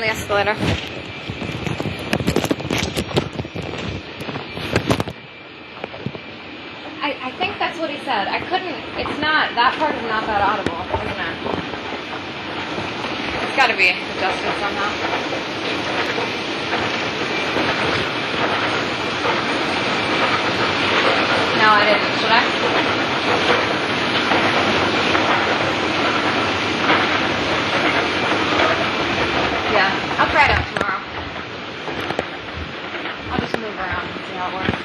down the escalator. I think that's what he said. I couldn't, it's not, that part is not that audible, isn't it? It's gotta be adjusted somehow. No, I didn't. Should I? Yeah, I'll try it out tomorrow. I'll just move around and see how it works.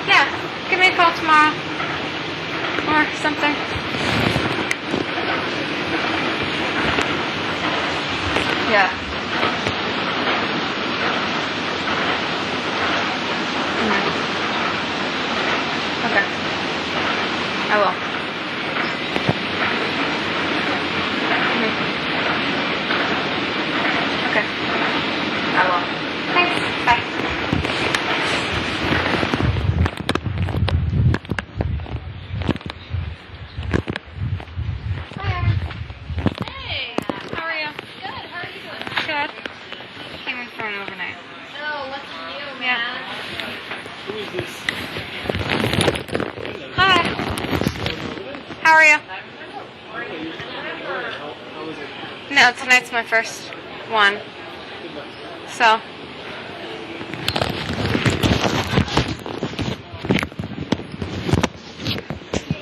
Yeah, give me a call tomorrow. Or something. Yeah. Okay. I will. Okay. I will. Thanks. Bye. Hi. Hey. How are you? Good. How are you doing? Good. Came in for an overnight. Oh, what's new, Yeah. man? Who is this? Hi. How are you? How was it? No, tonight's my first one. So.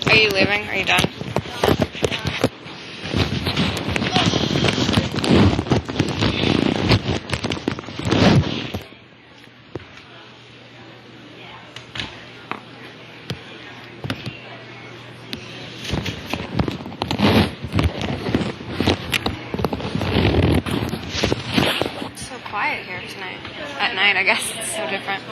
Are you leaving? Are you done? It's so quiet here tonight. At night, I guess it's so different.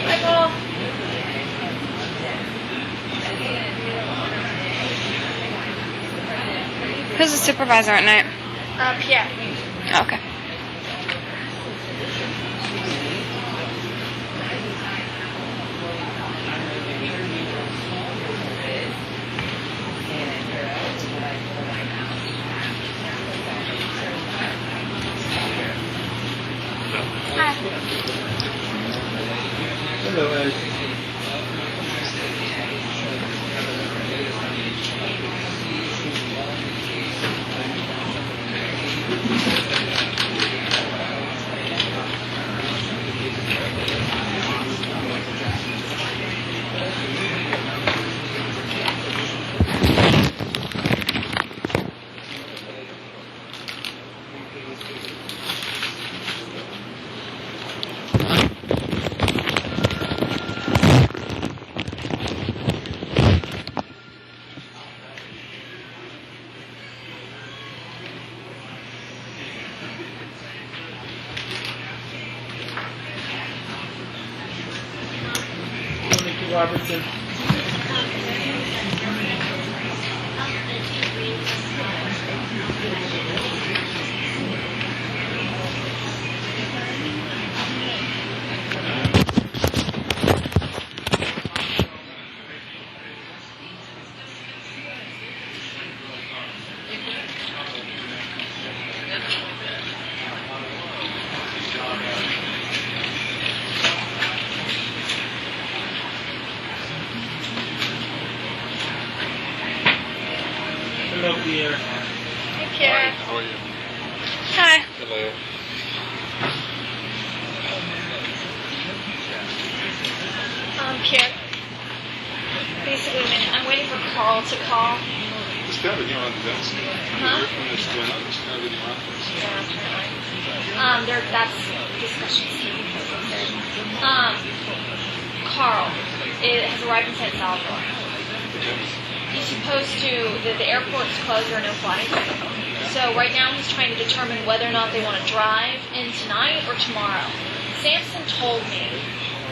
Michael. Who's the supervisor at night? Pierre. Okay. Hi. Hello, Ed. Mickey Robertson. Hello, Pierre. Hey, Pierre. How are you? Hi. Hello. Pierre. Basically, I'm waiting for Carl to call. Just got it, on the desk. Huh? It's going on. Just got it in your office. Yeah, apparently. That's discussions. Carl, it has arrived in San Salvador. he's supposed to, the airport's closed, there are no flights. So right now he's trying to determine whether or not they want to drive in tonight or tomorrow. Samson told me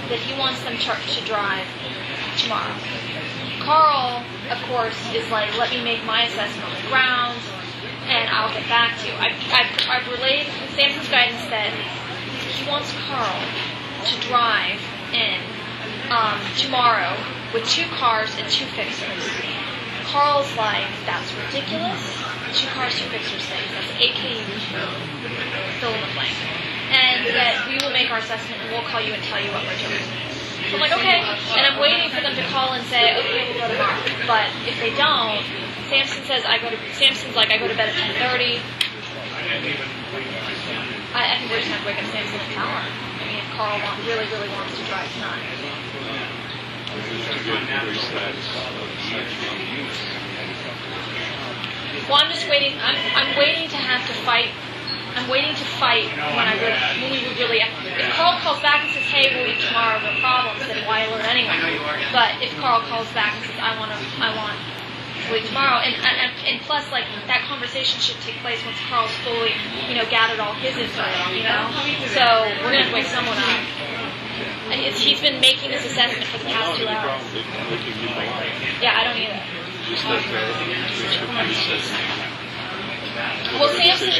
that he wants them to drive tomorrow. Carl, of course, is like, let me make my assessment on the ground, and I'll get back to you. I've relayed Samson's guidance that he wants Carl to drive in tomorrow with 2 cars and 2 fixers. Carl's like, that's ridiculous. 2 cars, 2 fixers things. That's AKU, fill in the blank. And that we will make our assessment and we'll call you and tell you what we're doing. So I'm like, okay. And I'm waiting for them to call and say, okay, we'll go tomorrow. But if they don't, Samson's like, I go to bed at 10:30. I think we're just going to wake up Samson and tell her. I mean, if Carl really, really wants to drive tonight. Well, I'm just waiting. I'm waiting to have to fight. I'm waiting to fight when we would really. If Carl calls back and says, "Hey, we'll leave tomorrow, no problems," then why alert anyway? But if Carl calls back and says, "I want to leave tomorrow," and plus, like that conversation should take place once Carl's fully, gathered all his info, So we're gonna have to wake someone up. He's been making this assessment for the past 2 hours. Yeah, I don't either. Well, Samson,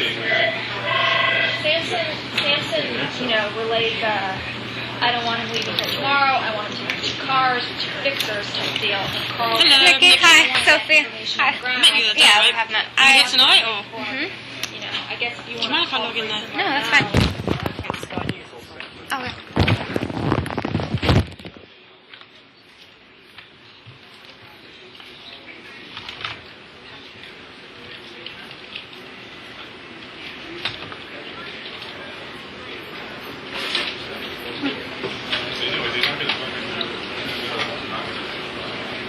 relayed I don't want him leaving until tomorrow. I want him to take 2 cars, 2 fixers type deal. And Carl, Hello, Nikki. Hi, Sophie. Hi. I met you the other day, right? I have not. Are you here tonight, or? I guess if you Do you mind if I log in there? No, that's fine. Okay.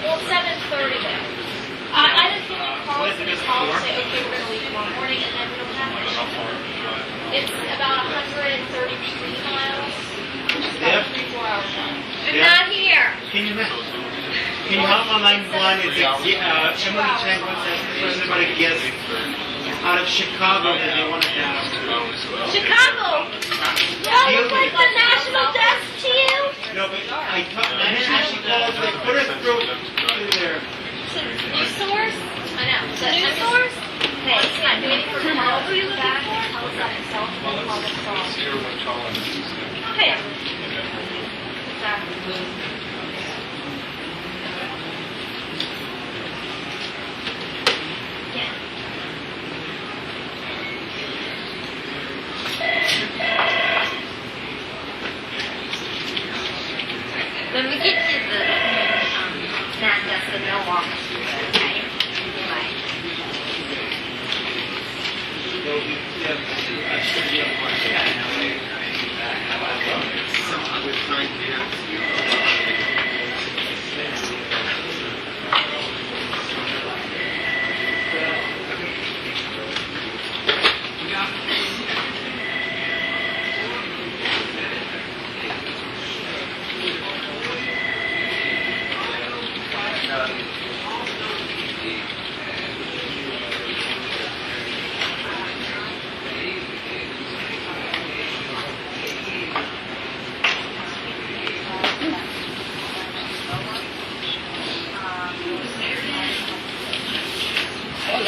Well, 7:30 then. I didn't feel like Carl was going to call and say, okay, we're going to leave tomorrow morning, and then we don't have it. It's about 133 miles, which is about 3-4 hours long. I'm not here. Can you help on line 1? Is it Emily Chang wants somebody to guess out of Chicago that they want to have? Chicago! That looks like the national desk to you? No, but I she called, they put her through there. News source? I know. News source? Hey, I'm waiting for Carl to come back and tell us that himself. We'll call this call. Hey. Exactly. When we get to the not just the no walk, okay? Right.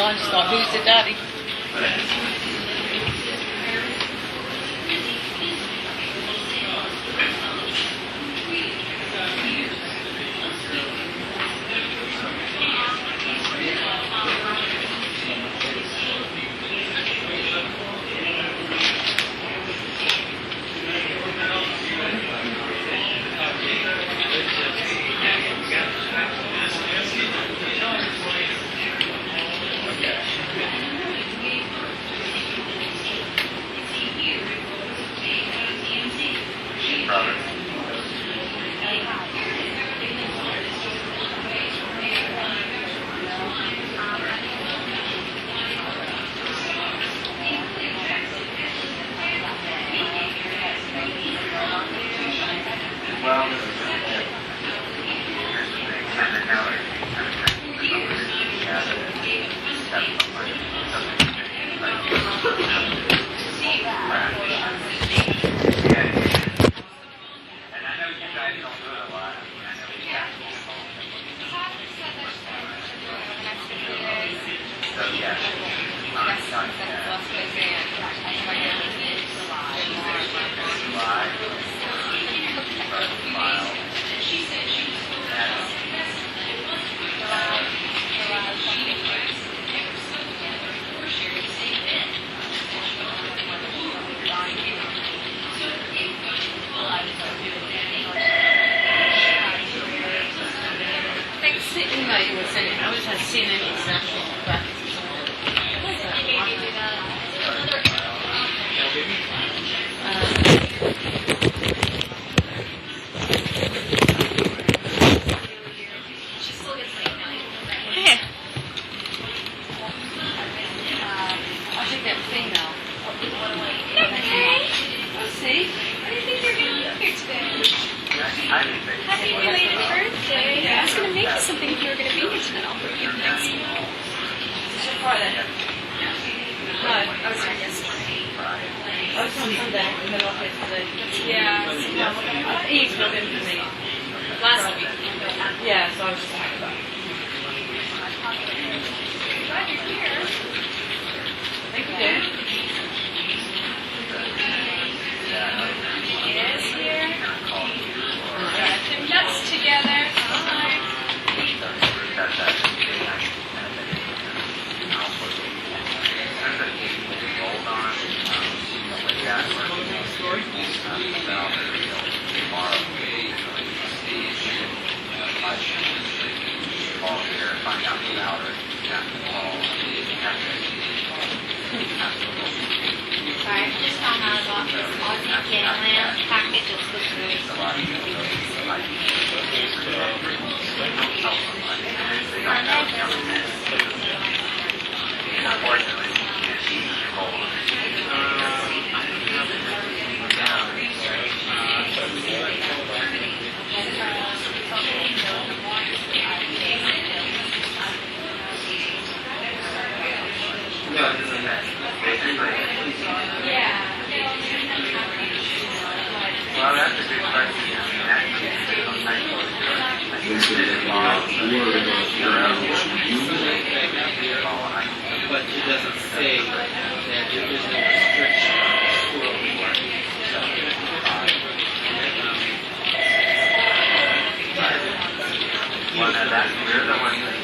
I just thought, who's the daddy? saying. I always had CNN International practice. She still gets late now. Yeah. I'll take that female. Okay. Oh, see? I didn't think you were going to be here today. Happy belated birthday. I was going to make you something if you were going to be here tonight. I'll bring you next week. So far then. No, I was here yesterday. I was on Sunday, in the middle of it today. Yeah. Eve filled in for me. Last week. Yeah, so I was just talking about it. Glad you're here. Thank you. It is here. Got some nuts together. Sorry, I just found out about this Aussie Gangland package that's supposed to be Well, that's a good question. But it doesn't say that there is no restriction. Well, now that's, they're the ones that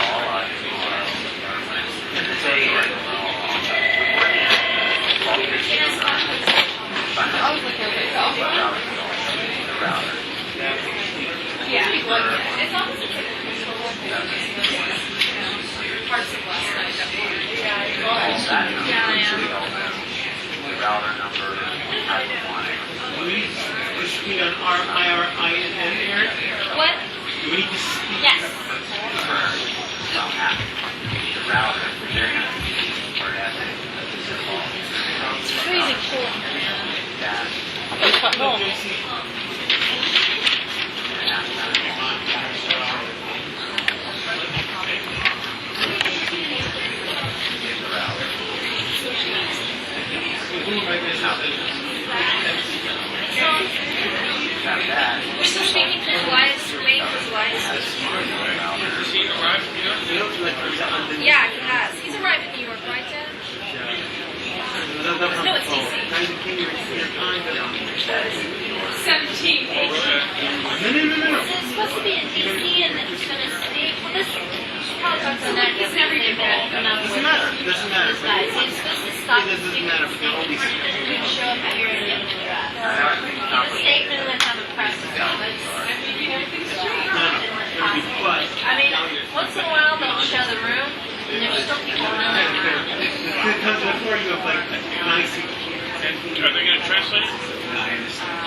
all us. To say that I was looking over it. Yeah. It's almost like parts of last night. the router number, type of one. Do we need to speak on RIRIN, Eric? What? Do we need to speak? Yes. The router, they're going to be for ethics. It's freezing cold here, man. Cut home. We're still speaking to Elias, waiting for Elias. Yeah, he has. He's arrived in New York, right, Dad? No, it's DC. 17. No. It's supposed to be in DC and it's going to stay. Well, this he's never even been out Doesn't matter. Doesn't matter. He's supposed to stop. It doesn't matter. We can only He didn't show up here and get the dress. The statement would have a press conference. But I mean, once in a while they'll show the room, and there's still people around. because before you have like nice. Are they going to translate? I understand.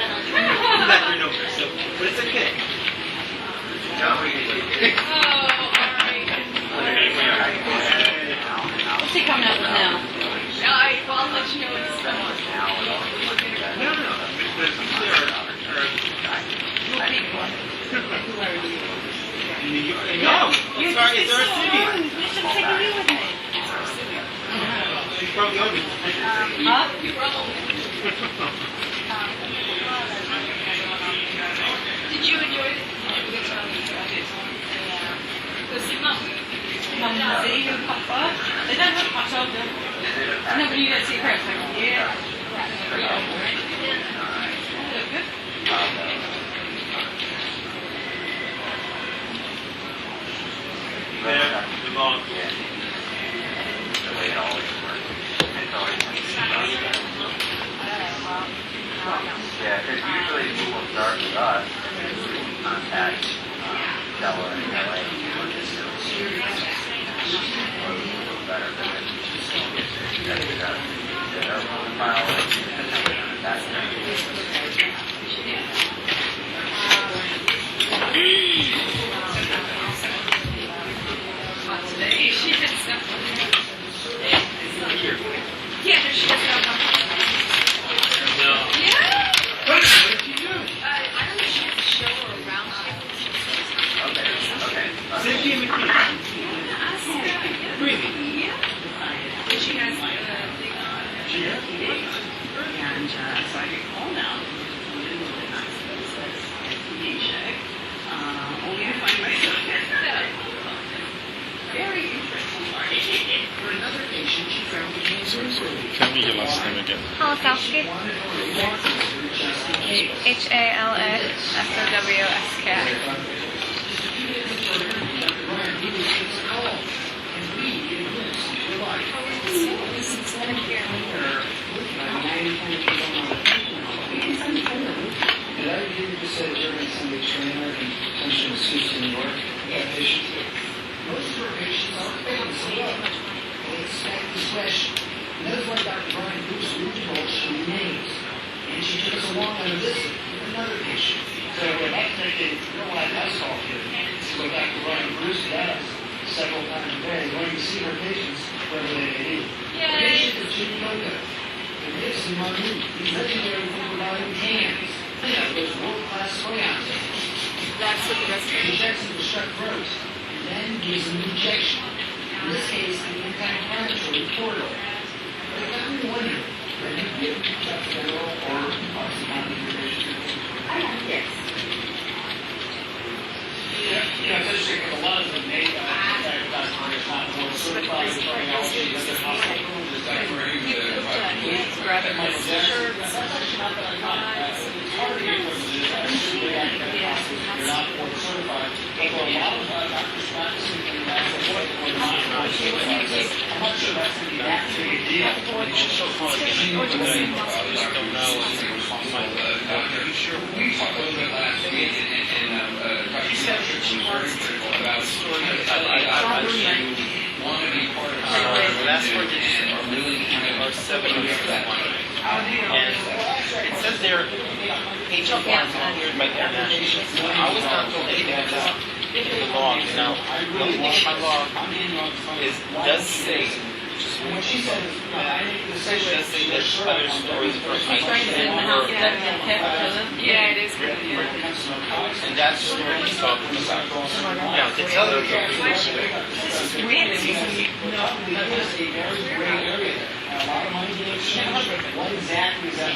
That you're no so, but it's okay. What's he coming up with now? I'll let you know when it's done. No. Because there are New York. No, sorry, it's our city. You should have taken you with me. She's probably on me. Huh? Did you enjoy it? Go see Mom. Mum, see who Papa? They don't have much of them. No, but you don't see her. It's like, yeah. Look good. Yeah, the long. The way it always works. It's always yeah, because usually people start with us, contact Stella in LA or just better than it. Their profile, that's Today she did stuff. Yeah, no, she does stuff. No. Yeah. What did you do? I don't know. She has a show or a round okay. Cindy and McKee. Really? Yeah. She has like a big on. And so I get called out. Check. Only to find myself very interesting. For another patient, she found the cancer. Tell me your last name again. Halasowski. Halasowski. Did I hear you just say you're going to send a trainer and potential masseuse to New York? Yeah, patients. Most of our patients are famous as well. They expect discretion. And that's why Dr. Brian Bruce told she remains. And she took us along on a visit with another patient. So we're not thinking real life asphalt here. This is what Dr. Brian Bruce does several times a day, going to see her patients wherever they may be. The patient is Jimmy Loco. And this is my room. He's legendary for providing cans. Yeah, those world-class crayons. That's what the rest of He injects them to shut throats, and then gives them an injection. In this case, the anti-inflammatory corridor. But it got me wondering, when you give that federal or oxycontin I have this. Yeah, it's interesting because a lot of them make doctors not more certified in cardiology than their hospital. grabbing my shirt. That's actually not that uncommon. It's hard to get from the actually academic hospitals. They're not board certified. Although a lot of doctors practicing in that way are not board certified. I'm not sure that's going to be that big a deal. You should show qualification, but I just don't know if are you sure? She said that she wants to about story. Last word are 7 years and it says there HR volunteered by international. I was not told anything of this in the law. Now, the only thing in my law does say does say that other stories for Yeah, it is good. and that's the story he's talking about. Now, to tell the truth, Really? A lot of money being exchanged. What exactly is that?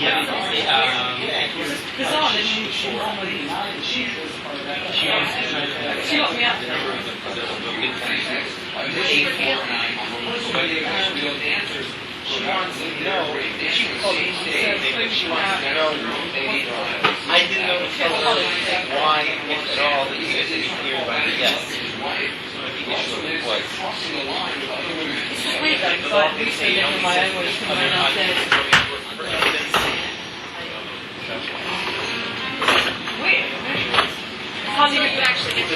Bizarre that she normally she got me up. she wants to know, she called me today, she wants to know, I didn't know why, if at all, that you guys didn't hear about it. Yes. The issue was, How did you actually get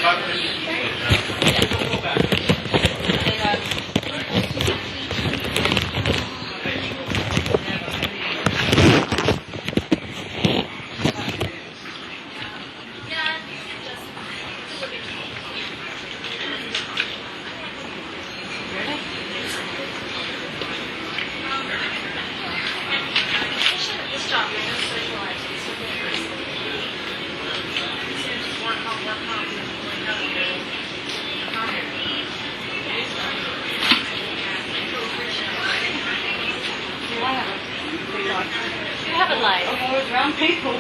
You have a life. around people?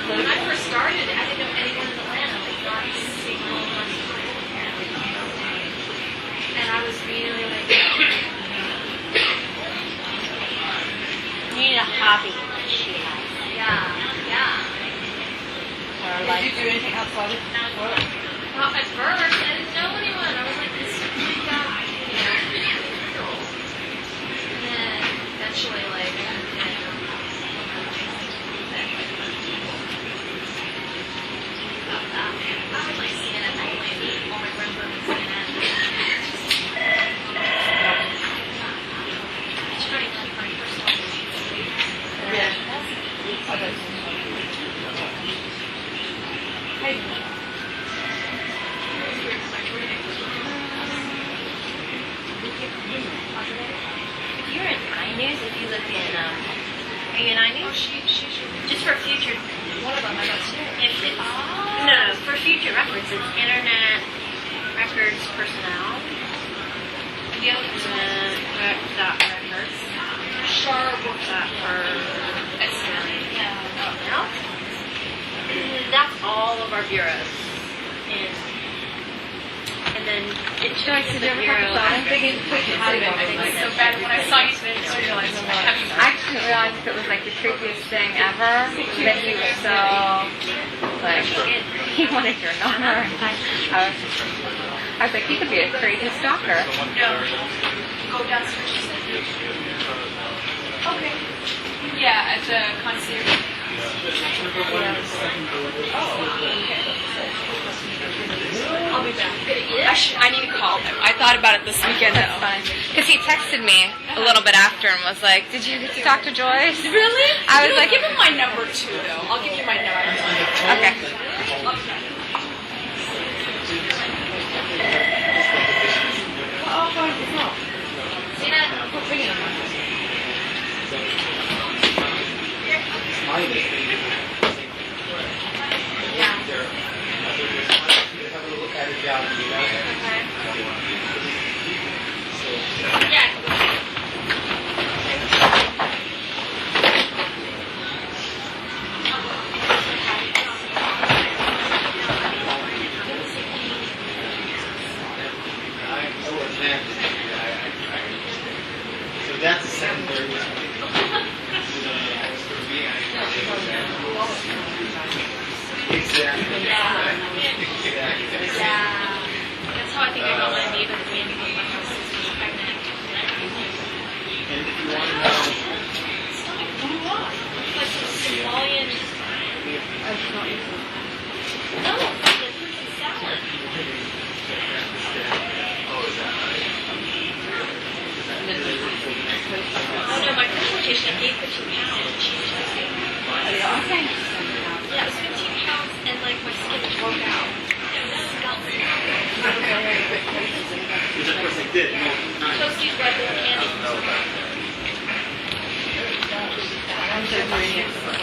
When I first started, I didn't know anyone in Atlanta. They thought I was single and I was really like, You need a hobby. She has. yeah. Did you do anything outside of work? Well, at first, I didn't know anyone. I was like this big guy, And then eventually, like, I would like see news, if you look in, are you in iNews? Just for future, One of them I got too. no, for future reference, it's Internet Records Personnel. The other one Dot records. Sharp Dot per. SCL. No? That's all of our bureaus. And then it shows you the bureau. I'm thinking it's so bad. When I saw you today, I realized I'm having I didn't realize it was like the creepiest thing ever. That he was so like he wanted your number. I was like, he could be a crazy stalker. Go downstairs. Okay. Yeah, at the concierge. I'll be back. I need to call him. I thought about it this weekend though. Because he texted me a little bit after and was like, did you get to talk to Joyce? Really? I was like, give him my number too, though. I'll give you my number. okay. See that? So that's a secondary. Exactly. That's how I think I got my neighbor to be in my house was pregnant. And if you want to know, Like some Somalian. No, the fruits and salad. Oh no, my first location I gained 15 pounds and she was just Okay. yeah, it was 15 pounds and like my skin broke out. It was disgusting. which of course I did. Toasties, Red Bull, candy.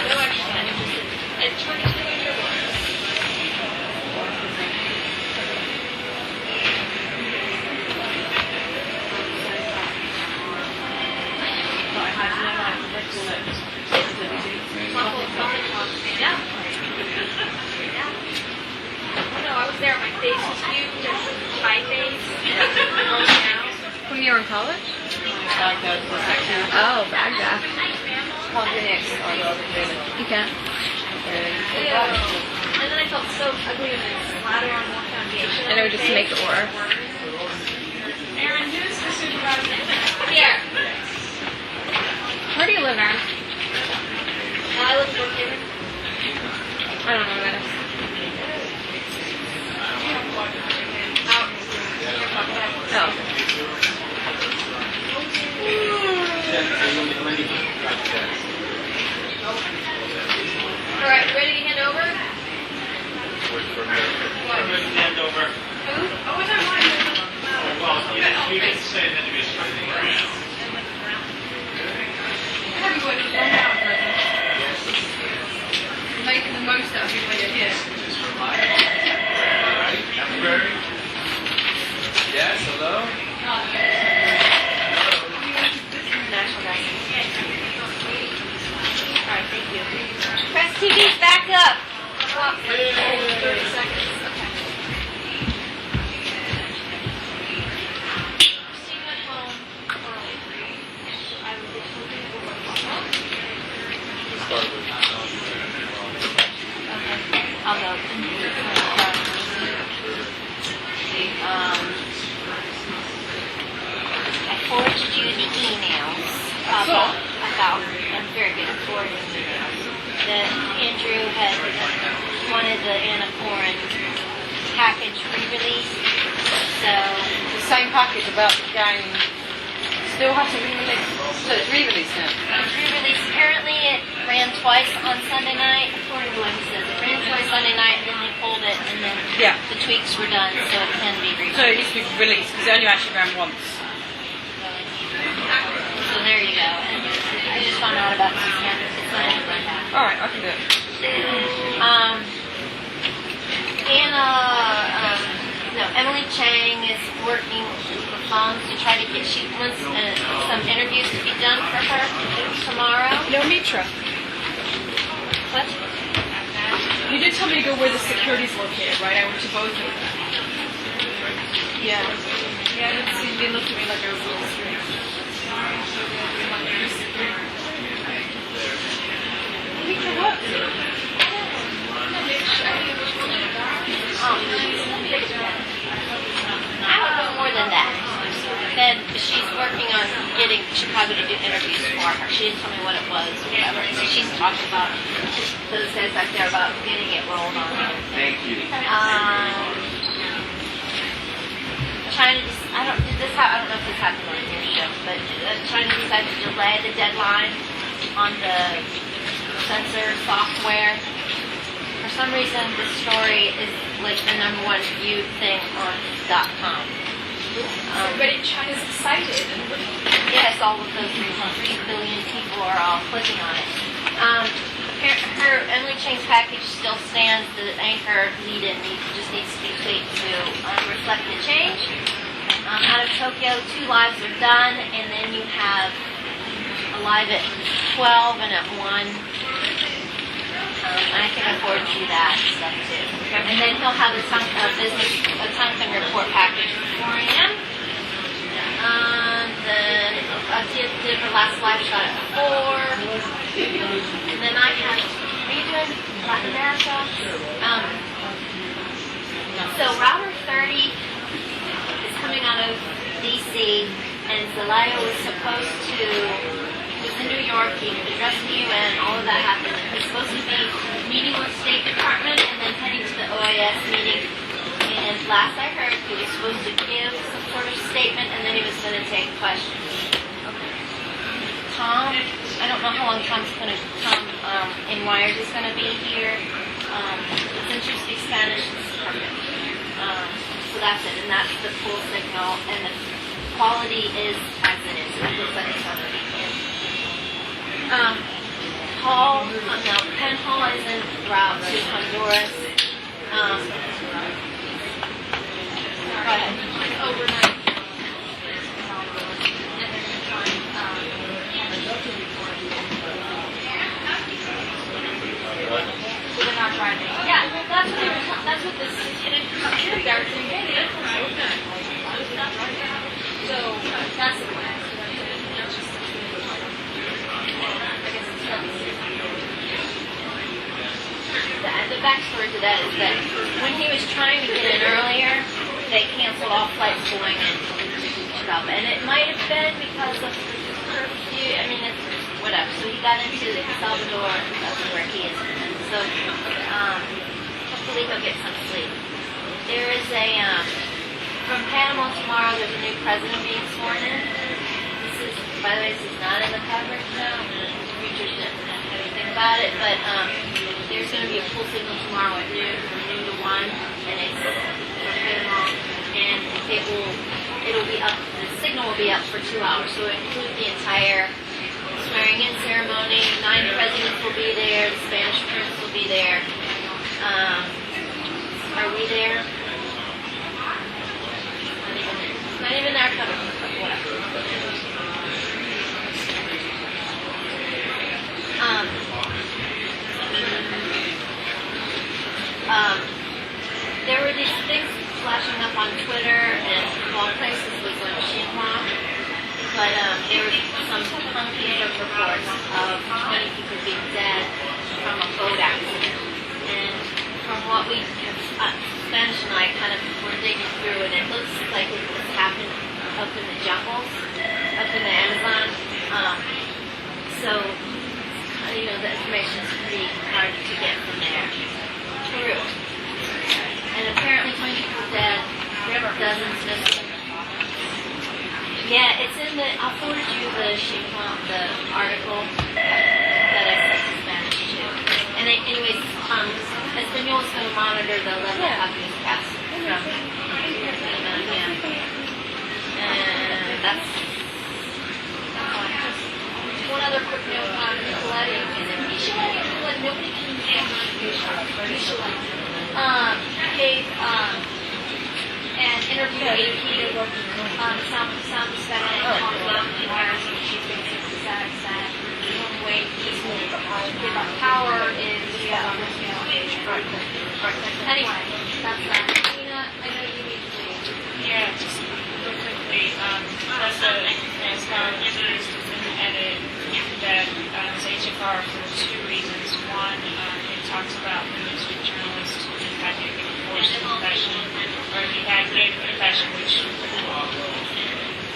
No exercise. It turned into a year one. Yeah. Yeah. Oh no, I was there. My face was huge. High face. Rolling out. When you were in college? Oh, Baghdad. You can't. Ew. And then I felt so ugly and then slather on more foundation. And it would just make it worse. Aaron, who's the supervisor? Here. Where do you live, Aaron? I look for him. I don't know where that is. Out. Oh. Alright, ready to hand over? Hand over. Food? Oh, what's that wine? Well, you didn't say it had to be a straight around. Making the most out of it when you're here. Yes, hello? Alright, thank you. Press TV's back up. 30 seconds. Okay. Christine went home early. I was hoping for I'll go. I forwarded you the emails about, I'm very good at forwarding emails, that Andrew had wanted the Anna Corin package re-released, so The same package about the game still hasn't been released. So it's re-released now. it's re-released. Apparently it ran twice on Sunday night, according to what he says. It ran twice Sunday night, and then they pulled it, and then Yeah. the tweaks were done, so it can be So it re-released. needs to be released because it only actually ran once. So there you go. And found out about Susanna. All right, I can do it. Emily Chang is working the phones to try to get, she wants some interviews to be done for her tomorrow. No Mitra. What? You did tell me to go where the security's located, right? I went to both of them. Yeah. Yeah, I didn't see, they looked at me like I was a little strange. Mitra, what? I don't know more than that. Then she's working on getting Chicago to do interviews for her. She didn't tell me what it was or whatever. So she's talking about those guys back there about getting it rolled on. Thank you. China just, I don't know if this happened on your show, but China decided to delay the deadline on the sensor software. For some reason, the story is like the #1 viewed thing on .com. Everybody in China's excited. Yes, all of those 3 billion people are all clicking on it. Her Emily Chang's package still stands. The anchor lead-in just needs to be tweaked to reflect the change. Out of Tokyo, 2 lives are done, and then you have a live at 12 and at 1. And I can afford to do that stuff too. And then he'll have a Tonkin report package at 4 a.m. Then I did the last live shot at 4. And then I have, are you doing Latin America? So router 30 is coming out of DC, and Zelaya was supposed to, he was in New York, he addressed the UN, all of that happened. He's supposed to be meeting with State Department and then heading to the OAS meeting. And last I heard, he was supposed to give some sort of statement and then he was going to take questions. Tom, I don't know how long Tom's going to come in Wired is going to be here. Since you speak Spanish, it's perfect. So that's it, and that's the full signal, and the quality is as it is. It looks like it's on the weekend. Penhall is en route to Honduras. Go ahead. Overnight. So they're not driving. Yeah, that's what this computer guard thing is. So that's the plan. The backstory to that is that when he was trying to get in earlier, they canceled all flights going into Chicago. And it might have been because of curfew. I mean, it's whatever. So he got into El Salvador. That's where he is. And so hopefully he'll get some sleep. There is from Panama tomorrow, there's a new president being sworn in. This is, by the way, this is not in the coverage now. Reuters didn't have anything about it, but there's going to be a full signal tomorrow at noon, from noon to 1, and it's from Panama, and it'll be up. The signal will be up for 2 hours, so it includes the entire swearing-in ceremony. 9 presidents will be there. The Spanish prince will be there. Are we there? Not even our coverage, but whatever. There were these things flashing up on Twitter, and of all places was on Xinhua, but there were some funky reports of 20 people being dead from a boat accident. And from what we have, Spanish and I kind of were digging through, and it looks like this happened up in the jungles, up in the Amazon. So, the information is pretty hard to get from there through. And apparently 20 people dead, dozens missing. Yeah, it's in the, I'll forward you the article that I sent to Spanish too. And anyways, Espanol is going to monitor the level of newscasts from And that's all I have. What another quick note on Nicoletti. Nicoletti, nobody can Nicoletti. Gave an interview to AP. Some study and talked about embarrassing. She's basically said that the only way he's going to give up power is Anyway, that's that. Nina, I know you need to leave. Yeah, just real quickly, Melissa has now introduced an edit that is HFR for two reasons. One, it talks about the newspaper journalist who had to give a forced confession, or he had gave a confession, which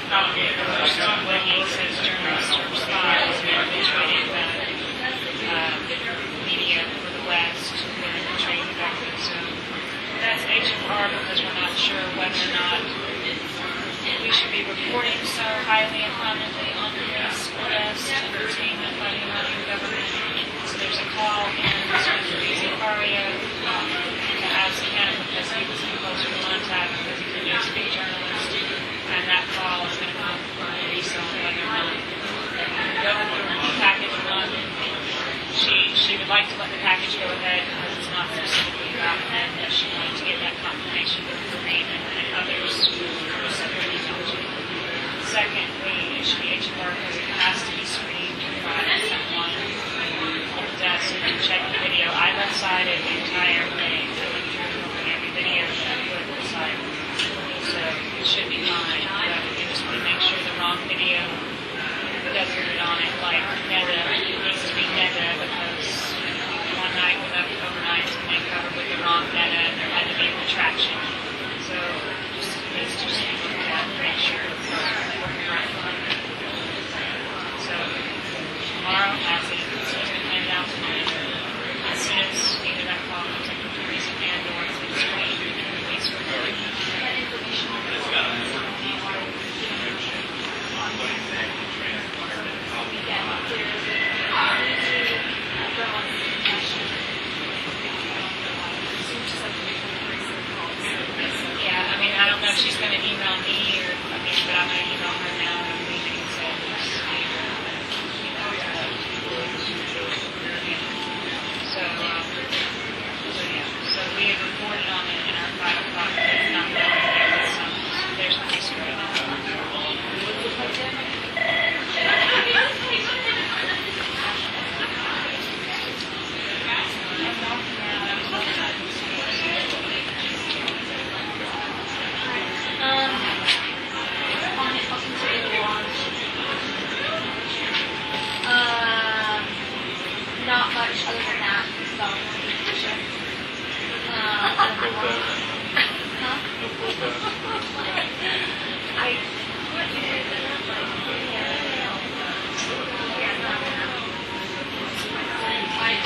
probably the first way he says journalists or spies are betraying the media for the West, who are betraying the government. So that's HFR because we're not sure whether or not we should be reporting so highly and prominently on his arrest and detainment by the Iranian government. So there's a call in Zakaria to ask him, because he was in closer contact with the newspaper journalist, and that call is going to come from Lisa on whether or not the package or not. She would like to let the package go ahead because it's not specifically about him, but she wanted to get that confirmation from me and others who sent her an email to. Secondly, it should be HFR because it has to be screened by someone at the desk who can check the video. I left sided the entire thing. I went through every video that I put on the site. So it should be fine. But we just want to make sure the wrong video doesn't put on it like Neda. It needs to be Neda because one night we left overnight and they covered with the wrong Neda and there had to be a retraction. So just needs to just be looked at and make sure it's working right. So tomorrow, as it is planned out tonight, as soon as either that call comes in from Teresa and or it's been screened, please report that information. Yeah, I mean, I don't know if she's going to email me or, but I'm going to email her now and I'm leaving, so so we have reported on it in our 5 o'clock, but it's not going there with some, there's no screen. Not much other than that. So,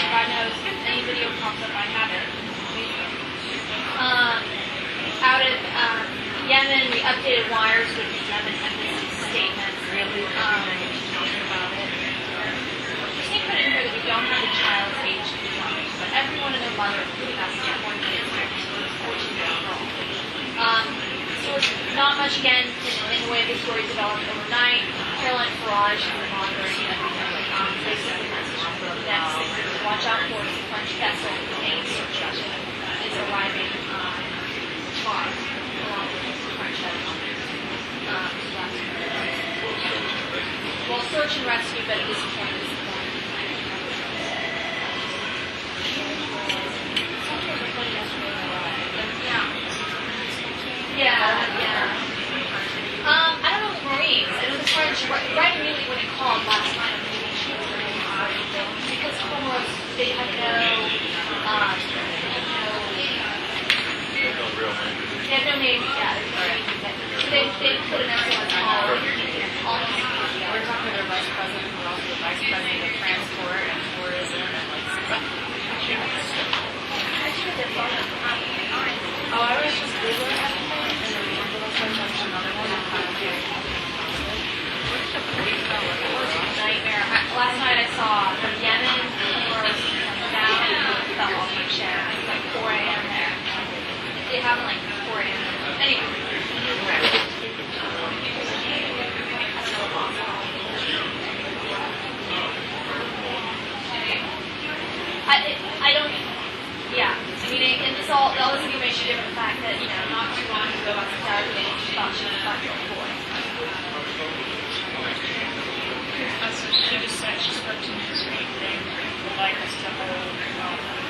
I know if any video pops up, I have it. Out of Yemen, we updated wires with the Yemen embassy statements. Talking about it. We seem to put in here that we don't have a child's age to be young, but everyone and their mother, including us, is 14 years old. So it's not much again in the way the story developed overnight. Caroline Farage, who is monitoring basically message next thing, watch out for the French vessel with the name search vessel is arriving tomorrow, along with the French vessel. Well, search and rescue, but at this point, Yeah. I don't know with Marines. I know the French, right immediately when it called last night, because Comoros, they have no navy, yeah. They put an SOS call almost. We're talking to their vice president, who also the vice president of transport and tourism and Oh, I was just Googling everything and then we were looking for another one and found it. Nightmare. Last night I saw from Yemen, Comoros, down fell off my chair. It's like 4 a.m. there. It happened like 4 a.m. Anyway. I don't. Yeah, I mean, and this all this information given the fact that not too long ago I was out and she thought she was a 5-year-old boy. She just said she spoke to me this week. They would like us to hold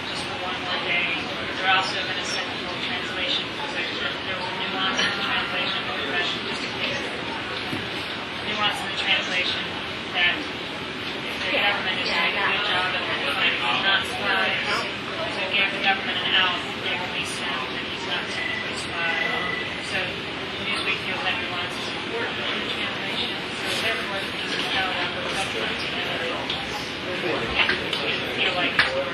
just for one more day. They're also going to send a full translation because there was a nuance in the translation of the Russian, just in case. Nuance in the translation that the government is doing a good job of finding not spies. So it gave the government an out. They released him, and he's not technically a spy. So Newsweek feels that nuance is important in the translation. So therefore, the piece is held up with supplements together. Feel like it's more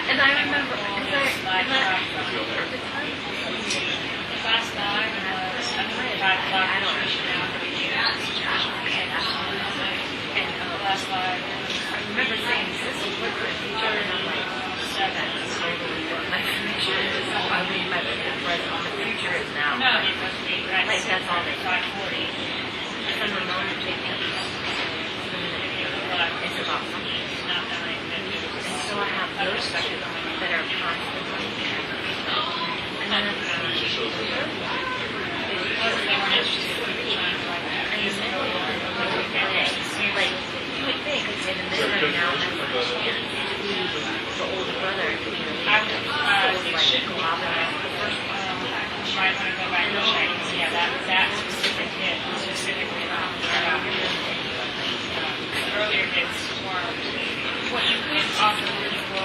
and I remember, because last night was 5 o'clock. I don't know. Last night. I remember saying, this is what the future, and I'm like, that's totally what my future is. I mean, my future is now. No, it was right. Like, that's all they 5:40. From the moment they get it's about something. It's not dying. And so I have those that are constantly there. And then They weren't interested in trying to like, you would think, okay, the men right now have a chance to be the older brother, like collaborate with the first one. might want to go back and check and see that specific hit specifically about earlier hits weren't. What you could offer people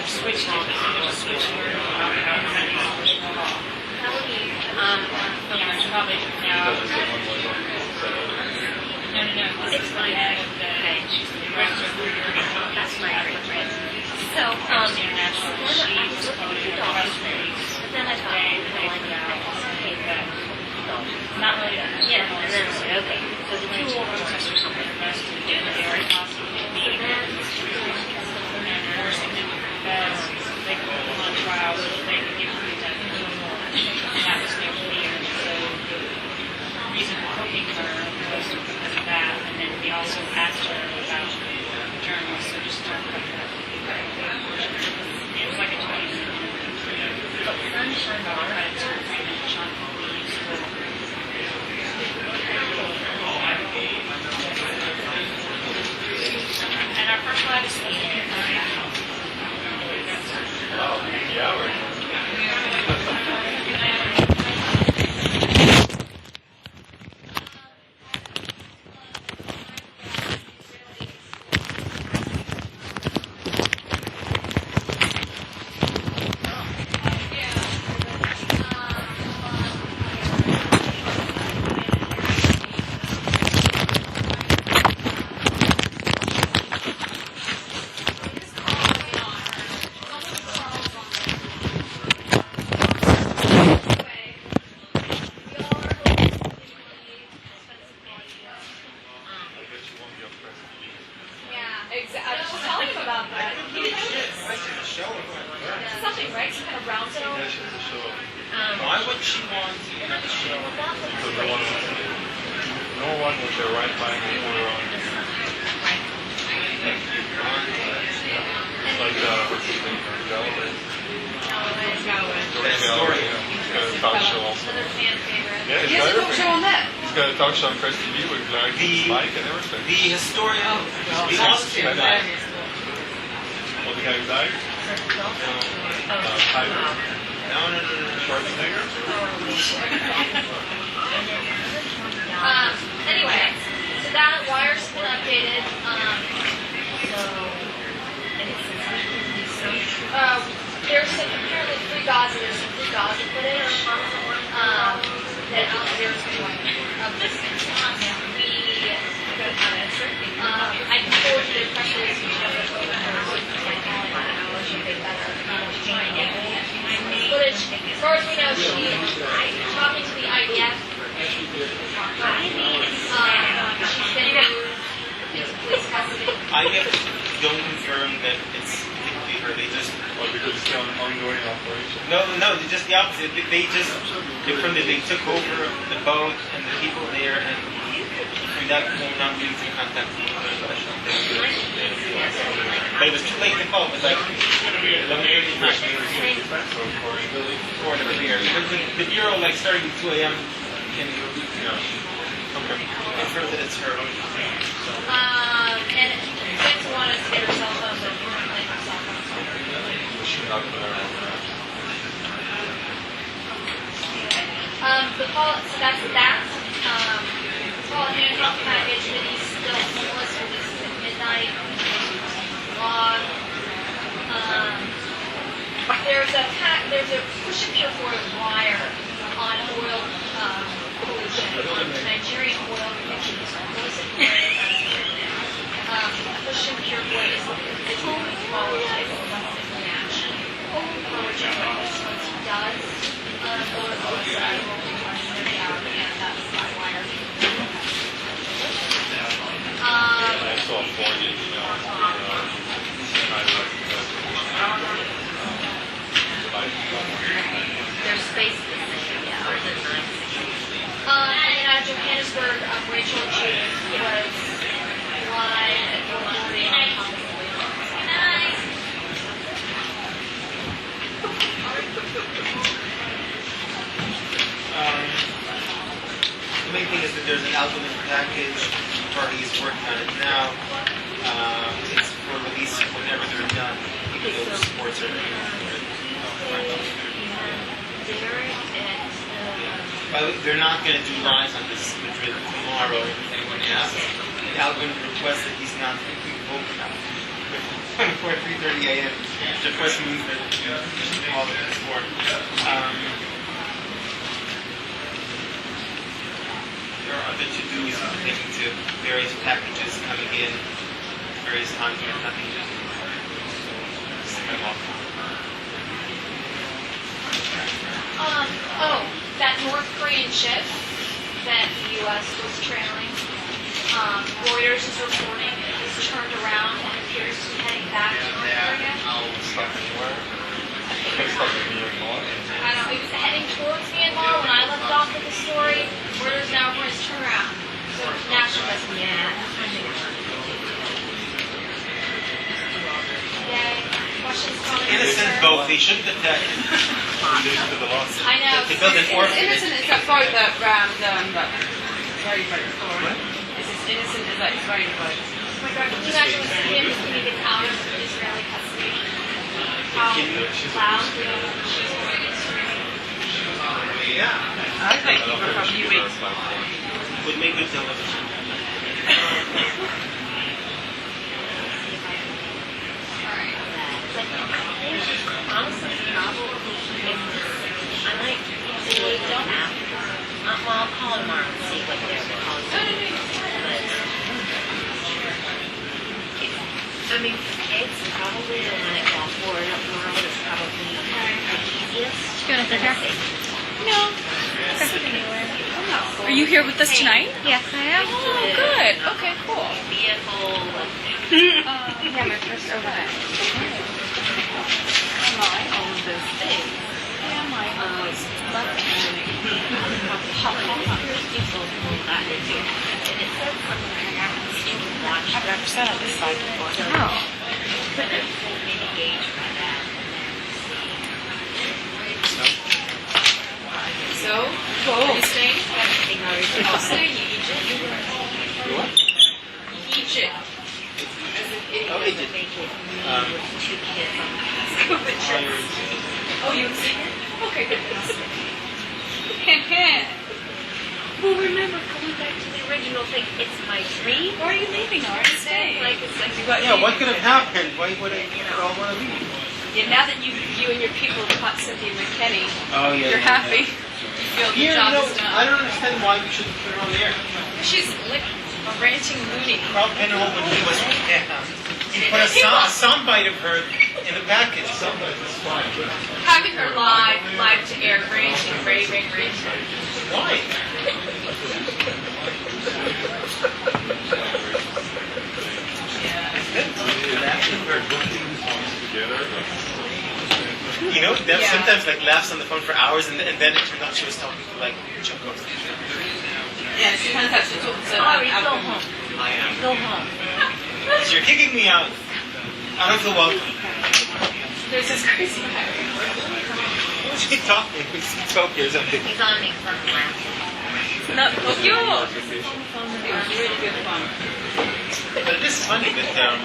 switch to switch word probably now. No. It's fine. That's my friend. So, then I thought, Not really. yeah, and then it's like, okay, so the two older ones are something do Very possibly. They put them on trial so that they could get rid of and that was their fear. So the reason for hooking her was because of that. And then we also asked her about journals, so just talk about that. It was like a 20-minute. sunshine About bar. trying to treatment Sean Connery used to. And our first live is speaking. I was just telling him about that. He didn't know this. Something, right? Some kind of round zone. Why would she want to have a show? Because no one with their right mind will put her on. It's like Galloway. He's got a talk show also. Another fan favorite. Yeah, He has a talk show on that. He's got a talk show on Press TV with Larry Mike and everything. The historian, the Austrian guy. Well, the guy who died? Tiger? No. Schwarzenegger? Anyway, so that wire's been updated. There's some apparently free Gaza. There's some free Gaza footage. That there's of this. I can forward you the press release and show it. Footage. As far as we know, she's talking to the don't confirm that it's typically her. They just because it's an ongoing operation. no, just the opposite. They took over the boat and the people there, and from that point on, we was in contact with the special. But it was too late to call. It was like 11:30. Or the bureau. The bureau like starting at 2 a.m. Can okay. Confirm that it's her. And Vince wanted to get her cell phone, but we weren't playing her cell phone. The call, so that's that. Call and health package that he's still homeless, released at midnight. Log. There's a push and pure wire on oil pollution, on Nigerian oil emissions. Push and pure oil is totally qualified for match. Origin, once he does, oil overside will be out, and that's that wire. I saw 40, There's space specific, yeah, or is it 9? And then out of Johannesburg, Rachel June was live at 4:40 on Nice. The main thing is that there's an algorithm package. The party is working on it now. It's for release whenever they're done. Even though the sports are. By the way, they're not going to do lives on this Madrid tomorrow. If anyone asks, and Alvin requests that he's not vote before 3:30 a.m. The request means that all of this for. There are other to-dos relating to various packages coming in various times, but nothing just come off. That North Korean ship that the U.S. was trailing, Reuters is reporting it has turned around and appears to be heading back to North Korea. Stuck anywhere? Stuck in Myanmar? I don't know, it was heading towards Myanmar when I left off with the story. Reuters now reports turn around. So national doesn't Yay. Questions, comments? Innocent concerns? vote. They shouldn't attack it. I know. They built an orphanage. Innocent is that boat that rammed ferry boat before. Is this innocent is like ferry boat? Oh my God, can you imagine what him when he gets out of Israeli custody? How loud she's going to scream. Yeah. I was like for a few weeks. Would make good television. Honestly, probably I like don't have. Well, I'll call tomorrow and see what they're calling. I mean, it's probably the one at call for it up tomorrow is probably the easiest. You want to sit here? No. Are you here with us tonight? Yes, I am. Oh, good. Okay, cool. Vehicle. Yeah, my first overnight. All of those things. People who got into it. And it said something like that. I've never sat on this side before. Oh. Maybe gauge by that. So, are you staying? I'll stay in Egypt. What? Egypt. Oh, they did. Two kids on the Oh, you see it? Okay, good. Well, remember, going back to the original thing, it's my dream. Why are you leaving? Are you staying? Like, it's like, You got Yeah, what could have happened? Why would I all want to leave? Yeah, now that you and your people have caught Cynthia McKinney, Oh, yeah. you're happy. You feel the Here, job no, is done. I don't understand why we shouldn't put her on the air. She's like a ranting loony. Carl Penhall, when he was he put a soundbite of her in the package. Soundbite is fine. Having her live to air, ranting, raving. Why? Yeah. You know, Deb sometimes like laughs on the phone for hours, and then it turned out she was talking to like Chocos. Yeah, she kind of has to talk to Sorry, go home. I am. Go home. You're kicking me out. I don't feel welcome. There's this crazy guy. Who's he talking? Who's he talking or something? He's on me from last week. Not Tokyo. It was really good fun. But it is funny that Yeah,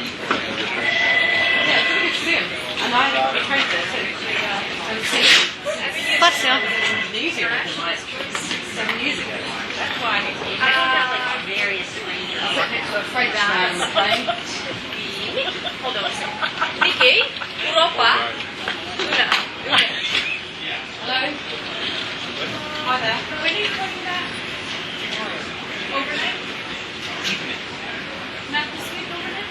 it's a good sim. And I tried this. Bless you. Easier than mine. 7 years ago. That's why I think that like various ranges. so French man playing. Hold on a second. Nikki, Europa, Luna. Hello? Hi there. When are you coming back? Over there? Not this week over there?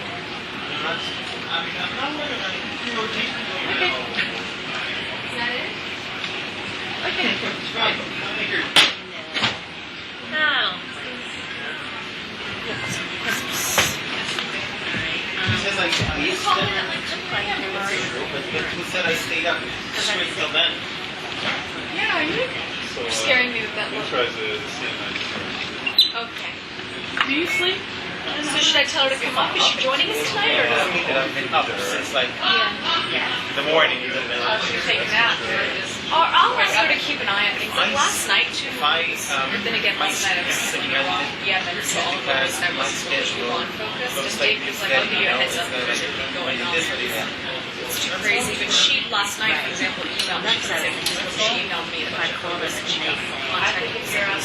Okay. Is that it? Okay. No. He says I but who said I stayed up straight till then? Yeah, you So, You're scaring me with that he look. tries to see a nice Okay. Do you sleep? So should I tell her to come up? Is she joining us tonight or Doesn't no? mean that I've been up since like the morning. Take a nap. Or I'll ask her to keep an eye on things. Like last night too. If I But then again, last night I was sitting around. Yeah, then so all of us and I was schedule on focus. And looks Dave like was like, I'll give you a heads up. it's There's something going on. this or that. It's too crazy. But she last night, for example, emailed me. She emailed me that she called us and she contacted Sarah,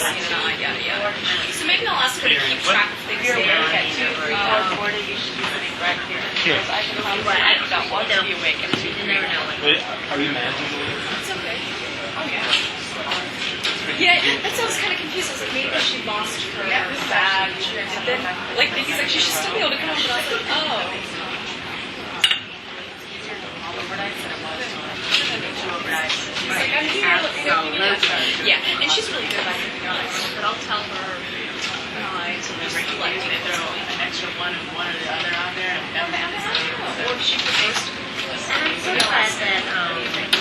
yada yada. So maybe I'll ask her to keep track of things there. I don't want to be awake. You never know. But are you managing? It's okay. Oh yeah. Yeah, that's why I was kind of confused. I was like, maybe she lost her bag. And then, like, he's like, she should still be able to come up. But I was like, oh. He's like, I'm here. Let me know if you need it. Yeah, and she's really good about it, to be honest. But I'll tell her. Just like, throw an extra one or the other on there. Or if she prefers to. I'm so glad that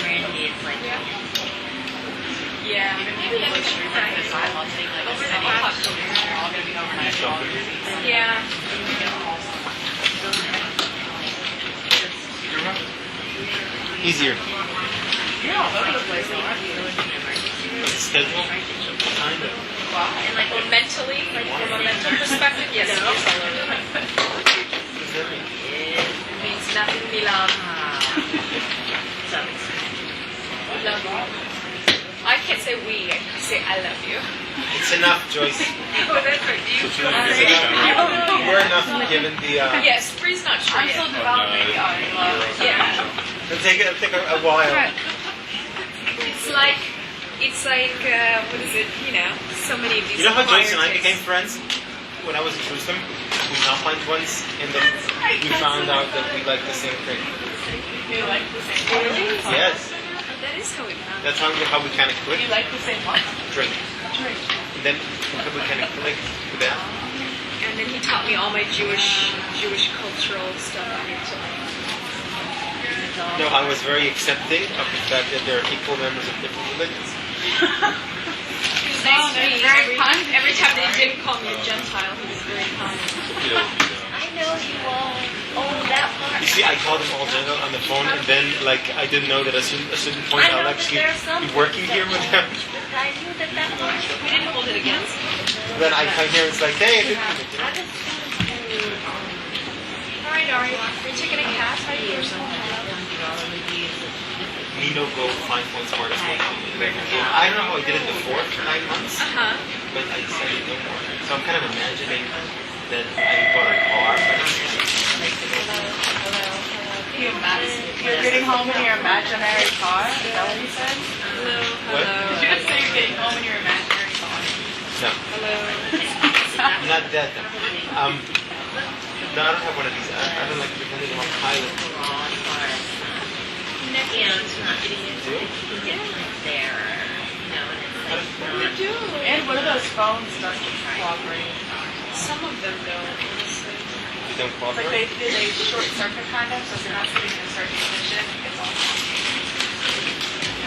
Randy is like. Yeah. Maybe I should try this. Yeah. Easier. You're all over the place, aren't you? Schedule? Kind of. And like mentally, like from a mental perspective, yes, it's all over the place. It means nothing to be loved. Love you. I can't say we, I can say I love you. It's enough, Joyce. Oh, that's right. Do you? We're enough given the. Yes, Bree's not sure yet. Yeah. It'll take a while. It's like, what is it, you know, so many of these. You know how Joyce and I acquired became tastes. friends? When I was in Jerusalem, we compound once, and then we found out that we like the same thing. You like the same Really? Yes. That is how we found That's how we kind of clicked. You like the same one? Drink. And then we kind of clicked with that. And then he taught me all my Jewish cultural stuff. No, I was very accepting of the fact that there are equal members of different religions. He was nice to me. Every time they didn't call me a Gentile, he was very kind. I know you all. Oh, that part. You see, I called them all general on the phone, and then, like, I didn't know that at a certain point I I'll know that actually there are some be working here with them. I knew that was. We didn't hold it against him. Then I come here and it's like, hey, I didn't do I it. just think Alright, Ari, are you taking a cat? How are you or something? Me no go 5 points more. I don't know how I did it before for 9 months, Uh-huh. but I decided no more. So I'm kind of imagining that I bought a car, but You're getting home in your imaginary car? Is that what you said? what? Did you just say you're getting home in your imaginary car? No. Not that. No, I don't have one of these. I don't like pretending I'm a pilot. And what do those phones start to cooperate? Some of them don't, honestly. You don't Like cooperate? they short circuit kind of, so if you're not sitting in a certain position, it's all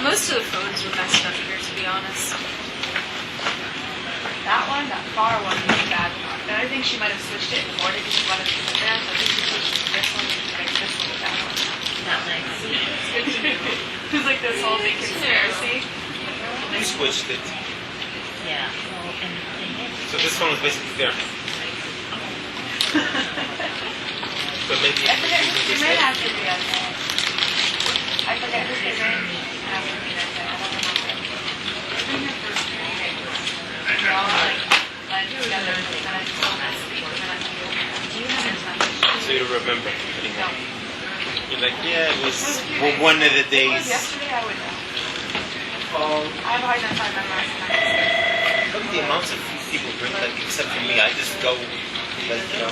Most of the photos were messed up here, to be honest. That one, that far one, was a bad one. And I think she might have switched it before because she wanted to put it there. I think she switched this one to make this one a bad one. Not nice. It's good to know. It's like this whole big conspiracy. We switched it. Yeah. Well, and So this one was basically there. But maybe I if forget we're who using she this may one. have to be on there. I forget who she may have to be on there. I don't remember. We all like blend together and then I just don't speak and then I can do it. So you remember anymore. You're like, yeah, it was one of the It was days. yesterday, I would know. I have a hard enough time memorizing my Look at the amounts of people drink, like, except for me. I just go, like, you know.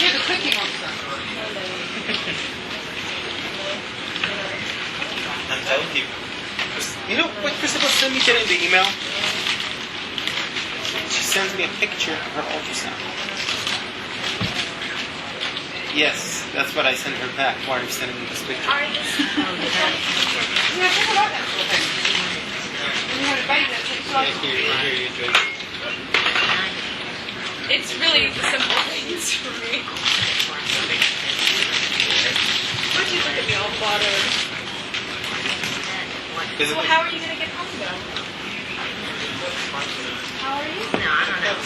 Here's a cookie monster. I'm telling you. You know what Christopher sent me today in the email? She sends me a picture of her ultrasound. Yes, that's what I sent her back. Why are you sending me this picture? Yeah, think about that sort of thing. When you have a baby that takes Yeah, off. here you Joyce. It's really the simple things for me. Would you look at me all bothered? Physical. Well, how are you going to get home though? How are you? no, I don't know.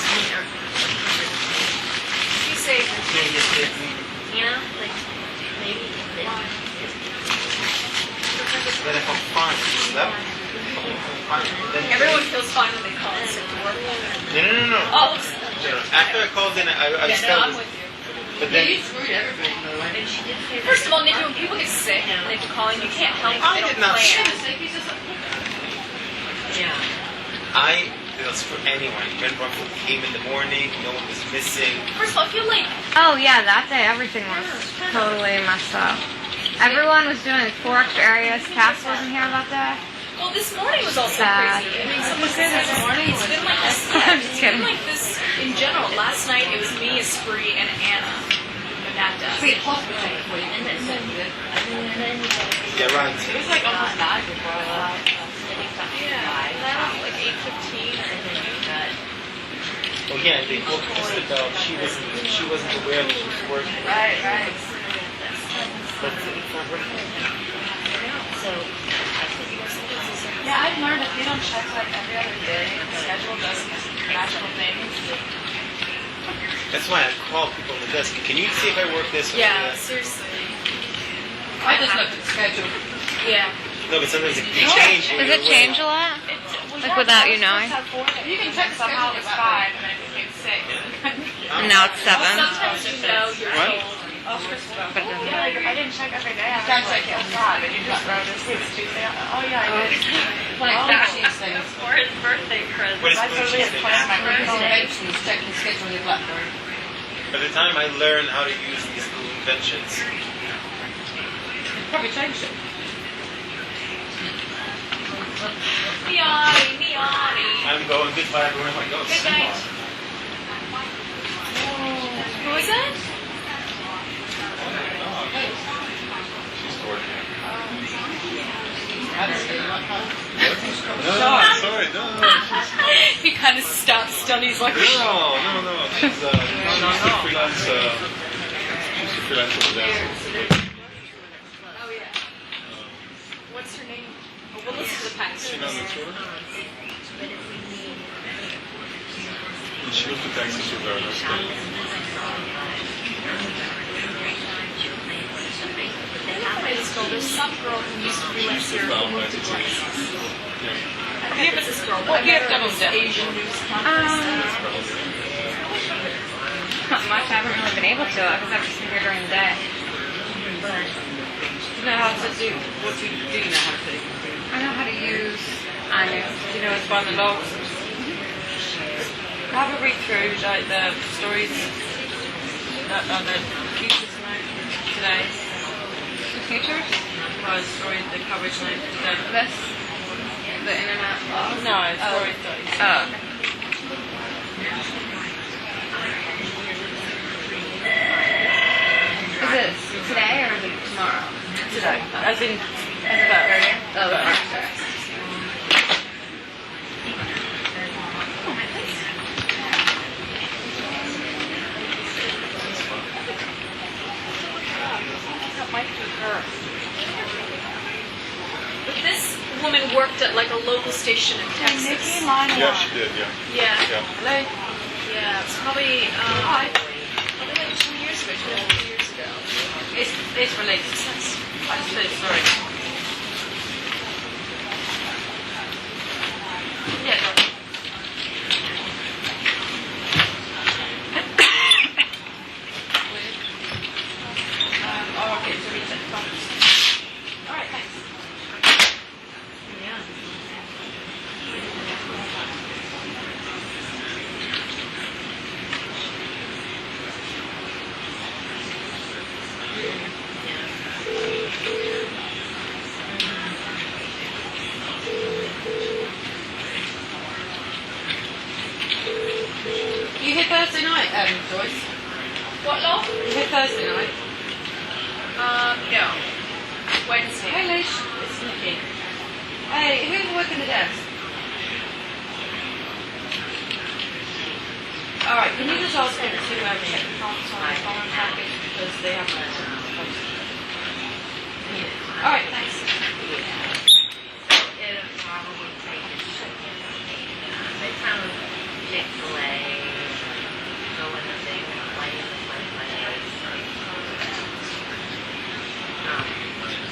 You say You know, like maybe Then if I'm fine, slept, fine. Then everyone feels fine when they call in sick to work. No. All of a sudden. After I called in, I Yeah, no, still I'm was. with you. But then, and she did say First of all, Nikki, when people get sick and they have to call in, you can't help it. I They did don't not plan. yeah. that's for anyone. Remember, I came in the morning, no one was missing. First of all, I feel like Oh yeah, that day everything was totally messed up. Everyone was doing like 4 extra areas. Cass wasn't here that day. well, this morning was also Sad. crazy. I mean, someone said this morning it's been like this. I'm just It's kidding. been like this in general. Last night it was me, Esprit, and Anna. Magda. And then Yeah, right. It was like almost 9 before I left. Yeah, and that was like 8:15 or something. Oh yeah, they both Isabel. She wasn't aware that she was working. Right. But it's not working. so I think Yeah, I've learned if you don't check like every other day, the schedule does magical things. That's why I call people on the desk. Can you see if I work this or Yeah, that? seriously. I just looked at the schedule. Yeah. No, but sometimes it can change. Does it change a lot? Like without you knowing? You can check somehow it was 5 and then it became 6. And now it's 7. Sometimes you know you're What? told. But it doesn't. Yeah, like I didn't check every day. I was like, it was 5 and you just wrote this Tuesday. Oh yeah, I did. Like Oh. that, these things. for his birthday present. What is I blue totally cheese had thing? planned my birthday. Conventions, check the schedule in your BlackBerry. By the time I learn how to use these little inventions, Probably changed it. Miani. I'm going goodbye everyone. Like, oh, Good night. Who is that? Sorry, no. He kind of stopped stunned. He's like, No. She's she's a freelance. She's a freelance over there. oh yeah. What's her name? Oh, we'll listen to the package. She knows the tour. And she moved to Texas with her. That's great. There's some girl who used to be like here who moved to Texas. Yeah. I forget if it's this girl, but I met her at this Asian news conference. Not much. I haven't really been able to because I've just been here during the day. You know how to do, what do you know how to do? I know how to use Anu. Do you know how to find the logs? Have a read through like the stories on the futures note today. The futures? No, the story, the coverage note today. This? The internet? No, story 30. Oh. Is it today or is it tomorrow? Today. As in Oh, okay. That might be her. But this woman worked at like a local station in Texas. Yeah, she did, yeah. Yeah. Yeah. Yeah, it's probably like 2 years ago, 2 years ago. It's related. I'm so sorry. Yeah, no. Okay, so we said all right, thanks. You hit Thursday night, Joyce? What, love? You hit Thursday night? No. Wednesday. Hey, Lish. It's Nikki. Hey, who's working the desk? Alright, can you just ask them to check the cards on the foreign package because they haven't Alright, thanks. It'll probably take a second. They found Chick-fil-A, go in the thing, play.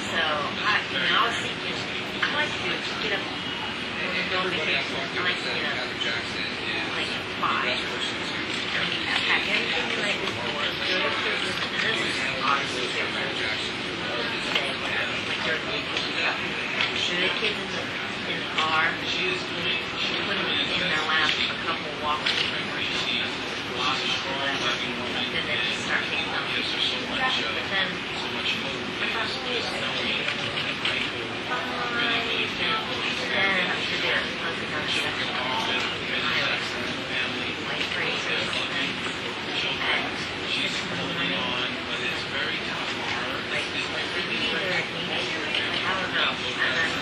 So, I was thinking, I like to get up, when we go on vacation, I like to get up, like at 5. And pack everything the night before, go to Christmas, and this is obviously different. Stay, like during the weekend, shoot the kids in the car, put them in their lap, a couple walks, whatever, then they just start taking them. But then, I thought, wait a minute. Then after dinner, I was going to get up to my braces, and then came back 6 in the morning. Like, either like, I don't know. And then I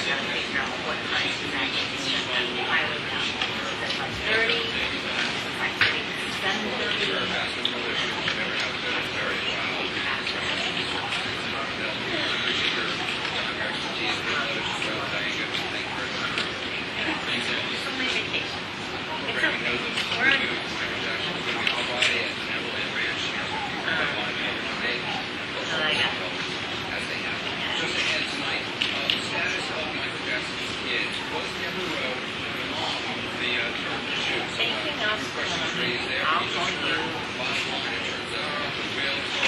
gotta figure out what price is actually spent on the highway now. Is it like 30? Is it like 37?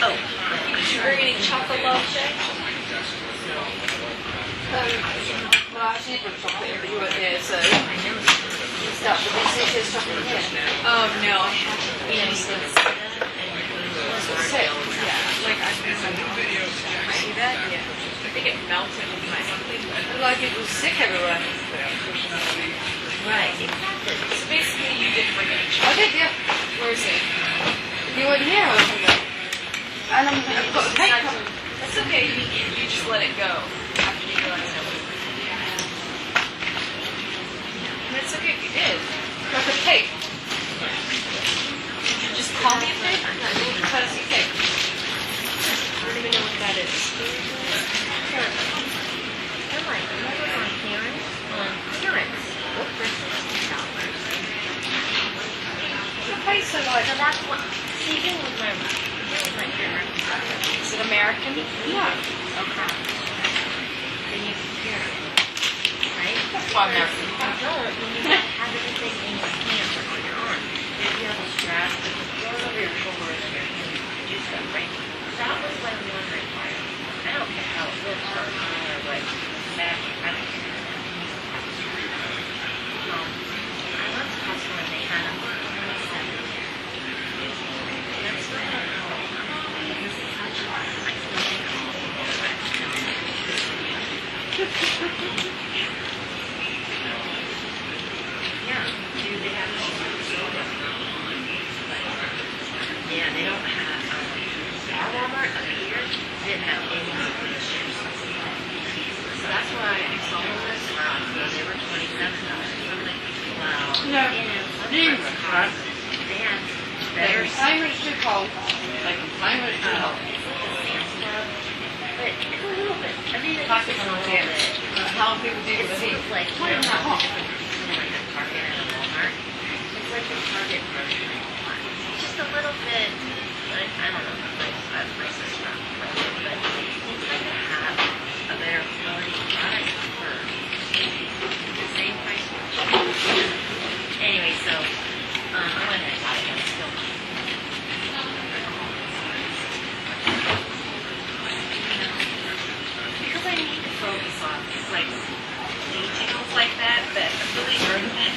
Oh, Did you bring any chocolate love shake? Well, I actually put chocolate but you weren't here, so stuff. But this is just chocolate here. Oh no, I haven't. you know, Eaten you it. can Sick. Yeah, like I see that. Yeah, I think it melted with my something. like it was sick everywhere. Right, exactly. So basically, you didn't bring any I chocolate. did, yeah. Where is it? You weren't here or something. And I've got a cake. That's okay. You just let it go after you realize it was. But it's okay if you did. Like a cake. Did you just call me a pig? No, you didn't cut us a cake. I don't even know what that is. I'm like, you know what's on clearance? On clearance. What Christmas $10? Okay, so like, So that's what, see, you was my favorite. Is it American? yeah. Okay. Then you compare it. Right? That's why I'm American. You don't when you have everything in your hands or on your arm. If you have a strap, it goes over your shoulder and then your hand to do stuff, right? That was what I'm wondering. I don't care how it looks or what back, I don't care. I went to Costco and they had a 27. That's what I call it. This is such a I still think yeah, do they have yeah, they don't have our Walmart up here didn't have any issues. So that's why I saw this around, they were $27. I'm like, wow. No. You know, some cars, they have better Timer's too cold. Like a timer's too cold. but it's a little bit, I mean, it's Plastic just a on little the bit. How people do It with it. seems like, you know, how the difference between like a Target and a Walmart. It's like a Target grocery Walmart. It's just a little bit, like, I don't know, my sister's not like it, but it seems like to have a better quality product for the same price. Anyway, so, I went ahead and got it, but it's still because I need to focus on like details like that really hurt me.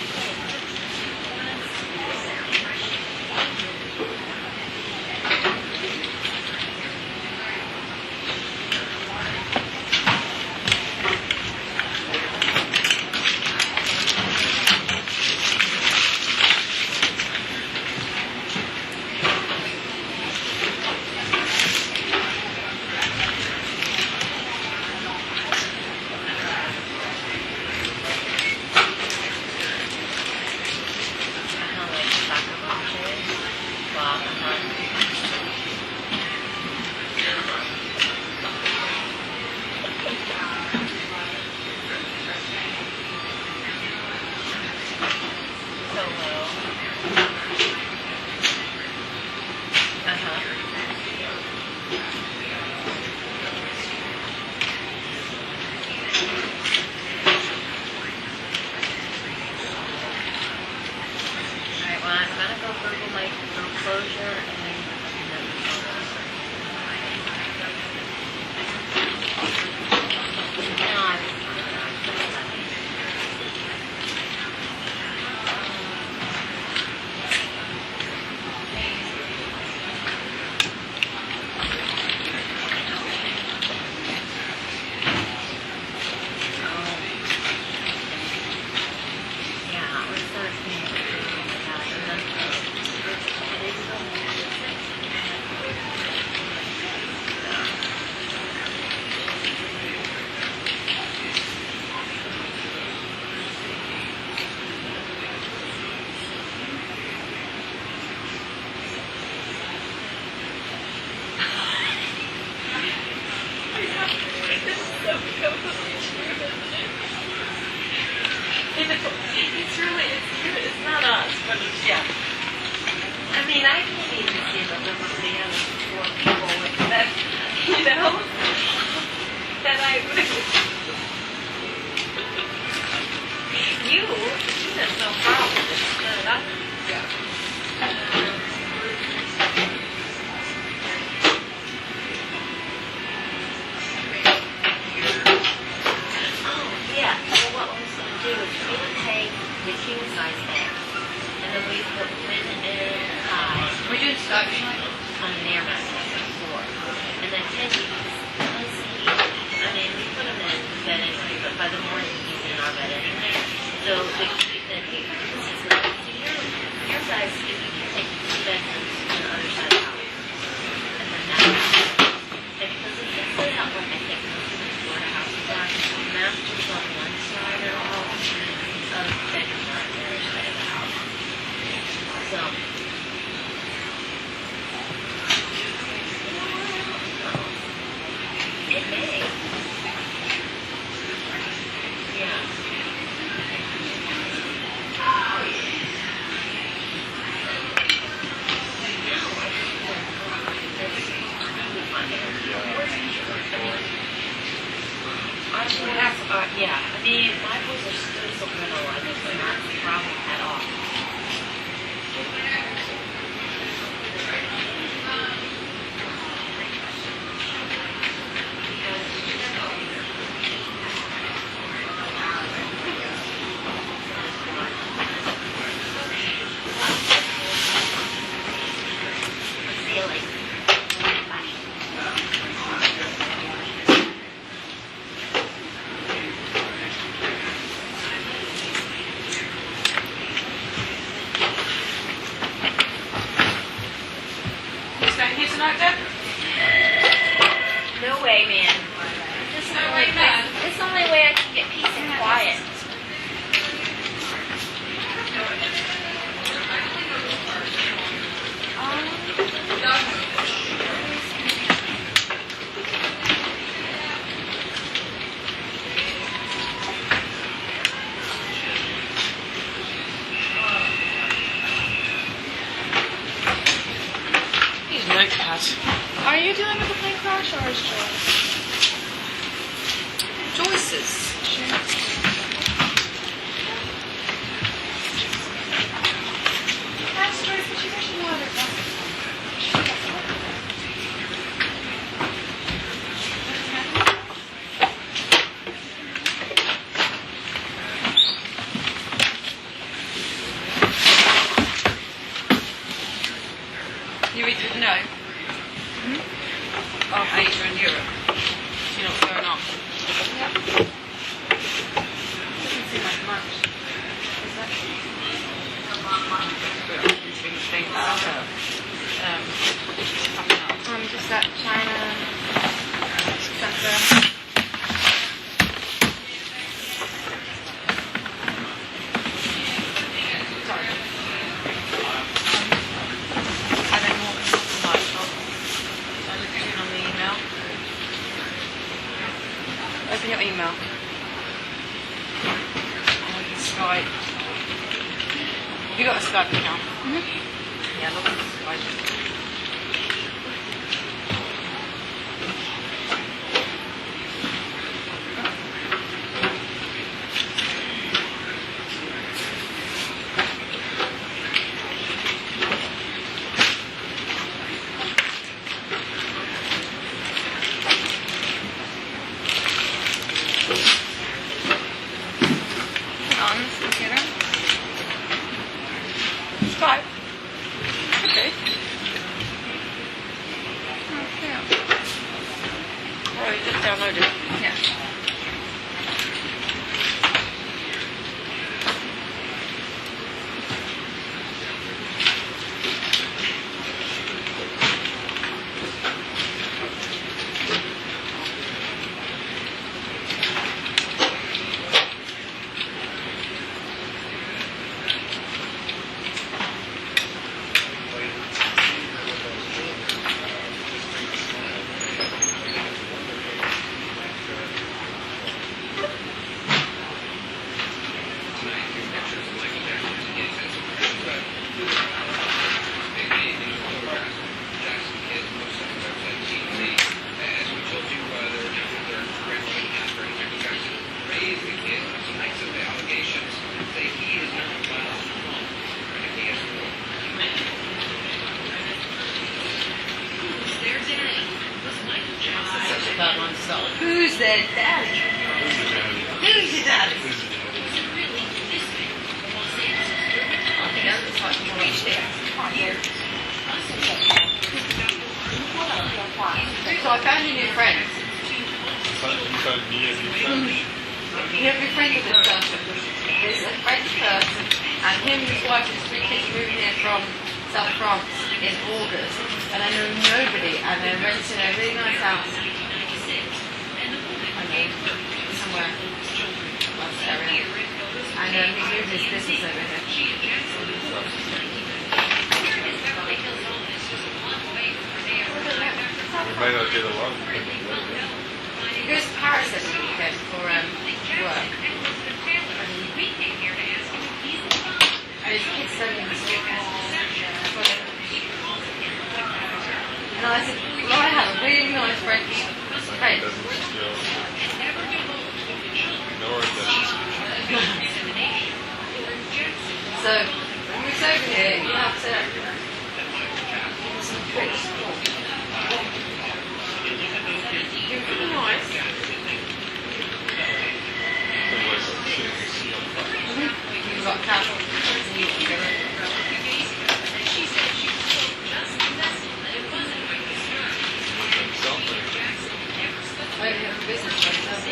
Alright, well, I'm gonna go Google my closure and then. No, yeah, it was sort of it's not us, but it's, yeah. I mean, I can't even see the liberty of four people with that, you know, that I would. You have no problem with it. Oh, yeah. Well, what I was going to do is we would take the king size bed, and then we put wind and high. We did stuff tonight. On an air mattress on the floor. And then Teddy, I mean, we put him in the bed anyway, but by the morning he's in our bed anyway. So the your guys, if you can take the bed to the other side of the house. And then that, and because if you put it out like I think most of the Florida houses are, the master's on one side or all, the bedrooms are on the other side of the house. So, it may. Yeah. Yeah, I mean, my boys are still so little, I think they're not a problem at all. way, man. This is the only place. It's the only way I can get peace and quiet. Are you dealing with a plane crash or is Joyce's? That's Joyce, but she's actually one of their You eat it? No. Of Asia and Europe. You know what's going on? Yep. Doesn't seem like much. Is that? Just at China Center. Open your email. Skype. Have you got a Skype account? Mm-hmm. Yeah, look at Skype. On this computer. Skype. Okay. Oh, you just downloaded it. Yeah. Who's their daddy? Who's your daddy? So I found a new friend. You found me a new friend. You have a friend with this person. There's a French person, and him and his wife and his 3 kids moved here from South France in August, and I know nobody, and they're renting a really nice house. I know, somewhere. West area. And he's moved his business over here. You might not get along. He goes to Paris every weekend for work. And his kids study in the school. And I said, well, I have a really nice French friend. So, when we go over here, you have to give us some quick support. You're really nice. You've got casual. I don't have a business myself.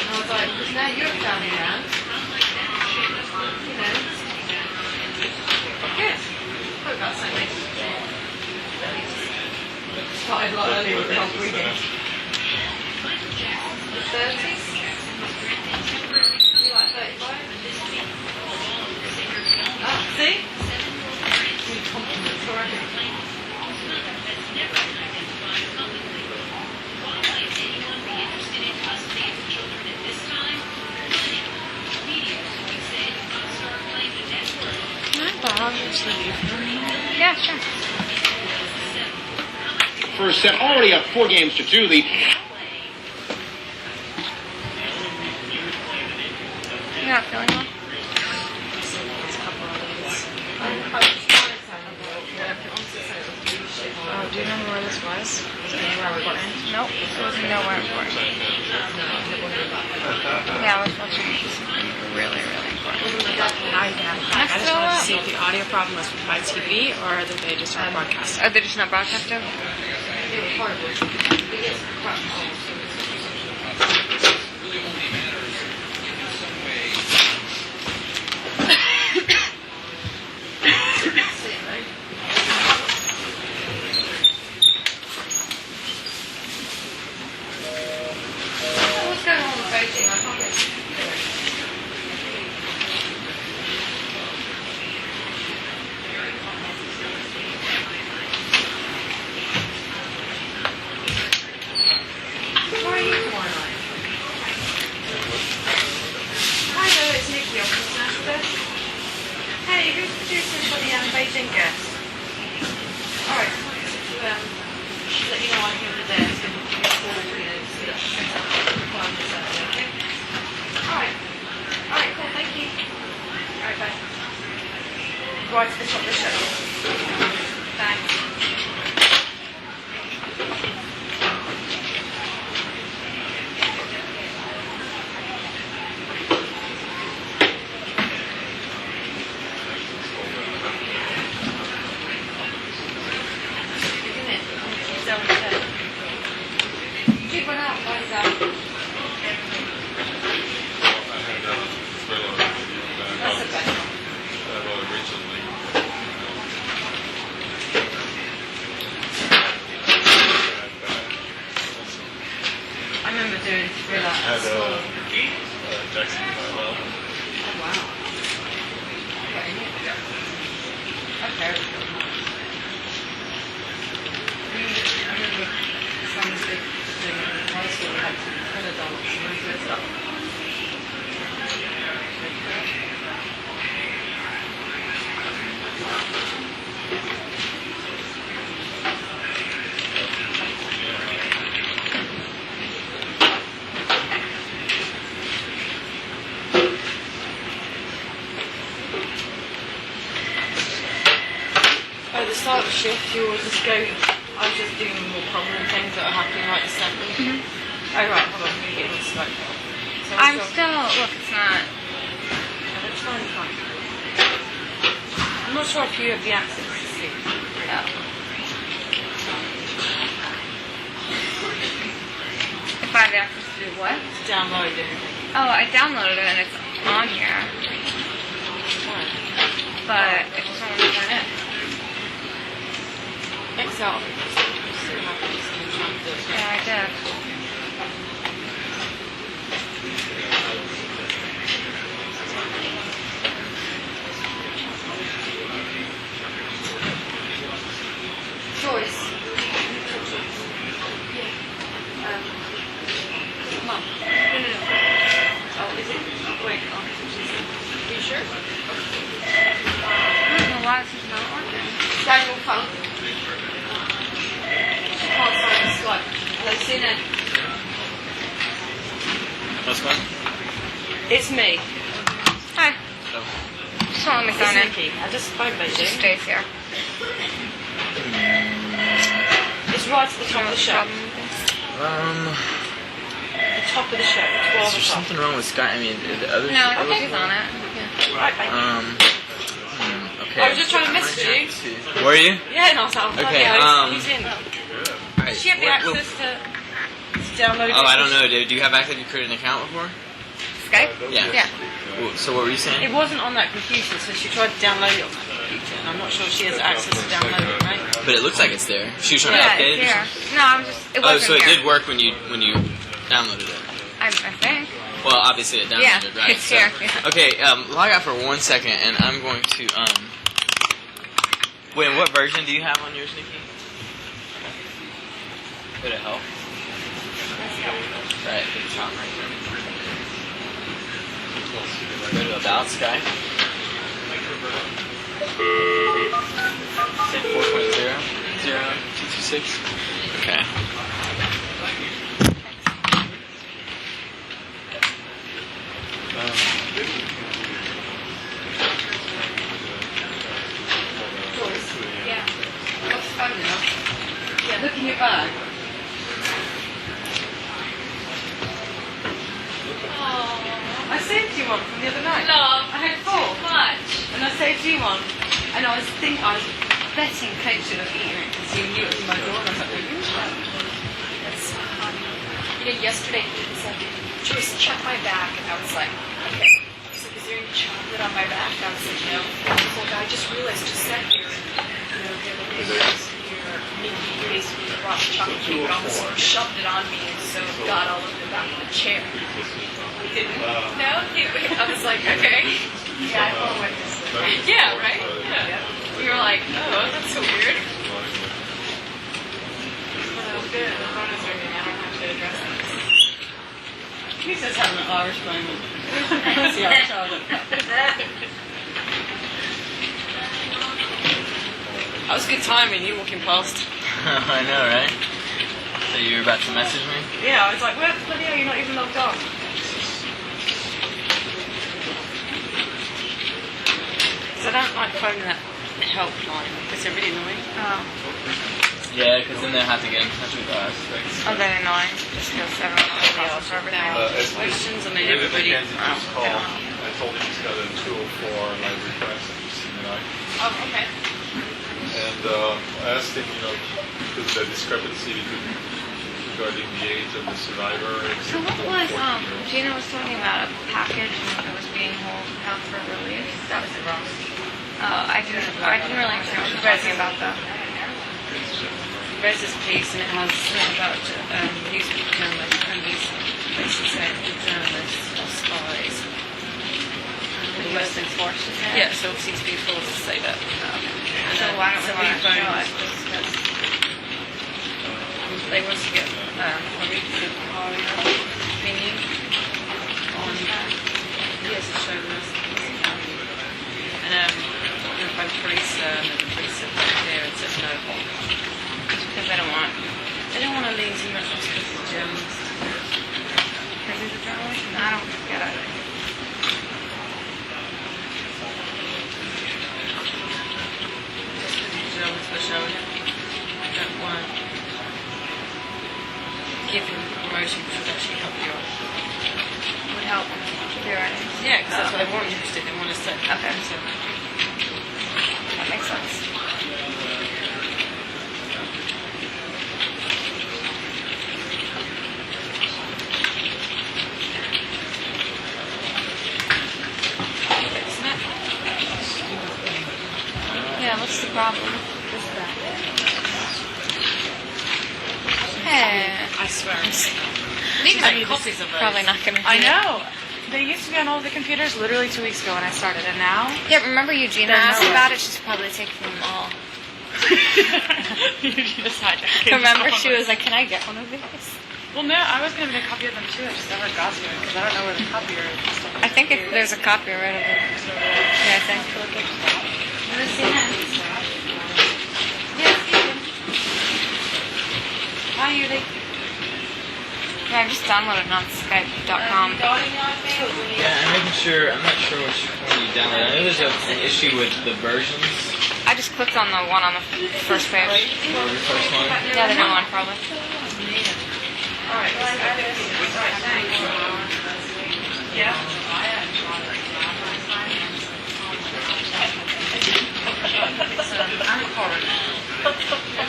And I was like, because now you're a family man, you know. started like earlier with the whole reading. The 30s? You like 35? Ah, see? Good compliments already. Can I borrow your sleeve for me? Yeah, sure. First set, already up 4 games to 2. The You're not feeling well? Oh, do you remember where this was? Was it anywhere important? Nope. It wasn't nowhere important. Yeah, I was watching something really, really important. Now you can have a crack. I just wanted to see if the audio problem was by TV or that they just aren't broadcasting. Are they just not broadcasting? It was horrible. It gets crap. What's going on with voting? I can't get How are you tomorrow night? Hi there, it's Nikki off the Snack Desk. Hey, who's producing for the Beijing guest? Alright, just let you know I'm here at the desk and give you a call, so that set up the requirements that way, okay? Alright, cool, thank you. Alright, bye. Right to the top of the show. Thanks. Keep one out, guys. That's the best. I remember doing thriller at school. Jackson Oh, wow. Okay. I remember some big thing in high school had thriller dance and all that stuff. At the start of the shift, you always just go, I was just doing more problem things that are happening right this second. Oh, right, hold on, let me get this right now. So I'm still, look, it's not. That's fine. I'm not sure if you have the access to see. If I have access to do what? To download it. Oh, I downloaded it and it's on here. But it just won't return it. X out of it. Just see what happens and try and do it. Yeah, I did. Joyce. Mum. No. Oh, is it? Wait, are you sure? I don't know why this is not working. Daniel Funk. She can't find the Skype. Hello, Sina. What's fun? It's me. Hi. Just don't let me sign in. It's Nikki. I just phoned It just Beijing. stays here. It's right at the top of the show. The top of the show. Is there 12 o'clock. something wrong with Sky? I mean, the other. No, I think he's on it. Right, baby. Okay. I was just trying to message you. Were you? Yeah, no, so Okay, he's in. Alright, Does she have the access to download it? Oh, I don't know, dude. Do you have access? Have you created an account before? Skype? Yeah. Yeah. Well, so what were you saying? It wasn't on that computer, so she tried to download it on that. I'm not sure she has access to download it, right? But it looks like it's there. She was trying Yeah, to update it's it. here. No, I'm just. It Oh, wasn't so it here. did work when you downloaded it. I think. Well, obviously it downloaded, Yeah, right? it's here. Yeah. Okay, log out for 1 second, and I'm going to Wait, what version do you have on yours, Nikki? Go to help. Right, at the top right there. Go to about Sky. Say 4.0.0226. Okay. Yeah. What's fun enough? Yeah, look in your bag. I saved you one from the other night. Love. I had 4. Much. And I saved you one. And I was betting Kate should have eaten it because you knew it was my door. And I was like, That's so funny. You know, yesterday he said, Joyce, check my back. And I was like, okay. He's like, is there any chocolate on my back? And I was like, no. And I was like, I just realized, just sat here. You know, the other day, Nikki basically brought the chocolate cake, but almost shoved it on me, and so it got all over the back of the chair. No? I was like, okay. yeah, I thought I went this way. Yeah, right? Yeah. We were like, oh, that's so weird. Well, good. The photos are good. I don't have to address them. He says having an Irish moment. That's the Irish Charlotte. That was good timing, you walking past. I know, right? So you were about to message me? Yeah, I was like, where the bloody hell, you're not even logged on. Because I don't like phoning that helpline, because they're really annoying. Oh, Yeah, because then they'll have to get in touch with us. oh, they're annoying. Just because everyone else calls for everything. Questions, and then David everybody... McKenzie just called. I told him he's got a tool for live requests and he's seen it. Oh, okay. And I asked him, because of the discrepancy regarding the age of the survivor. So what was Gina was talking about a package and it was being held for release. That was the wrong. I didn't really understand what she was talking about though. Read this piece and it has something about newspaper journalists and he's basically saying that journalists are spies. The U.S. enforces it. Yeah, so obviously it's being forced to say that. And So why don't we want to show phone it? Just 'cause- they want to get a report opinion on yes, it's showing us. And if I'm police and the police said there and said no. Because they don't want to lean too much on because of journalists. because he's a journalist. I don't get it. Journalists for showing it. I don't want to give him promotion because it's actually help you out. Would help with your earnings. Yeah, because that's what they want you to do. They want us to. Okay. So, That makes sense. Yeah, what's the problem? Hey. I swear. These I need copies of those. probably not going to I know. They used to be on all the computers literally 2 weeks ago when I started, and now Yeah, remember Eugenia They're asked nowhere. about it? She's probably taking them all. you just hijacked. Remember, she was like, "Can I get one of these?" Well, no, I was gonna make a copy of them too. I just never got to it because I don't know where the copyright stuff is. I think there's a copyright of it. Yeah, I think. Why are you like? Yeah, I just downloaded it on Skype.com. Yeah, I'm making sure. I'm not sure which one you downloaded. I know there's an issue with the versions. I just clicked on the one on the first page. Or the first one. Yeah, the new one probably.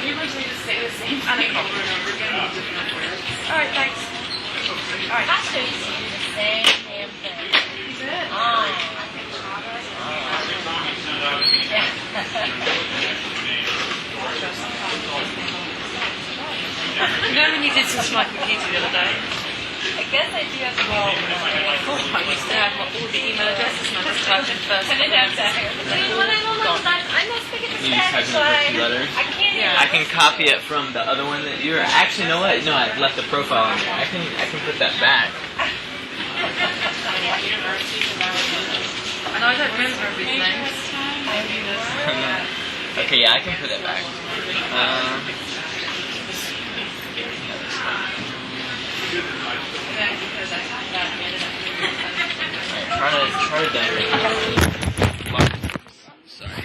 You usually just say the same thing over and over again. All right, thanks. All right. I should do the same damn thing. Good. Oh. did this to my computer the other day. I guess I do have to go. I used to have all the email addresses and I just typed in first name. When I don't know, I must speak in You type in the first letter. I can't. I can copy it from the other one that you were. Actually, you know what? No, I left the profile on there. I can put that back. And I don't remember everybody's names. Okay, yeah, I can put it back. Try to download. Sorry.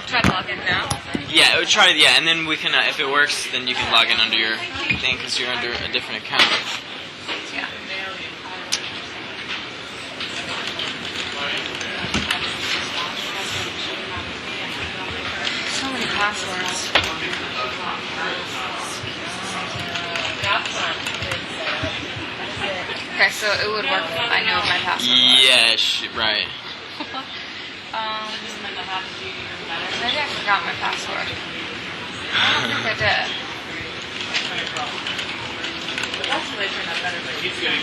Try to log in now. Yeah, and then we can, if it works, then you can log in under your thing because you're under a different account. Yeah. So many passwords. Okay, so it would work if I know my password. Yeah, right. Maybe I forgot my password. I don't think I did. That's really turned out better. Keeps getting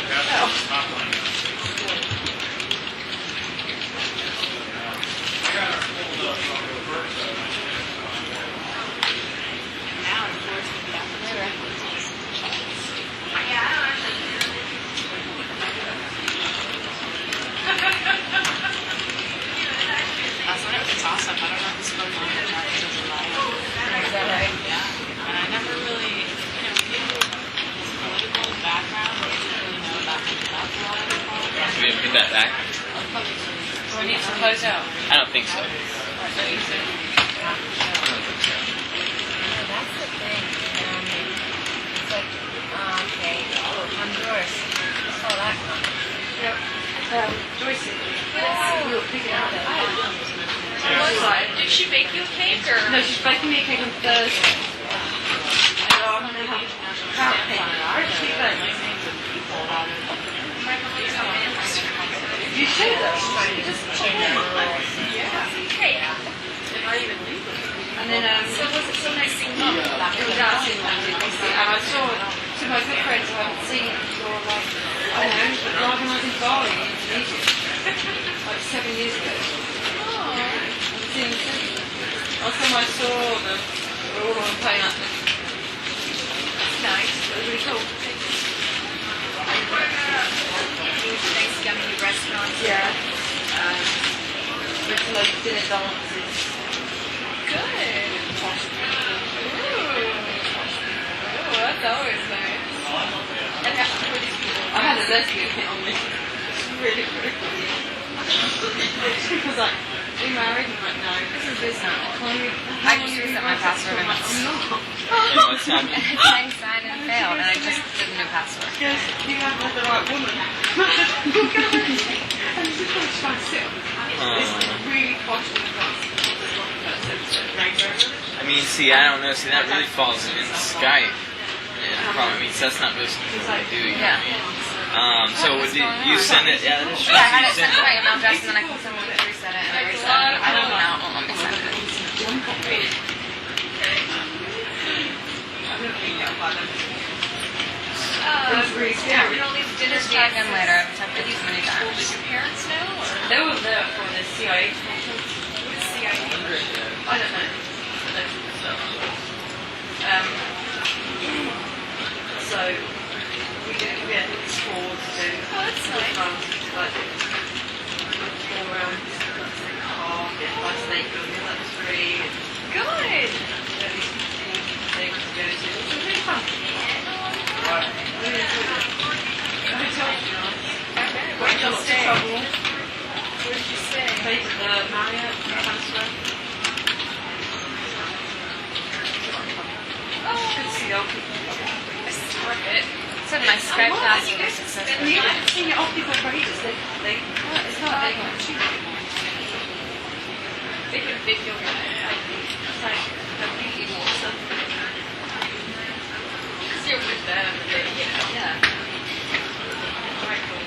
Last night was awesome. I don't know if this goes on the charts as well. Is that right? Yeah. And I never really, political background, I didn't really know that much about a lot of people. We didn't put that back. Do I need to close out? I don't think so. That's the thing. It's like, okay, Honduras. I saw that coming. Yep. Joyce, we were picking out that. Did she bake you a cake or? No, she's baking me a cake on Thursday. I don't know how cake. I actually don't. You should though. You just put it in. Yeah. And then, So was it so nice seeing you? it was out in London, and I saw two of my good friends who I haven't seen for like, I don't know, driving when I was in Bali in Indonesia, like 7 years ago. I haven't seen them since. Last time I saw them, we were all on a plane like this. It's nice, it was really cool. Nice yummy restaurants. Yeah. Went to like dinner dances. Good. Oh, that's always nice. And how were these people? I had a lesbian hit on me. It's really quick. She was like, are you married? I'm like, no. This is business. I just reset my password and I'm not. And what's happening? it's saying sign and failed, and I just did a new password. Because you have with the right woman. You're going to and she's going to try to sit on this really posh I mean, see, I don't know. See, that really falls in Skype. Yeah, probably means that's not really something we do. Yeah. So would you send it? Yeah, that's true. Yeah, I had You it sent send to my email address, and then I can send it to reset it, and I reset it. I don't know now, it won't let me send it. Yeah, we don't leave dinner Just check in later. I've checked it so many times. Does your parents know? Or? They were there for the CIA conference. What is CIA? I don't know. So we had sports to do. Oh, that's nice. Like, all around the car, get by snake building, that was free. Good. Things to go to. It was really fun. Really enjoyed it. The hotel was nice. Got in lots of trouble. Where did you stay? Stayed at the Marriott in Transfer. Good to see old people. This is worth it. Said my Skype password was successful. I haven't seen it off people for ages. It's not like they're cheap. They can video it. It's like the beauty water. Because you're with them, you know. Yeah. Very cool.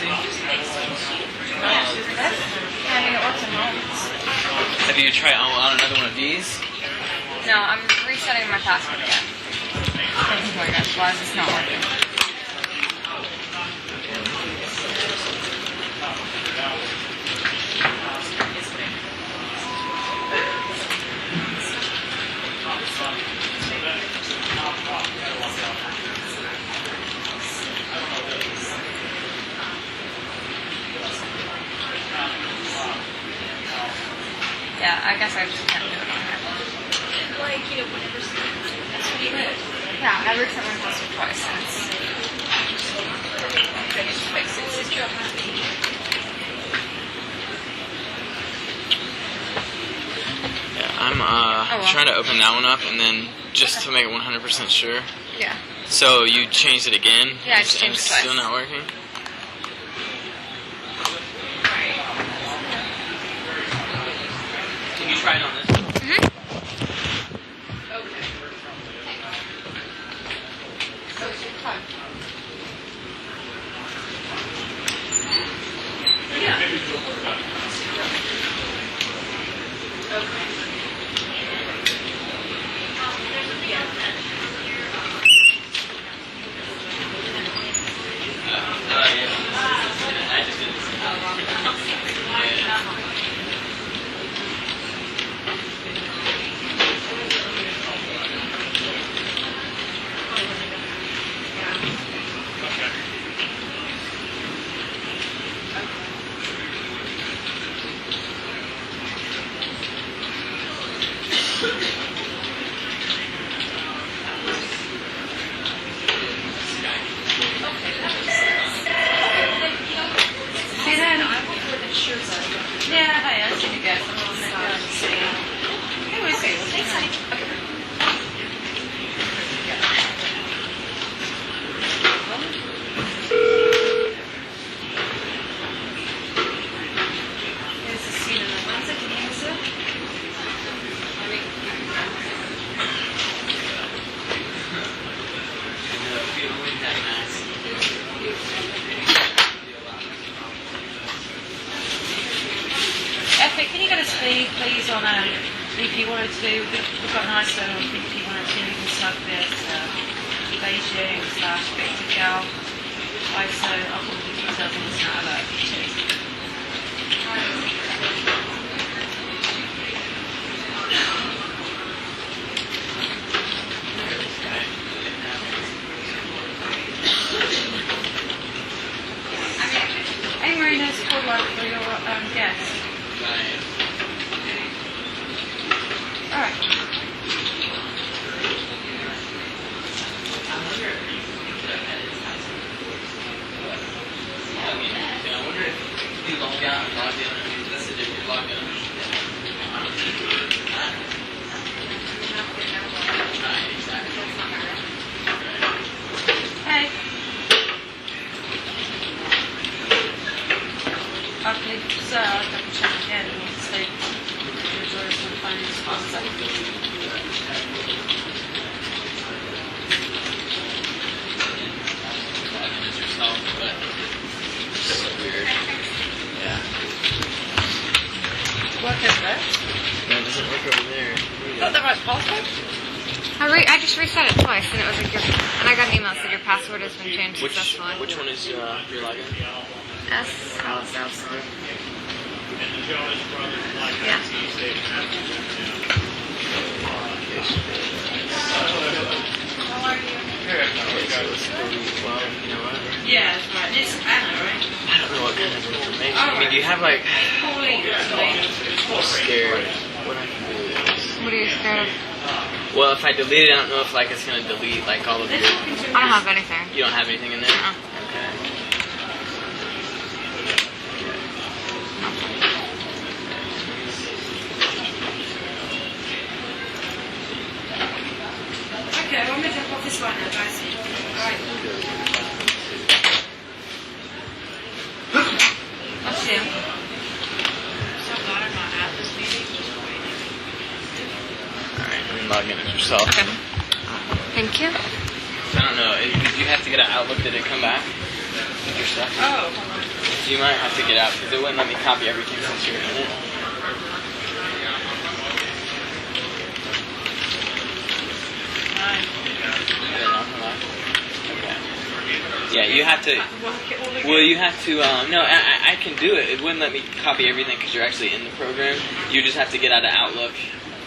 see? Yeah, I mean, it works at home. Have you tried on another one of these? No, I'm resetting my password again. Oh my gosh, why is this not working? Yeah, I guess I just can't do it on here. Like, you know, whenever that's what you do. Yeah, I reset my password twice and it's finished fixing it. Yeah, I'm well. trying to open that one up and then just to make it 100% sure. Yeah. So you changed it again? Yeah, I just and changed it's it twice. still not working? Can you try it on this? Yeah, I am. You guys. Anyway, thanks, honey. Here's the scene in the Wednesday. Can you answer? Epic, can you get a speed, please, on if you wanted to do, we've got an ISO on if you wanted to do even sub this, Beijing / Victor Gal, ISO, I'll put the details on the snap alert. Cheers. Hey Marina's called one for your guest. Alright. I wonder if you log out and log in. That's a different login. Hey. Okay, so I'll double check again and we'll see. Resource and find sponsor. Yourself, but it's so weird. Yeah. Work over there. No, it doesn't work over there. Got the right password? I just reset it twice and it was like and I got an email that said your password has been changed successfully. Which one is your login? S. How is that? How are you? Well, you know what? Yeah, that's right. This is Anna, right? I don't know what kind of information. I mean, do you have like... Pauline, I'm scared. What I can do is... What are you scared of? Well, if I delete it, I don't know if like it's gonna delete like all of your... I don't have anything. You don't have anything in there? Okay. Okay, well, I'm going to pop this one now, guys. Alright. I'll see you. So glad I'm not at this meeting. Just waiting. Alright, and log in as yourself. Thank you. I don't know. Did you have to get an Outlook? Did it come back? your stuff. Oh. You might have to get out because it wouldn't let me copy everything since you're in it. Yeah, you have to. Well, you have to. No, I can do it. It wouldn't let me copy everything because you're actually in the program. You just have to get out of Outlook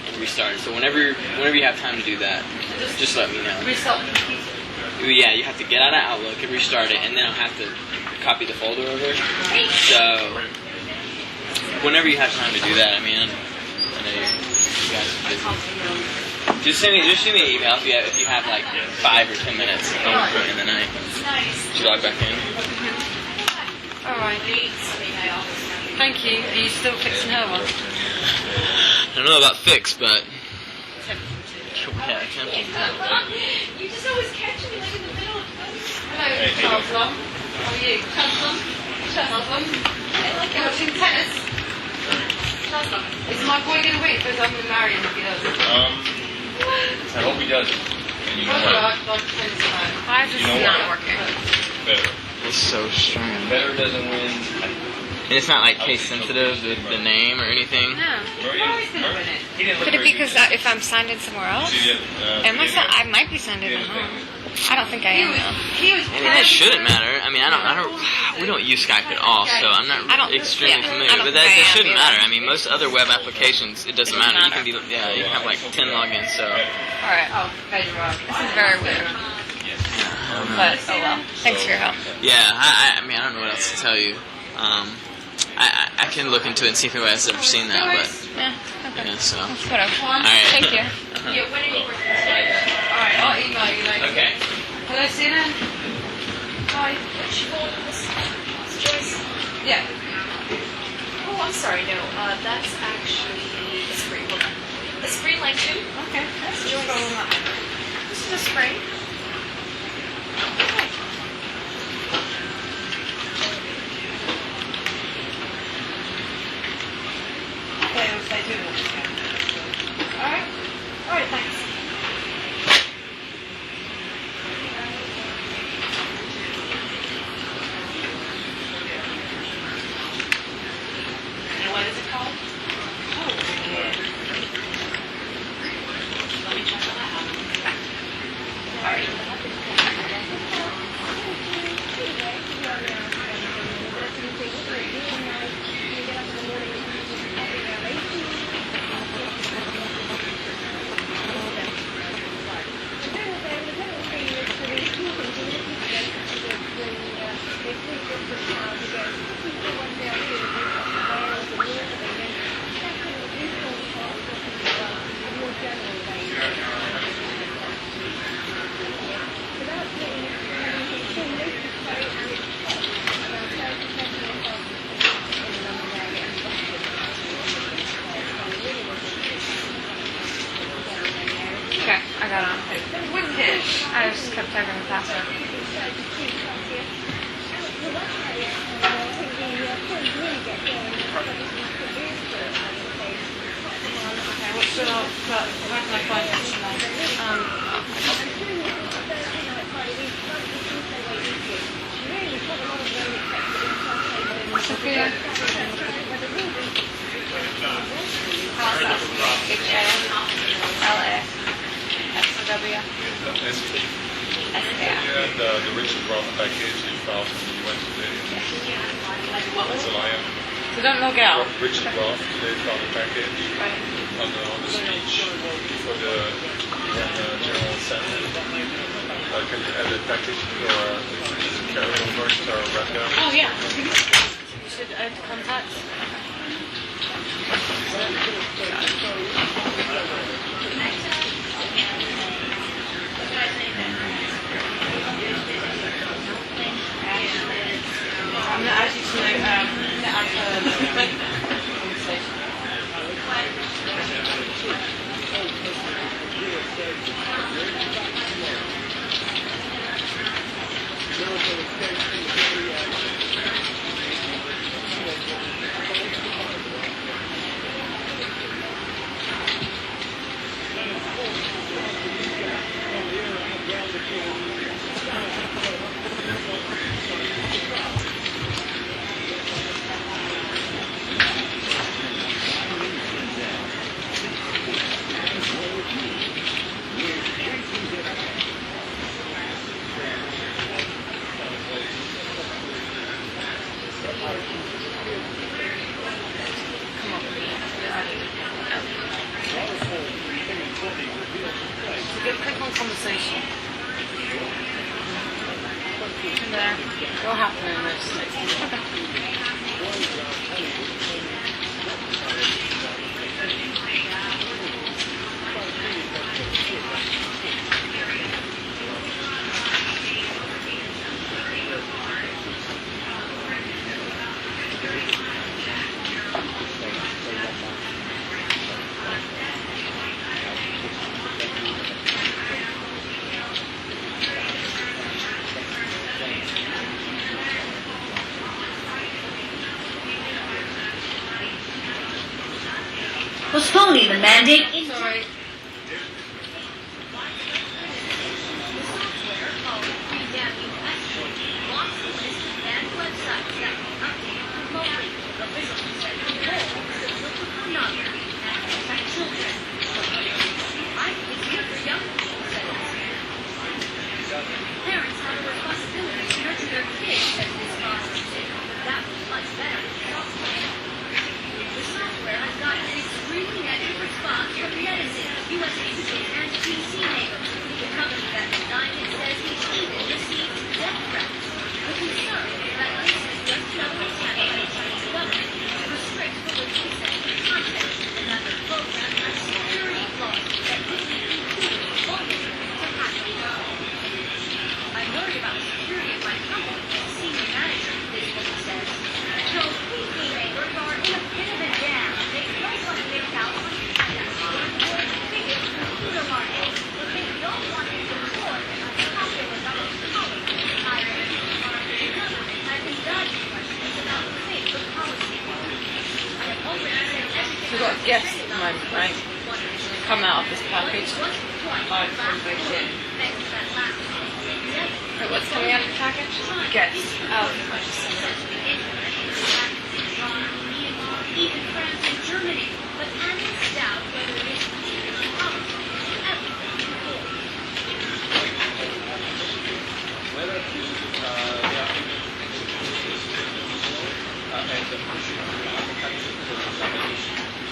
and restart. So whenever you have time to do that, just let me know. Restart. Yeah, you have to get out of Outlook and restart it, and then I'll have to copy the folder over. So whenever you have time to do that, I mean, I know you guys are busy. Just send me an email if you have like 5 or 10 minutes, and then I log back in. Alright. Thank you. Are you still fixing her one? I don't know about fix, but yeah, attempting. You just always catch me like in the middle of Hello, Charles. How are you? Charles. You're watching tennis? Is my boy going to wait because I'm going to marry him if he doesn't? I hope he does. And you know Why what? Why is this not working? Better. It's so strange. Better doesn't win. And it's not like case sensitive, the name or anything. No. He didn't look Could it very be because if I'm signed in somewhere else? Am I? I might be signed in at home. I don't think I am though. Well, it shouldn't matter. I mean, we don't use Skype at all, so I'm not extremely familiar. But that shouldn't matter. I mean, most other web applications, it doesn't matter. You can be, you can have like 10 logins. So. All right. Oh, this is very weird. But oh well. Thanks for your help. Yeah, I mean, I don't know what else to tell you. I can look into it and see if anybody has ever seen that, but yeah, so. Whatever. All right. Thank you. Alright, I'll email you later. Okay. Hello, Sina? Hi. Joyce. Yeah. Oh, I'm sorry. No, that's actually a spring. Hold on. A spring like 2? Okay, that's Joyce. This is a spring. Okay, I'll stay tuned. Alright. Alright, thanks. And what is it called? Let me check that out. Alright. Okay, I got on. Wicked. I just kept typing the password. Okay, what should I put? Where can I find it tonight? Sophia. H-A-L-A. S-O-W. SP. S-A-L. And the Richard Roth package you found when you went today. That's a lion. So don't log out. Richard Roth, they found a package on the speech for the General Assembly. Can you add a package for carry over to our rundown? Oh, yeah. You should add contacts. I'm going to add you to conversation. Yeah, it'll happen in this next week. Okay. Postponing the mandate. Sorry. Parents have a responsibility to nurture their kids as this process. That was much better. The software has gotten an extremely negative response from medicine, U.S. Institute, and PC makers. The company that designed it says it even received death threats. The concern that this is just another attempt by the Chinese government to restrict politically sensitive content and that the program has security flaws that could be included only to hackers. I'm worried about the security of my company, the senior manager of this woman says. So PC makers are in a bit of a jam. They don't want to miss out on China's world's biggest computer market, but they don't want to support a popular government policy. Higher education, the government has been dodging questions about the fate of policy. I have already said everything. We've got guests at the moment, right? Come out of this package. Wait, what's coming out of the package? Guests. Oh, Even France and Germany, but analysts doubt whether this particular policy will ever be enforced.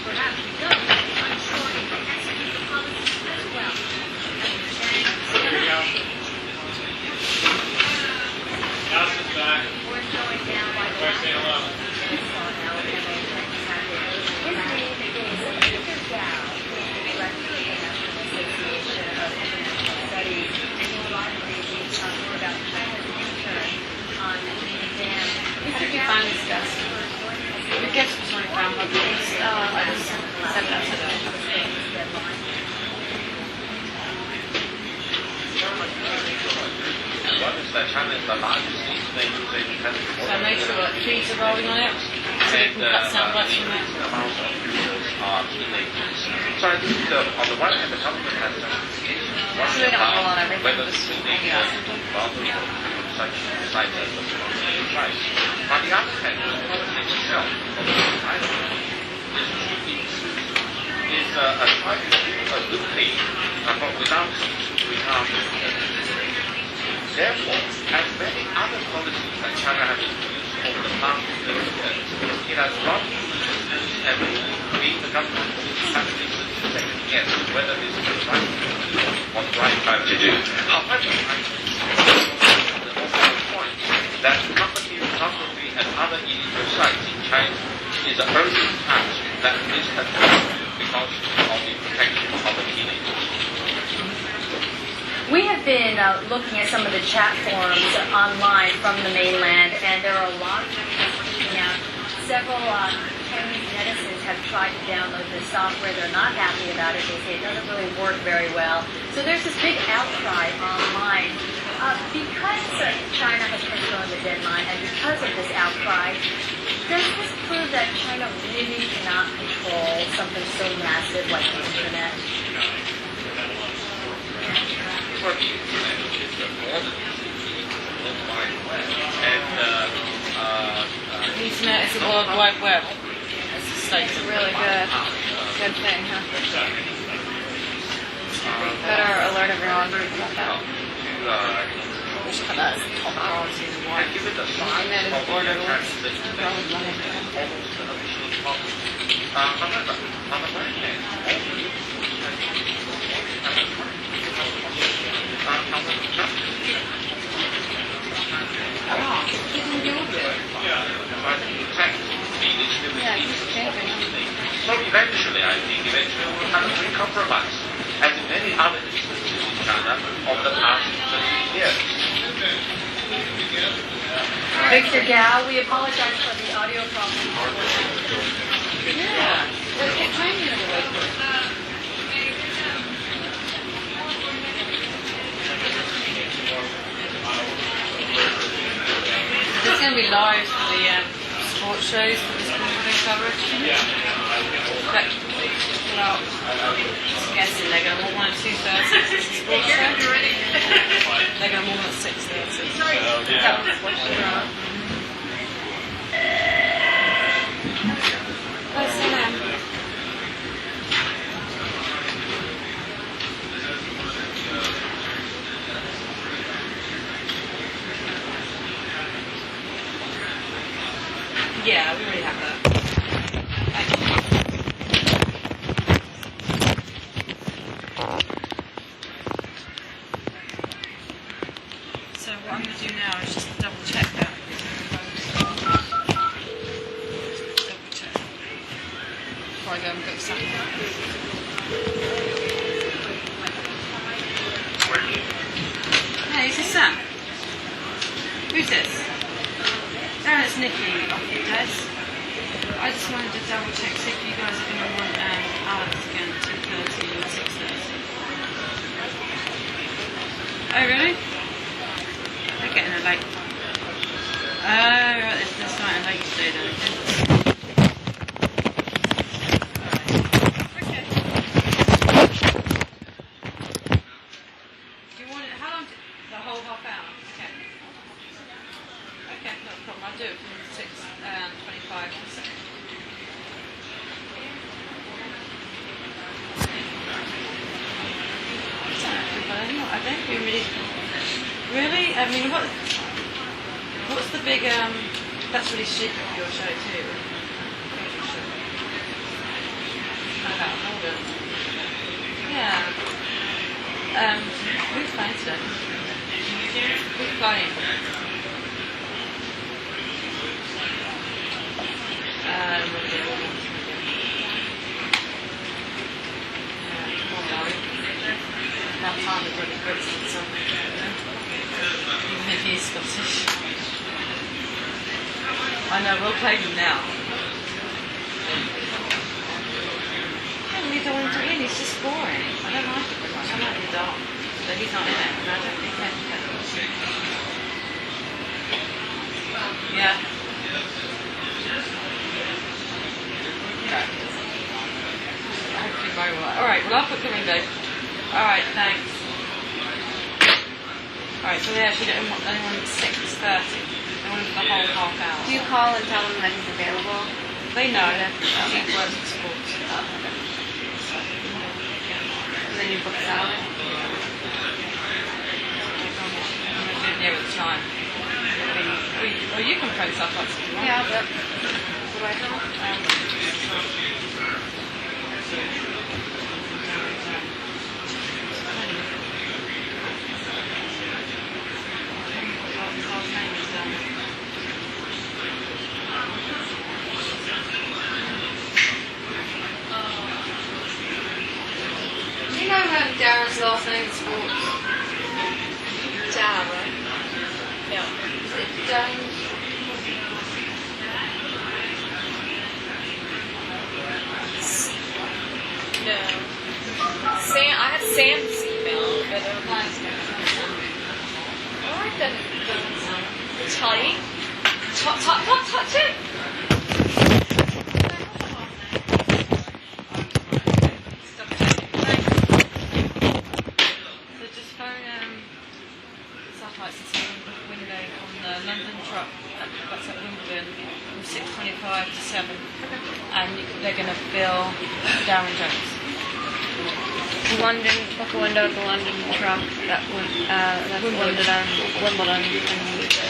Perhaps the government is unsure if it execute the policy as well. Allison's back. We're going down by the Where's St. Hello? if you can find this guest. The guest was only found by the police. I just said that. One is that China is the largest state using So make sure that trees are rolling on it, so you can cut sound bites from it. amount of users are teenagers. So I think on the one hand, the government has some indications. So they don't roll on everything, Whether just teenagers rather such sites as the price. On the other hand, the policy itself of China is a trying to do a looping, but without therefore, as many other policies that China has introduced over the past 30 years, it has brought and we, the government, have to second guess whether this is the right or the right time to do. However, I the point that company photography and other illegal sites in China is an urgent task that is addressed because of the protection of the teenagers. We have been looking at some of the chat forums online from the mainland, and there are a lot of people reaching out. Several Chinese netizens have tried to download this software. They're not happy about it. They say it doesn't really work very well. So there's this big outcry online. Because China has postponed the deadline, and because of this outcry, does this prove that China really cannot control something so massive like the internet? The internet is the World Wide Web. It's really good thing, huh? Better alert everyone about that. We should put that as the top priority in one. Internet is borderless. Probably money. However, on the one hand, So eventually, I think, we'll have a compromise, as in many other instances in China of the past 30 years. Victor Gao, we apologize for the audio problem. Yeah. Let's get training in the way for it. It's going to be live for the sports shows for this Wimbledon coverage. But, well, I'm guessing they're going to want one at 2:30 for the sports show. They're going to want one at 6:30. That was what you're on. Where's the man? Yeah, we already have that. So what I'm going to do now is just double check that. Double check. Before I go and book something. Hey, is this Sam? Who's this? Oh, it's Nikki off your desk. I just wanted to double check, see if you guys are going to want Alex again at 2:30 or 6:30. Oh, really? They're getting a late. Oh, right, they're starting late today then. Okay. Do you want it, how long? The whole half hour? Okay. Okay, no problem. I'll do it from 6:25 to 7. I don't think really. I mean, what's the big? That's really stupid for your show too. Hold on. Yeah. Who's flying today? Who's flying? That time is really good since even if he's Scottish. I know, we'll play him now. I don't really want him to win, he's just boring. I don't like it very much. I like the dog, but he's not in it, and I don't think he's in it. Yeah. Hopefully very well. Alright, well I'll put the window. Alright, thanks. Alright, so they actually don't want anyone at 6:30. They want the whole half hour. Do you call and tell them that he's available? They know that he works in sports. And then you book salad? I'm going to do it near the time. Well, you can print stuff like if you want. Yeah, but what do I do? Do you know Darren's last name in sports? Darren. Yeah. Is it Darren? No. Sam, I had Sam's email, but I like the Tutty. Touch it. So just phone satellites and see window on the London truck that's at Wimbledon from 6:25 to 7, and they're going to bill Darren Jones. London, book a window at the London truck that would, that's Wimbledon, and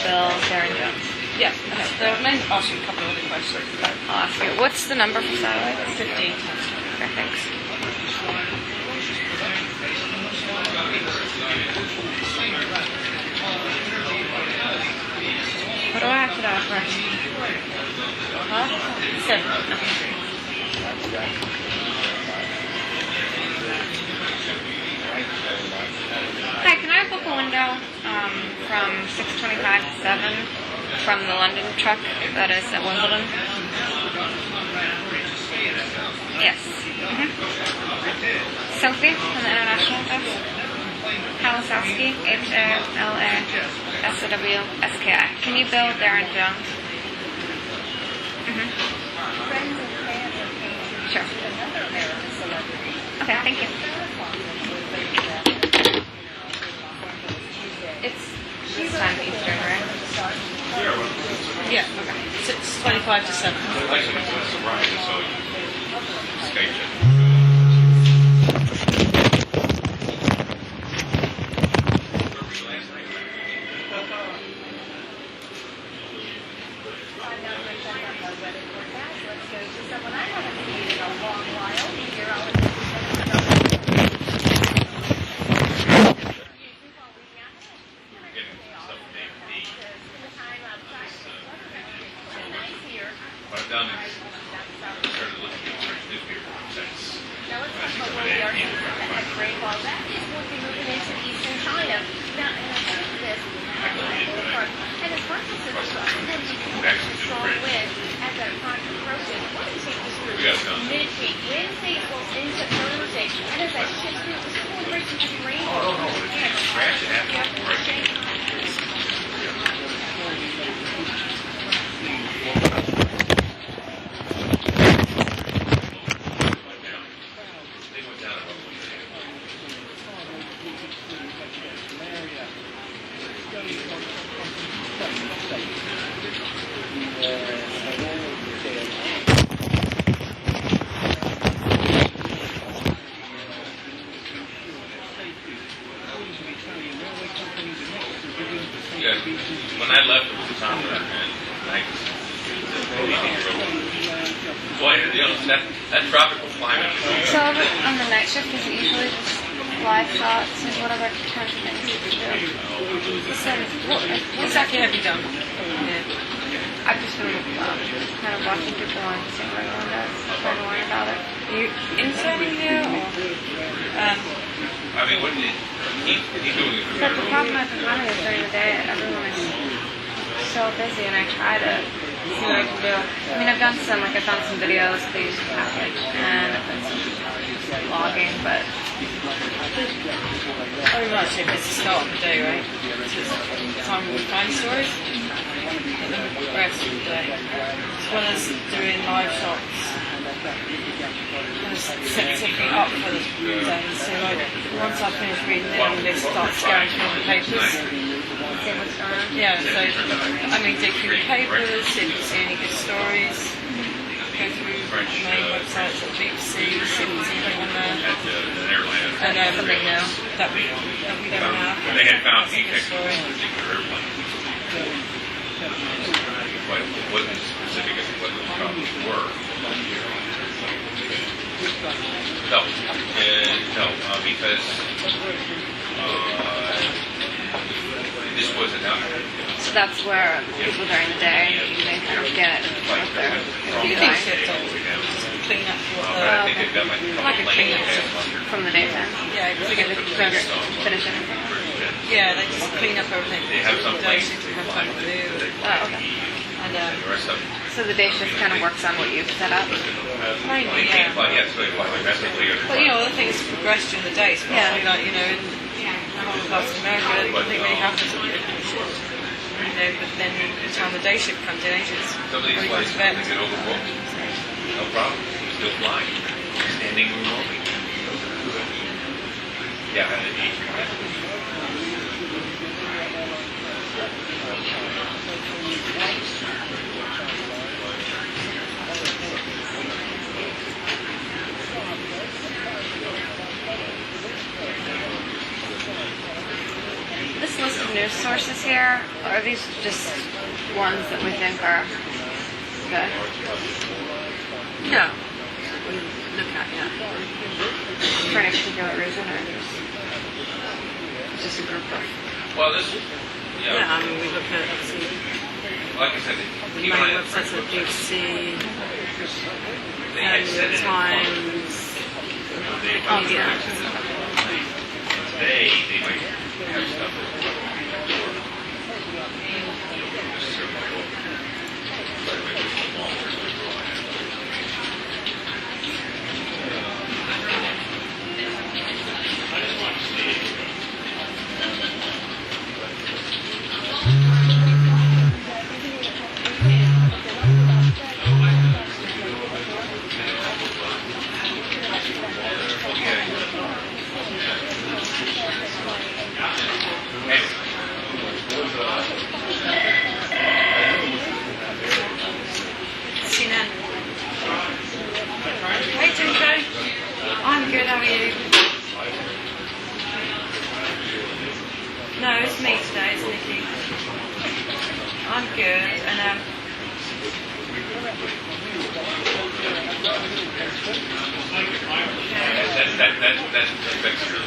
Bill Darren Jones. Yeah, okay. So I'm going to ask you a couple of other questions. I'll ask you, what's the number for satellite? 15. Okay, thanks. What do I have to do first? Huh? 7. Okay. Hi, can I book a window from 6:25 to 7 from the London truck that is at Wimbledon? Yes. Sophie from the International Desk. Halasowski, Halasowski. Can you bill Darren Jones? Sure. Okay, thank you. It's time Eastern, right? Yeah. Okay. 6:25 to 7. What I've done is started looking at French newspaper since we got done. Scratch it after. Yeah, when I left, it was the time that I boy, that tropical climate. So on the night shift, is it usually just live shots and whatever kinds of things you do? Listen, what Exactly have you done? I've just been kind of watching people and seeing what everyone does, trying to learn about it. Are you interning here or? I mean, what did he's doing it? But the problem I've been having is during the day, everyone is so busy, and I try to see what I can do. I mean, I've found some videos they use package, and I've done some logging, but Oh, right, so it's the start of the day, right? So it's time we find stories. And then the rest of the day. As well as doing live shots. And set something up for the day. So like, once I finish reading it, I'm going to start scanning through the papers. see what's going on. Yeah, so I mean, dig through the papers, see if you see any good stories. Go through the main websites at BBC, see if there's anything on there. And Something new. that we don't have. They had found That's a good defects in story. a particular airplane. But it wasn't specific as to what those problems were. No, because this was enough. So that's where people during the day, they kind of get what they're Do you think doing. just clean up what But I think they've got like a Like a couple clean lanes up from the daytime. Yeah, So they just finish everything. yeah, they just clean up everything. They have some Day places shift they have fly time to do. Oh, okay. And the rest of them. So the day shift kind of works on what you've set up. mainly, They can't yeah. fly, yeah, so they fly like that's what they are. But you know, other things progress during the day, especially Yeah. like, you know, in the whole of Latin America, nothing really happens at the end of the shift. You know, but then by the time the day shift comes in, agents Some of these already flights, goes to bed. they get overbooked. No problem, still flying, standing room only. Yeah, and it eats. This list of news sources here, are these just ones that we think are good? No. We look at it. For any particular reason, or just a group of? Well, this, Yeah, yeah, I mean, we look at obviously like I said, the keep an eye main on websites French of the websites. BBC, and times. Oh yeah. Today they might have stuff. Sinan. Hey Ginger. I'm good, how are you? No, it's me today, it's Nikki. I'm good, and That's your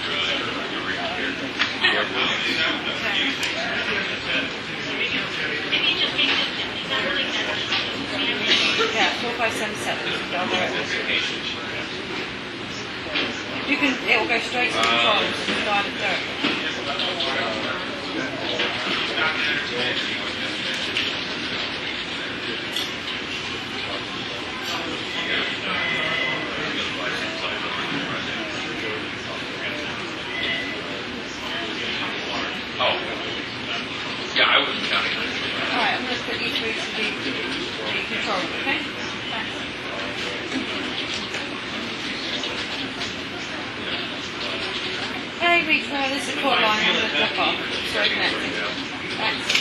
yeah, 4577. You can, it will go straight to the control, so you guide it through. Oh, yeah, I wasn't counting. Alright, I'm going to put you through to the control, okay? Hey, reach for this support line, I'm going to drop off. Sorry, connecting. Thanks.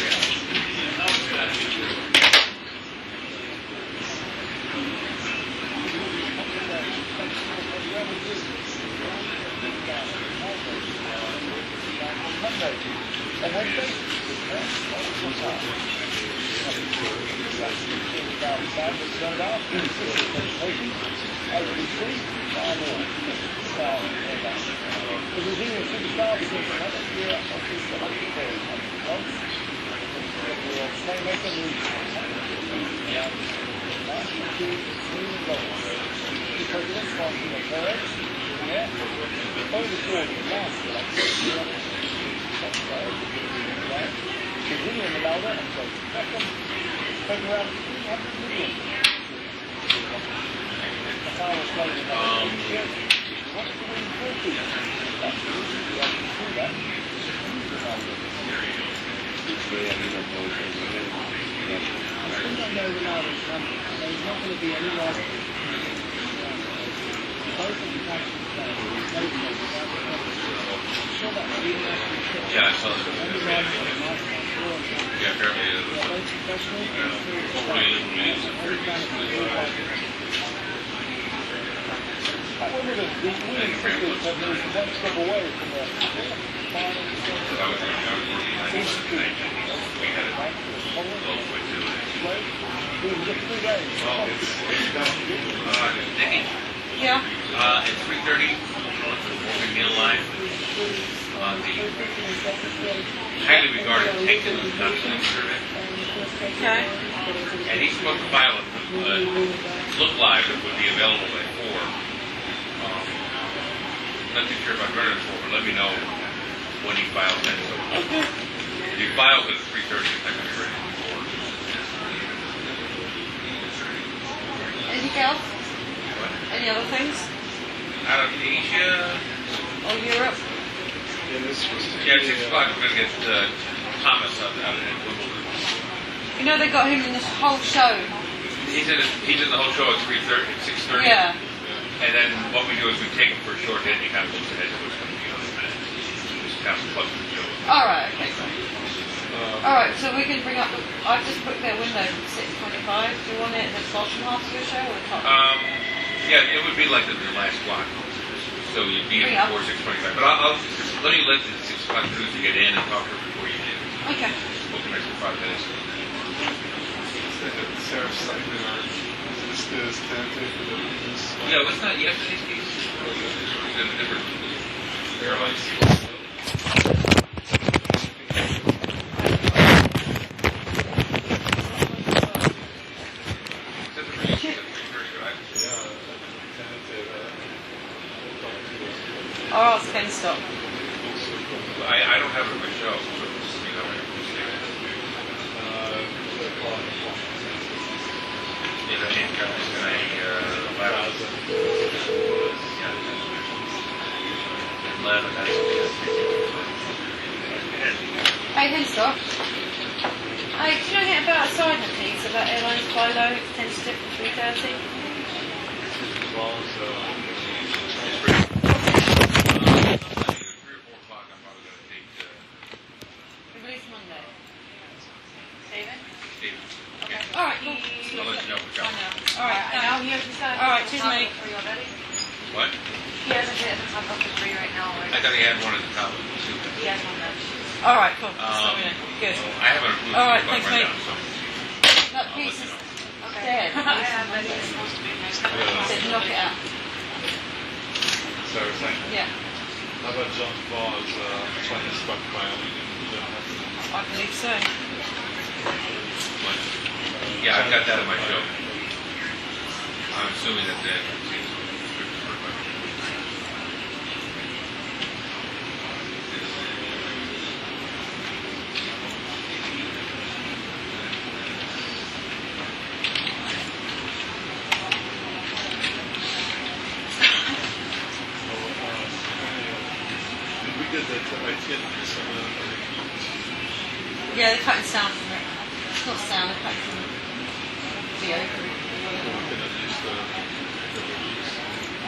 Yeah, I saw that. Yeah, apparently it was Yeah. At 3:30, we'll be in line. The highly regarded Taken Counseling Survey. Okay. And he's supposed to file it. Look live, it would be available by 4. Not too sure about running it for, but let me know when he files that. So if he files it at 3:30, it's not going to be ready for 4. Anything else? Any other things? Out of Asia, Or Europe? yeah, 6 o'clock we're going to get Thomas out of Wimbledon. You know they got him in this whole show. He's in the whole show at 3:30, 6:30. Yeah. And then what we do is we take him for a short hit and he kind of looks ahead to what's going to be on the minute. Just kind of plug the show. Alright, okay, cool. Alright, so we can bring up the, I've just booked their window for 6:25. Do you want it in the bottom half of the show or the top? Yeah, it would be like the last block. So you'd be in Bring up. before 6:25. But I'll let the 6 o'clock news to get in and talk to her before you get. Okay. We'll connect for 5 minutes. Yeah, what's not yesterday's piece? It's in a different airlines. livestock? I don't have it on my shelf, so, in a handcuffs and Hey, Henstock. Hey, do you know anything about a side note, please, about airlines fly low, tentative for 3:30? Release Monday. Steven? Okay. Alright, cool. I'll let you know if we got it. Alright, now he hasn't started. Alright, cheers, mate. What? He hasn't hit the top of the tree right now. I thought he had one at the top of the two. He has one left. Alright, cool. So, yeah, good. I haven't approved All right, the thanks, right mate. now, so That I'll let piece you is know. dead. Said knock it out. So I was saying, Yeah. how about John Paul's trying to stop my own? I believe so. Yeah, I've got that in my show. I'm assuming that the we did that I did some Yeah, they're cutting sound from it. It's not sound, they're cutting from video.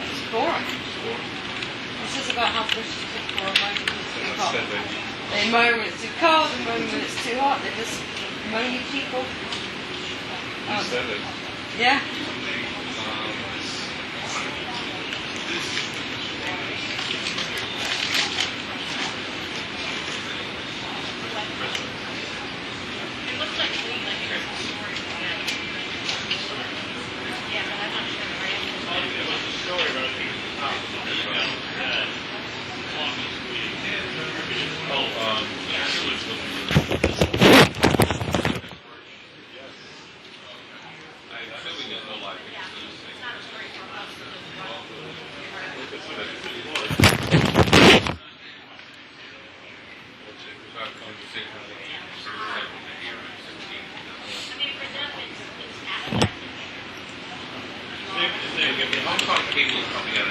It's boring. This is about how British people are moaning when it's too hot. They moan when it's too cold, they moan when it's too hot. They're just moany people. Yeah. Hong Kong cable is coming out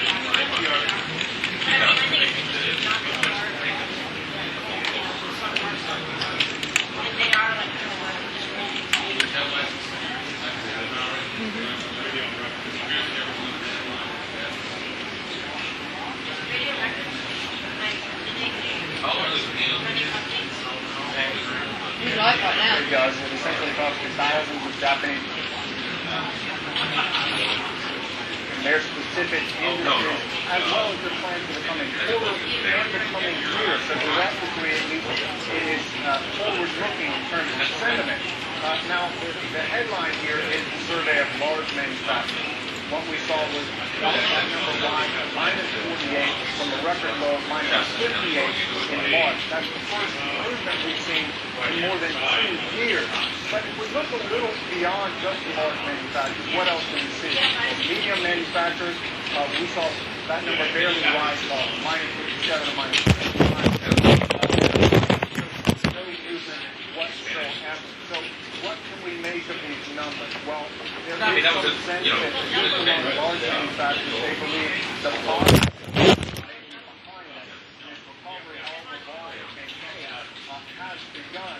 He's like right now. It does. It essentially costs you thousands of Japanese. And their specific industries, as well as their plans for the coming quarter and the coming year. So directly, at least, it is forward-looking in terms of sentiment. Now, the headline here is the survey of large manufacturers. What we saw was number one, minus 48 from the record low of minus 58 in March. That's the first improvement we've seen in more than 2 years. But if we look a little beyond just the large manufacturers, what else do we see? Medium manufacturers, we saw that number barely rise at all, minus 57 or minus 59. No movement whatsoever. So what can we make of these numbers? Well, there is some sense that among the large manufacturers, they believe the bottom may be behind us, and recovery all the volume has begun.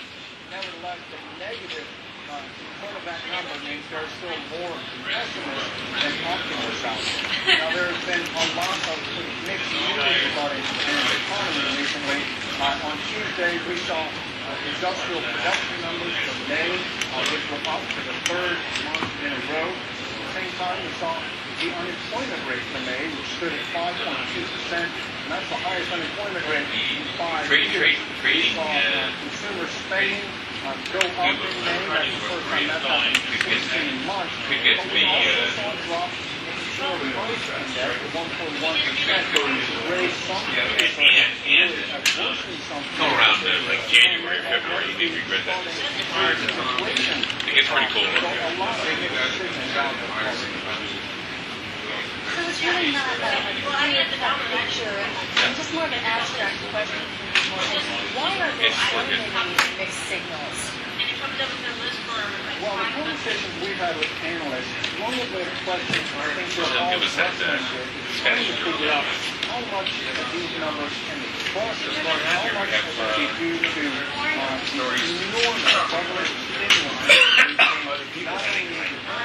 Nevertheless, the negative part of that number means there's still more pessimists than optimists out there. Now, there's been a lot of mixed news regarding the economy recently. On Tuesday, we saw industrial production numbers for May, which were up for the third month in a row. At the same time, we saw the unemployment rate for May, which stood at 5.2%, and that's the highest unemployment rate in 5 years. We saw consumer spending go up in May. That's the first time that's happened in 16 months. But we also saw a drop in consumer price index to 1.1%, which raised some concern, really worsened some around like January, February, you may regret that. It gets pretty cold. So a lot of mixed signals out there. So it's it's really not a clear cut picture. And just more of an abstract question. Why are there so many mixed signals? Well, the conversations we've had with analysts, one of the questions I think we're all wrestling with is trying to figure out how much of these numbers can be false, how much can be due to enormous public stimulus. Not only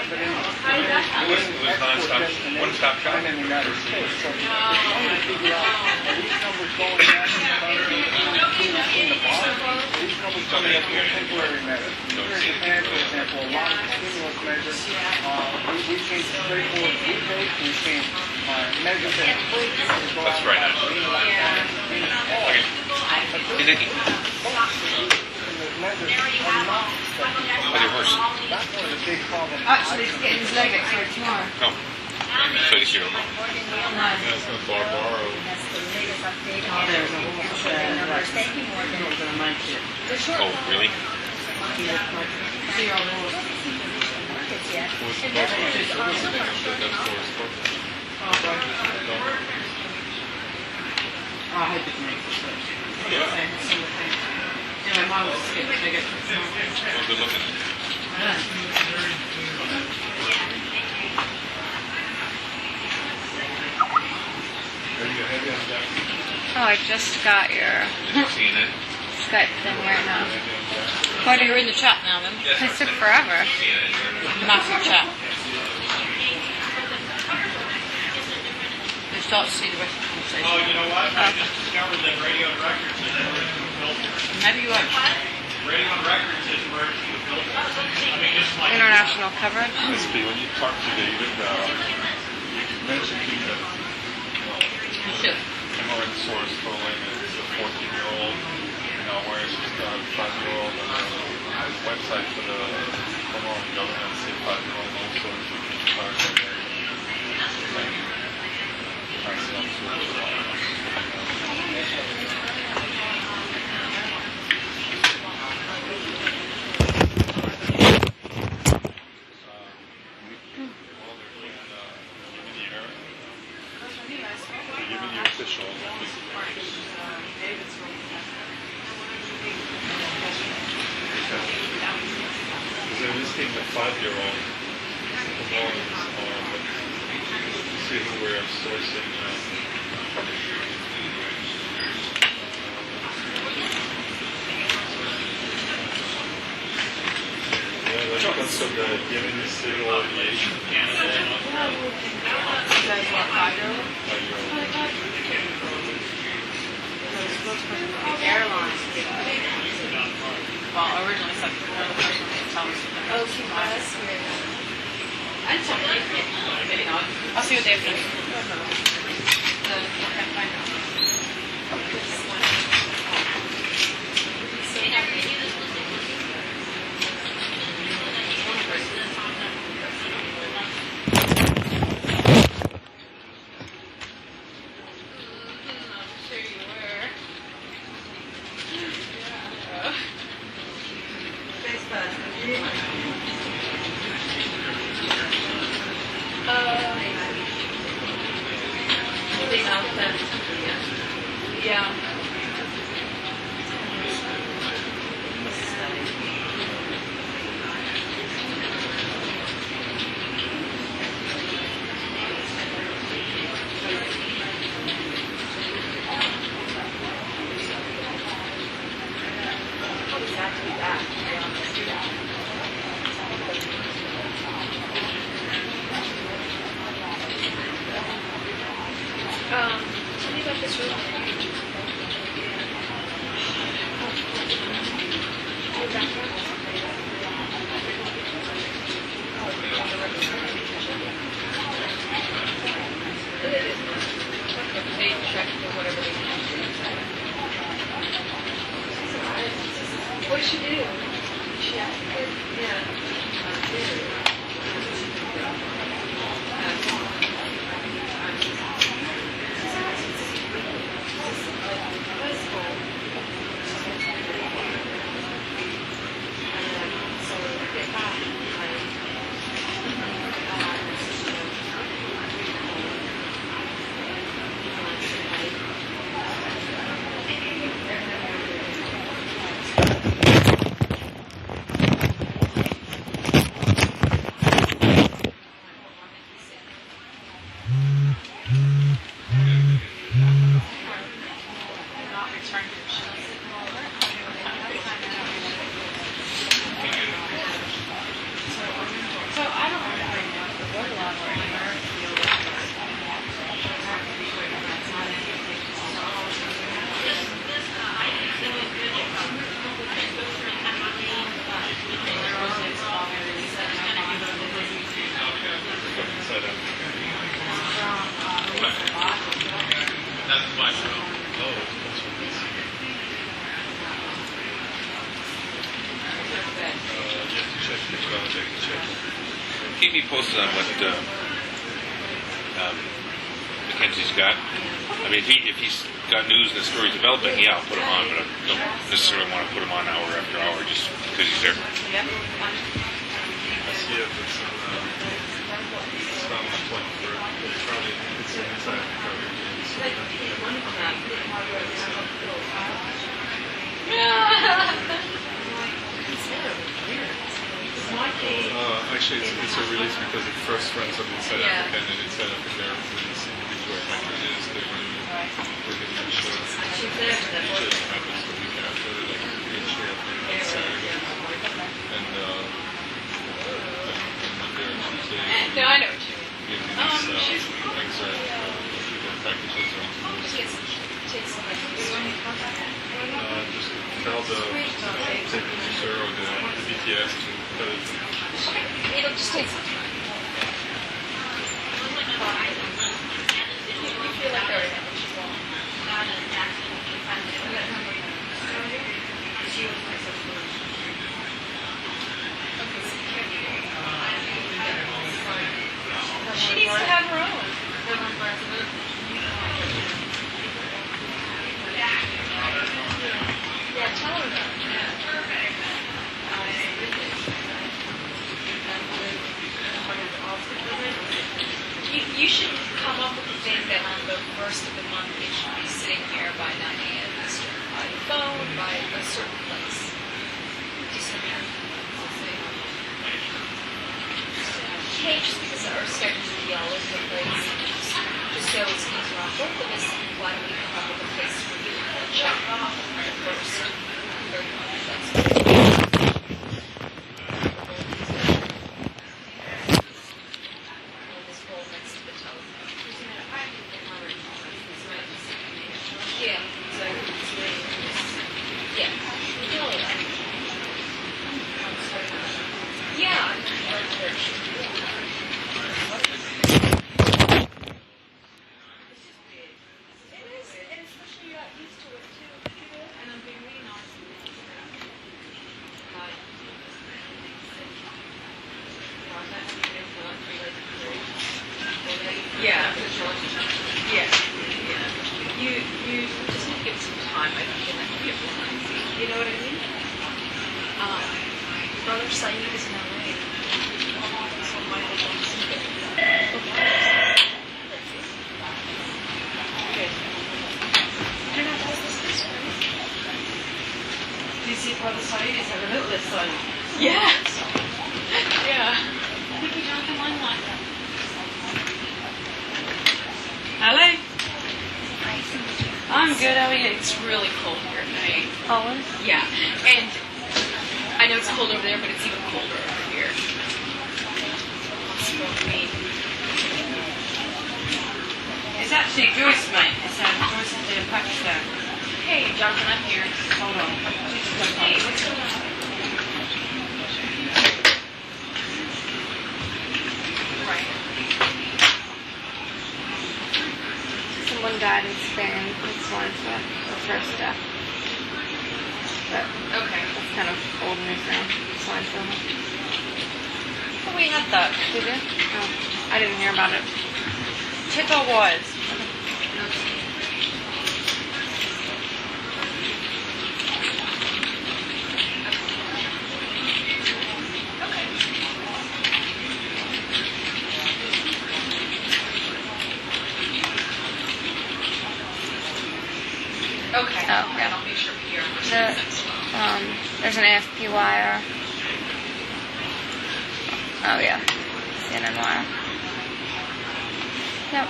but in export destination and in the United States. So we're trying to figure out, are these numbers going back in the country in the bottom? Are these numbers coming up with temporary measures? Here in Japan, for example, a lot of stimulus measures, we've seen straightforward rebates, we've seen measures that go out That's right. Actually, he's getting his leg x-rayed tomorrow. Come. Face you. No. That's going to borrow. Oh, there's a whole not going to make it. Oh, really? See all the What's the I hope it makes it. Anyway, mine was just getting bigger. Well, good looking. Oh, I just got your Seeing it? Skype thing right now. Why do you in the chat now then? It took forever. Massive chat. You start to see the rest of the conversation. Oh, you know what? I just discovered that radio and records is where it's filtered. Maybe you won't. Radio and records is where it's filtered. I mean, just like International coverage. Crispy, when you talk to David, mention to him that You should. hemorrhoid source polling is a 14-year-old, whereas she's got a 5-year-old on the website for the Hmong government, say 5-year-old also is because in this case, a 5-year-old, see who we're sourcing. Yeah, that's because of the given civil aviation. Well, originally said another person didn't tell us. Oh, she was? I'll see what they have to do. Yeah. Tell me about this room. Keep me posted on what Mackenzie's got. I mean, if he's got news and the story's developing, yeah, I'll put him on, but I don't necessarily want to put him on hour after hour just because he's there. I see if it's not much like for probably it's inside the cover. Actually, it's a release because it first runs on Inside Africa and then Inside Africa release where Hector is. They run the show. It just happens the week after, like usually on Saturday. And Monday or Tuesday. No, I know what you Give these things are the packages are Takes some just tell the tape producer or the BTS to put it. It'll just take some time. You feel like they're she needs to have her own. Yeah, tell her that. You should come up with a thing that on the first of the month it should be sitting here by 9 a.m. Eastern, by the phone, by a certain place. Hey, just because our schedules will be all over the place, just so it's easier on both of us, why don't we come up with a place for you to check off the first, third month? That's there's an AFP wire. Oh yeah, CNN wire. Yep.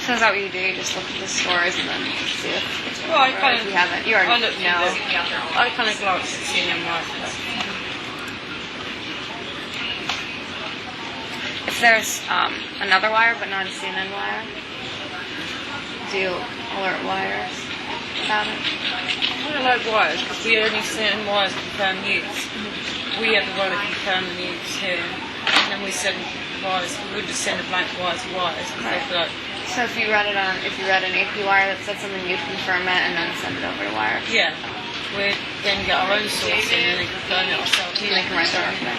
So is that what you do? You just look at the stores and then see if well, I kind of, you haven't. You already know. I kind of glance at CNN wire. there's another wire, but not a CNN wire. Do you alert wires about it? We don't like wires because we only send wires confirm use. We have the right to confirm the use here, and then we send wires. We would just send a blank wire to wires because they feel like. So if you read an AP wire that said something, you'd confirm it and then send it over to wire. Yeah, we then get our own sourcing and then confirm it ourselves. You can write their own thing.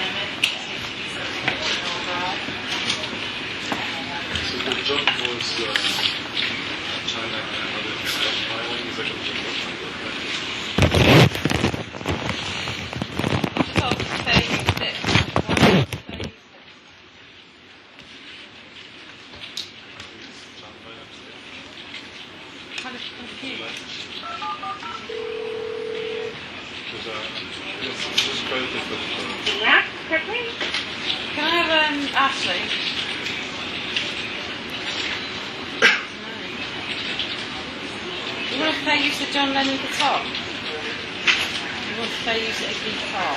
So the job was China and other stockpiling. Is that going to work? Can I have Ashley? You want to play use the John Lennon guitar? You want to play use a guitar?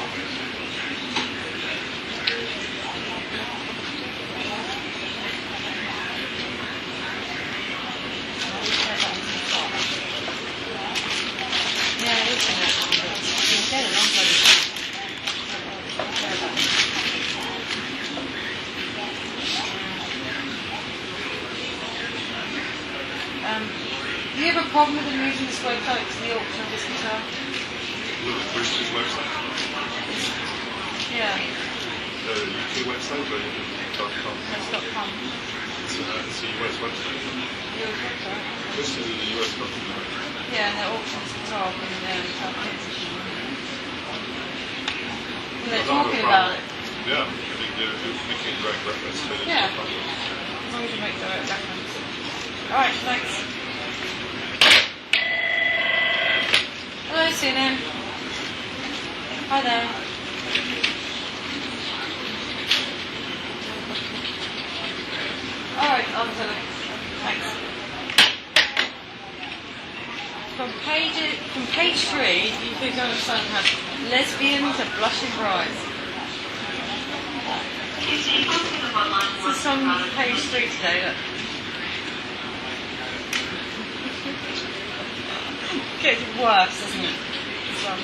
Yeah, it is an actual bit. You get it on bloody thing. Do you have a problem with them using this website to the auction of this guitar? Where's his website? Yeah, The UK website, but .com. that's .com. It's a US website. Your website. This is a US website. Yeah, and they auction this guitar from South Kensington. And they're talking about it. Yeah, I think they're making direct reference to it. Yeah. As long as you make direct reference. Alright, thanks. Hello, CNN. Hi there. Alright, on to it. Thanks. From page 3, you click on the sun has lesbians and blushing brides. This is on page 3 today, look. Gets worse, doesn't it? This one.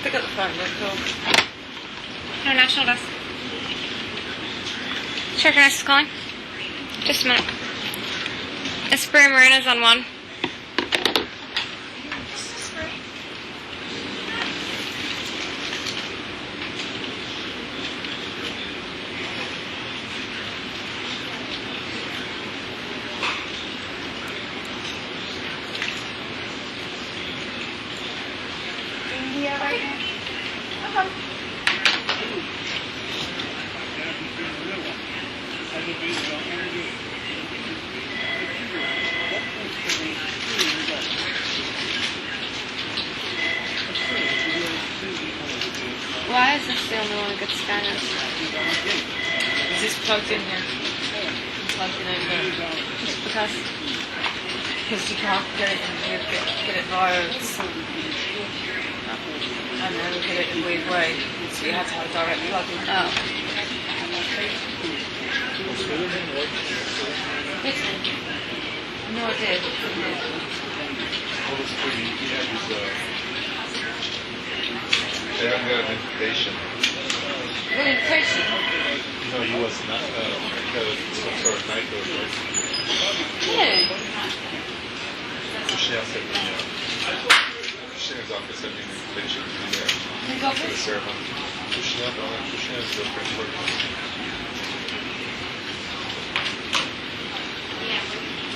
Pick up the phone, look, cool. No, National Desk. Check your nurse is calling. Just a minute. Esprit Marina's on 1. India right now. Okay. Why is this the only one that gets scanners? Is this plugged in here? Plugged in over there. Just because. Because you can't get it in weird, get it via and then get it in a weird way. So you have to have a direct plug in. Oh. No idea. They haven't got an invitation. What invitation? No, he was not some sort of night or Yeah. Kushnel sent me, Kushnel's office sent me an invitation to be there Whose for the office? ceremony. Kushnel is the French word.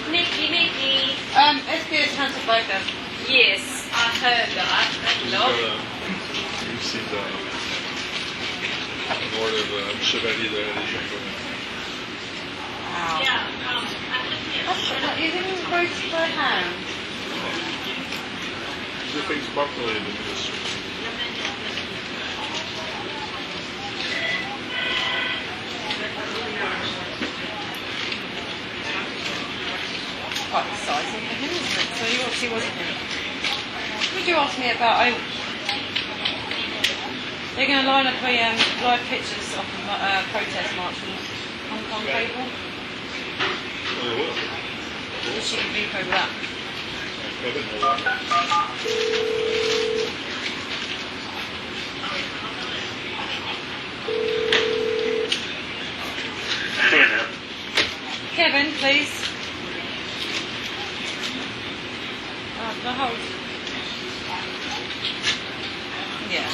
Nikki. SBS Hunter Baker. Yes, I heard that. He's Love. you see the Lord of Chevalier there. Wow. That's you didn't go to the hand. These are things popular in the industry. Quite exciting for him, isn't it? So you obviously wasn't him. What did you ask me about? They're going to line up live pictures of protest march from Hong Kong people. Oh, they will. She can beep over that. I didn't know that. Kevin, please. The hold. Yeah.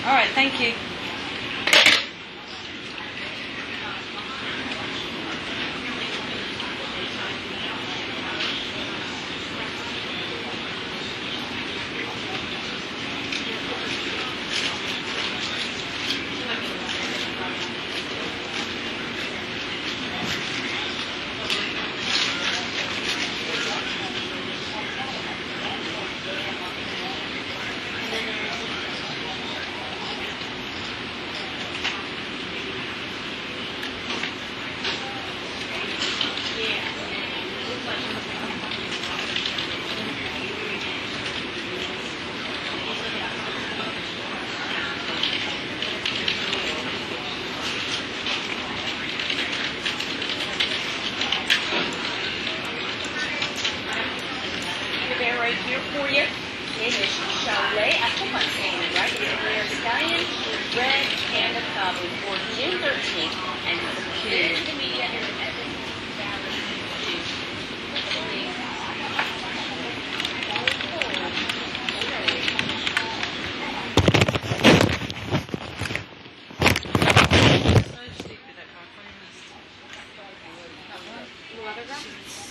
All right, thank you. Right here for you. It is Chalet. I hope I'm saying it right. It's a rare stallion, red panda cobble for June 13th. And it's big to the media here in Evans Valley.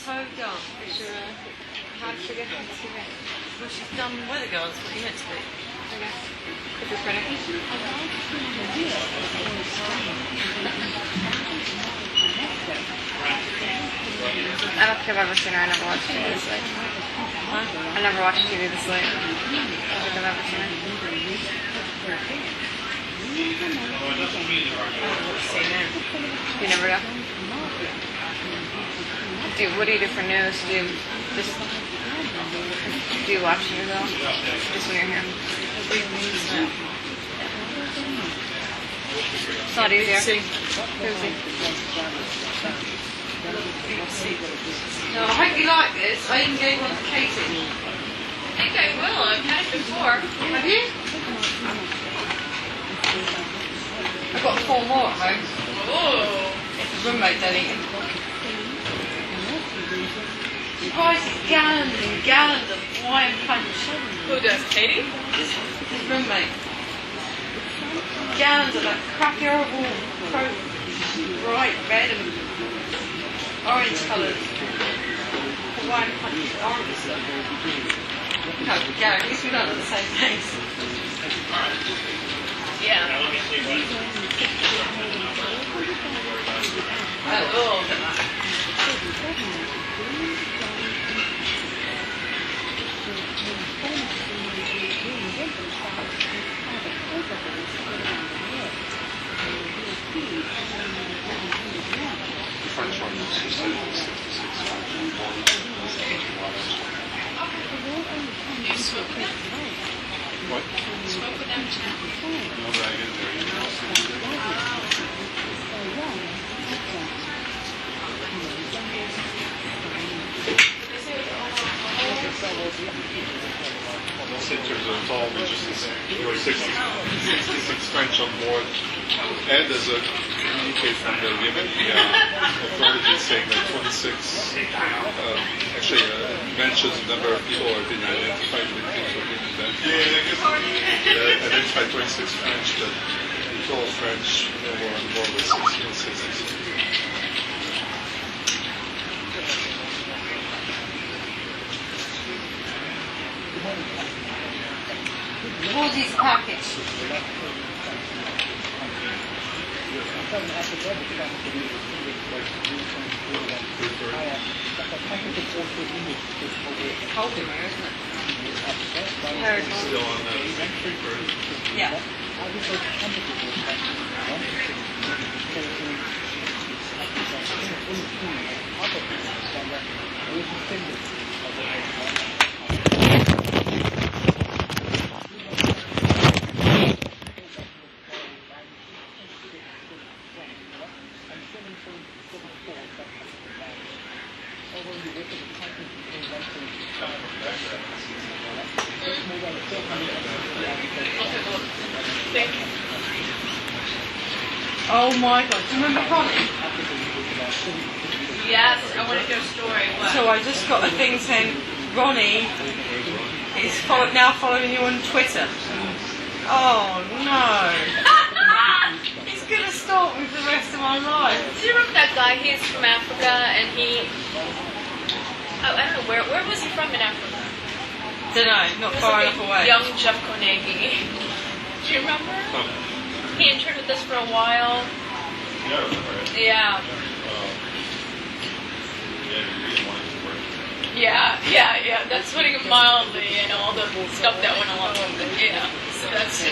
So dumb. How did she get from TV? Well, she's done Weather Girls, what you meant to be. Okay. If you're printing. I don't think I've ever seen her. I never watched TV this late. Huh? I never watched TV this late. I don't think I've ever seen her. You never go? What do you do for news? Do you watch news at all? Just when you're here? It's not easier. No, I hope you like this. I even gave one to Katie. I think I will. I've had it before. Have you? I've got 4 more at home. Oh. It's a roommate don't eat them. She buys gallons and gallons of Hawaiian punch. Who does? Katie? His roommate. Gallons of that crappy, horrible, bright red and orange coloured Hawaiian punch orange stuff. No, Gary, at least we don't have the same taste. Yeah. Oh, French one is 66. You smoke with them? What? Smoke with them too? No, but I get their emails. Most interns are all just the same. There were 66 French on board. And there's a communique from the Yemen authorities saying that 26 actually mentions the number of people who have been identified with things who have been identified. Identified 26 French that It's all French, more of the 1660s. What is packet? Cold in here, isn't it? Still on the preferred. Yeah. Oh my god, do you remember Connie? Yes, I want to hear a story. What? So I just got a thing saying Ronnie is now following you on Twitter. Oh no. He's gonna stalk me for the rest of my life. Do you remember that guy? He's from Africa, and he. Oh, I don't know where was he from in Africa? Don't know, not far enough away. Young Jeff Konegi. Do you remember? He interned with us for a while. Yeah, I remember it. Yeah. Yeah, Yeah. That's putting it mildly, and all the stuff that went along with it. Yeah. So that's.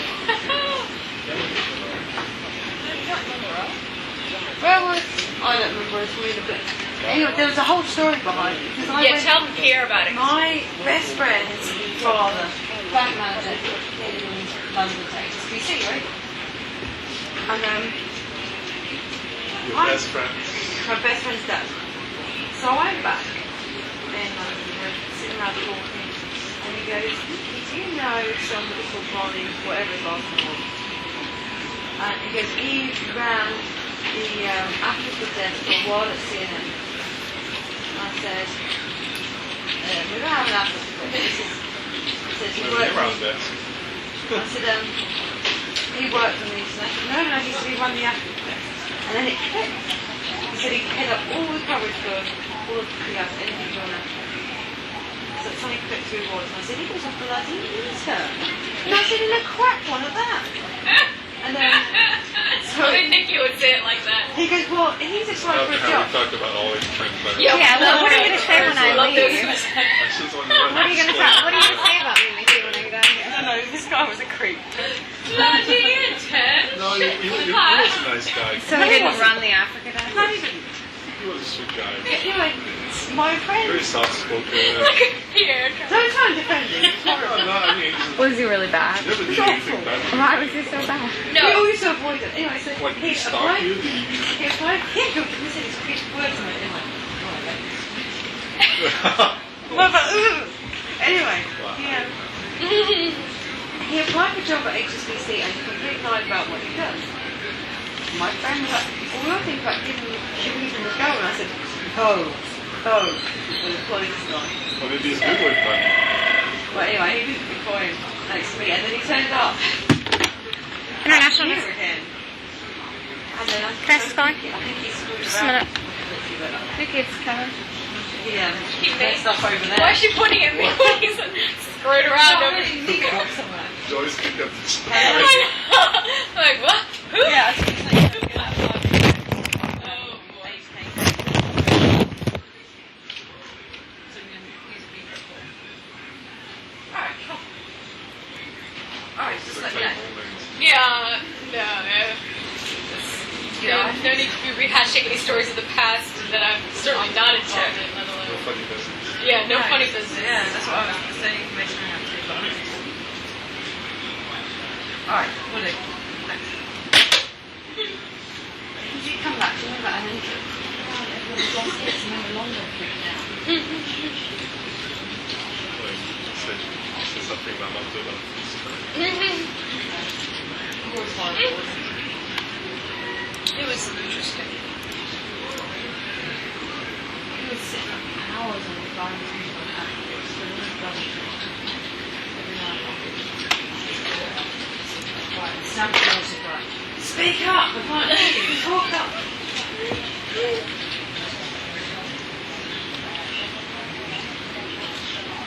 Where was I don't remember it's weird, but anyway, there was a whole story behind it. Because I went, Tell them here about it. my best friend's father, bank manager in London, HSBC, right? And your best friend. my best friend's dad. So I went back, and we're sitting around talking, and he goes, "Do you know somebody called Ronnie, whatever his last name was?" And he goes, "He ran the Africa desk for a while at CNN." I said, "We don't have an Africa desk." He said, "He worked Around for me." desk. I said, "He worked for me." He said, "No, he said he run the Africa desk." And then it clicked. He said he'd head up all the coverage for all of anything on Africa. So something clicked through his voice, and I said, "He was a bloody intern." And I said, "In a crap one at that." And then, so I didn't think you would say it like that. he goes, "Well, he's excited for a How job." we talked about all these things better. Yeah, well, what are you going to say when I leave? This is on the What are you going to say? What are you going to say about me, Mickey, when I get out of here? I don't know, this guy was a creep. Bloody intense. No, he was a nice guy. So he didn't run the Africa desk? Not even. He was a sweet guy. Anyway, my friend. Very soft-spoken. Here. Don't try and defend him. No, I mean, Was he really bad? he never did anything bad. Why was he so bad? We No. always used to avoid it. Anyway, so What, did he stalk applied. you? He applied. Yeah, he said his creep words in it. And like, anyway, he applied for a job at HSBC and he completely lied about what he does. My friend was like, "Well, we were thinking about giving him a go," and I said, "Oh, with a police guy." Well, maybe it's good with fun. But anyway, he did before him next to me, and then he turned up. International Here news. again. And then I Can I just go in? I think he screwed Just a around. minute. Who keeps coming? Yeah, he messed up over there. Why is she pointing at me when he's screwed around over Joyce picked up the stuff. I'm like, what? Who? Yeah, I think it's like, Oh, boy. Alright, cool. Alright, just let me know. Yeah, no. No need to be rehashing any stories of the past that I'm certainly not involved in, let No alone. funny business. Yeah, no funny business. Yeah, that's what I was saying. Information I have to. Alright, will do. Thanks. Did you come back? Do you remember that engine? Everyone's lost it. It's no longer freaked out. Said something about not doing It was horrible. It was interesting. He was sitting up hours on the phone talking about activists with his brother. Every night. Right, Sam Charles is right. Speak up, I can't hear you. Talk up.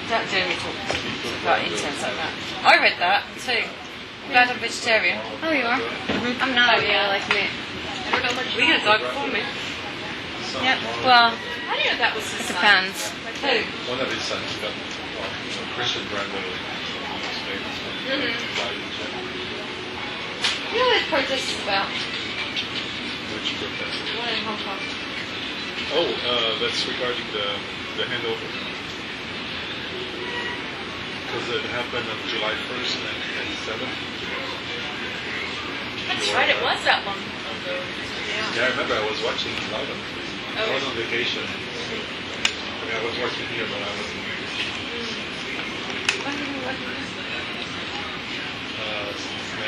That Jamie talks about incense like that. I read that too. Glad I'm vegetarian. Oh, you are? I'm not. Yeah, like me. We're gonna die before me. Yep. Well, I didn't know that was his it son. depends. Who? One of his sons got, well, Christian Brando, most famous one, died in jail. You know what this protest is about? Which protest? The one in Hong Kong. Oh, that's regarding the handover. Because it happened on July 1st, 1997. That's right, it was that long. Yeah, I remember I was watching it live on TV. I was on vacation. I mean, I was watching here, but I wasn't. Since 95.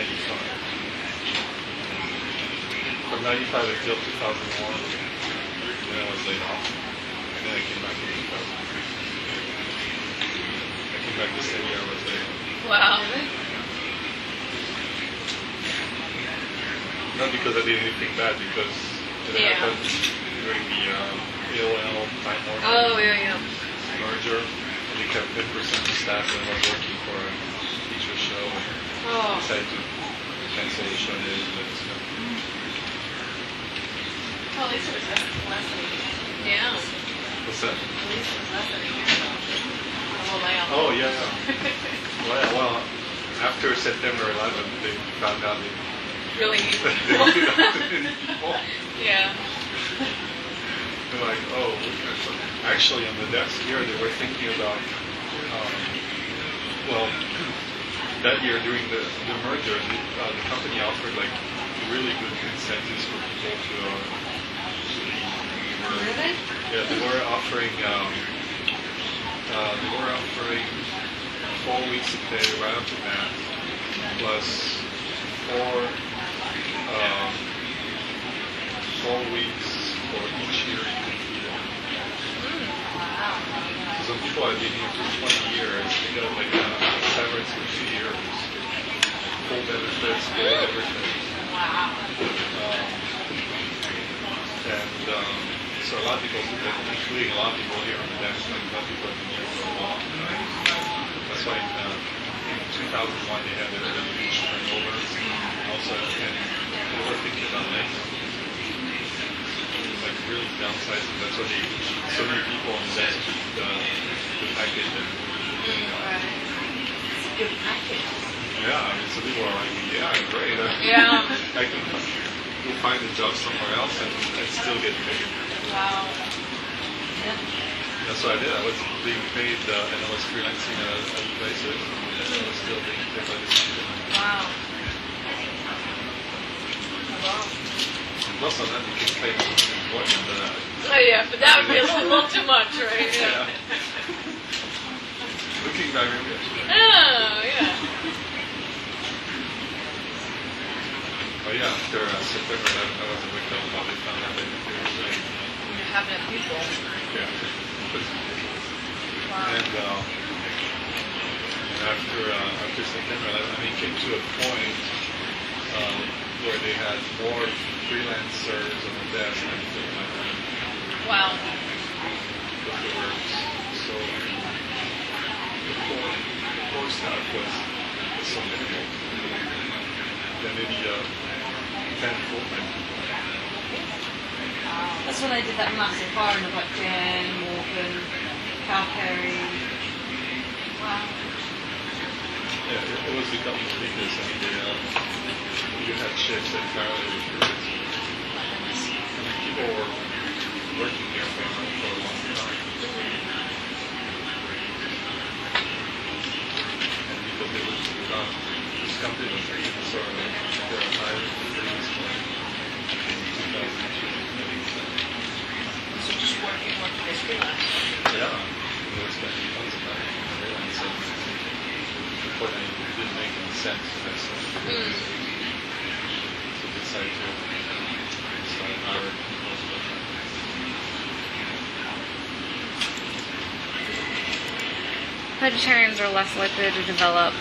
From 95 until 2001, then I was laid off. And then I came back in 2003. I came back the same year I was laid off. Wow. Not because I did anything bad, because it happened during the AOL Time Warner merger. They kept 10% of staff that was working for a feature show and decided to cancel the show. Well, at least it was less than a year. Yeah. What's that? At least it was less than a year ago. Well, layoff. Oh, yeah. Well, after September 11th, they found out they Really need people. Yeah. They're like, oh, actually on the desk here, they were thinking about, well, that year during the merger, the company offered like really good incentives for people to Really? yeah, they were offering 4 weeks of pay right off the bat, plus 4 weeks for each year you completed. Some people have been here for 20 years. They got like a severance for 2 years, full benefits, full everything. So a lot of people, including a lot of people here on the desk, like a lot of people have been here for a long time. That's why in 2001 they had a huge turnover. Also, and they were thinking about like really downsizing. That's why they so many people on the desk the package. It's a good package. Yeah, I mean, some people are like, yeah, great. Yeah. I can go find a job somewhere else and still get paid. Wow. That's what I did. I was being paid, and I was freelancing at other places, and I was still being paid by this company. Wow. Plus on that, you can pay employment than that. Oh yeah, but that would be a little too much, right? Yeah. Looking back, maybe I should. Oh, yeah. Oh yeah, after September 11th, I was a victim of how they found out they were right. You're having a people. Yeah. And after September 11th, I mean, it came to a point where they had more freelancers on the desk than anything like that. Wow. Because they were so the core staff was so minimal. Then maybe 10 full-time. That's when they did that massive hiring of like Jen, Morgan, Cal Perry. Wow. Yeah, it was becoming ridiculous. I mean, you had shifts entirely recruited. I mean, people were working here for a long time. And because they were this company was taking sort of their higher freeze in 2002. So just working as freelance. Yeah, they were spending tons of money on freelancing. But it didn't make any sense to myself. So decided to start hiring people. Vegetarians are less likely to develop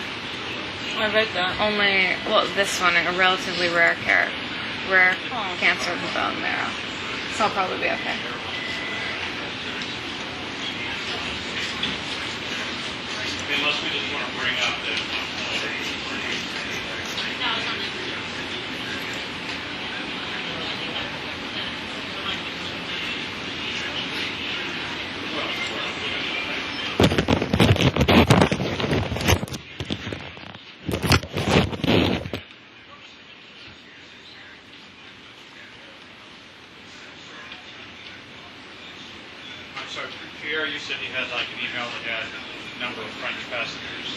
I read that. Only, well, this one, a relatively rare cancer of the bone marrow. So I'll probably be okay. Unless we just want to bring up that. I'm sorry, Pierre, you said you had like an email that had a number of French passengers.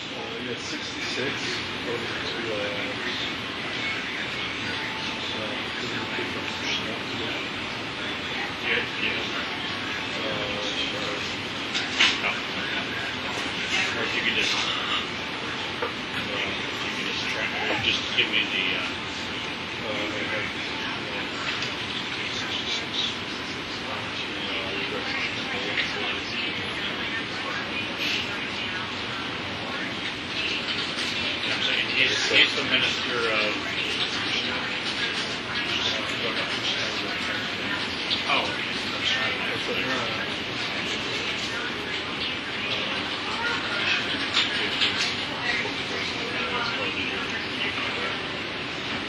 Yeah, 66 according to Or if you could just, just give me the. I'm saying he's the minister of. Oh, I'm sorry.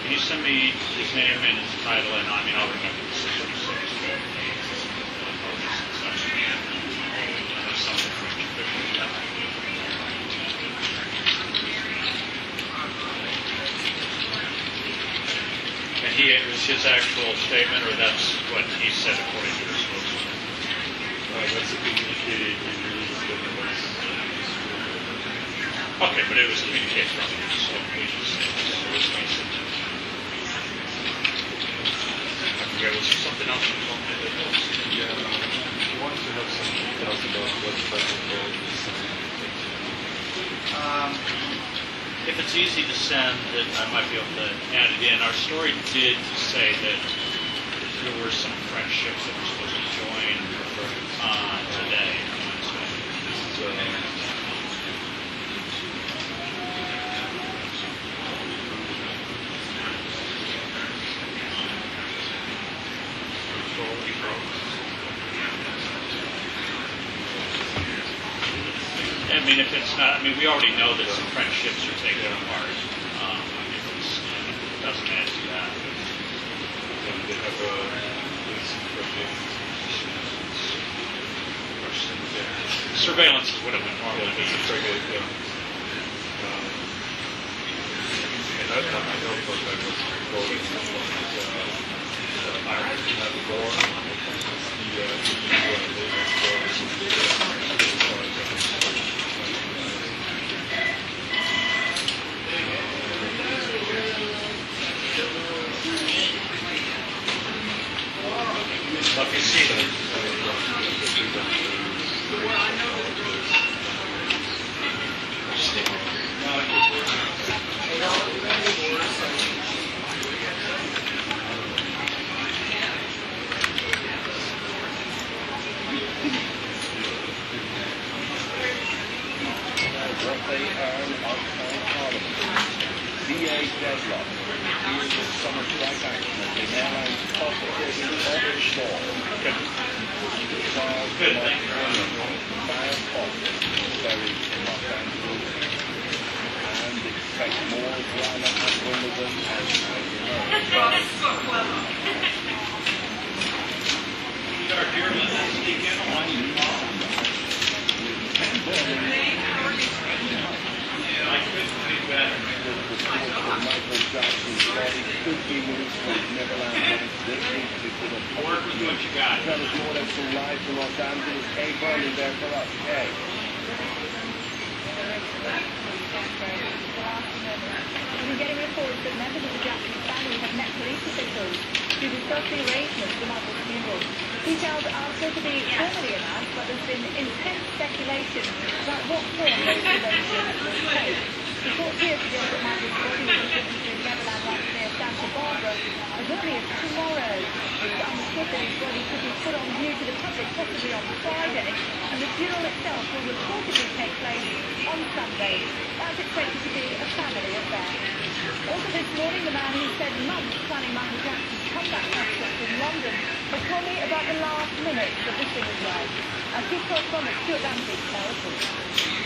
Can you send me his name and his title, and I mean, I'll remember the 66. And it was his actual statement, or that's what he said according to his source? that's a communicated release. Okay, but it was communicated from him, so we just I forget, was there something else you told me that was? Yeah, he wanted to have some details about what's practical. If it's easy to send, then I might be able to add it in. Our story did say that there were some French ships that were supposed to join today. I mean, if it's not, I mean, we already know that some French ships are taken apart. It doesn't add to that. They have surveillance is what it would normally be. And I know for that was going Let me see that. Good, thank you. Work with what you got. We're getting reports that members of the Jackson family have met police officials to discuss the arrangements for Michael's funeral. Details are still to be formally announced, but there's been intense speculation about what form those arrangements will take. The court here suggests that Michael's body will be taken to Neverland Ranch near Santa Barbara as early as tomorrow. But Britain is ready to be put on view to the public, possibly on Friday, and the duel itself will reportedly take place on Sunday. That's expected to be a family affair. Also this morning, the man who spent months planning Michael Jackson's comeback concert in London has told me about the last minute of the singer's life. Our chief correspondent Stuart Ramsey tells us.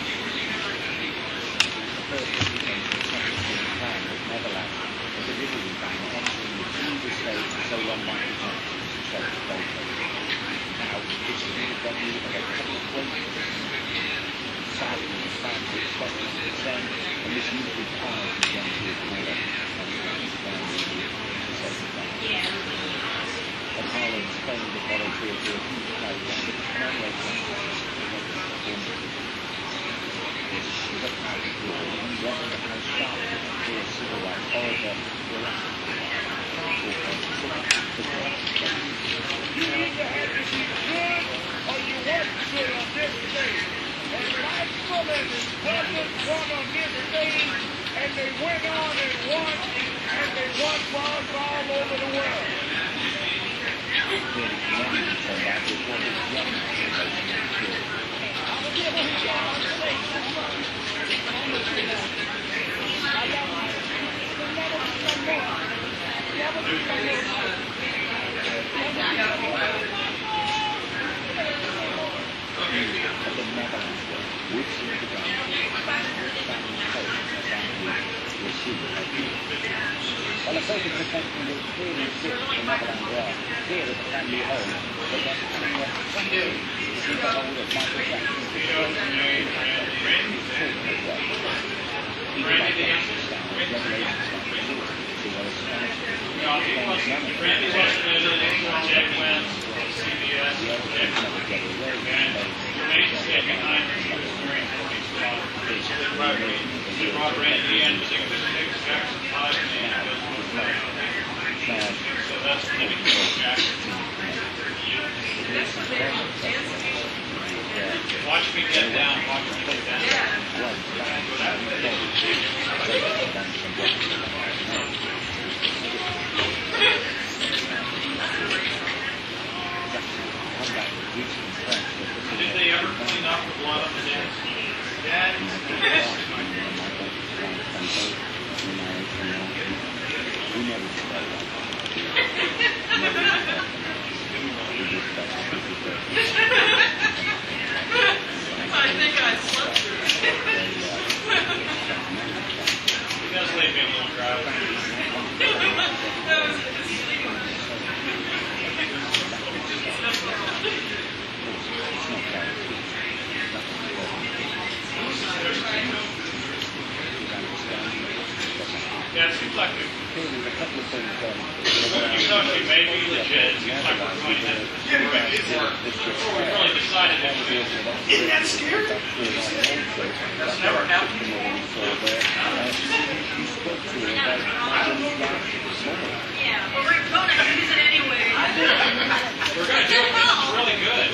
And they went on and won, and they won bars all over the world. Well, the focus of attention will clearly shift to the Netherlands Rock. Here is a family home, but that's coming up Sunday. To keep a hold of Michael Jackson's extraordinary children as well. Even like the revelations like the to our astonishment. Randy Westman, Jack Wentz, CBS, and Jermaine stayed behind her. She was very important spot. They brought Randy in to sing the Nick Jackson 5 and so that's when they became Jackson. Watch me get down, watch me get down. Did they ever clean up the blood on the disc? Dad? I think I slept through it. You guys leave me alone, drive. That was Yeah, it seems like you thought she may be legit. It seems like we're going in. Before we really decided it was Isn't that scary? That's never happened before. yeah, but we're going to use it anyway. We're going to do it because it's really good.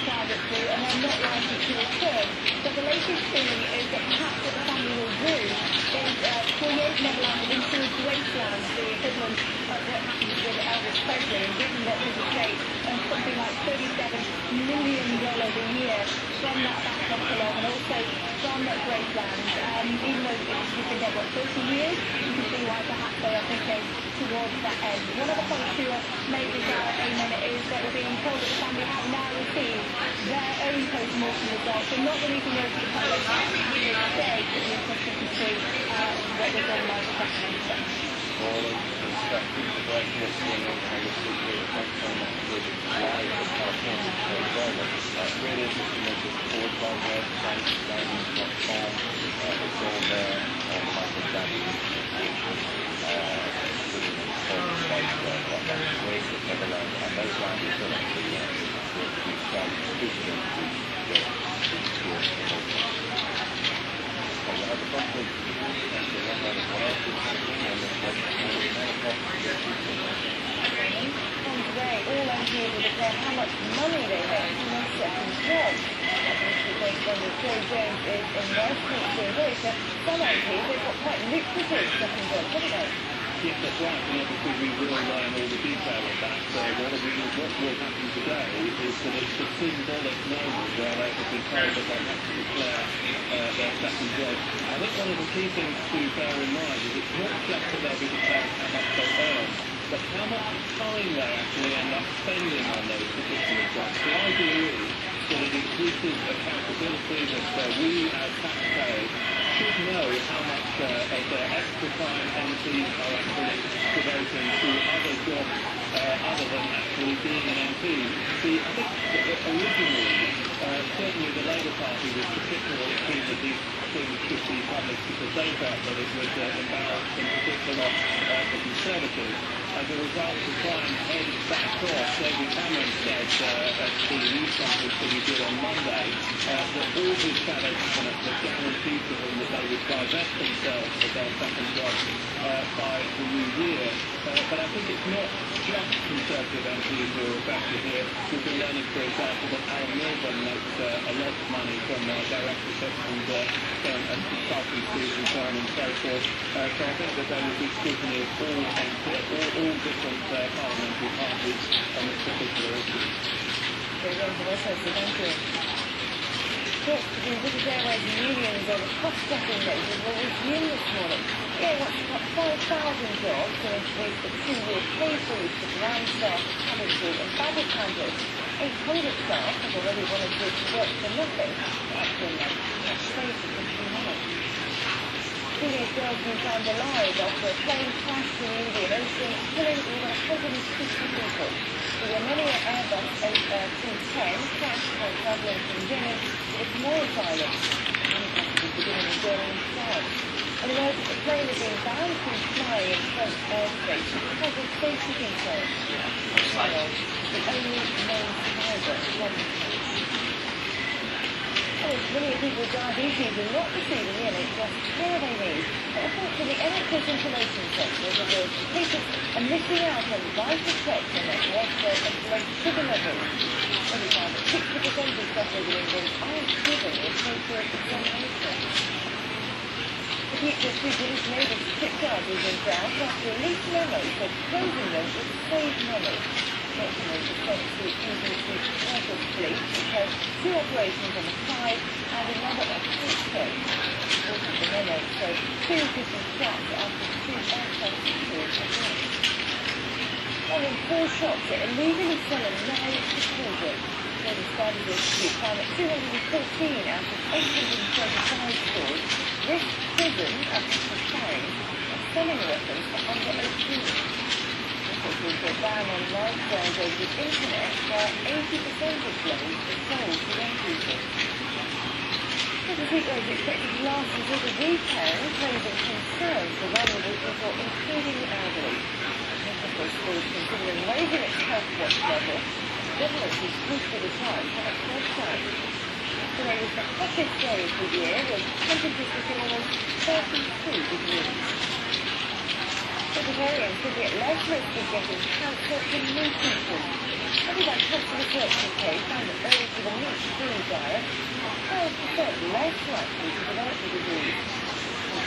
private to and they're not likely to return. But the latest feeling is that perhaps what the family will do Neverland into Graceland, the equivalent of what happened with Elvis Presley, and given that his estate earns something like $37 million a year from that back catalogue and also from Graceland. Even though it's been there, what, 30 years, you can see why perhaps they are thinking towards that end. One of the points you made this hour, Eamon, is that we're being told that the family have now received their own post-mortem results. They're not releasing those to the public. Today, it's interesting to see what they're doing like the question. All of the stuff that's like this, when I was sitting there, like, on the live of California, really interesting, there's this board by website, diamonds.com, it's all there, Michael Jackson, and those languages are actually quite stupid Today, all I'm here to declare how much money they make from their second job. When the Joe Jones is in Westminster, some MPs, they've got quite lucrative second jobs, haven't they? Yes, that's right, and obviously we will learn all the detail of that. What will happen today is that it's the symbolic moment where they have been told that they have to declare their second job. I think one of the key things to bear in mind is it's not just that they'll be declared how much they earn, but how much time they actually end up spending on those particular jobs. The idea is that it increases accountability, that we as taxpayers should know how much of their extra time MPs are actually devoting to other jobs other than actually being an MP. See, I think that originally, certainly the Labour Party was particularly keen that these things should be published because they felt that it would embarrass, in particular, the Conservatives. As a result, to try and head back off, David Cameron said at the news conference that he did on Monday that all his fellow cabinet were guaranteed to him that they would divest themselves of their second job by the new year. But I think it's not just Conservative MPs who are affected here. We've been learning, for example, that Alan Milburn makes a lot of money from directorship and consulting fees and so on and so forth. So I think that there will be scrutiny of all different parliamentary parties on this particular issue. Thank you. Talks to do British Airways unions over cost-cutting measures will resume this morning. Yeah, wants to cut 5,000 jobs to introduce a 2-year pay freeze for ground staff, cabin crew and baggage handlers. 800 staff have already volunteered to work for nothing. Actually, that's saved for 15 minutes. Teenage girls have been found alive after a plane crashed in the Indian Ocean, killing over 150 people. The Yemeni Airbus 210 crashed while travelling from Yemen to the Comoros Islands. Many passengers beginning a journey in France. An emergency plane has been banned from flying in French airspace because of safety concerns. The only known survivor from the crash. Many people with diabetes are not receiving the NHS care they need. According to the NHS Information Centre, the world's patients are missing out on vital checks on their cholesterol and blood sugar levels. Only 60% of sufferers in England aren't given the appropriate examination. The future British neighbours shipyards in doubt after a leaked memo said closing them would save money. Fortunately, the French fleet using the commercial fleet because 2 operations on the Clyde and another on Fleetstone. Also, the memo said 2 could be scrapped after 2 aircraft secured at once. One in 4 shops are illegally selling live children. They decided this to be found at 214 out of 835 stores. This prison, after the fine, are selling weapons for under 18. This is a ban on live sales over the internet, where 80% of blades are sold to young people. This week is expected to last until the weekend, raising concerns for vulnerable people, including the elderly. Mexico School is considering raising its health watch level. The government is pushed for the time on its website. Today was the hottest day of the year, with temperatures reaching almost 32 degrees. Vegetarians could be at less risk of getting cancer than meat eaters. Only one cancer research UK found that those with a meat-free diet are 12% less likely to develop the disease.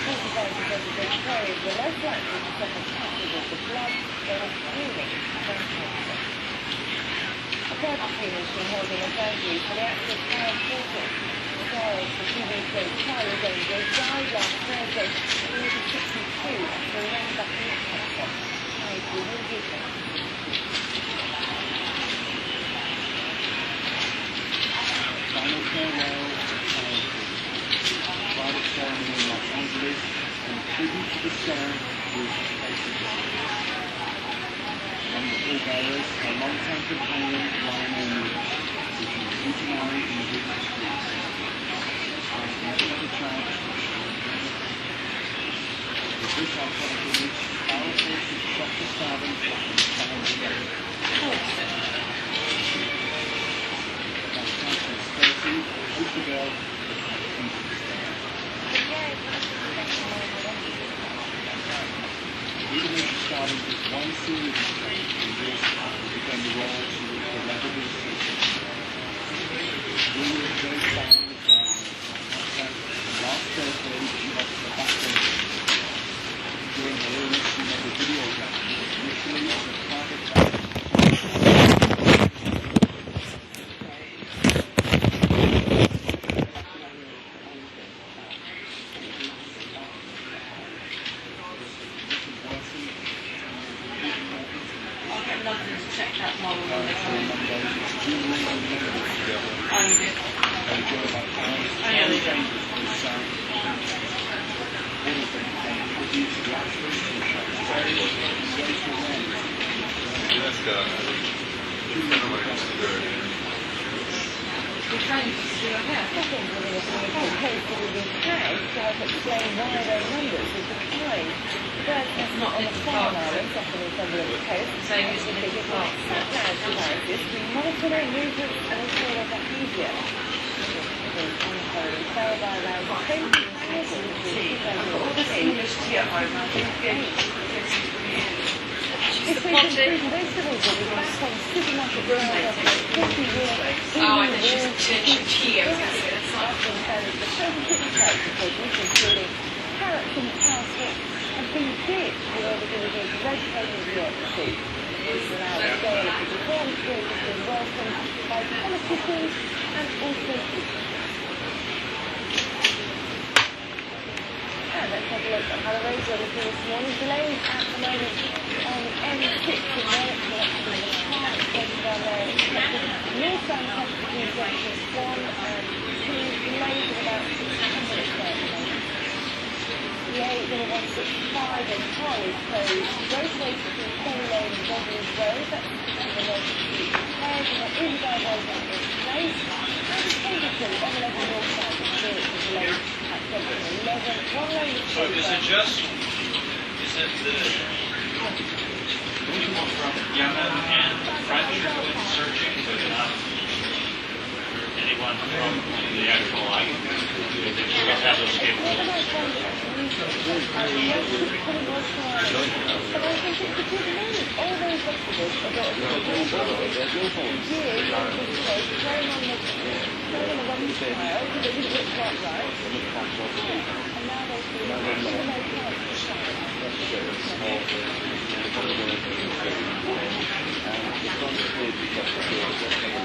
cultivated resident areas were less likely to suffer pathogens of blood than of screening from cancer. A purpose team has been held in a surgery for the active Karen Porter. Charles, the TV-show Tyler Danger, died last Thursday at the age of 62 after a roundup meat cancer. Died within Gibbon. Final farewell private ceremony in Los Angeles and tribute to the star with among the pallbearers, our longtime companion Ryan O'Neill, who was due to marry in the British streets. Never had a child. With this our product reached powerful successful stardom and found together. Isabel, even though she started with one series of plays, and this became the role she would forever be associated with. We were very proud of the fact that last Thursday she lost her back during her illness. She made a video game, initially as a private back. So is it just, is it the people from Yemen and the French are doing the searching, but not anyone from the actual island? They just have those capabilities.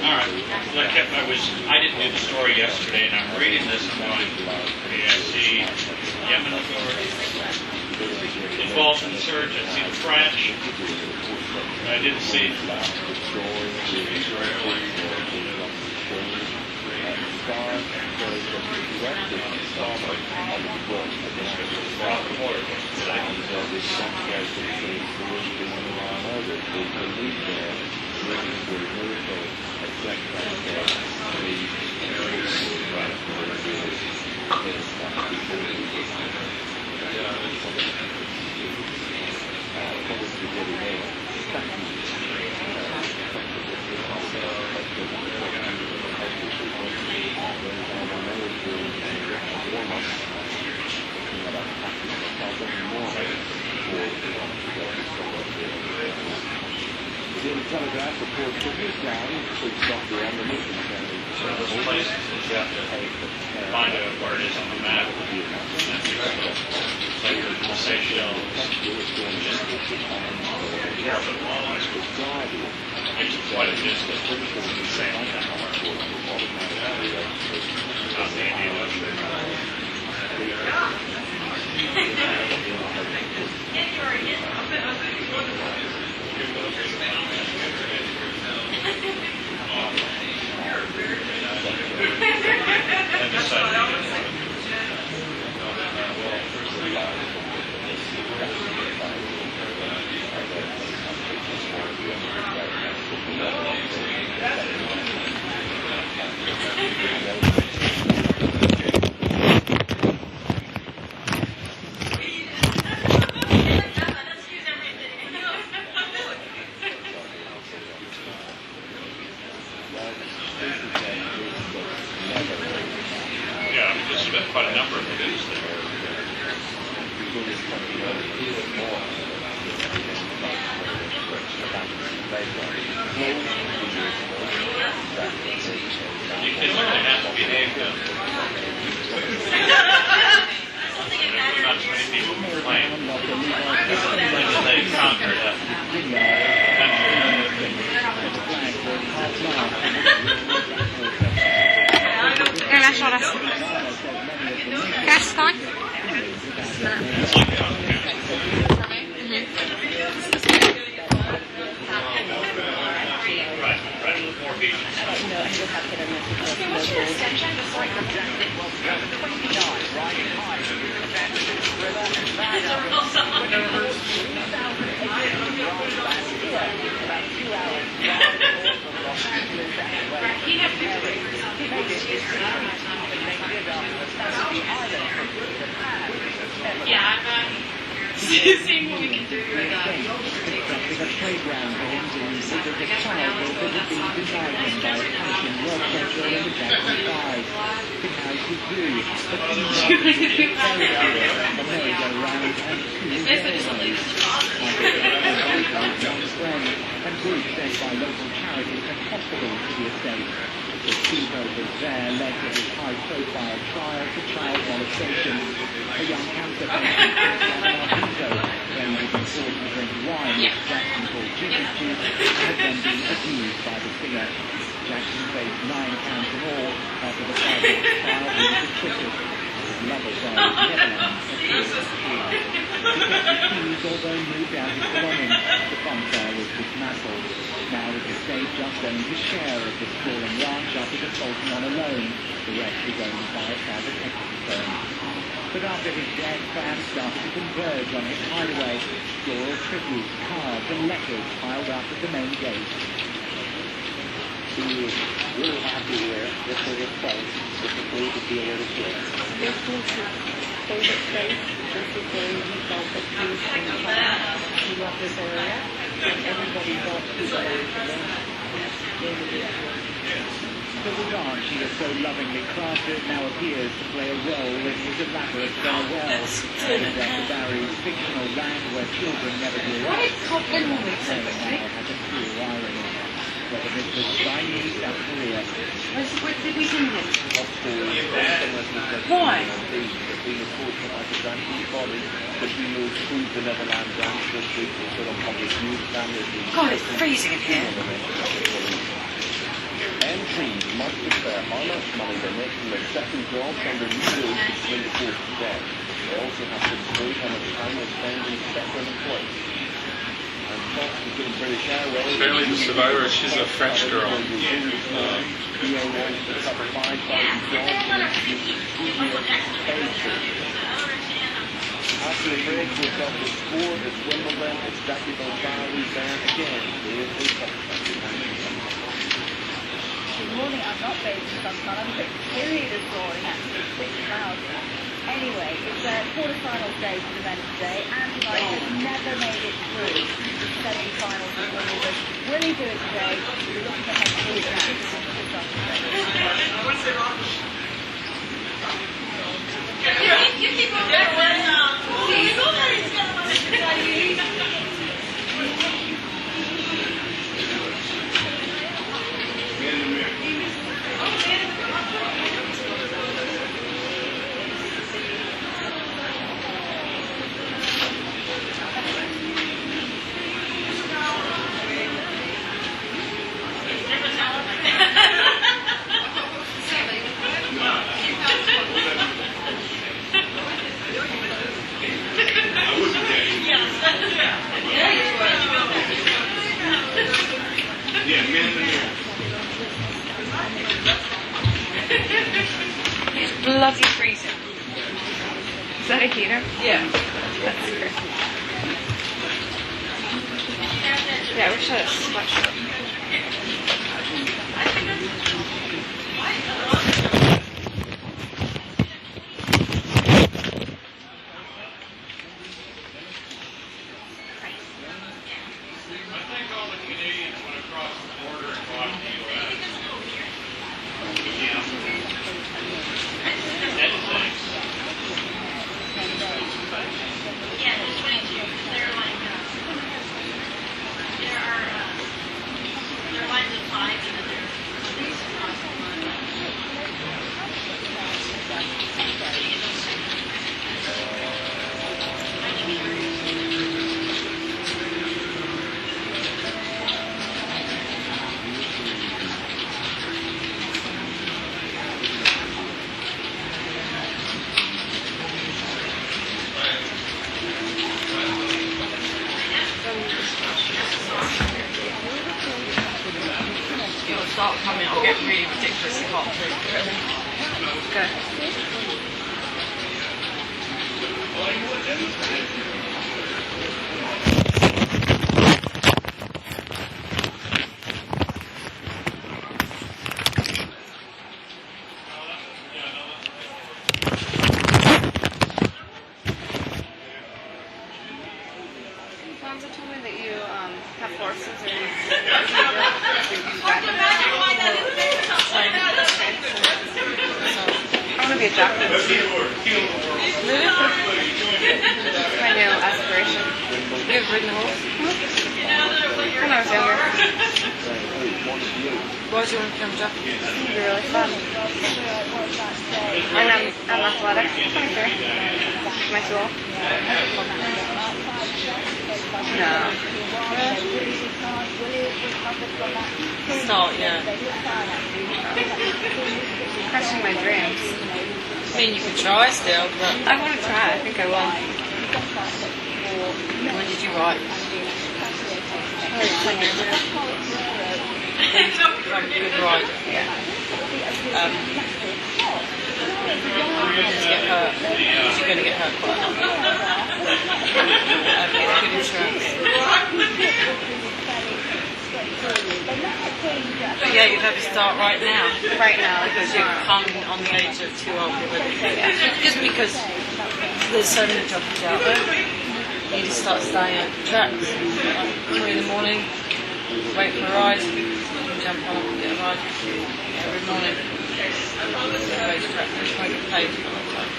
All right. I didn't do the story yesterday, and I'm reading this and going, okay, I see Yemen authorities involved in the search. I see the French. I didn't see Telegraph reports that this down should stop the ammunition carriage. one of those places that you have to find out where it is on the map. Seychelles, it's quite a distance. It's the same thing. Not the Indian Ocean. And the side. Yeah, there's been quite a number of videos there. You kids are going to have to behave good. There's not too many people complain. They conquered a E lascio la Castoi? Yeah, I'm seeing what we can do with that. A playground for him to use as a child that had been designed by a passion work pressure in the Jackson 5. The house was blue, but a merry-go-round and two railways. One friend and group sent by local charities and hospitals to the estate. The sleepovers there led to his high-profile trial for child molestation. A young cancer patient claimed he was forced to drink wine which Jackson called Jesus juice had then been abused by the singer. Jackson faced 9 counts in all after the 5-year trial he was acquitted. His lover died in Netherlands appealed to appeal. He kept the keys, although moved out his belongings. The funfair was dismantled. Now his estate just owns his share of this sprawling ranch after defaulting on a loan. The rest is owned by a private equity firm. But after his death, fans started to converge on his hideaway. Floral tributes, cards and letters piled up at the main gate. He is really happy here. This is his place. This is where he could be a little kid. This was his favorite place. This is where he felt at peace and calm. He loved this area, and everybody thought he was The ranch he has so lovingly crafted now appears to play a role in his elaborate farewell. The Barry's fictional land where children never grew up. Now has a cruel irony. Whether this was Chinese South Korea. What did we do this? Why? We were fortunate at the time he body that we moved through the Netherlands and the street sort of public news cameras. God, it's freezing in here. MPs must declare how much money they make from their second jobs under new rules between the courts today. They also have to disclose how much time they spend in separate employment. And Fox between British Airways... Apparently the survivor, she's a French girl. BA wants to cut 5,000 jobs and introduce studio spaces. After the break, we've got the sport at Wimbledon. It's Jackie Bombari there again. Good morning, I'm not based in sunshine, I'm a bit period boring actually, 6 miles. Anyway, it's a quarter-final stage of the event today. Andy and I have never made it through the semi-finals of Wimbledon. Will he do it today? We're looking at next week now. You keep on that one. Nobody's got much to tell you. deep freezer. Is that a heater? Yeah. That's great. Yeah, we should have a sweatshirt. It'll start coming, I'll get really ridiculously hot. Good. Mom told me that you have horses or I want to be a jockey. Really? That's my new aspiration. You've ridden a horse? When I was younger. Why do you want to become a jockey? It would be really fun. And I'm athletic. 23. My school. No. Start, yeah. Crushing my dreams. I mean, you can try still, but... I want to try. I think I will. When did you write? Like 10 years ago. I'm a good rider. Yeah. You're going to get hurt. You're going to get hurt quite a lot. Get good insurance. But yeah, you'd have to start right now. Right now. Because you're coming on the age of too old already. Just because there's so many jockeys out there. You need to start staying at tracks. Like 3 in the morning, wait for a ride, jump on and get a ride every morning. Race track, just try to get paid for that time.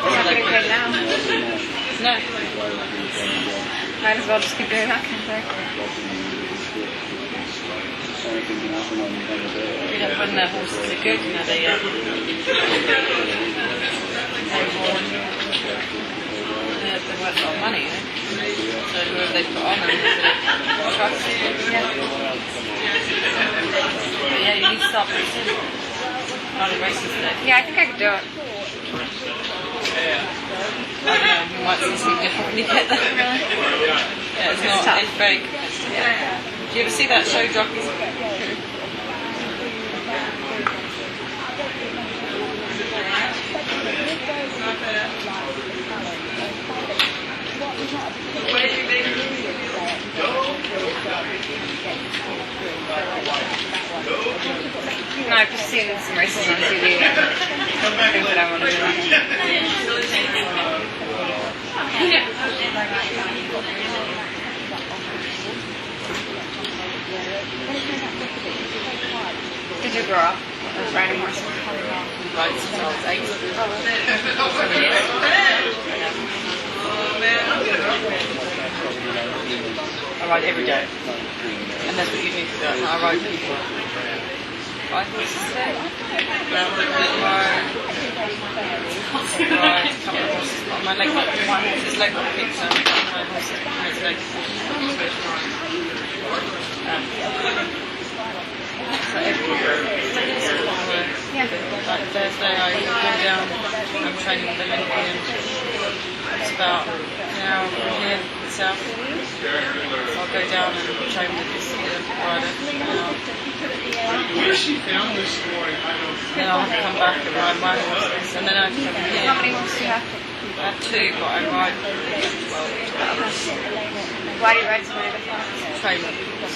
I'm not getting paid now. No. Might as well just keep doing that kind of thing. You know, when their horses are good, you know, they worth a lot of money, you know. So whoever they put on them, they trust. But yeah, you need to start pretty soon. Not in races today. Yeah, I think I could do it. I don't know, you might see something different when you get there. Really? Yeah, it's not, tough. it's very competitive. Yeah. Do you ever see that show, Jockeys? No, I've just seen some races on TV. I think that I want to do Did you grow up riding horses? Right, since I was 8. I ride every day. And that's what you need to do. I ride 5 horses a day. Little ride. Ride, a couple of horses. My horse is leg lock kick, so my horse is leg. So like Thursday I go down, I'm training with the Olympian. It's about an hour from here, south. So I'll go down and train with this rider. Where she found this story, I don't Then I'll have to come back and ride my horses. And then I have to come here. How many horses do you have? I have 2, but I ride 12. Why do you ride so many different horses? Train with people.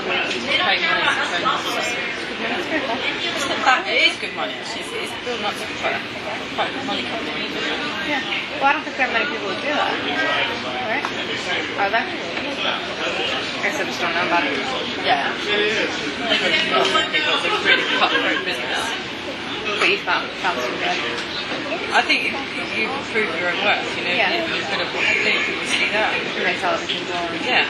Pay money to train horses. It's not that, it is good money actually. It's building up to quite a good money company. Yeah. Well, I don't think there are many people who do that. Right? Are there? I guess I just don't know about it. Yeah. It's a really cutthroat business. But you found some good. I think if you prove your own worth, you know, Yeah. if you're good at what you do, people see that. And they television on. Yeah.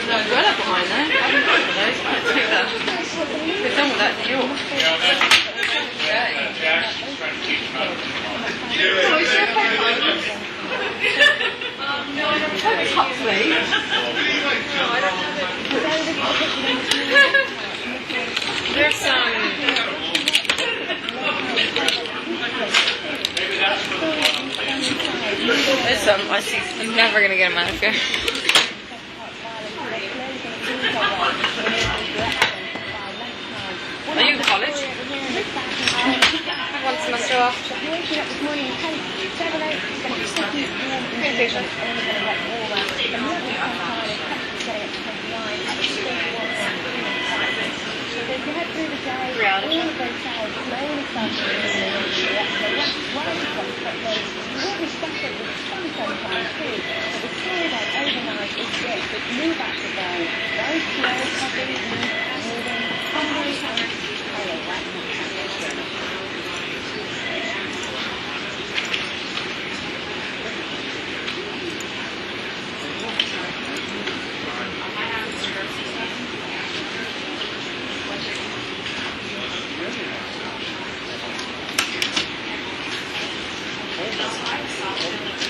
No, I've got mine there. I haven't got for those. Can't take that. We've done with that in York. Jack's trying to teach him how to Oh, is there a phone? No, I don't have a cup, please. No, I don't have it. There's some. There's some. I see. I'm never going to get a manicure. Are you in college? One semester off. Communication. Reality.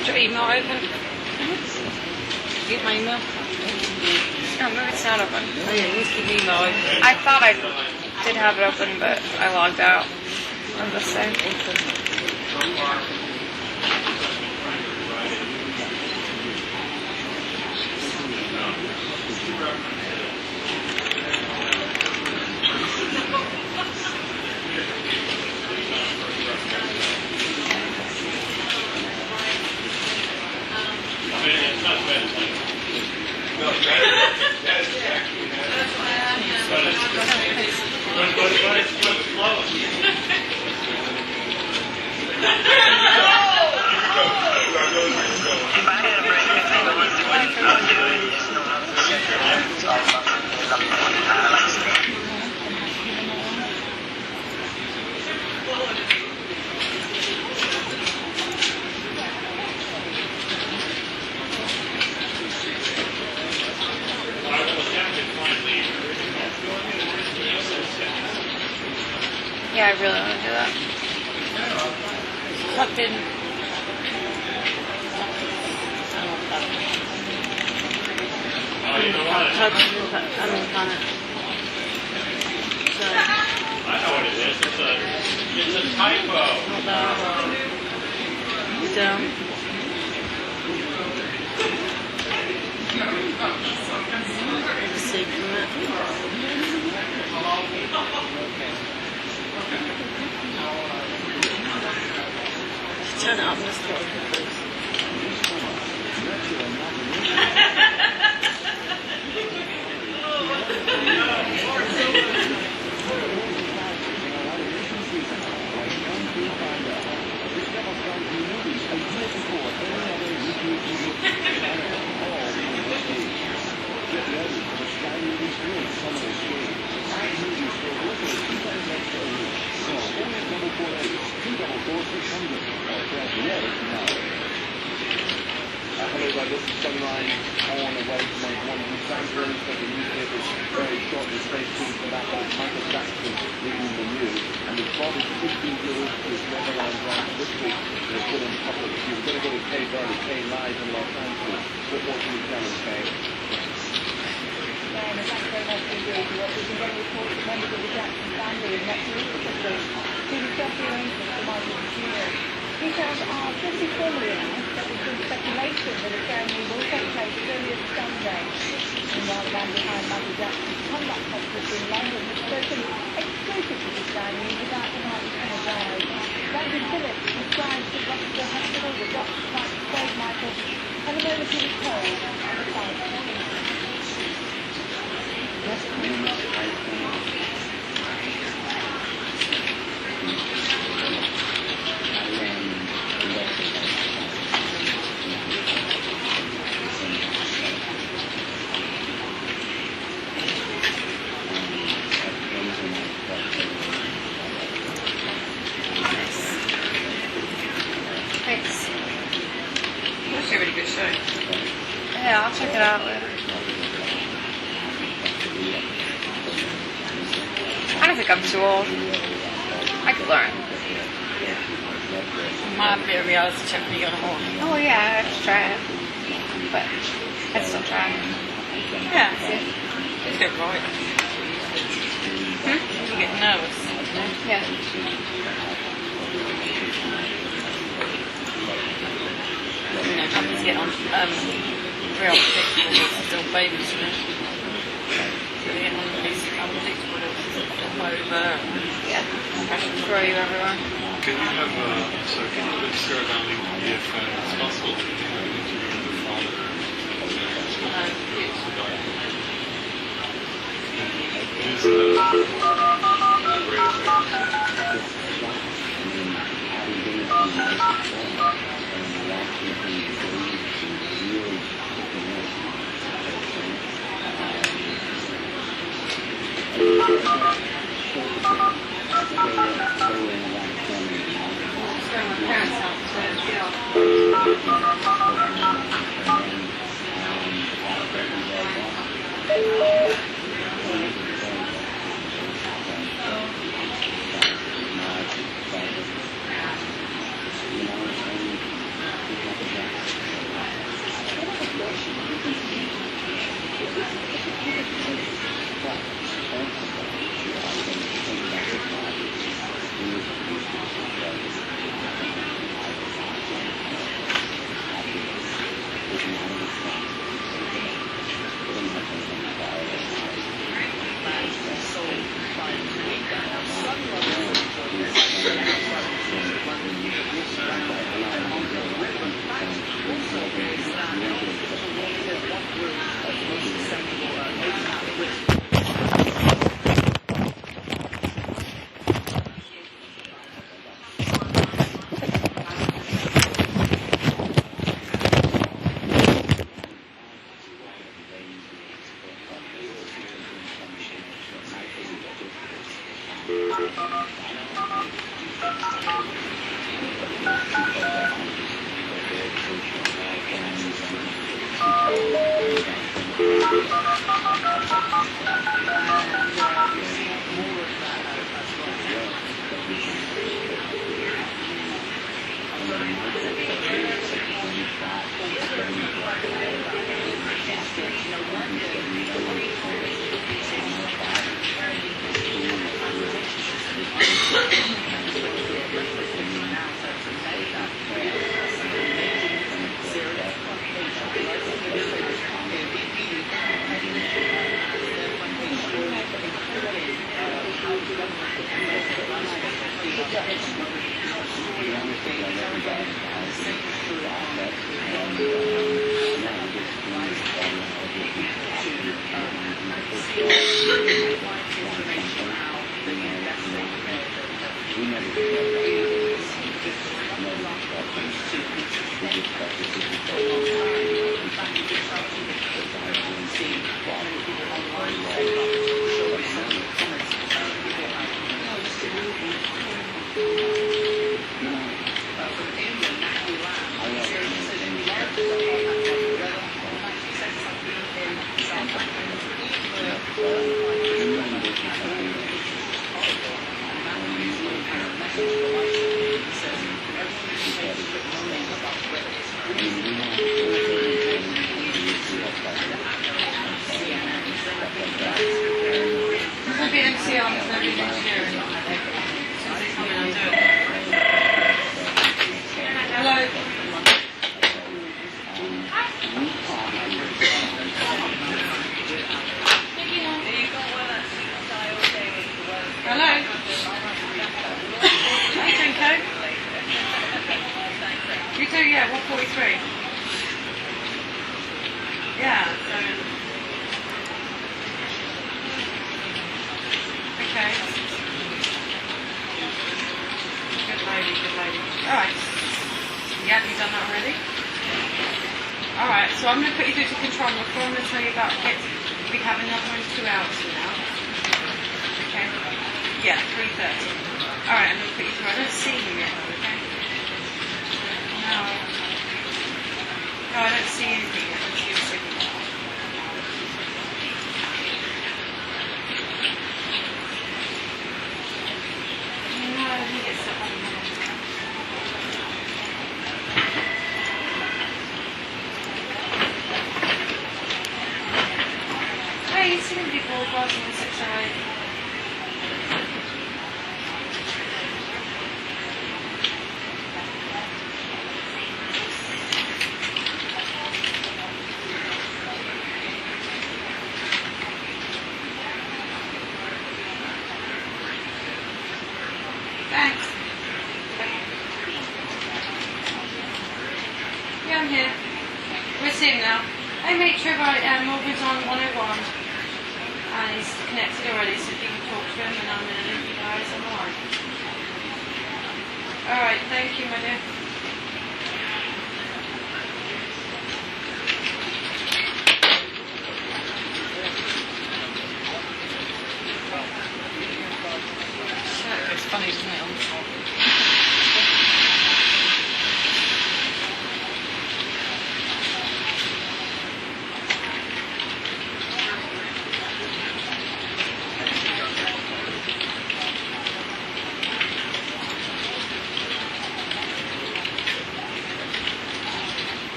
Is your email open? Get my email? No, maybe it's not open. Oh, yeah, you keep the email open. I thought I did have it open, but I logged out on this thing. Yeah, I really want to do that. Plugged in. I'm in planet. So, I know what it is. It's a typo. not that. Down. See from it. Turn it up, let's talk. Hello there, this is Sunrise on away from one of the Sandrines for the newspapers very shortly. Stay tuned for that. Michael Jackson leading the news, and his father's 15 years is Neverland Ranch this week. They're put in public. You're going to go to Kay Burley, Kay live in Los Angeles. What more can you tell us, Kay? Thanks very much indeed. What we've been getting reports from members of the Jackson family of next week to discuss the arrangements for Michael's funeral. Details are pretty formally announced, but there's been speculation that the ceremony will take place as early as Sunday. Meanwhile, the man behind Michael Jackson's comeback concert in London has spoken exclusively to Sky News about the night's arrival. Brandon Phillips describes the Rochester Hospital, the doctors might save Michael, and the moment he was told on the site. Thanks. That's a really good show. Yeah, I'll check it out later. I don't think I'm too old. I could learn. Might be a reality check when you go home. Oh yeah, I'd try it. But I'd still try. Yeah. It's good, right? You get nervous. Yeah. You know, having to get on real predictable, still babies, you know. So you get on these unpredictable over. Yeah. Throw you everywhere. Can you have can you just go down if it's possible to have an interview with the father?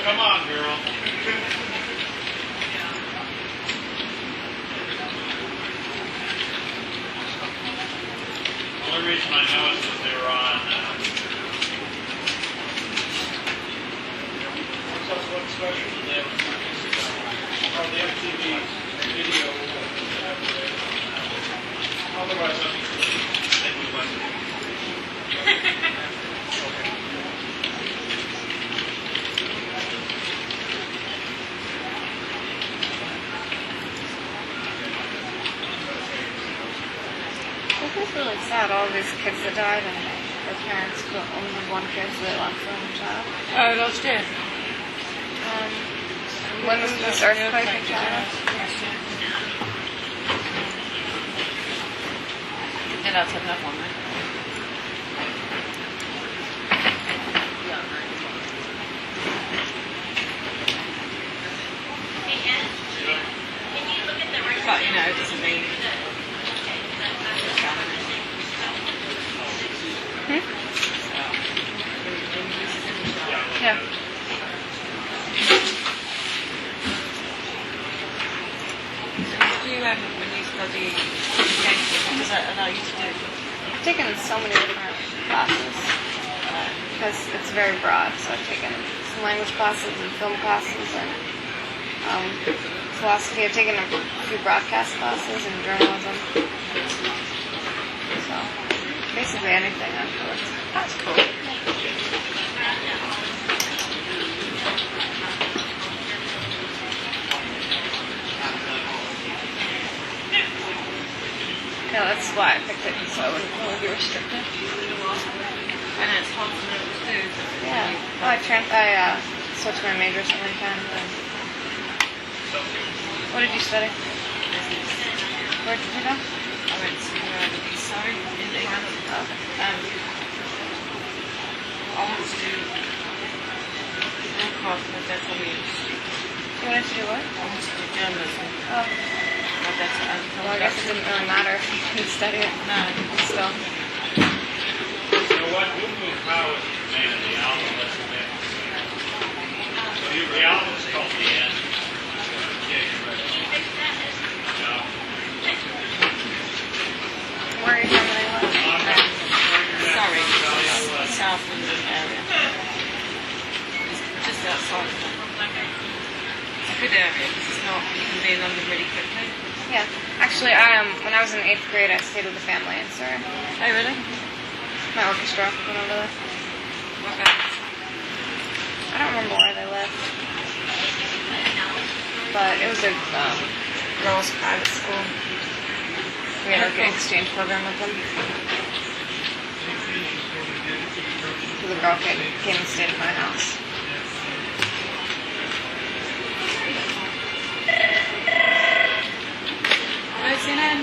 Come on, girl. The only reason I know is because they were on. What's special? The MTV video. Otherwise, I think we went. It's really sad, all these kids that died and their parents only had one kid, so they lost their only child. Oh, lost it. When was this earthquake in China? And that's another one, right? But, you know, it doesn't mean... Yeah. I've taken so many different classes because it's very broad. So I've taken some language classes and film classes and philosophy. I've taken a few broadcast classes and journalism. So basically anything afterwards. That's cool. Yeah, that's why I picked it, so I wouldn't really be restricted. And it's hard to know what to do. Yeah. Well, I switched my major so many times. What did you study? Where did you go? I went to Surrey in England. Oh, okay. I want to do broadcast, my dad told me You wanted to do what? I want to do journalism. Oh. My dad said, Well, I guess it didn't really matter if you couldn't study it. No. Still. You know what? We'll move power to humanity. Album was the next. The album is called The End. Where are you from in England? Sorry, South London area. Just outside. It's a good area because it's not, you can be in London really quickly. Yeah. Actually, when I was in 8th grade, I stayed with a family in Surrey. Oh, really? My orchestra went over there. What bands? I don't remember where they lived. But it was a girls' private school. We had like an exchange program with them. So the girl came and stayed at my house. Hello, CNN.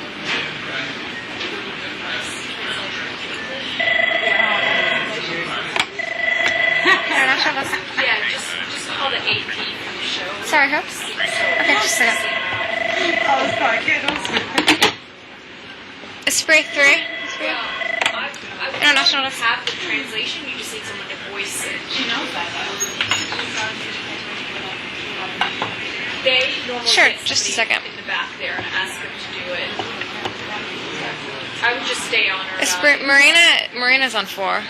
Yeah, just call the AP for the show. Sorry, hoops. Okay, just a second. Oh, it's quite good, wasn't it? Spray 3. International. You have the translation, you just need someone to voice it. She knows that. They normally Sure, get just a somebody second. in the back there and ask them to do it. I would just stay on her. Spray, Marina's on 4.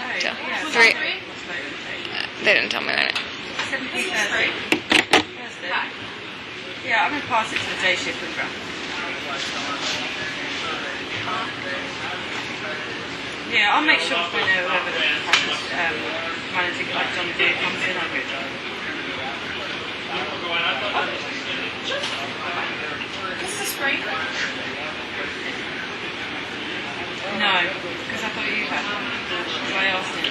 3. They didn't tell me that. 17th Thursday. Yeah, I'm going to pass it to the day shift program. Yeah, I'll make sure we know whoever the manager, like John Deere, comes in. I'll go to This is spray. No, because I thought you had. So I asked him.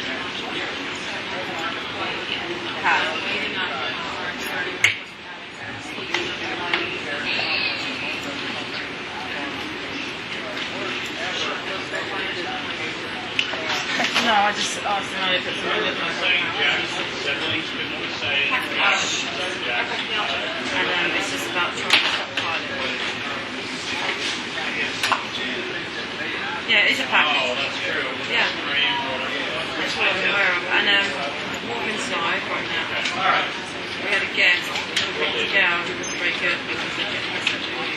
No, I just asked him if it's a little bit and it's just about trying to stockpile it. Yeah, it's a package. Yeah. That's what I'm aware of. And walk inside right now. We had a guest who picked it down. It wasn't very good because they kept messaging me.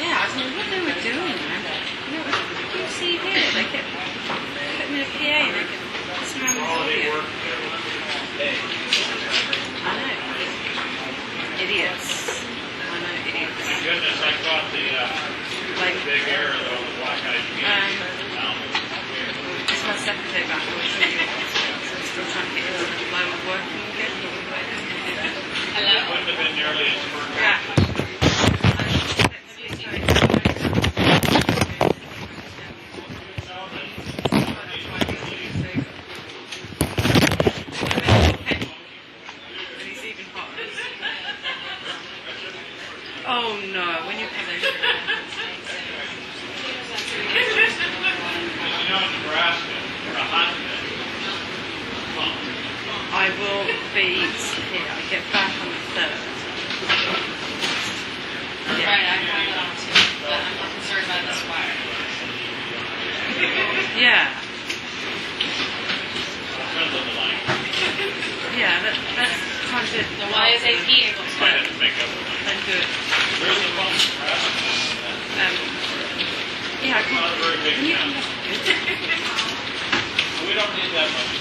Yeah, I don't know what they were doing, man. You know, you see here, they kept putting in a PA and they kept pissing around with the audio. I know. Idiots. I know, idiots. Thank goodness I caught the big error though, the black eyed peas. It's my second day back. So I'm still trying to get into the flow of working again. Hello? It wouldn't have been nearly as perfect. Yeah. Oh no, when you come in. You know, in Nebraska, for a hot day, I will be here. I get back on the 3rd. Yeah. Right, I have it on too, but I'm not concerned about this wire. Yeah. Yeah, that's trying to. So why is AP able to? Might have to make up. And do it. Where's the phone? Yeah, I Not a very big can't. town. We don't need that much.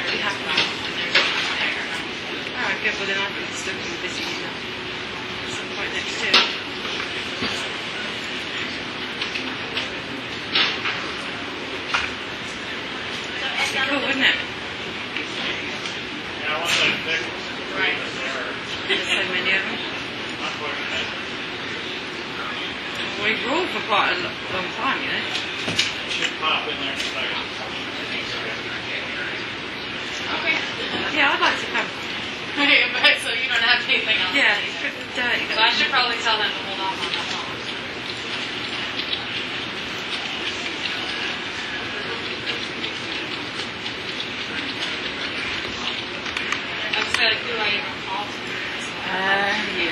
We have to. Alright, good, well then I can still do this evening. At some point next year. Be cool, wouldn't it? Yeah, I want that big one. Right. There's so many of them. We've ruled for quite a long time, you know. Should pop in there in a second. Okay. Yeah, I'd like to come. Okay, but so you don't have anything else? Yeah, it's good and dirty. So I should probably tell them to hold off on that phone. I was like, who I even call to? Yeah.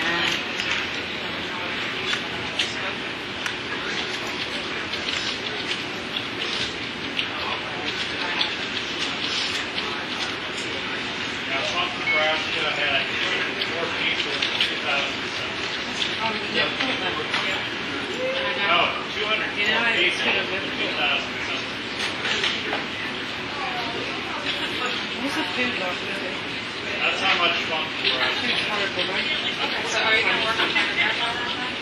Now, Trump, Nebraska had 4 people in 2007. No, 200 You know, it's people good of in it. 2007. What's the food like? That's how much fun Nebraska Food's horrible, right? Okay, so are you going to work on trying to verify that then?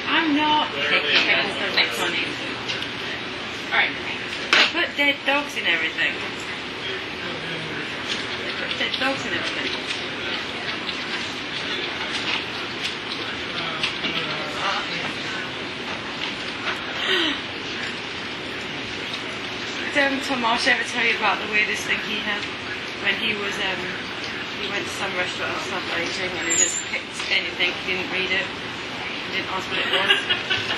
I'm not taking people for next money. Alright. They put dead dogs in everything. They put dead dogs in everything. Did Tomash ever tell you about the weirdest thing he had when he was he went to some restaurant or something eating and he just picked anything, he didn't read it, he didn't ask what it was.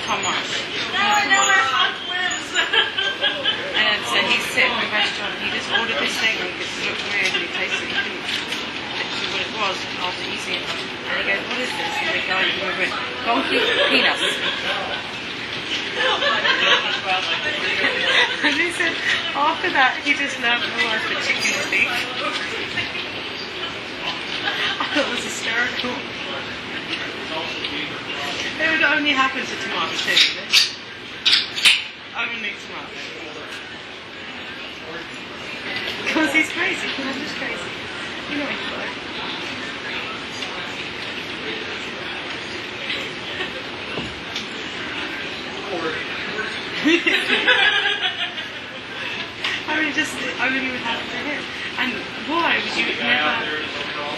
Tomash. Now I know where Hunt lives! And so he's sitting in the restaurant and he just ordered this thing and it looked weird and he tasted it, he couldn't picture what it was after eating it. And he goes, what is this? And the guy came over it, donkey peanuts. And he said, after that, he just learned the word for chicken and beef. I thought it was hysterical. It would only happen to Tomash too, would it? Only Tomash. Because he's crazy. He's just crazy. You know he's like. I really would have to him. And why would you never,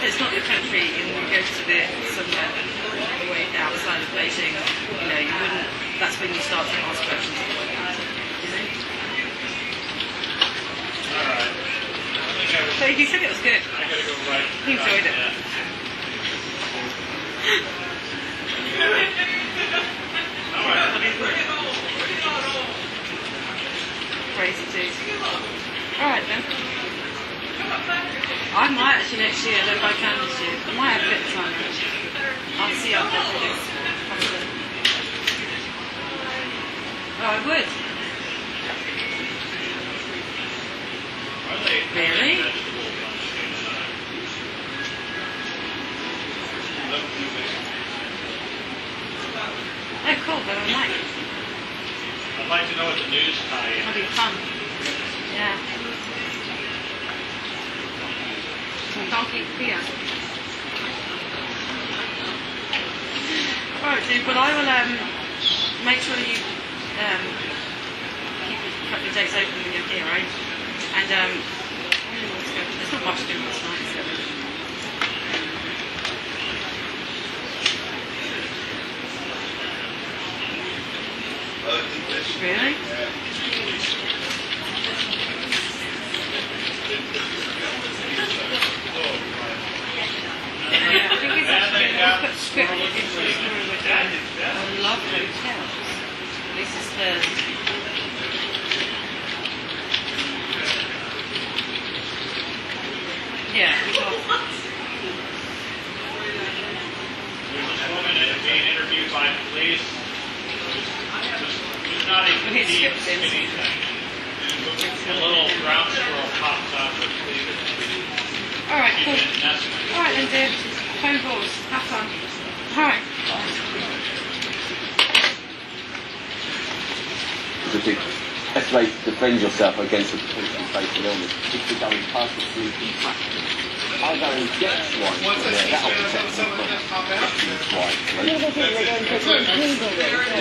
it's not the country, and you go to the somewhere way outside of Beijing, you know, you wouldn't, that's when you start to ask questions. So he said it was good. He enjoyed it. Crazy dude. Alright then. I might actually next year, if I can this year. I might have a bit of time actually. I'll see how that is. Oh, I would. Really? Oh, cool, but I might. I'd like to know what the news tie-in. That'd be fun. Yeah. Some donkey beer. Alright, dude, well I will make sure you keep a couple of days open when you're here, right? And there's not much to do this night, so. Really? Yeah, I think it's actually going to put script into the story with I love hotels. This is the... Yeah, we got... There's this woman being interviewed by police who's not even Okay, seeing script in. anything. A little ground squirrel popped up with Alright, cool. Alright then, dear. Phone calls. Have fun. Alright. Best way to defend yourself against a potentially fatal illness is to go and purposely contract it. I'll go and get swine flu. That'll protect you from swine flu.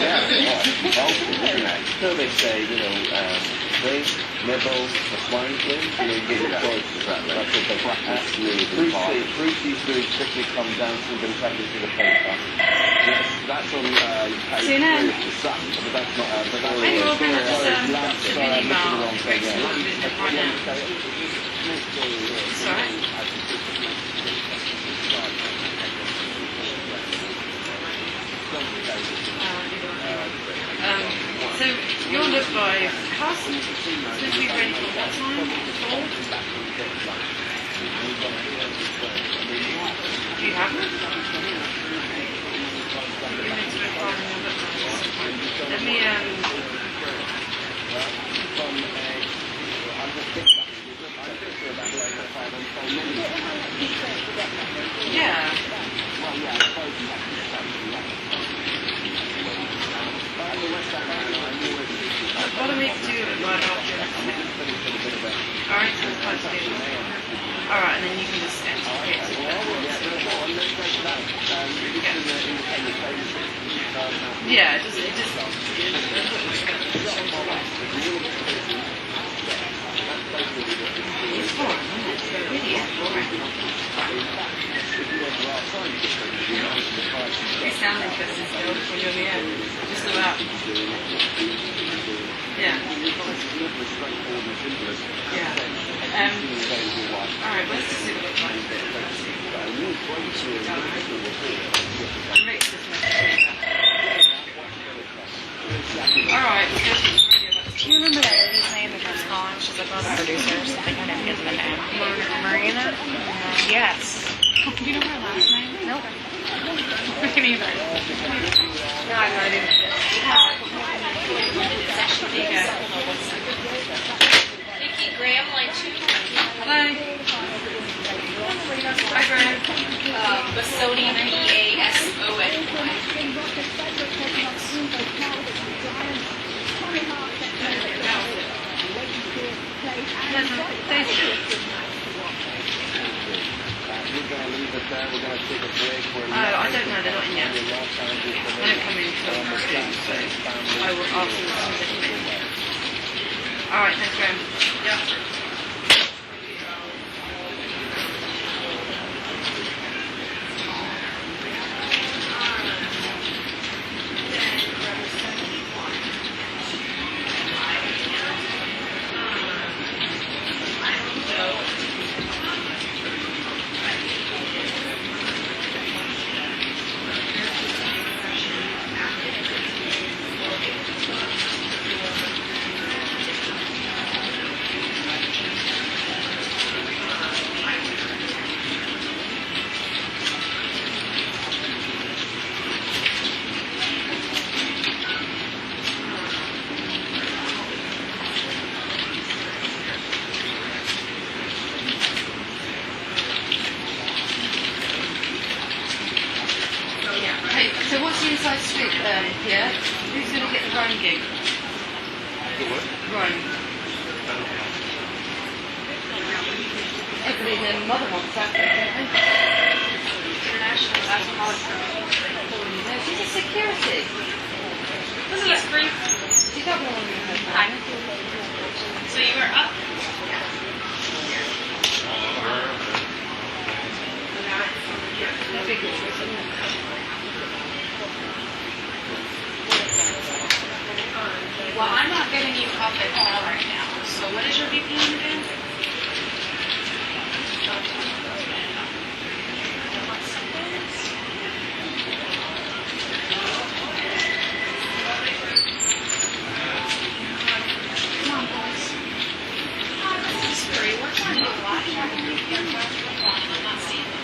Yeah, right. So they say, flu, nibbles, the swine flu, you get your choices that way. That's what they absolutely Fruity food quickly comes down to the traffic to the paper. Yes, that's on page 3 of the Sun, but that's not but that's Maybe we're going to just mini mart right now. Sorry. So you'll look by how's supposed to be ready for what time? 4? Do you have it? Let me yeah. What do we do right after? Alright, so it's quite good. Alright, and then you can just enter it. Yeah, it just it's boring, isn't it? It really is boring. You sound interested still when you're here. Just about. Yeah. Yeah. Alright, let's just see what it looks like. Alright, do you remember that lady's name that was calling? She's like one of the producers. I think her name is Marina? Yes. Do you know her last name? Nope. Me neither. No, I have no idea. Vicky Graham, line 2. Hi. Hi, Graham. Basonian, B-A-S-O-N. I don't know, they're not in yet. They don't come in until almost 2, so I will ask them to come in. Alright, thanks, Graham. Yeah. So what's the inside scoop, Pierre? Who's going to get the Rome gig? The what? Rome. Everybody in the mother wants that, don't they? International Alcoholics. No, she's a security. Wasn't that brief? She's not going to want to. Hi. So you were up? No big choice, isn't it? Well, I'm not getting you up at all right now. So what is your VPN again? Come on, boys. This is free. We're trying to watch. I'm not seeing them.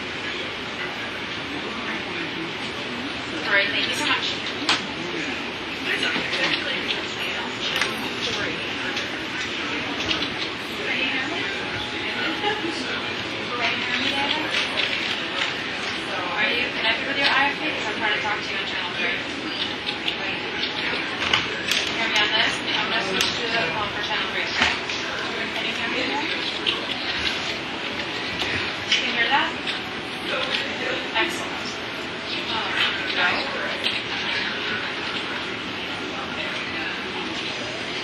All right, thank you so much. to talk to you on channel 3. Hear me on this? I'm going to switch to the phone for channel 3, okay? Can you hear me? You can hear that? Excellent.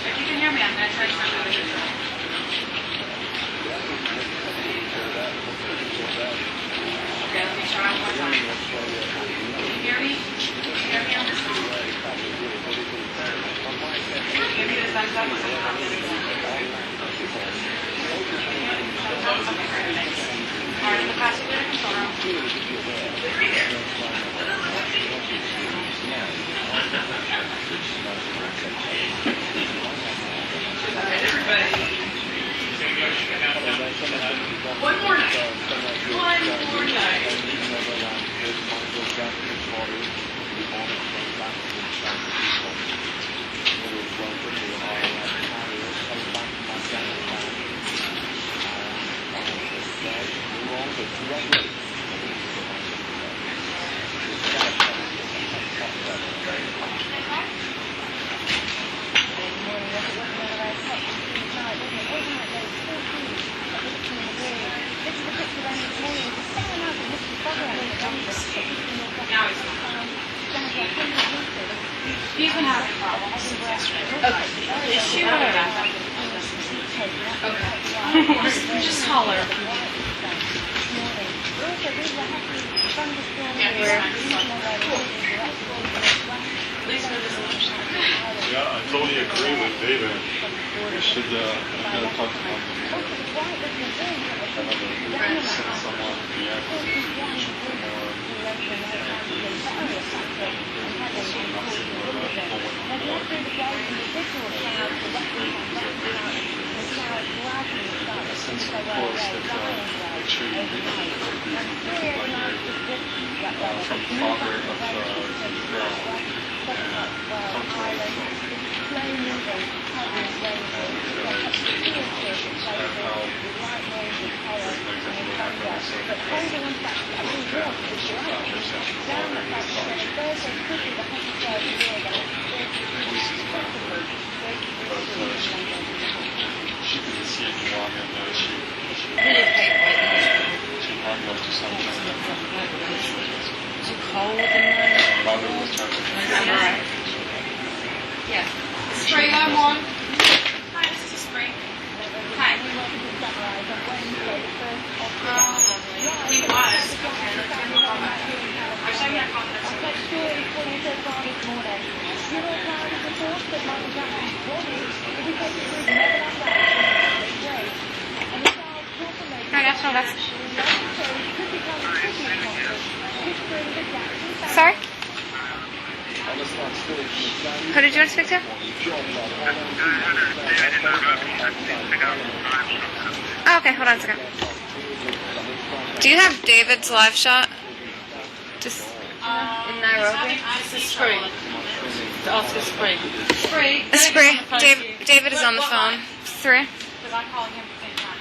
If you can hear me, I'm going to try to turn it over. Okay, let me try one more time. Can you hear me? Can you hear me on this one? Give me the thumbs up or thumbs up. Okay, great, thanks. All right, in the passenger control room. One more night. One more night. He's been having problems since yesterday. Okay. Is she okay. Just holler. Yeah, I totally agree with David. We should talk about send someone the acquisition for more since of course that actually from the father of the girl she didn't see anyone and she hung up to something. Too cold in there? Father was trying to Yeah. Spray I'm on. Hi, this is Spray. Hi. He was. Okay, let's turn the call back. I saw you at conference. Sorry? Who did you want to speak to? Oh, okay, hold on a second. Do you have David's live shot? Just in Nairobi? This is Spray. The Oscar Spray. Spray. Spray. David is on the phone. 3. Because I'm calling him at the same time.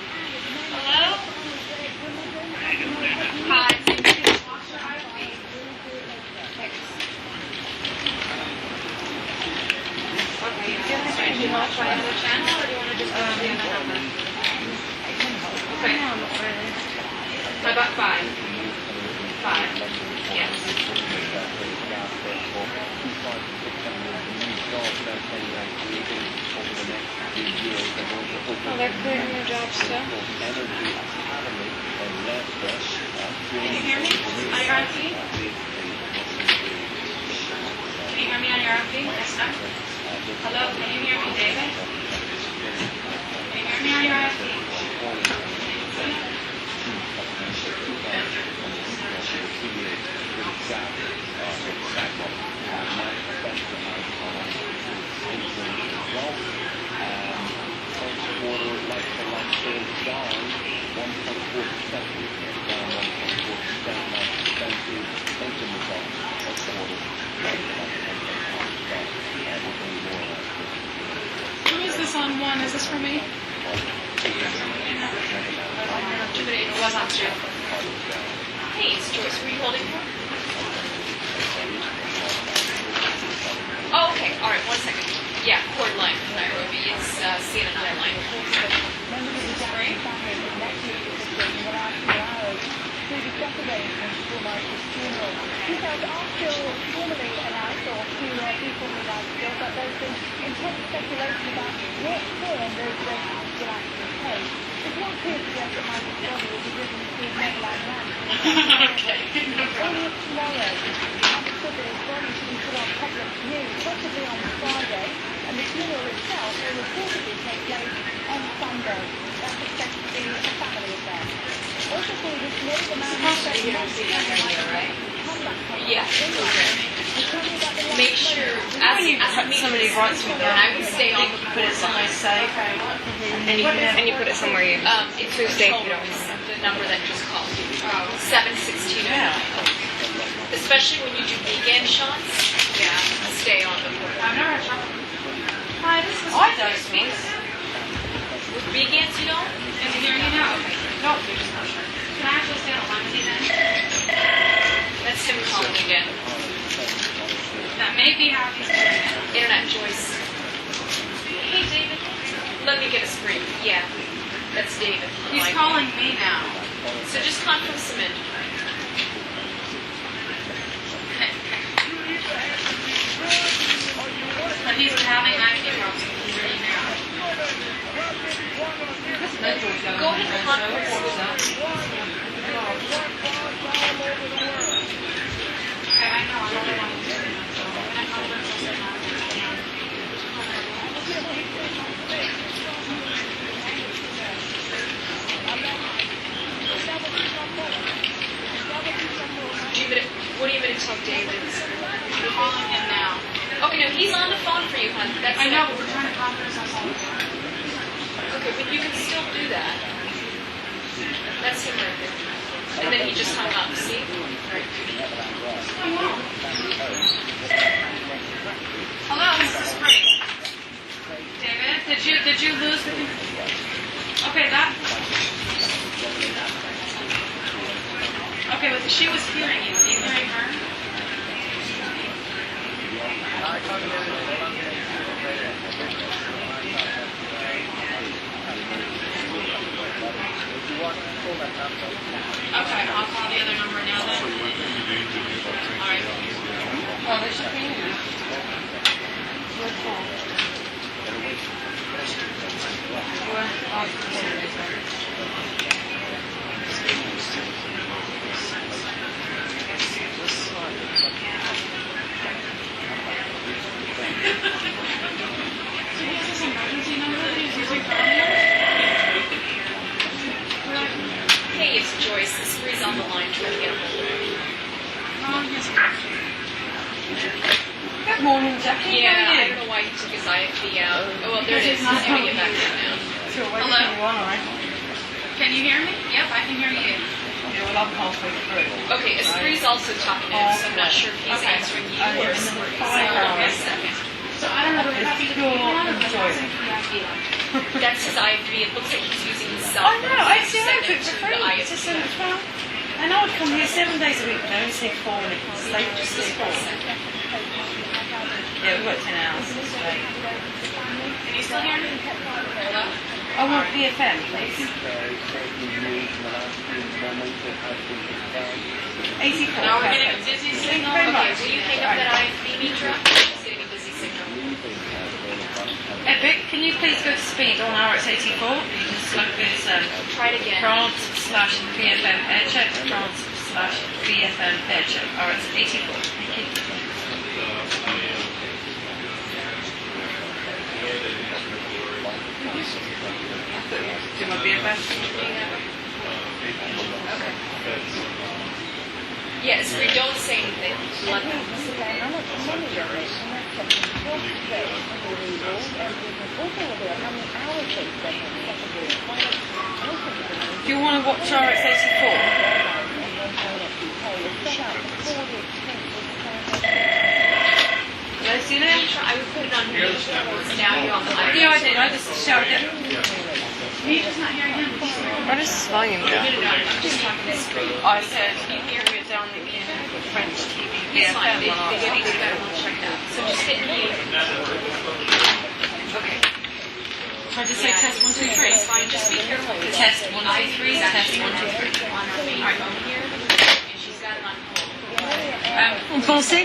Hello? Hi. Okay, do you want to try another channel or do you want to just do another number? Okay. How about 5? 5. Yes. Oh, they're creating new jobs too. Can you hear me on your RFP? Can you hear me on your RFP? Yes, sir. Hello, can you hear me, David? Can you hear me on your RFP? Who is this on one? Is this for me? It was on two. Hey, it's Joyce. Were you holding for? Oh, okay. All right. 1 second. Yeah, cord line from Nairobi. It's CNN line. Right? Details are still formally announced or who people would like to but there's been intense speculation about what form those arrangements will actually take. It's not clear to us that Michael's body will be driven to Neverland Ranch. Only tomorrow, understood that his body should be put on public view, possibly on Friday, and the funeral itself will reportedly take place on Sunday. That's expected to be a family affair. Also for this morning, the man who said he wants to Yeah. Make sure, When somebody writes me down, I would stay on the put it somewhere safe, and you put it somewhere you it's too safe. You don't. the number that you just called. 716. Yeah. Especially when you do weekend shots. Yeah. Stay on the board. I've never had trouble. Hi, this was I don't speak. with weekends, you don't? Can you hear me now? Okay. No, you're just not sure. Can I actually stay on line with you then? That's him calling again. That may be how he's doing it. Internet Joyce. Hey, David. Let me get a screen. Yeah. That's David. He's calling me now. So just conference him in. But he's having IP problems with his email. Go ahead and conference with him. Okay, I know. I don't want to do it. So I'm going to conference with him. What do you mean to tell David? I'm calling him now. Okay, no, he's on the phone for you, hon. That's I know, but we're trying to conference us all. Okay, but you can still do that. That's him right there. And then he just hung up, see? Right. Hello, this is Spring. David, did you lose the... Okay, that... Okay, but she was hearing you. Are you hearing her? Okay, I'll call the other number now then. Alright. Oh, they should be in there. Hey, it's Joyce. This Bree's on the line trying to get a hold of you. Good morning, Jackie. Yeah, How are I you? don't know why he took his IFB out. Oh, well, there it is. He's going to get back in now. Hello? Can you hear me? Yep, I can hear you. Yeah, well, I'm halfway through. Okay, Espri's also talking to him, so I'm not sure if he's answering you or Esprit. So hold on a second. So I don't know if that's That's his IFB. It looks like he's using his cell I phone. know, I see Send that it for to free. the It's just IFB. I know I'd come here 7 days a week, but I only say 4 and it's late just this 4. Yeah, we work 10 hours. It's late. Can you still hear me? Hello? I want BFM, please. 84. Now we're getting a busy Thank you signal. very Okay, much. will you hang up that IFB, Mitra? He's getting a busy signal. Epic, can you please go to speed on RX84? You can select this Try it again. France/BFM air check, France/BFM air check, RX84. Thank you. Do my BFM? Yeah, Esprit, don't say anything. Let them. Do you want to watch RX84? Hello, see you there? I would put it on mute. Now you're on the mic. Yeah, I did. I just shouted it. Mita's not hearing him. What is volume down? I'm just talking to Esprit. I said, you hear it down in French TV. He's fine. They need to get one checked out. So just hit me. Okay. So I just say test 1, 2, 3. It's fine. Just be careful. Test 1, 2, 3. Test 1, 2, 3. On her main phone here, and she's got it on hold. Bossy?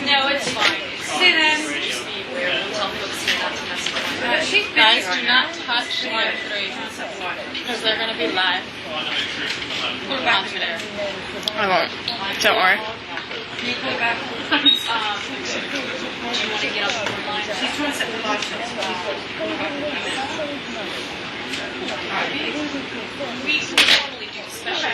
No, it's fine. See them. Just be aware. We'll tell folks here not to mess with She's busy Guys, right do now. not touch line 3 because they're going to be live. Put it back over there. I won't. Don't worry. Can you put it back? do you want to get up the line? She's trying to set the live shots. We normally do special.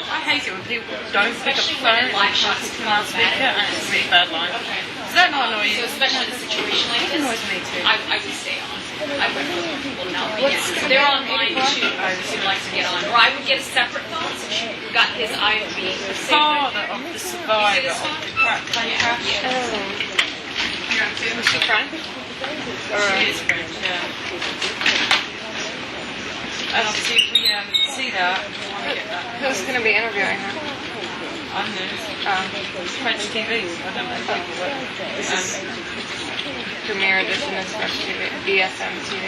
I hate it when people don't pick up the phone Live shots come on speaker and it's a really bad line. Does that not annoy you? So especially in a situation like It this, annoys me too. I would stay on. I would let people know. They're online too. Who likes to get on. Or I would get a separate phone so she got his IV. Father of the survivor of the plane crash. Was she French? She is French, yeah. And obviously if we see that, we want to get that. Who's going to be interviewing her? I don't know. French TV. I don't know people, but Premier Edition is French TV. BSM TV.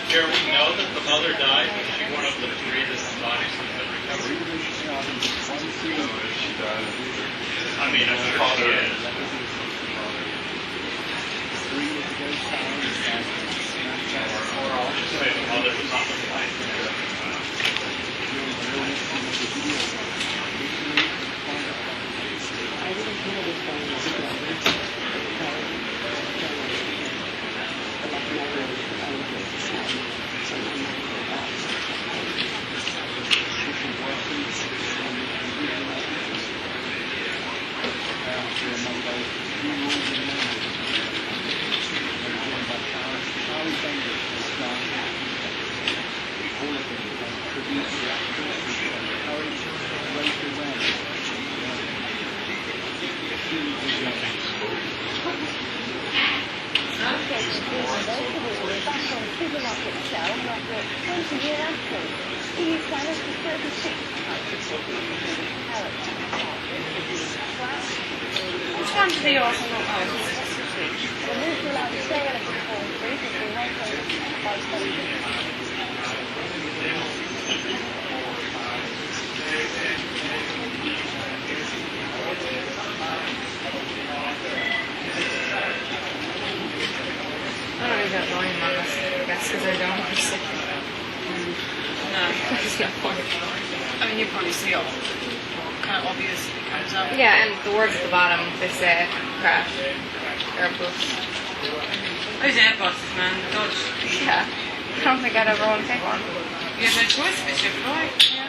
Here, we know that the mother died, but she one of the 3 that the bodies have been recovered. I mean, I'm sure she is. Or I'll just say the mother was not the which one do they also not know? I don't even know him on this, I guess, because I don't understand. No. There's no point. I mean, you probably see it kind of obvious it comes up. Yeah, and the words at the bottom, they say crash. Airbus. Those Airbuses, man, Dodge. Yeah. I don't think I'd ever want to take one. You have no choice if it's your flight. Yeah.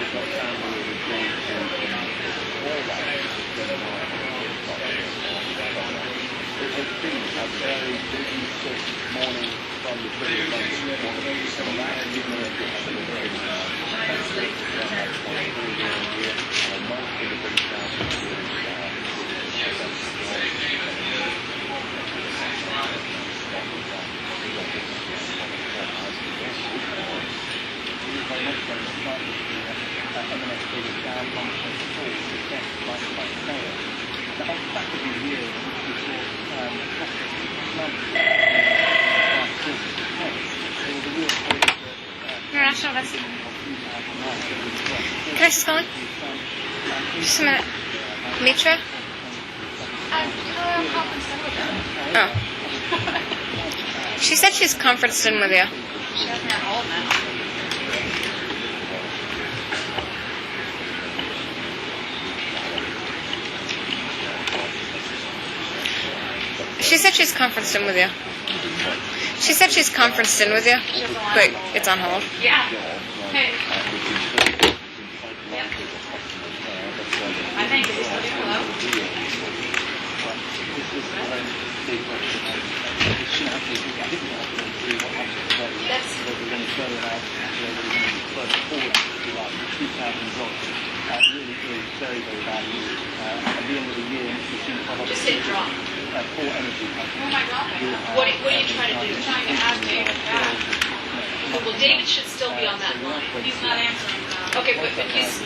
It has been a very busy, swift morning from the British Bank. International Vessel. Can I just call in? Just a minute. Mitra? Oh. She said she's conferenced in with you. She hasn't had all of them. She said she's conferenced in with you. She said she's conferenced in with you. Wait, it's on hold. Yeah. Hey. Yeah. I think it's hello. Very, very valuable. At the end of the year, Just hit drop. Four energy companies. Oh my God. What are you trying to do? You're trying to add David back. Okay, well, David should still be on that line. He's not answering. Okay, but he's...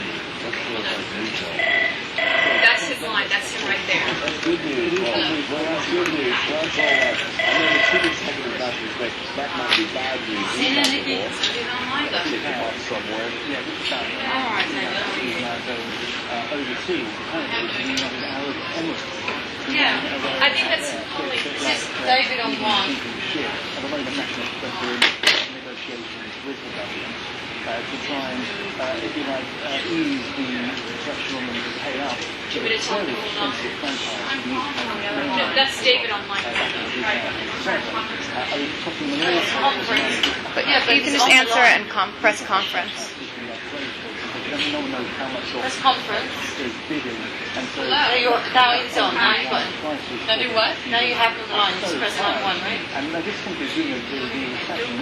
That's his line. That's him right there. Good news. Well, that's good news. That's all right. I mean, the two executive national inspectors, that might be bad news. Say that again. You don't like that. Pick them up somewhere. Yeah, this is All right, overseas. Apparently, the United Arab Emirates. Yeah, I think that's only... Just David on one. At the moment, National Inspector in negotiations with the government to try and, if you like, ease the pressure on them to pay up. Give it a time to hold on. That's David on line. But you can just answer it and press conference. Press conference. Now it's on. Now you've got it. Now do what? Now you have the line. Just press line one, right? And this country is doing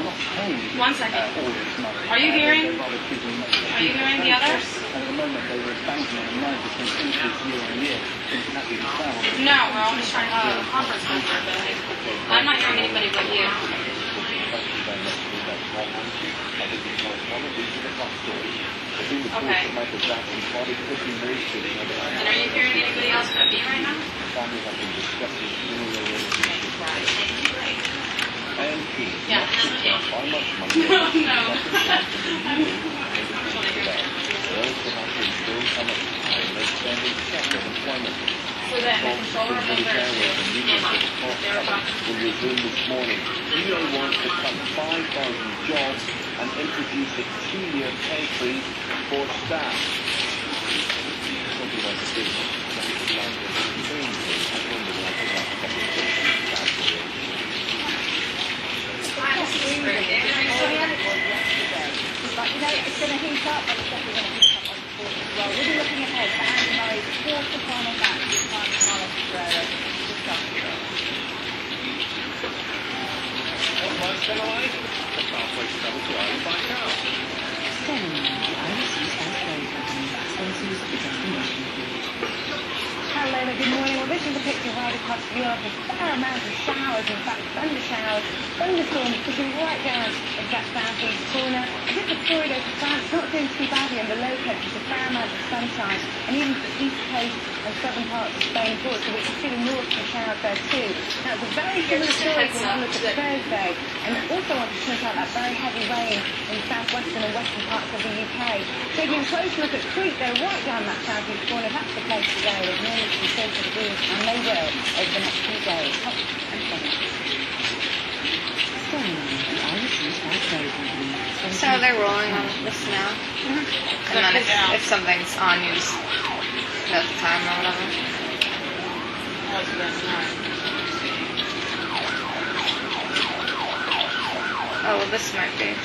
not paying 1 second. all this money. Are you hearing? Are you hearing the others? And at the moment they were banking on a 9% increase year on year in capacity to travel. No, we're all just trying to have a conference number, but I'm not hearing anybody but you. Okay. And are you hearing anybody else but me right now? Yeah, So then the controller number will resume this morning. EA wants to cut 5,000 jobs and introduce a 2-year pay freeze for staff. But you know, it's going to heat up and it's definitely going to heat up on the court as well. We'll be looking ahead to Andy Murray's quarter-final match with Carlos Ferreira this afternoon. Hello there, good morning. Well, this is a picture right across Europe of fair amounts of showers, in fact, thunder showers, thunderstorms pushing right down in that southeast corner. A bit of Florida to France, not doing too badly on the low coast, just a fair amount of sunshine, and even the east coast and southern parts of Spain, Portugal, which is feeling north some showers there too. Now, it's a very similar story when we look at Thursday, and also want to point out that very heavy rain in southwestern and western parts of the UK. Taking a close look at Crete, though, right down that southeast corner, that's the place to go. There's nearly some 30 degrees, and they will over the next few days. Hot and sunny. So they're rolling on this now. And then if something's on, you just note the time or whatever. Oh, well, this might be it.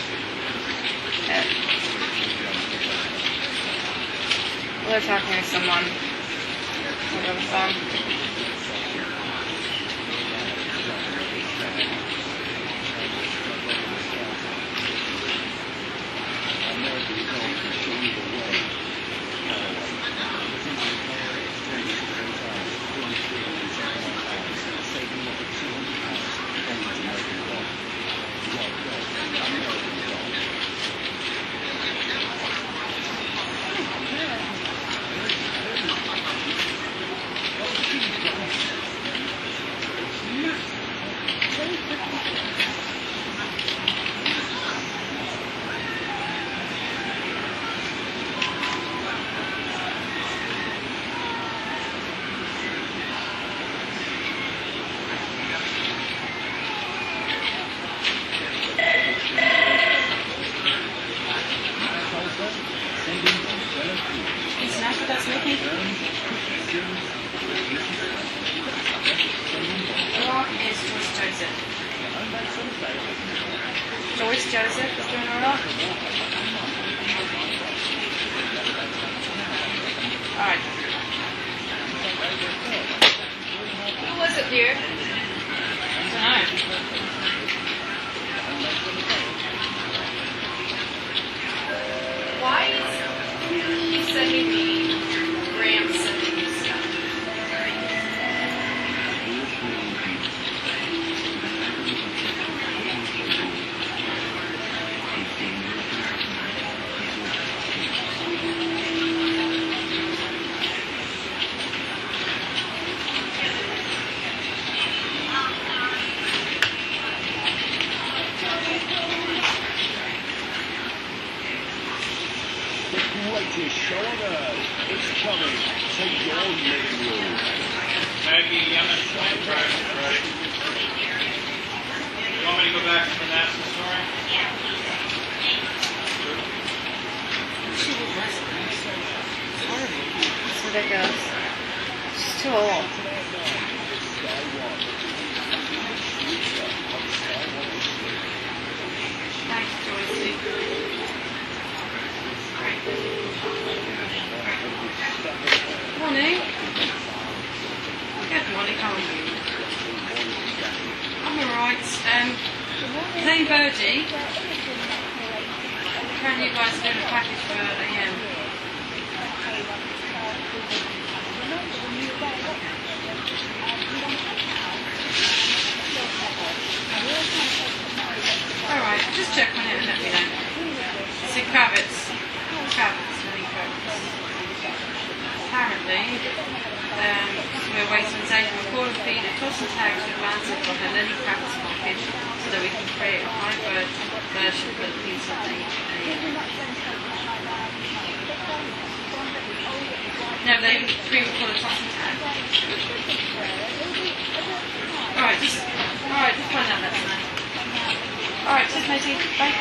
they're talking to someone over the phone. Joyce Joseph is doing alright. Alright. Who was it, dear? I don't know. Why is he sending me Graham sending me stuff? Greatest show on earth. It's coming to your living room. Maggie, Yemen, right? You want me to go back to the NASA story? It's ridiculous. She's too old. Thanks, Joyce. Morning. Good morning, how are you? I'm alright. Plain Birdie. Apparently you guys are doing a package for AM. Alright, just check on it and let me know. See Kravitz. Lenny Kravitz. Apparently, we're waiting on Zane to record and feed a toss and tag to Atlantic on her Lenny Kravitz package so that we can create a hybrid version for the piece of the No, they pre-record a toss and tag. Alright, just find out that tonight. Alright, cheers matey. Bye.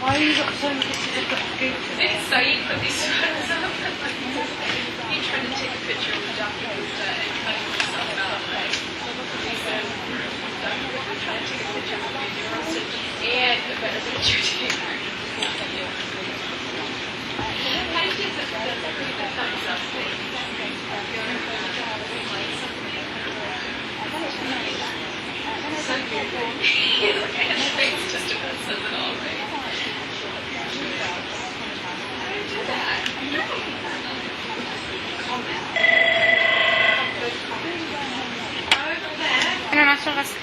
Why are you got so many pictures of the goose? It's Saeed put these photos up. He tried to take a picture of the document and kind of stuff about he said, I'm trying to take a picture of the video. I said, and a better picture to you. How do you get the thumbs up? So that's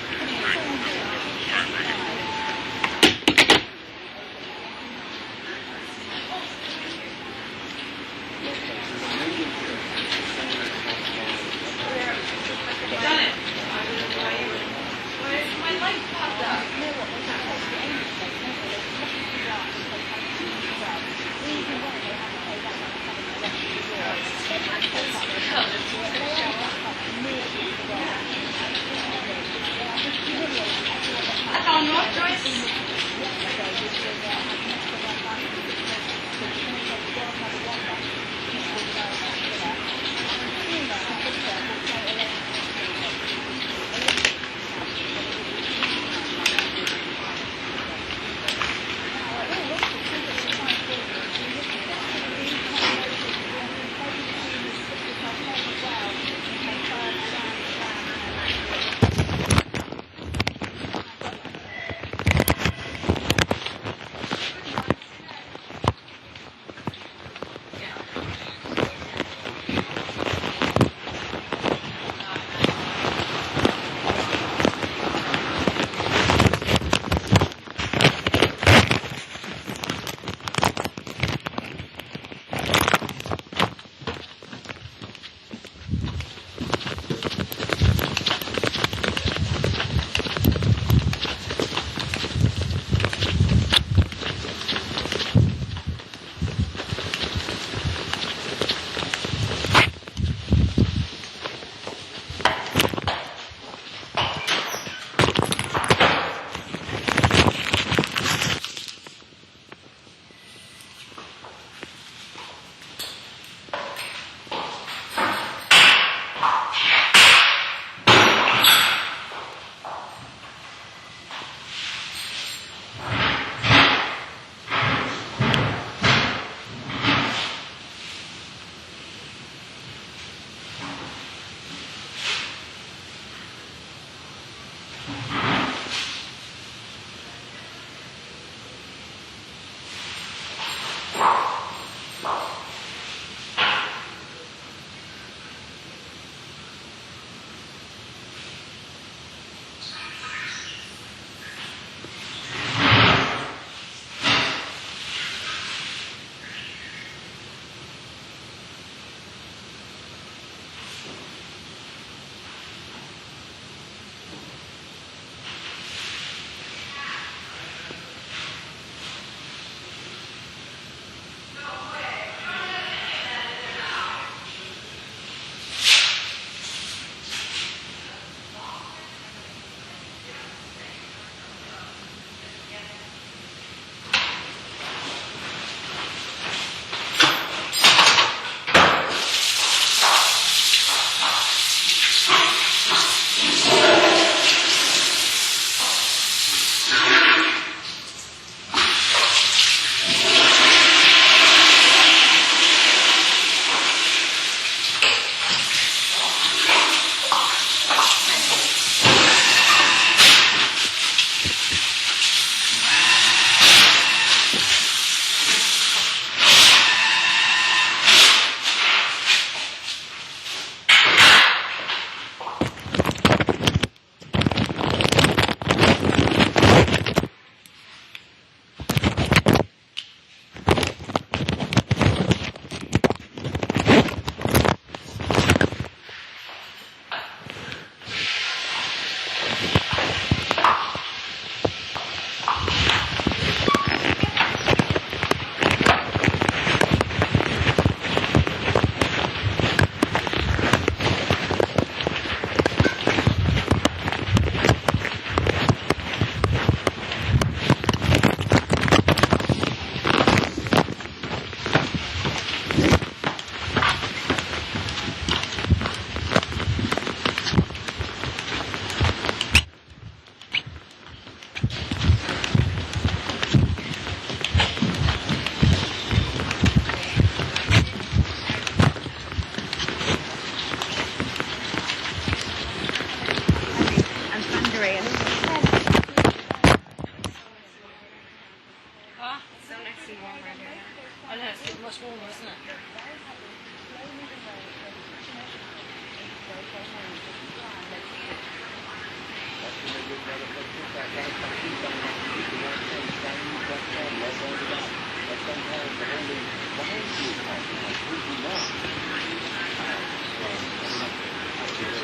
So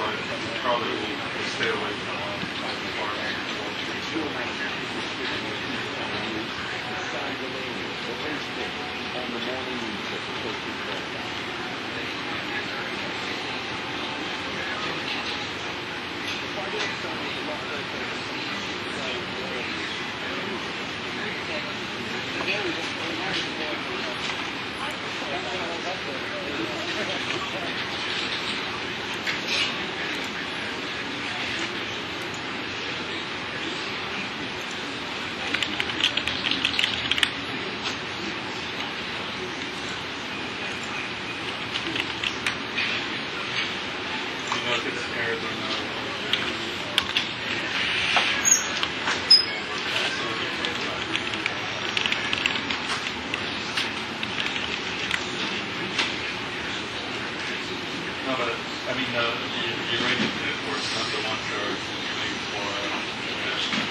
I probably will stay away from farming. No, but I mean, the Iranian airports, not the ones that are made for international.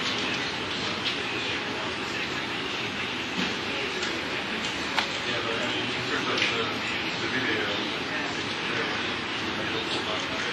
Yeah, but I mean, in terms of the video, they're hopeful about that.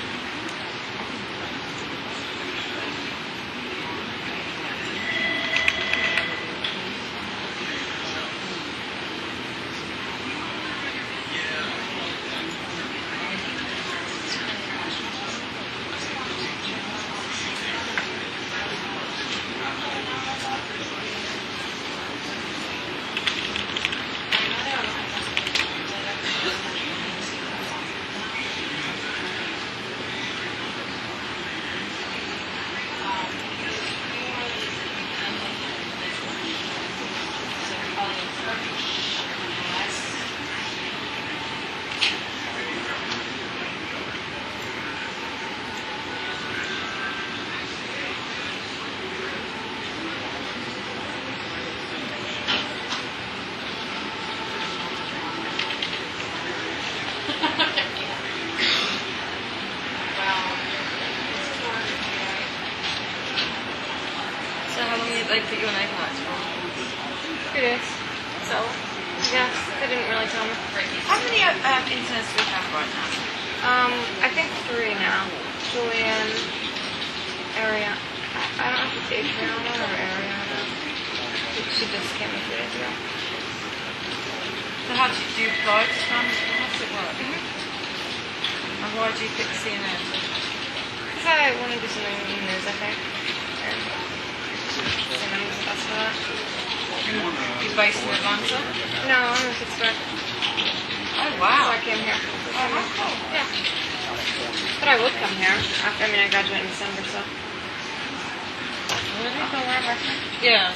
So how long did they put you on overnight for? 2 days. So, yeah, they didn't really tell me. How many interns do we have right now? I think 3 now. Julian, Ariana. I don't know if it's Adriana or Ariana. She just came a few days ago. So how do you apply to come? How does it work? And why do you pick CNN? Because I want to do something in the news, I think. And CNN's the best for that. You're based in Atlanta? No, I'm in Pittsburgh. Oh, wow. So I came here. Oh, that's cool. Yeah. But I would come here. After, I graduate in December, so. Really? Go wherever. Yeah.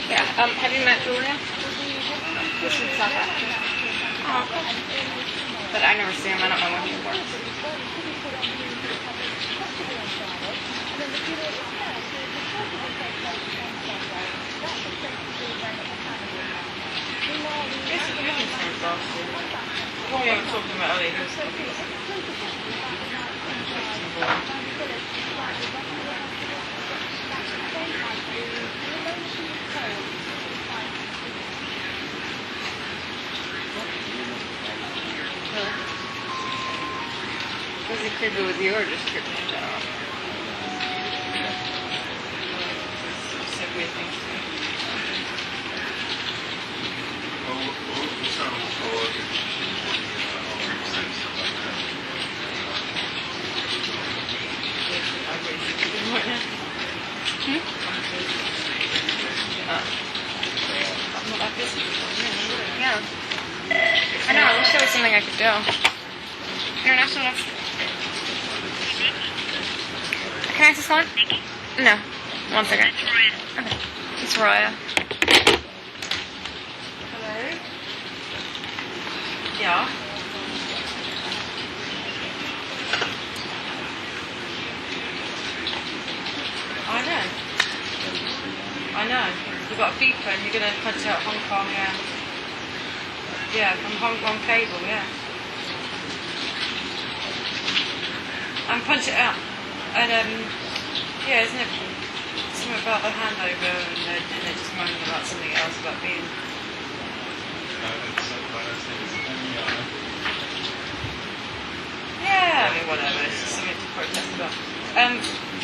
Yeah. Have you met Julia? This is South Africa. Oh, cool. But I never see him. I don't know when he works. What were you talking about earlier? Was he creepy with you or just creepy in general? Said weird things to me. Yeah. I know, I wish there was something I could do. International, that's... Can I ask this one? No. 1 second. Okay. It's Raya. Hello? Yeah? I know. You've got a beeper and you're going to cut out Hong Kong, yeah. Yeah, from Hong Kong cable, yeah. and punch it out. And yeah, isn't it something about the handover and they're just moaning about something else about being. Yeah, I mean whatever. It's just something to protest about.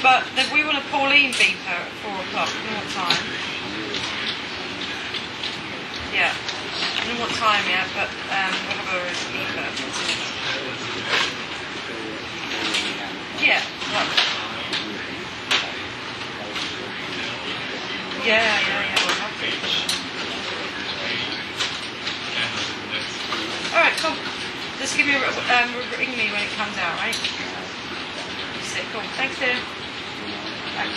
But we want a Pauline beeper at 4 o'clock. I don't know what time. Yeah. I don't know what time yet, but we'll have a beeper. Yeah. Right. Yeah. We'll have Alright, cool. Just give me ring me when it comes out, right? That's it, cool. Thanks, dear. Bye.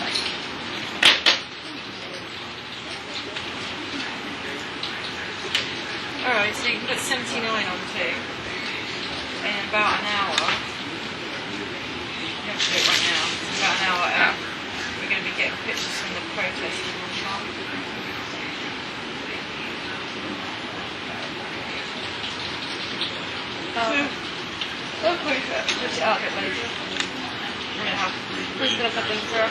Alright, so you can put 79 on too. In about an hour. You have to do it right now. In about an hour, we're going to be getting pictures from the protest in Hong Kong. We'll put it out a bit later. We're going to have. Who's going to put them through?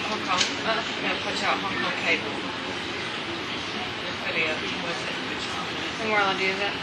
Hong Kong. We're going to put out Hong Kong cable. Video. And we're allowed to use it?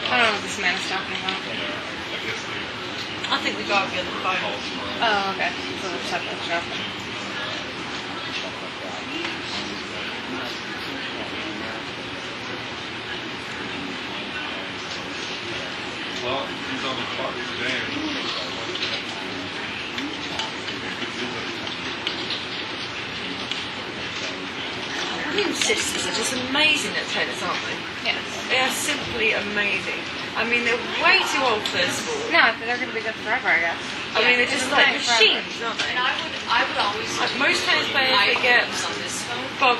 I don't know what this man is talking about. I think the guy will be on the phone. Oh, okay. So we'll just have to drop him. Well, he's on the clock today. Williams sisters are just amazing at tennis, aren't they? Yes. They are simply amazing. I mean, they're way too old for their sport. No, they're going to be good forever, I guess. I mean, they're just like machines, aren't they? And I would always. Like most tennis players, they get on this phone. Bob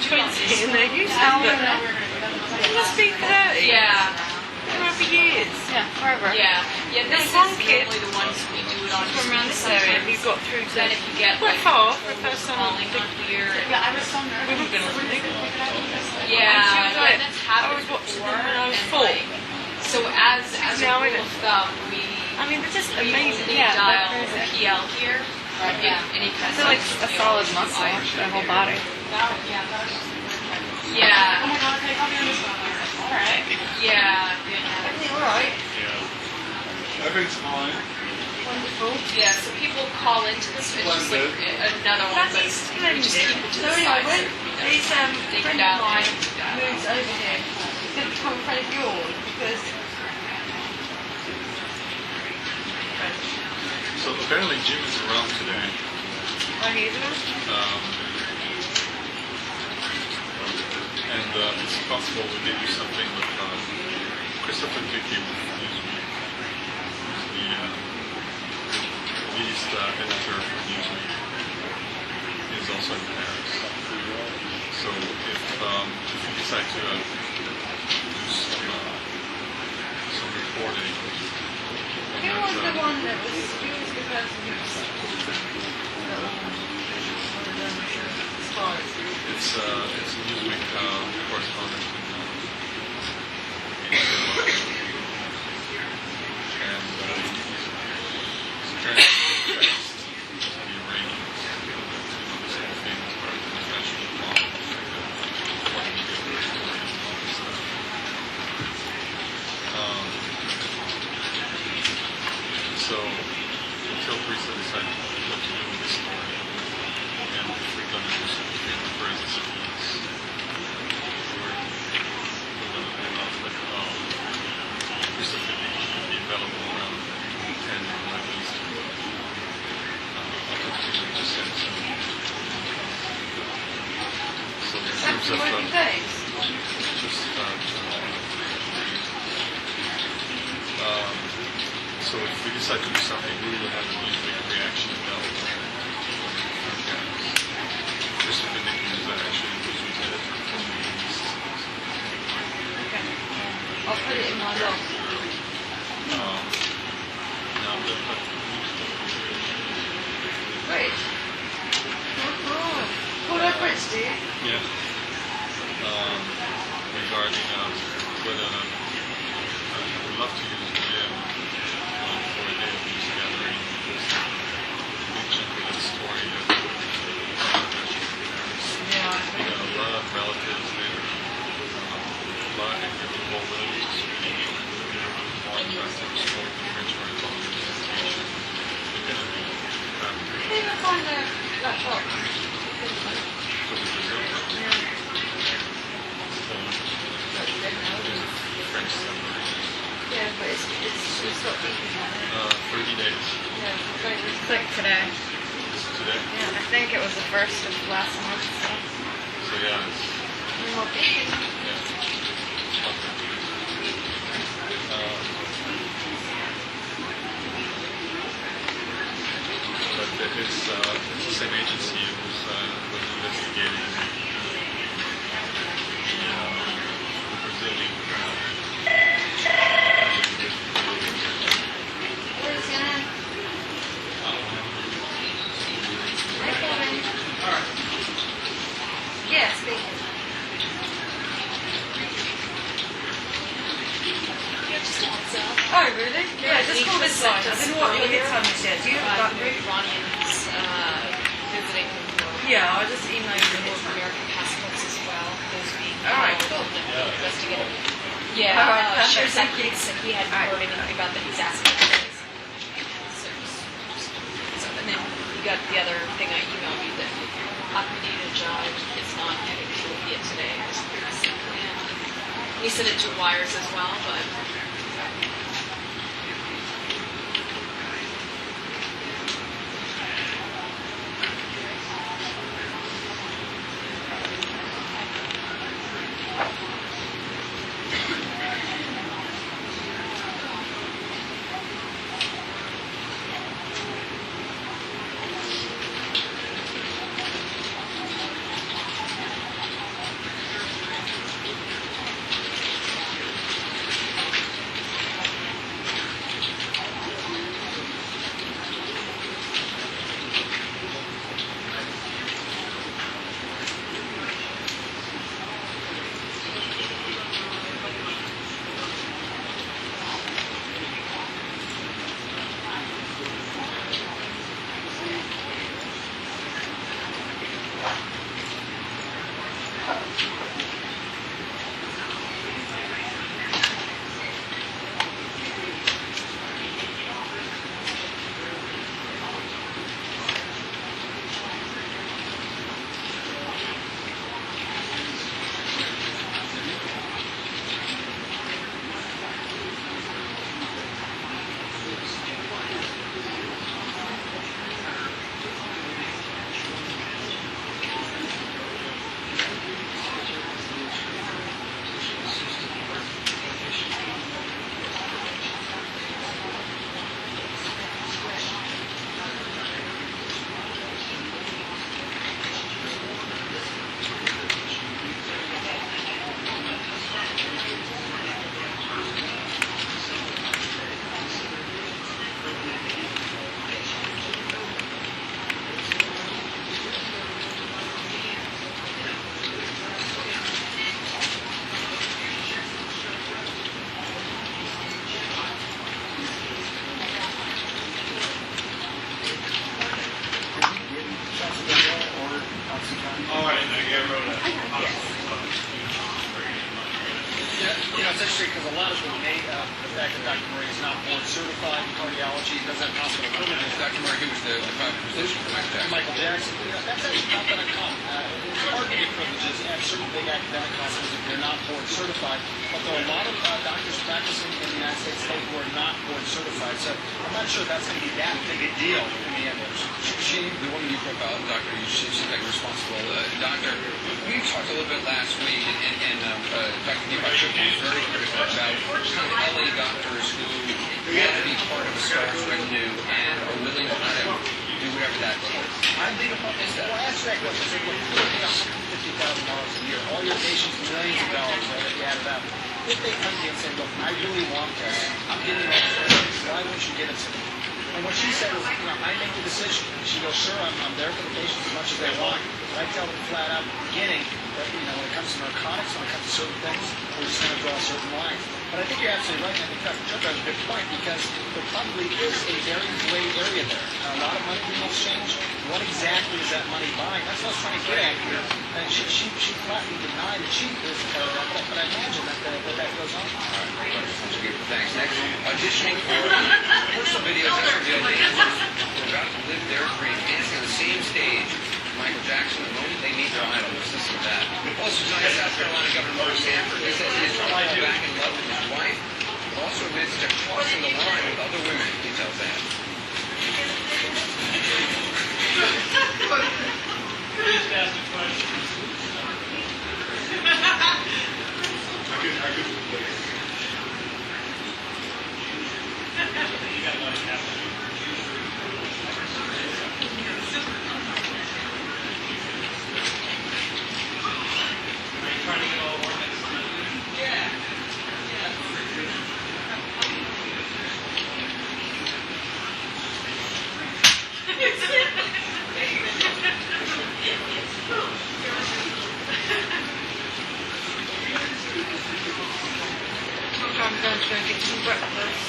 20 and they're useless, but they must be 30. Yeah. They're around for years. Yeah, forever. Yeah. There's This one is kid normally the ones we do it on from around this area who got through to Then if you get quite like far for a first time falling unclear. Yeah, I was so nervous. We were going to think. Yeah, And she was like, that's I happened was watching them before, when I was and, 4. like, so as a now rule in it. of thumb, we They're just we amazing. only Yeah, dial they're crazy. PL here. Yeah. Any kind They're like a solid muscle, their whole body. Yeah. Oh my god, okay, copy on this one. Alright. Yeah. Everything alright? Everything's fine. Wonderful. Yeah. So people call into this. It's just like another one, but you just keep it to So the anyway, side. when this They friend can of dial mine in. moves over here, he's going to become a friend of yours because... So apparently Jim is around today. Oh, he is around? And it's possible we may do something with Christopher Dickey with Newsweek, who's the lead editor for Newsweek, is also in Paris. So if we decide to do some reporting, Who was the one that was, who was the person who was it's a Newsweek correspondent in and he's apparently fast to the Iranians to do this whole thing as part of international law, like so until Teresa decided what to do with this story, and if we're going to do something for instance, we're going to pull out like Christopher Dickey will be available around 10 or at least I'll continue to send some. So in terms of just so if we decide to do something, we will have a Newsweek reaction available. Christopher Dickey is actually Newsweek editor for the East. Okay. I'll put it in my log. Now I'm going to put Wait. Pull reference, do you? yeah. Regarding whether or not I would love to use the gym for a day of news gathering because a big chunk of the story of we got a lot of relatives there, a lot of people religious reading, more trying to restore the French Oriental representation. They're going to be Can you find a laptop? for the Brazil. French submarine. Yeah, but it's not deep enough. 30 days. Yeah, very It's like today. Is it today? Yeah, I think it was the first of last month. So yeah, it's more deep. yeah. Okay. But it's the same agency who's was investigating the Brazilian crowd. Where's your name? Yeah, speaking. Oh, really? Yeah, just call this line. I didn't want your time to share. Do you have that? Iranians visiting. Yeah, I'll just email you the North American passports as well. Those being Alright, held cool. and investigated. Yeah, Alright, shares that thank you. said he hadn't heard anything about that. He's asking for this. So, and then you got the other thing I emailed you that Ahmadinejad is not heading to India today. He sent it to Wires as well, but. fact that Dr. Murray is not board certified in cardiology, doesn't have hospital privileges. Dr. Murray, who was the private physician for Michael Jackson. That's actually not that uncommon. It's hard to get privileges at certain big academic hospitals if they're not board certified. But there are a lot of doctors practicing in the United States today who are not board certified. So I'm not sure that's going to be that big a deal in the end. She, the woman you profiled, Dr. She's like responsible doctor. We talked a little bit last week, and Dr. Nearby was very critical about kind of LA doctors who want to be part of a star's revenue and are willing to kind of do whatever that takes. I think about this. Well, I asked that question. I said, look, you're paying $150,000 a year. All your patients, millions of dollars, right, if you add it up. If they come to you and say, look, I really want this, I'm getting all this, why won't you give it to me? And what she said was, I make the decision. She goes, sure, I'm there for the patients as much as they want. But I tell them flat out at the beginning that, when it comes to narcotics, when it comes to certain things, we're just going to draw certain lines. But I think you're absolutely right, and I think Dr. Chuck has a good point, because there probably is a very gray area there. A lot of money being exchanged. What exactly is that money buying? That's what I was trying to get at here. And she flatly denied that she is part of that, but I imagine that goes on. All right, that's good. Thanks. Next, auditioning for personal videos of real dancers who are about to live their dream, dancing on the same stage. Michael Jackson, the moment they meet their idol, listen to that. Also tonight, South Carolina Governor Mark Sanford, he says he's trying to fall back in love with his wife, but also admits to crossing the line with other women, he tells that. Please ask a question. I could You got one happen. Are you trying to get all ornaments? Yeah. I'm going to go get some breakfast.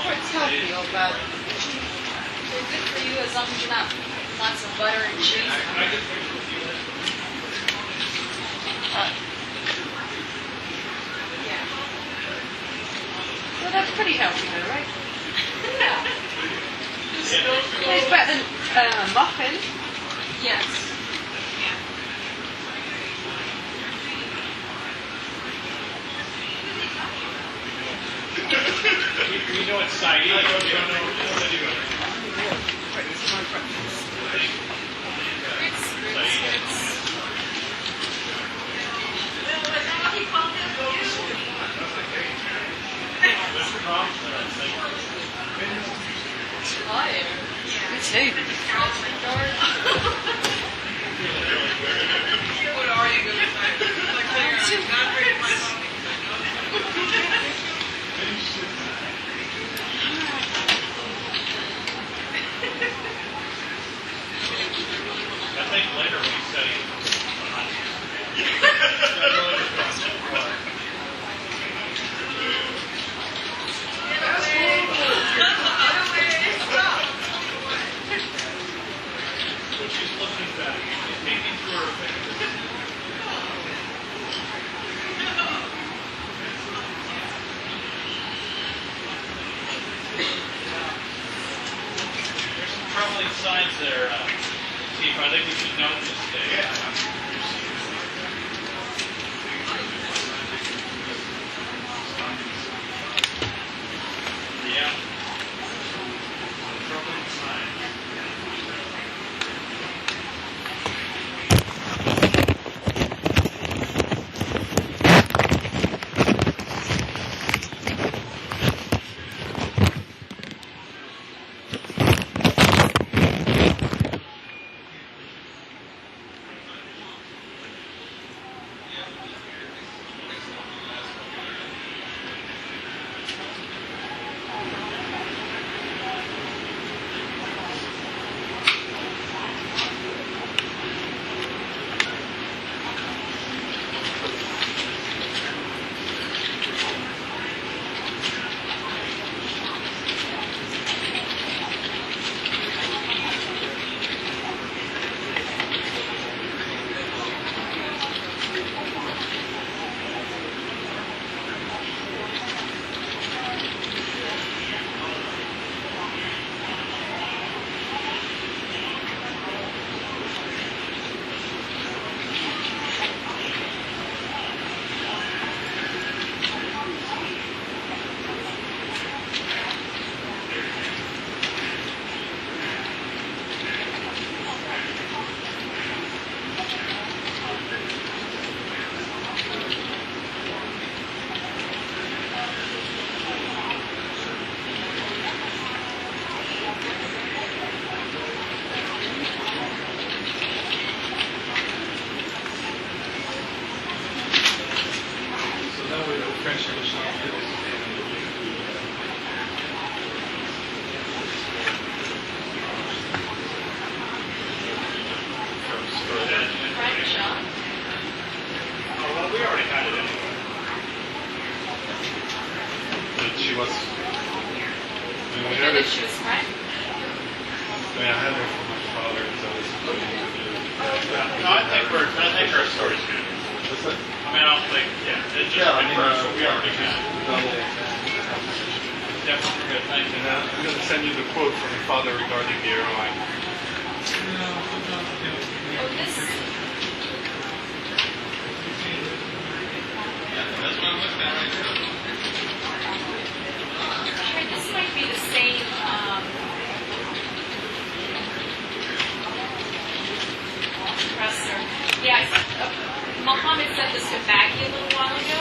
It's healthy or bad? They're good for you as long as you're not lots of butter and cheese. Well, that's pretty healthy though, right? Yeah. It's better than muffin. Yes. You know it's Saeed. You don't know Me too. What are you going to say? Not very much. I think later when he said she's looking back, peeking through her fingers. There's some troubling signs there, Chief. I think we should note this day. Yeah. Troubling signs. French edition. Oh, well, we already had it anyway. But she was. I You had knew it. that she was French? I had it from my father, so it's. No, I think our story's good. What's that? I mean, I don't think, yeah, it's just Yeah, I mean, confirms what we already had. double. Definitely good, thank you. And I'm going to send you the quote from your father regarding the airline. Oh, this. Hey, this might be the same. Presser. Yeah, Mohammed sent this to Maggie a little while ago.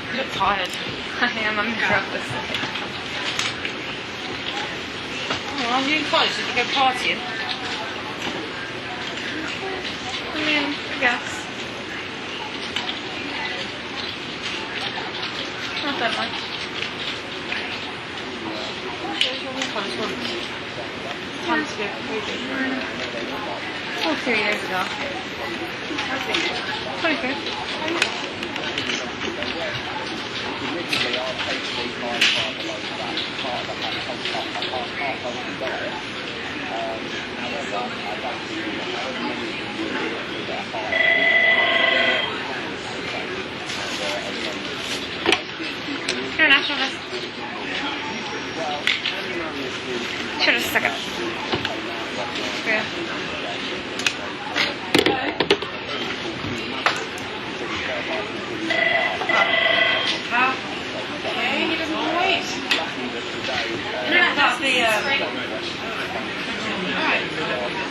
I'm a bit tired. I am. I'm breakfast. Oh, I'm doing college. Did you go partying? I mean, I guess. Not that much. College once. Times ago, crazy. 3 years ago. 25th. International list. Should have stuck it. Yeah. How? Okay, he doesn't wait. No, that's the. Alright.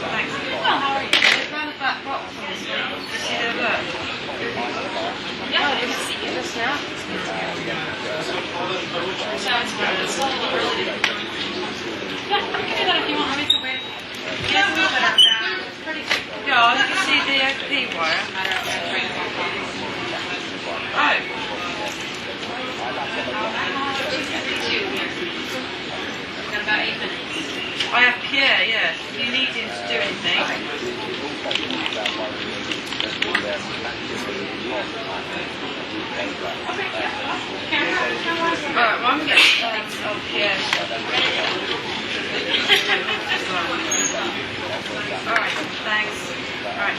Thanks. Well, how are you? It's around the back box on this week. Did you see the look? Yeah, I didn't see you just now. Sounds good. It's a little early. Yeah, we can do that if you want. Let me go away. Yeah, move it up now. It's pretty good. Yeah, you can see the XP wire. Oh. Got about 8 minutes. I have Pierre, yes. If you need him to do anything. Alright, well, I'm going to get Pierre. Alright, thanks. Alright.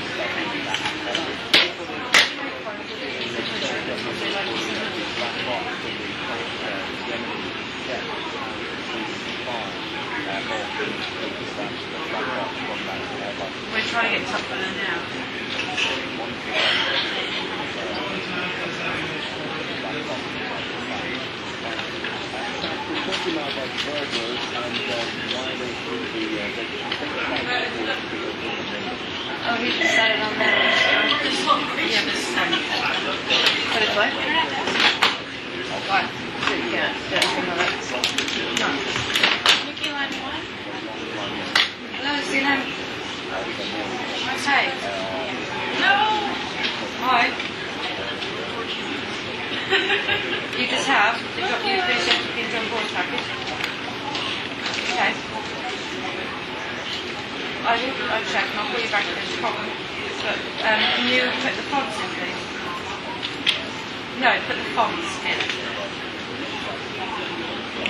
We're trying to get tougher than now. Oh, he decided on that. Yeah, but it's not. But it's what? What? Yeah, that's another. No. Nikki, line 1? Hello, Zealand. Hey. No! Hi. You just have. They got you finished everything's on board package. Okay. I'll check and I'll call you back if there's a problem. But can you put the fonts in, please? No, put the fonts in.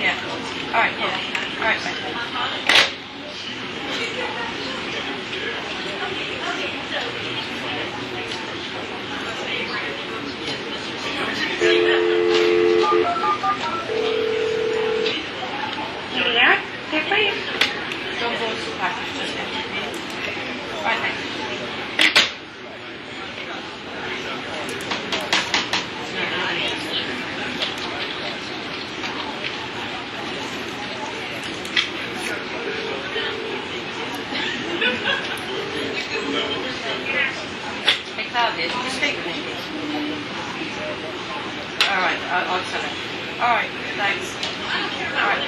Yeah. Alright, yeah. Alright, thank Yeah? Okay, please. John Board's package, just in. Alright, thank you. Hey, Claudia, did you speak with him? Alright, I'll tell him. Alright, thanks. Alright.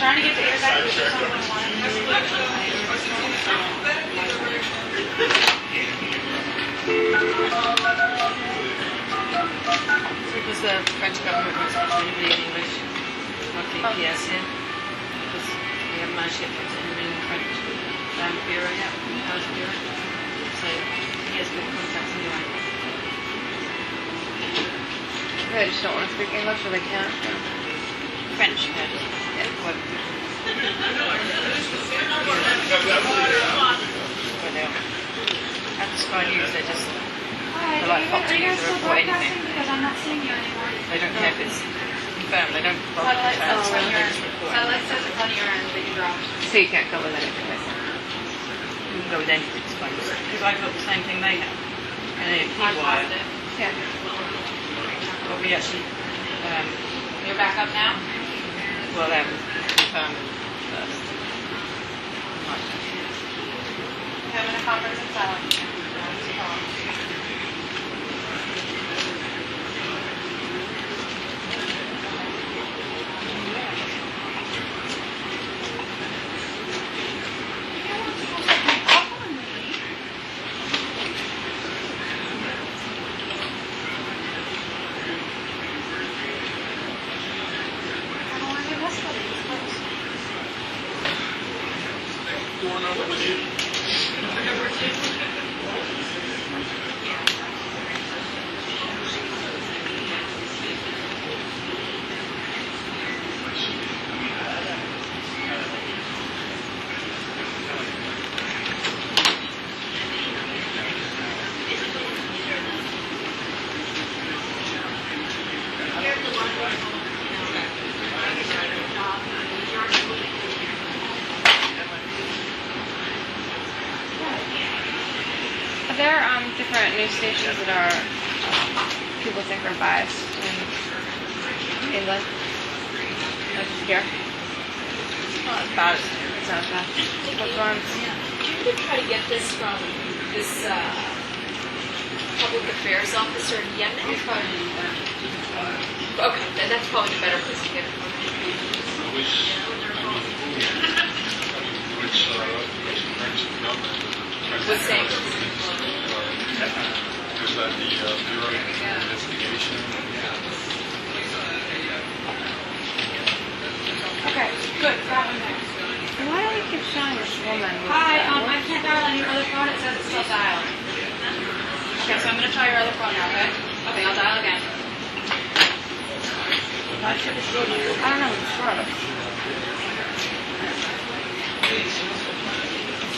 trying to get the air back to someone Because the French government wants to anybody in English, not DPS here, because we haven't managed to get anybody in French bureau yet, French bureau. So he has good contacts anyway. They just don't want to speak English, or they can't. French, yeah. Well, at the Sky News, they're just, they're like Fox News, they report anything. Because I'm not seeing you anymore. They don't care if it's confirmed, they don't bother to transfer, they just report. Satellite says it's on your end, but you dropped. So you can't go with anything they say. You can go with anything, I suppose. Because I've got the same thing they have. And a wire. Yeah. But we actually, You're back up now? well, they haven't confirmed first. Having a conference in silence. Are there different news stations that are people think are biased in England? Like here? Not as bad as It's not bad. What ones? You could try to get this from this public affairs officer in Yemen. Okay, then that's probably the better place to get it from. Which branch of government? What's saying? Is that the Bureau of Investigation? Okay, good. Got one there. Why do we keep showing this woman? Hi, I can't dial on your other phone. It says it's still dialed. Okay, so I'm going to try your other phone now, okay? Okay, I'll dial again. I don't know. It's sort of.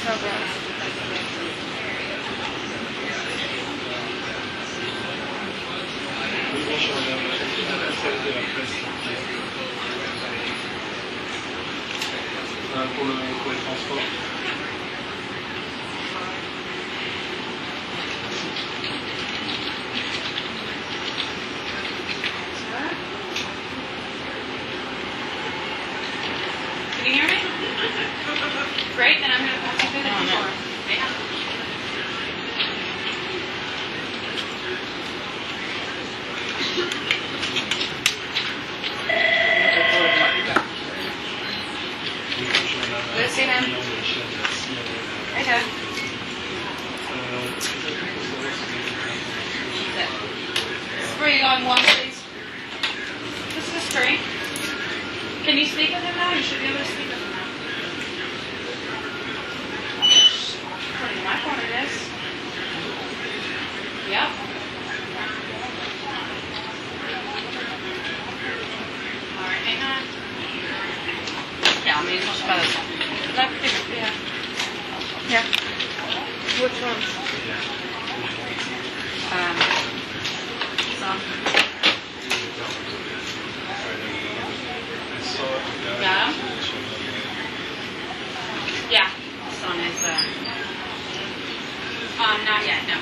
So gross. Pour les transports. Can you hear me? Great, then I'm going to put you through the door. Let's see them. Okay. Spree on one, please. This is a Spree. Can you speak with him now? You should be able to speak with him now. According to my phone, it is. Yep. Alright, hang on. Yeah, I mean, it's much better. Yeah. Yeah. Which ones? Some. Got him? Yeah. Son is, Not yet, no.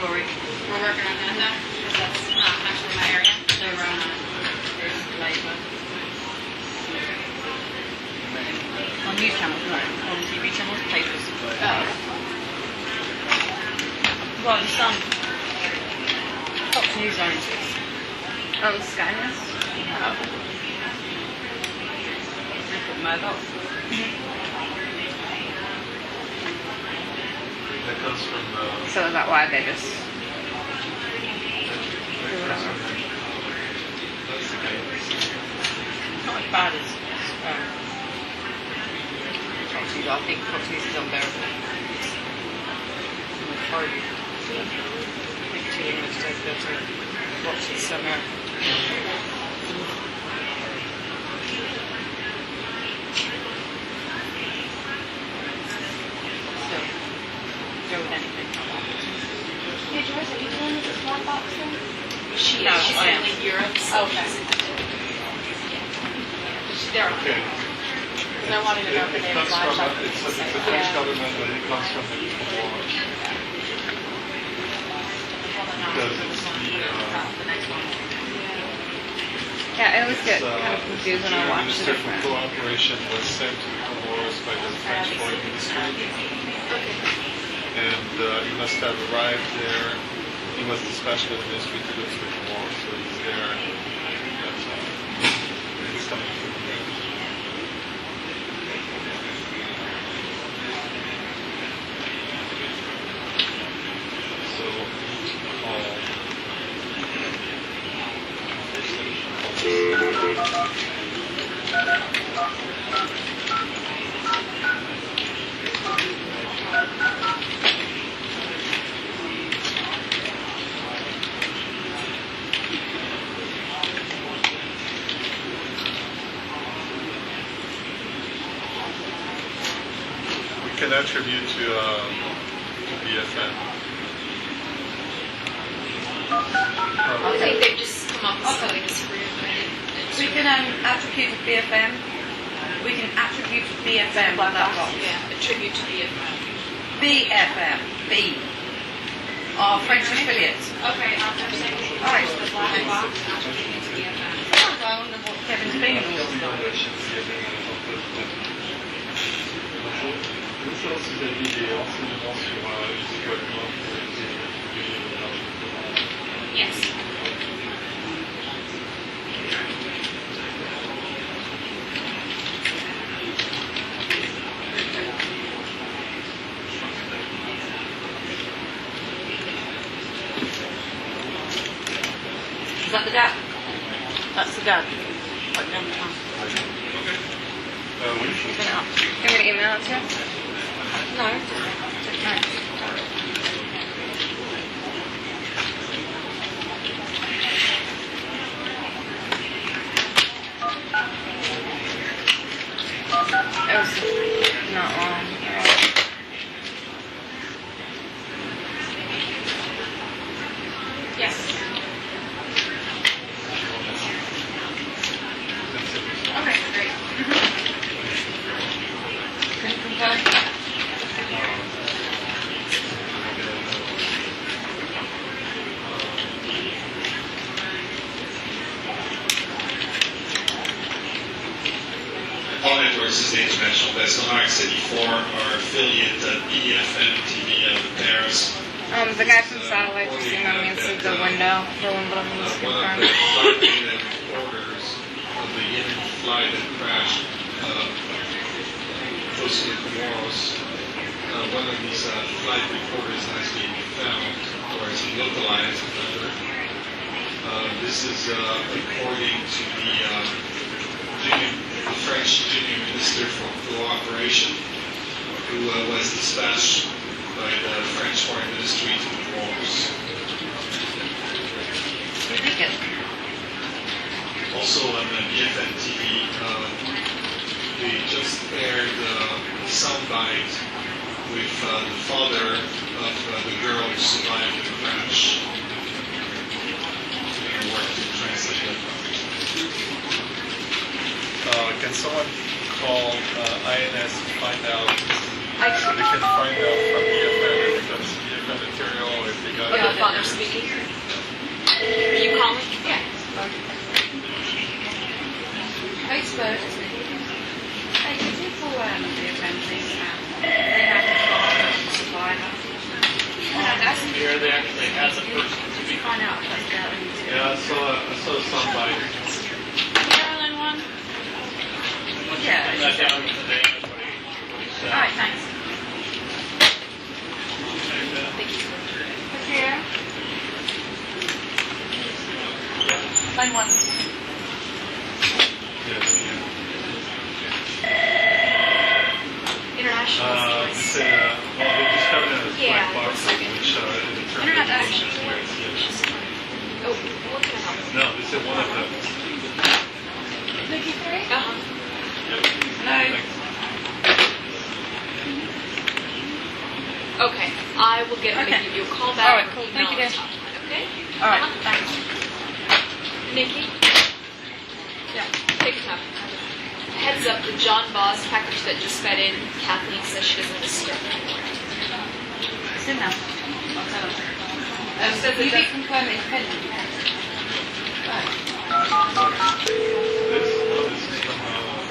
Rory. We're working on that though, because that's not actually my area. No, Rona is Labour. On news channels, no. On TV channels, papers. Oh. Well, the Sun. Fox News owns this. Sky News? They've got mobile. That comes from So is that why they just? that's the guidance. Not as bad as Foxy's. I think Foxy's is unbearable. It's horrible. I think too much to go to watch it somewhere. So, go with anything. Hey Joyce, are you doing this smart box thing? She's I am. in Europe. Okay. There. Okay. I wanted to know if It they comes were live from, shop. it's the French government, but it comes from the war. Because it's the, Yeah, I always get kind of confused when I the watch Minister the for different. Cooperation was sent to the Comoros by the French Foreign Ministry. And he must have arrived there. He was dispatched by the ministry to look for Comoros, so he's there. That's he's coming from there. So we can attribute to BFM. I think they've just come up with something We can attribute to BFM. We can attribute to BFM. Black box. Yeah, attribute to BFM. BFM. B. Our French affiliates. Okay, I'll just say Alright. the black box attributed to BFM. I wonder what Kevin's been on. Je veux savoir si vous avez des renseignements sur les éloignements qui ont été publiés dans le document. Yes. Is that the dad? That's the dad. Right down the front. Oui. You're gonna email it to you? No, no. It was not long. Yes. Okay, great. Can you confirm? All Networks is the international best. So like I said before, our affiliate BFM TV out of Paris. The guy from Satellite just emailed me and said the window for Wimbledon was One of confirmed. the documented reporters of the Yemen flight that crashed close to the Comoros. One of these flight reporters has been found, or has been localized. This is according to the French Junior Minister for Cooperation, who was dispatched by the French Foreign Ministry to the Comoros. Also on the BFM TV, they just aired a soundbite with the father of the girl who survived the crash. I'm going to work to translate that. Can someone call INS and find out? So they can find out from BFM if that's BFM material or if they got Yeah, the father speaking. Are you calling? Yeah. Facebook. Hey, could you call BFM please? They have to supply that. Here they actually has a person. Did you find out if that's there? Yeah, I saw somebody. Carolyn one. Yeah. Bring that down today. That's what he said. All right, thanks. Here. Line 1. International Well, they just have it in a Yeah, black box, one second. which in the terms Internet and access. conditions, yes. Oh, what can I help with? No, they said one of them. Nikki 3? Uh-huh. Hello. Okay, I will get him to give you a call back. All right, cool. Thank you, dear. Okay? All right, thanks. Nikki? Yeah. Take your time. Heads up, the John Boss package that just got in, Kathleen says she doesn't want to start anymore. It's in now. I'll tell her. Says it You does- reconfirm it's pending. Right.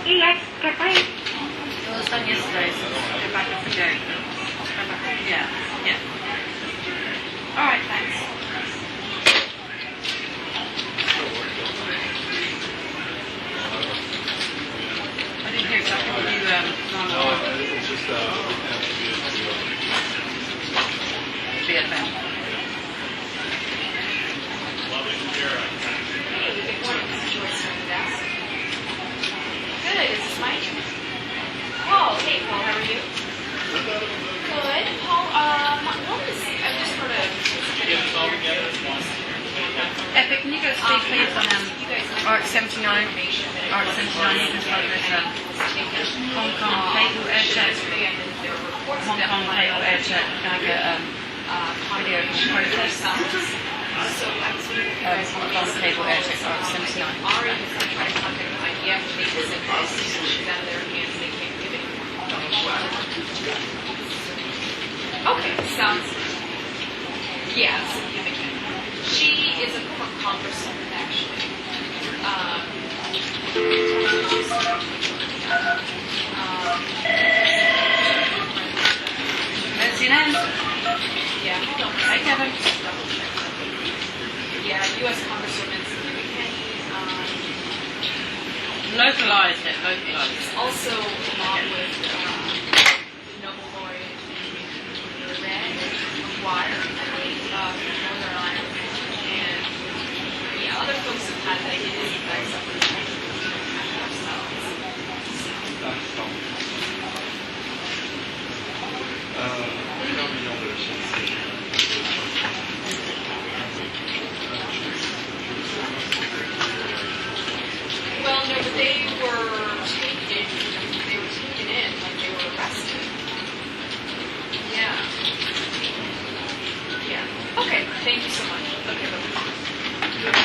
Yes, goodbye. It was done yesterday, so go back up and go. Go back. Yeah, yeah. All right, thanks. I didn't hear exactly what you No, it's just BFM. Good, is this Mike? Paul, hey Paul, how are you? Good. Paul, I'm just sort of... Epic, can you go speak please on RX-79? RX-79, you can start with Hong Kong cable air check. Hong Kong cable air check. Can I get video from Veritas? Hong Kong cable air check RX-79. Ari is going to try to contact the IDF to make this she's out of their hands and they can't give it. Okay, sounds good. Yes, she is a former congresswoman, actually. Let's see now. Yeah, hold on. Hi, Kevin. Yeah, U.S. Congresswoman Kenny. Localize it, And localize she's it. also along with Nobel laureate Red Wire, I believe, from Northern Ireland. And yeah, other folks have had that ideas and bags up with ourselves. Well, no, but they were taken in when they were arrested. Yeah. Yeah. Okay, thank you so much. Okay, bye.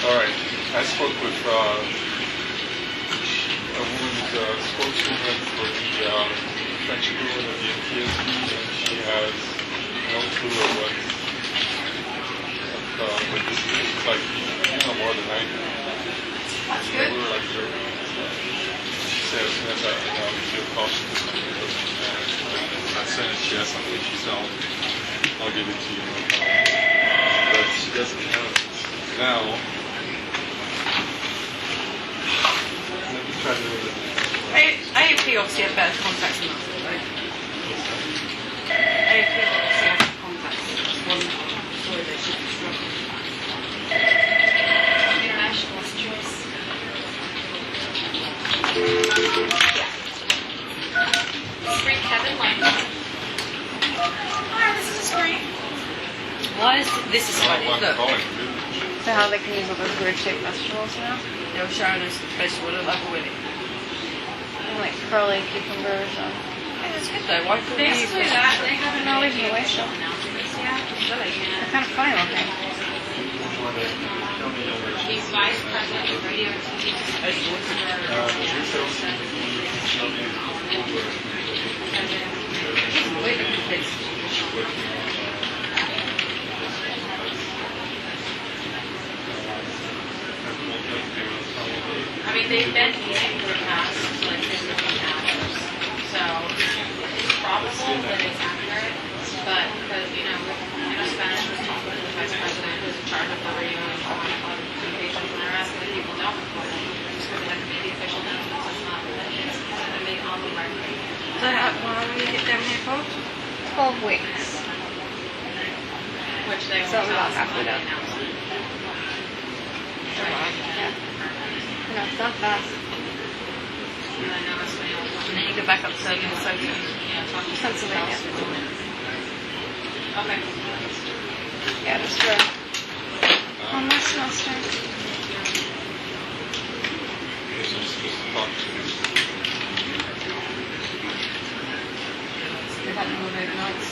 All right. I spoke with a woman's spokeswoman for the French equivalent of the NTSB, and she has no clue of what this is like, more than I do. That's We good. were like, she said, as soon as I feel caution with my neighbor, and as soon as she has something she sells, I'll give it to you. No problem. But she doesn't have it now. Let me try to do it. AFP obviously have better contacts than us, right? AFP obviously have contacts. One story they should be struggling. Internationalist choice. Free Kevin like hi, this is free. Why is this is funny? Look, So how they can use all those weird shaped vegetables now? they were showing us the vegetable that look like a willy. Like curly cucumbers and... Yeah, that's good though. Why couldn't we use Basically that, they have an always in the way stuff. They're kind of funny looking. He's vice president of radio and TV. I mean, they've been meeting for the past like 15 hours, so it's probable that it's accurate. But because Spanish was talking to the vice president who's in charge of the radio and communications, and they're asking if people don't report it, just because they have to be the official news. That's not that means that they on the record. So how long will you get down here for? 12 weeks. Which they So will we tell don't us have to when they know. announce it. Yeah. No, it's not fast. And I know it's And then you go back up to Minnesota. yeah, talk to Pennsylvania. Okay. Yeah, just for one more semester. We've had them all overnights.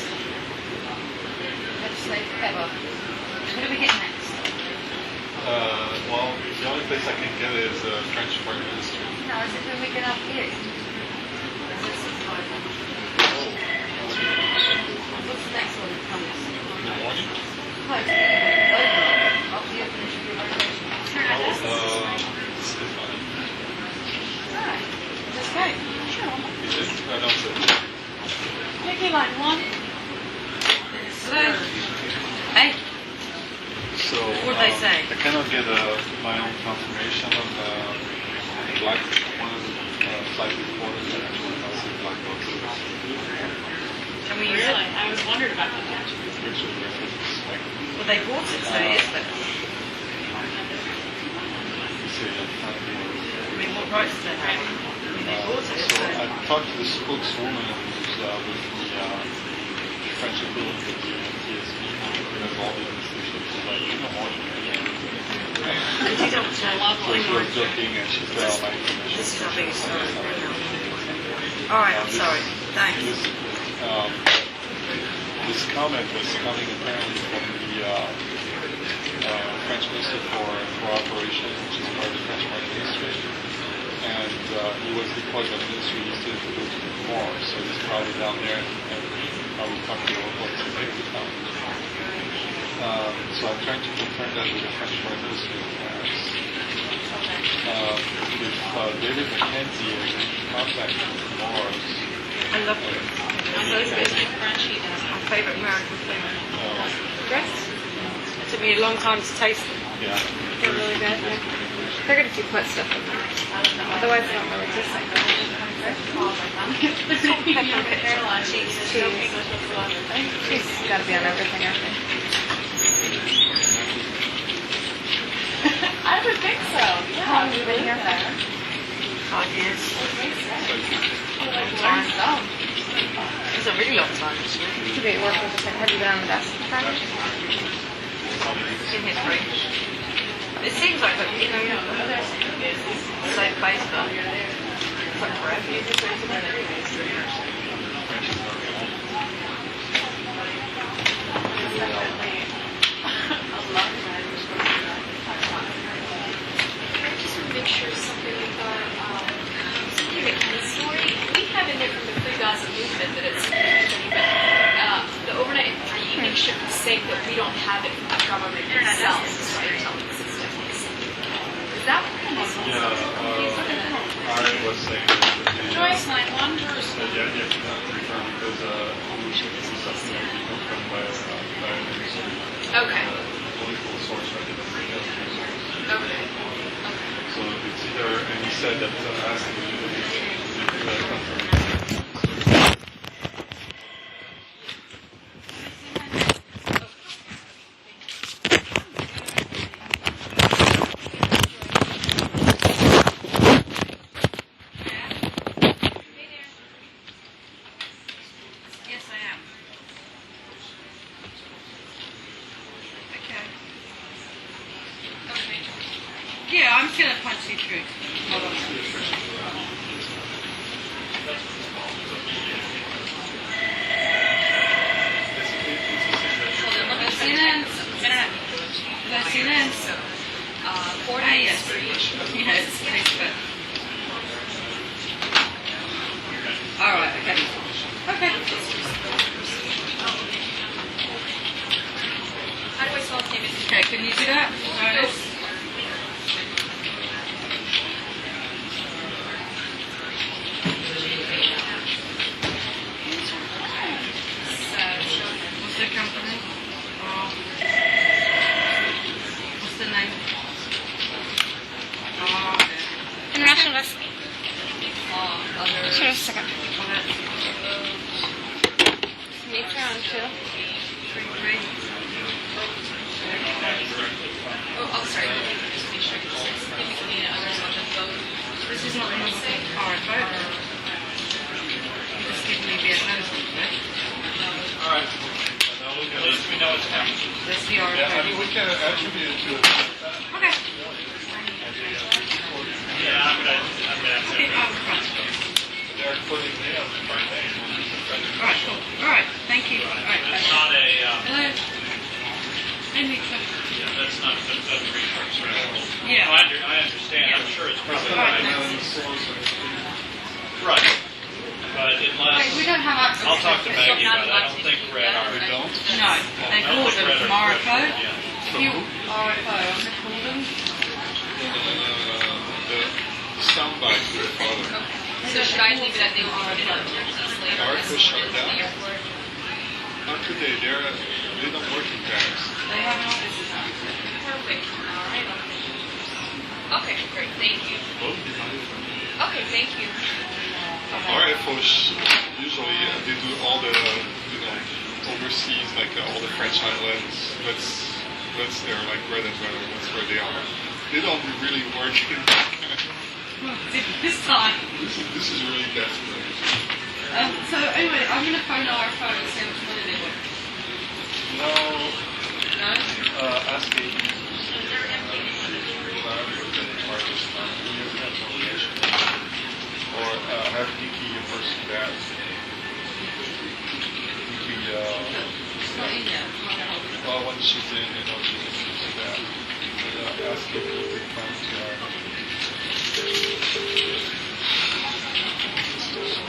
Let's say forever. What do we get next? Well, the only place I can get is French Foreign Ministry. No, is it when we get up here? What's the next one that comes? In the morning? No, it's overnight. After you finish your renovation. It's fine. Alright. Let's go. Sure. Is it? I don't know. Maybe like one. Hey. So, What'd they say? I cannot get my own confirmation of the black one of the flight reporters that black box. Can we use it? I was wondering about that. Richard Griffiths. Well, they bought it, so it is there. I mean, what rights do they have? I mean, they bought it, So so... I talked to the spokeswoman who's with the French equivalent of the TSB, involved in this issue. She's like, you know more than me. She's up to So we're joking and she's got all my information. This is our biggest story right now. Alright, I'm sorry. Thanks. This comment was coming apparently from the French Minister for Cooperation, which is part of the French Foreign Ministry. And he was deployed by the ministry yesterday to go to the war, so he's probably down there and probably talking to what's the name of the town. So I'm trying to confirm that with the French Foreign Ministry in Paris. If David McKenzie is in contact with Mars, I love it. I know it's good. French he does. My favourite American food. Dress? It took me a long time to taste them. yeah. They're really good. Yeah. They're good if you put stuff in there. Otherwise, they don't really taste like that. Cheese has got to be on everything, I think. I would think so. Yeah. How long have you been here? 5 years. Long time. It's a really long time, actually. Have you worked with the same? Have you been on the desk project? In history. It seems like a safe place, but it's like forever. Just want to make sure something with our story. We have in there from the Free Gaza movement that it's but the overnight and 3 evening shift is saying that we don't have it from the government itself. So I tell them this is definitely something. Is that one? I was saying that Joyce, line one person. yeah, you cannot confirm because this is something that can be confirmed by Okay. political source rather than the real source. Okay. So it's either, and he said that asking you to confirm. Yes, I am. Okay. Okay. Yeah, I'm just gonna punch you through. Hold on. Residence. Residence. 40th Street. Yes, Facebook. All right. Okay. Okay. How do I spell his name? Okay. Can you do that? All right. What's the company? What's the name? International Wrestling. Other. Just a second. Other. Meet around too. 3. Oh, sorry. Just make sure others on the vote. This is not the RFO. You just give me Vietnam's right? Alright. At least we know it's happening. That's the Yeah, I RFO. mean, we can attribute it to it. Okay. Yeah, I'm gonna have Okay, to. front. They're putting me on the front page. Alright, cool. Alright, thank you. Alright, It's bye. not a, Hello. Amy, yeah, that's not, that doesn't reach our threshold. Yeah. No, I understand, I'm sure it's probably Right. right. But unless, Wait, we don't have access I'll talk to to Maggie, but I don't think Red are. We don't? No, they called them from RFO. Yeah. You, RFO, I'm gonna call them. The soundbite for the father. So should I leave it at they will text us later? RFO shut down? The airport? Not today, they don't work in Paris. They have an office. Perfect. All right. Okay, great. Thank you. Okay, thank you. RFOs usually they do all the overseas, like all the French islands. That's their like bread and butter. That's where they are. They don't really work in. This time. This is really desperate. So anyway, I'm gonna phone RFO and see which one they want. No. No? Ask me. Or have Nikki your person that. Nikki, It's not in yet. well, when she's in, she's that. Ask if they come to her.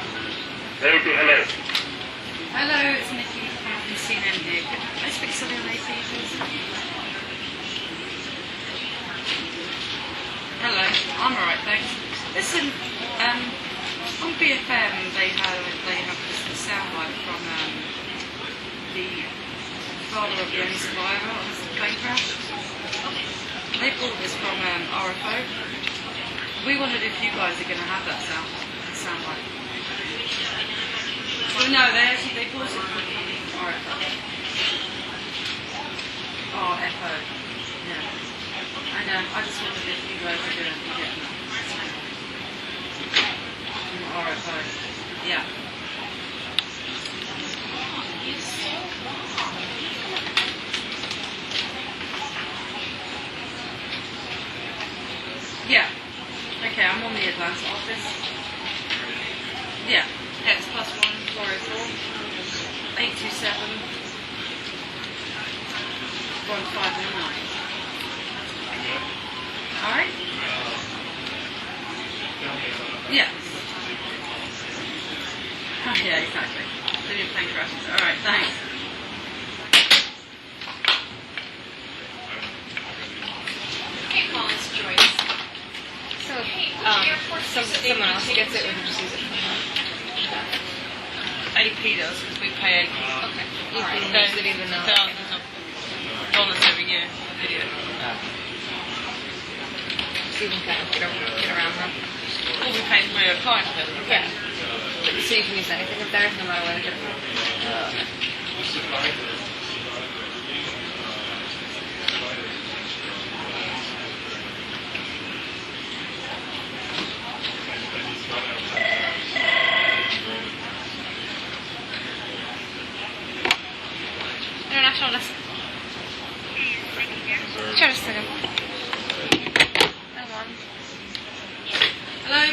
Hello. Hello, it's Nikki from CNN here. Could I speak to somebody on AC, please? Hello, I'm alright, thanks. Listen, on BFM they have this soundbite from the father of the only survivor of the plane crash. They pulled this from RFO. We wondered if you guys are going to have that soundbite. Well, no, they bought it from RFO. RFO. Yeah. I know. I just wondered if you guys are going to be getting that. From RFO. Yeah. Yeah. Okay, I'm on the Atlanta office. Yeah. X +1 404 827 1519. Alright? Yeah. Oh, yeah, exactly. They didn't plane crashes. Alright, thanks. Hey, Paul, it's Joyce. someone else gets it, or we just use it for her? AP does, because we pay AP. Okay. You can use it even though. Thousands of dollars every year for video. So you can kind of get around them. Well, we pay for a client for it. Yeah. So you can use anything of theirs, no matter where they get it from. International lesson. Just a second. Hang on. Hello?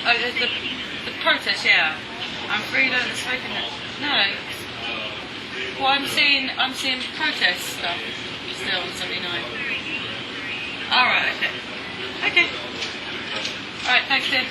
Oh, there's the protest, yeah. I'm freelance spoken. No. Well, I'm seeing protest stuff still on 79. Alright, okay. Okay. Alright, thanks, Tim.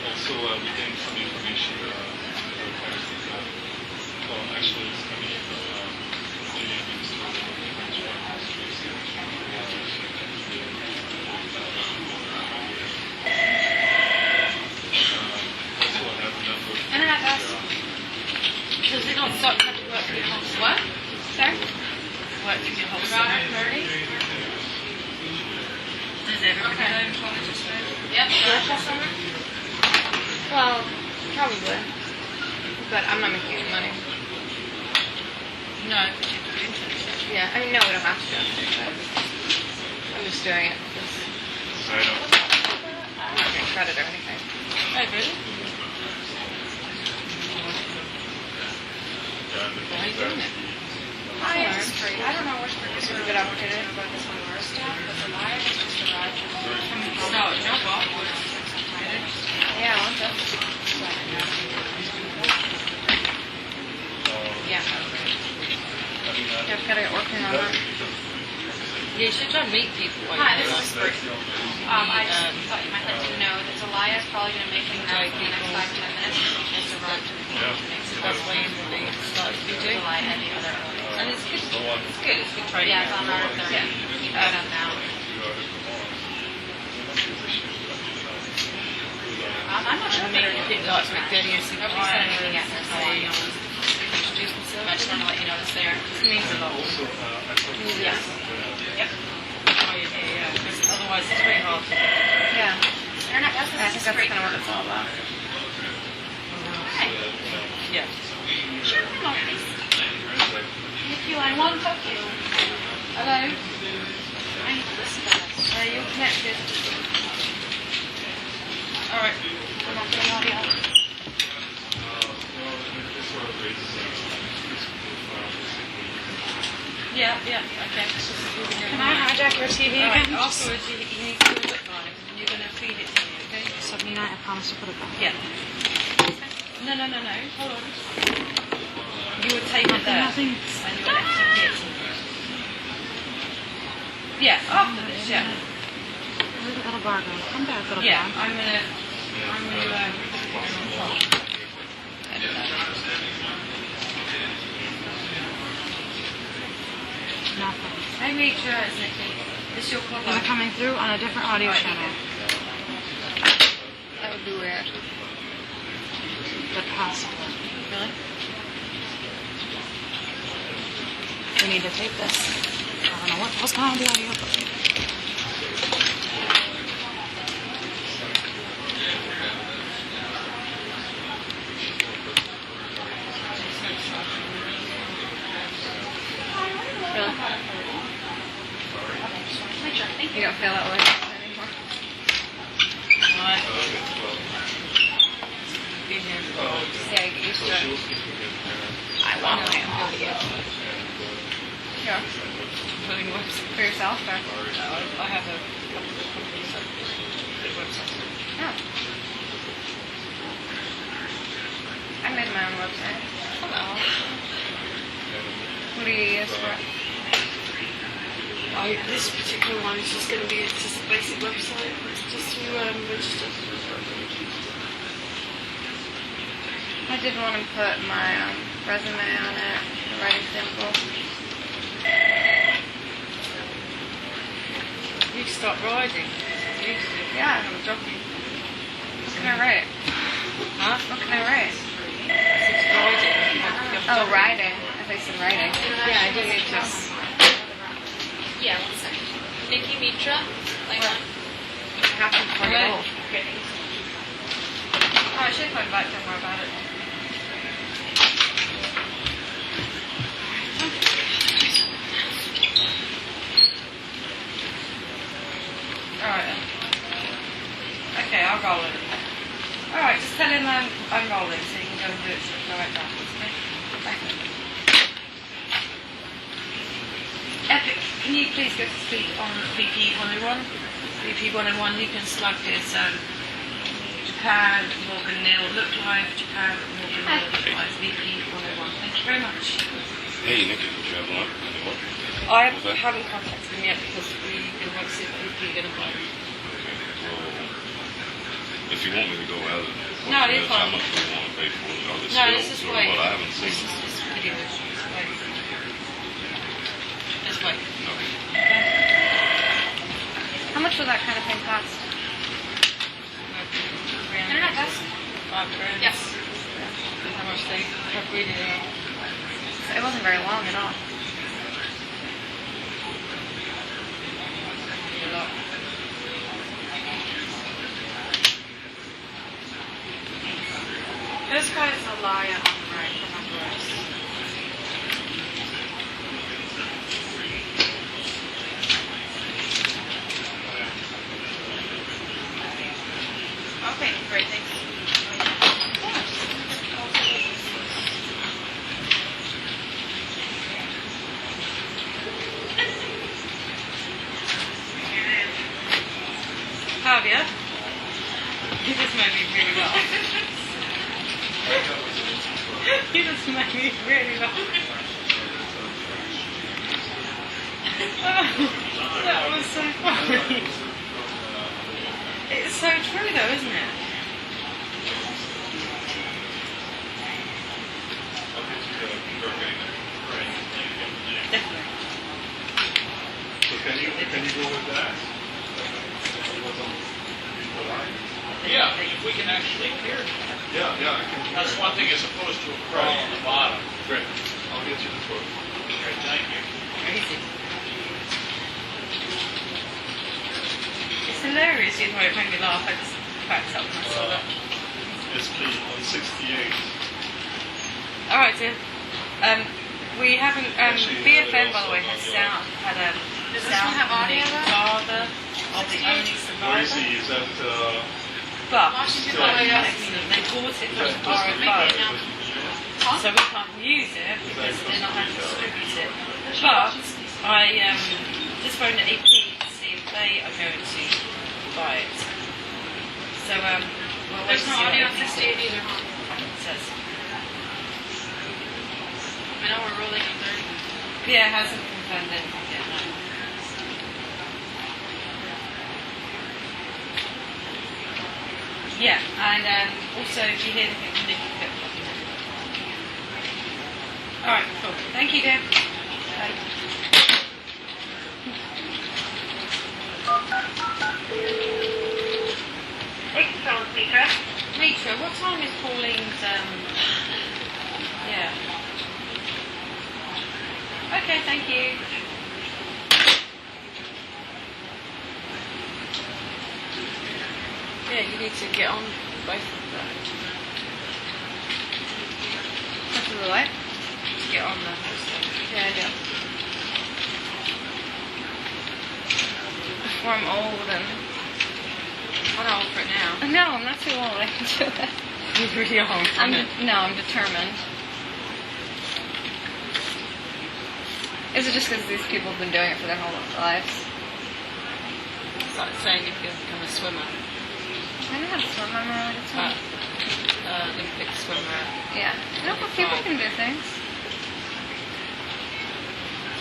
Also, we gained some information well, actually, it's coming from Virginia Minister of also, I have a number of Internet guys. Does it not start to work for your whole What? Sorry? Work for your whole Around summer? 30? Does everybody go in college or so? Yep. Virtual summer? Well, probably. But I'm not making any money. No, but you could do internship. Yeah, I mean, no, we don't have to do it. But I'm just doing it because I'm not getting credit or anything. Oh, really? Why are you doing it? I don't know which is a good opportunity. No, no what? Yeah, I want to. Yeah. Yeah, I've got to get working on that. Yeah, you should try and meet people. Hi, this is Bruce. I just thought you might let you know that Elias is probably going to make an announcement in the next 5-10 minutes. Just to run to the That's when they start to do. July and the other. And it's good. It's good. It's good training. Yeah, it's on our 30. Yeah. Keep it up now. I'm not sure if they're a bit like McDaddy and Nobody said anything yet. That's all I know. Introduce themselves. I just want to let you know it's there. It means a lot. Yes. Yep. Oh, yeah. Because otherwise it's very hard to. Yeah. Internet guys, I think that's kind of what it's all about. Hi. Yeah. Hello, please. Thank you. I want to talk to you. Hello. I need to listen to this. Are you connected? All right. I'm not getting audio. Yeah, okay. Can I hijack your TV again? Afterwards, you need to do it, guys, and you're going to feed it to me, okay? 79, I promise to put it back. Yeah. No. Hold on. You would take it there. Nothing. And you would left it here. Yeah, after this, yeah. Little gargle. Come back, little Yeah, guy. I'm gonna Nothing. Hey, meet you, Nikki. This your call. They're coming through on a different audio Right. channel. That would be weird. But possible. Really? We need to tape this. I don't know what's going on with the audio. Really? I've been here for Yeah, get used to it. I want my own video. Yeah. building a website. For yourself, or? I have a couple of companies that do websites. Yeah. I made my own website. Hello. What do you use for it? This particular one is just going to be just a basic website, just to register. I did want to put my resume on it, writing sample. You start writing. Yeah. I'm joking. What can I write? Huh? What can I write? It's writing. Oh, writing. I thought you said writing. Yeah, I do need to. Yeah, 1 second. Nikki Mitra, like I have to plug it all. Okay. Oh, I should phone back to more about it. Alright. Okay, I'll roll it. Alright, just tell him I'm rolling so you can go and do it go right back. Okay? Epic, can you please go to sleep on VP 101? VP 101, you can slug his Japan, Morgan Neil, Look Live, Japan, Morgan Neil, Look Live, VP 101. Thank you very much. Hey, Nikki, did you have one? Anyone? I haven't contacted him yet because we want to see if we're going to buy it. If you want me to go out, No, it's how fine. much do you want to pay for it? Are they No, let's skills just or wait. what? I haven't seen Let's them. just video it. Wait. Just wait. How much will that kind of thing cost? Internet does? $5 grand. Yes. How much they have reading it? It wasn't very long at all. A lot. This guy's a liar on the right, remember us. Okay, great, thanks. Have you? You just made me really laugh. You just made me really laugh. Oh, that was so funny. It's so true though, isn't it? Definitely. So can you go with that? Yeah, if we can actually hear it. Yeah, I can. That's one thing as opposed to a crawl on the bottom. Great. I'll get you the quote. Great, thank you. Crazy. It's hilarious, you know, it made me laugh. I just cracked up when I saw that. SP 168. Alright, dear. We haven't, BFN, by the way, has sound, had a Does this sound one have audio, from the though? father of the only Where is survivor. he? Is that, But, Washington still, audio. excellent. They bought it from Just our make it now. so we can't use it because they're not going to distribute it. But I just phoned the EP to see if they are going to buy it. So we'll wait There's to no see what audio on EP 68 either. says. I know we're rolling on 30. Yeah, it hasn't confirmed anything yet. No. Yeah, and also if you hear anything from Nick, let me know. Alright, cool. Thank you, dear. Bye. Mitra, what time is Pauline's, yeah. Okay, thank you. Yeah, you need to get on both of them. What's the what? Get on the hosting. Yeah, I do. Before I'm old and I'm old for it now. No, I'm not too old. I can do it. You're young. I'm determined. Is it just because these people have been doing it for their whole lives? It's like saying if you're become a swimmer. I know how to swim. I'm a really good swimmer. Olympic swimmer. Yeah. No, but people can do things.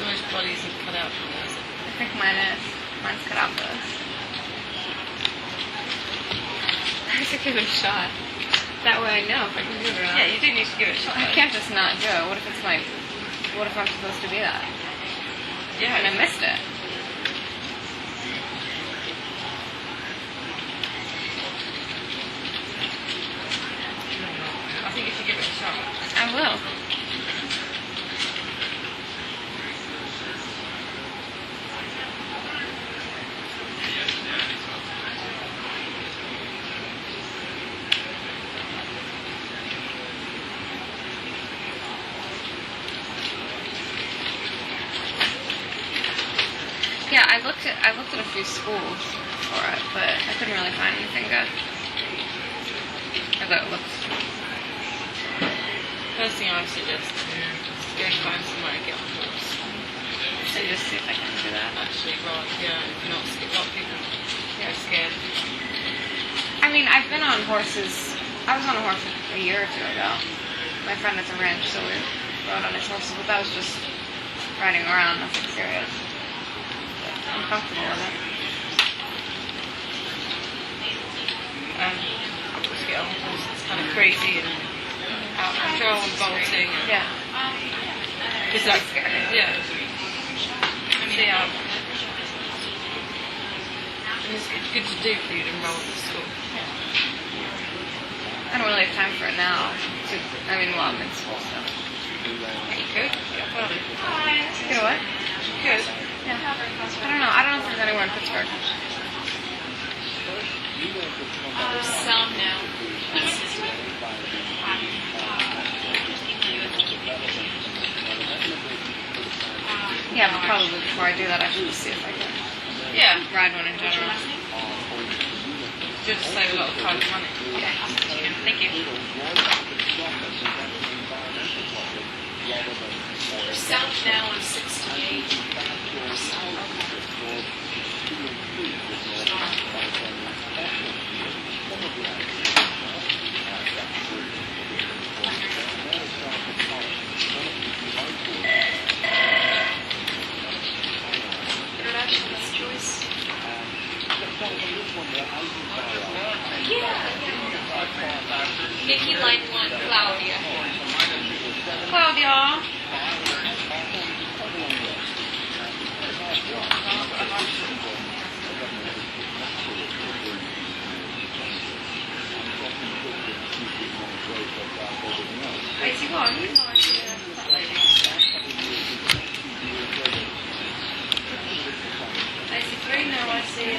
Joy's body isn't cut out for this. I think mine is. Mine's cut out for this. I should give it a shot. That way I know if I can do it or not. Yeah, you do need to give it a shot. I can't just not do it. What if it's like, what if I'm supposed to be that? Yeah. And I missed it. I think if you give it a shot. I will. Yeah, I looked at a few schools for it, but I couldn't really find anything good. Or that looks. First thing I would suggest is go and find somewhere and get on the horse. So just see if I can do that. Actually, well, yeah, if not, a lot of people get scared. I mean, I've been on horses. I was on a horse a year or two ago. My friend has a ranch, so we rode on his horses, but that was just riding around, nothing serious. But I'm comfortable with it. Just get on the horse, it's kind of crazy and out of control and bolting. And Yeah. Is that scary? Yeah. See how. It's good to do for you to enroll at school. I don't really have time for it now. Well, I'm in school, so. You could. You know what? You could. Yeah. I don't know. I don't know if there's anywhere in Pittsburgh. There's some now. Yeah, but probably before I do that, I should just see if I can. Yeah. Ride one in general. Just save a lot of time and money. Yeah. Thank you. We're south now on 68. Internationalist choice. Nikki line 1, Claudia. Claudia. I see one. I see three now. I see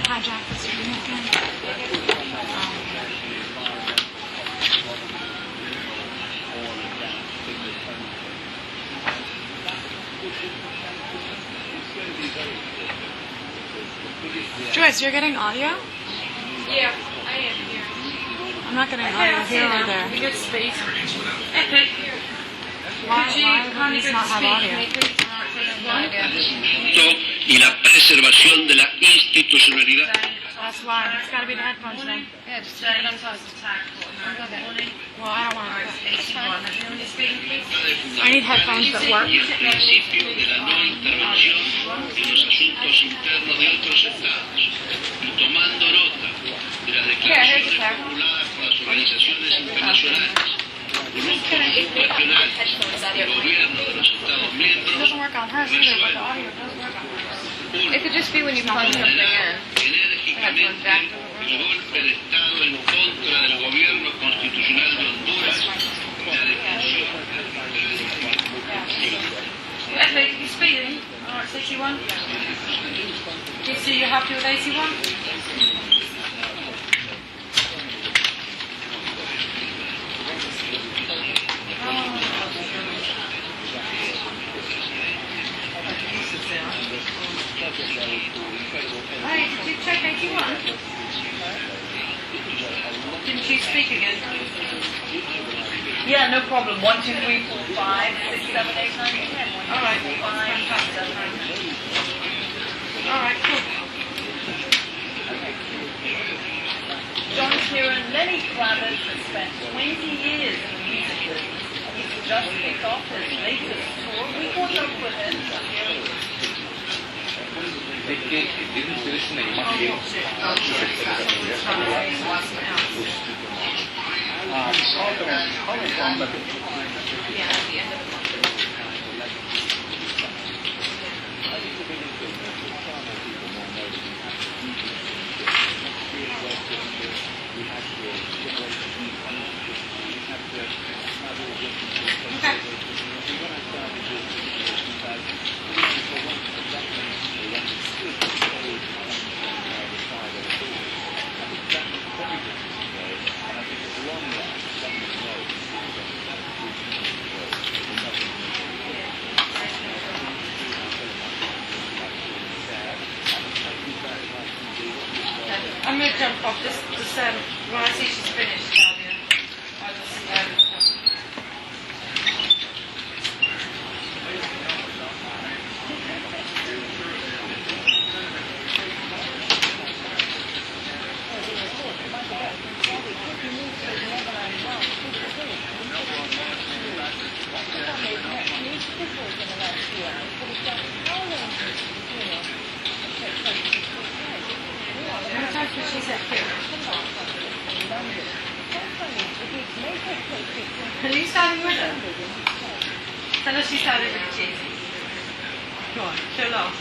hijack this Joyce, you're getting audio? Yeah, I am here. I'm not getting audio here or there. We get space. Why would this not have audio? Y la preservación de la institucionalidad. That's why. It's got to be the headphones then. Yeah, just turn it on pause. Well, I don't want to. I need headphones that work. El principio de la no intervención en los asuntos internos de otros estados y tomando nota de las declaraciones formuladas por las organizaciones internacionales, grupos internacionales y gobiernos de los Estados miembros, It doesn't work on hers either, but the audio does work on hers. It could just be when you plug something in. enérgicamente el golpe de Estado en contra del gobierno constitucional de Honduras y la defensión de la I think You speeding? Alright, 61. You see you're happy with 81? Hey, did you check 81? Didn't you speak again? Yeah, no problem. 1, 2, 3, 4, 5, 6, 7, 8, 9, 10. 1, 2, Alright, 3, 4, 5, 6, 7, 8, 9. Alright, cool. John Kieran, Lenny Kravitz has spent 20 years in the music business. He's just kicked off his latest tour. We caught up with him. Peki dediğin süreçte imaj değil. I'm going to jump off this, when I see she's finished, Claudia, I'll just, she's at here. Are you starting with her? Tell her she started with cheesy. Go on, show love.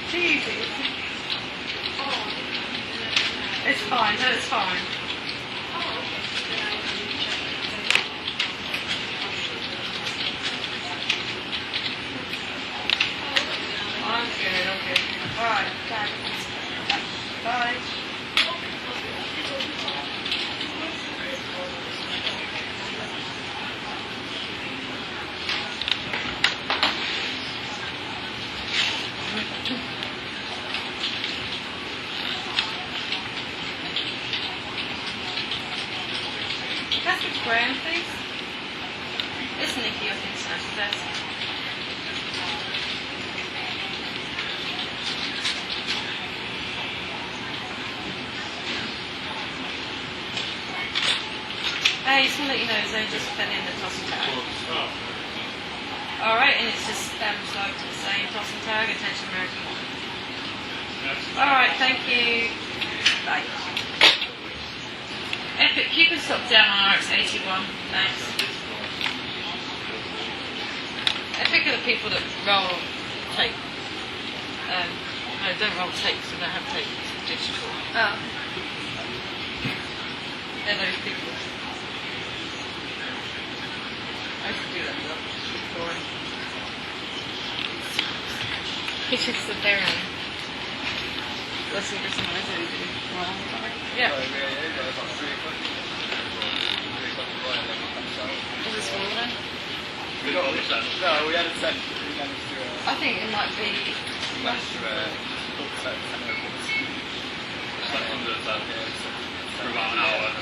Cheesy. It's fine, no, it's fine. I'm good, okay. Alright, thanks. Bye. That's the brand, please. It's Nikki, I think so. That's just to let you know, Zone just fell in the toss and tag. Alright, and it's just like the same toss and tag, attention American. Alright, thank you. Bye. Epic, you can stop down on RX81, thanks. Epic are the people that roll tape. No, don't roll tapes, they don't have tape, it's digital. Oh. They're those people. I should do that, but it's just boring. He should sit there and listen to some noise that he's doing wrong. Yeah. Is this all then? No, we had a set. I think it might be. For about an hour.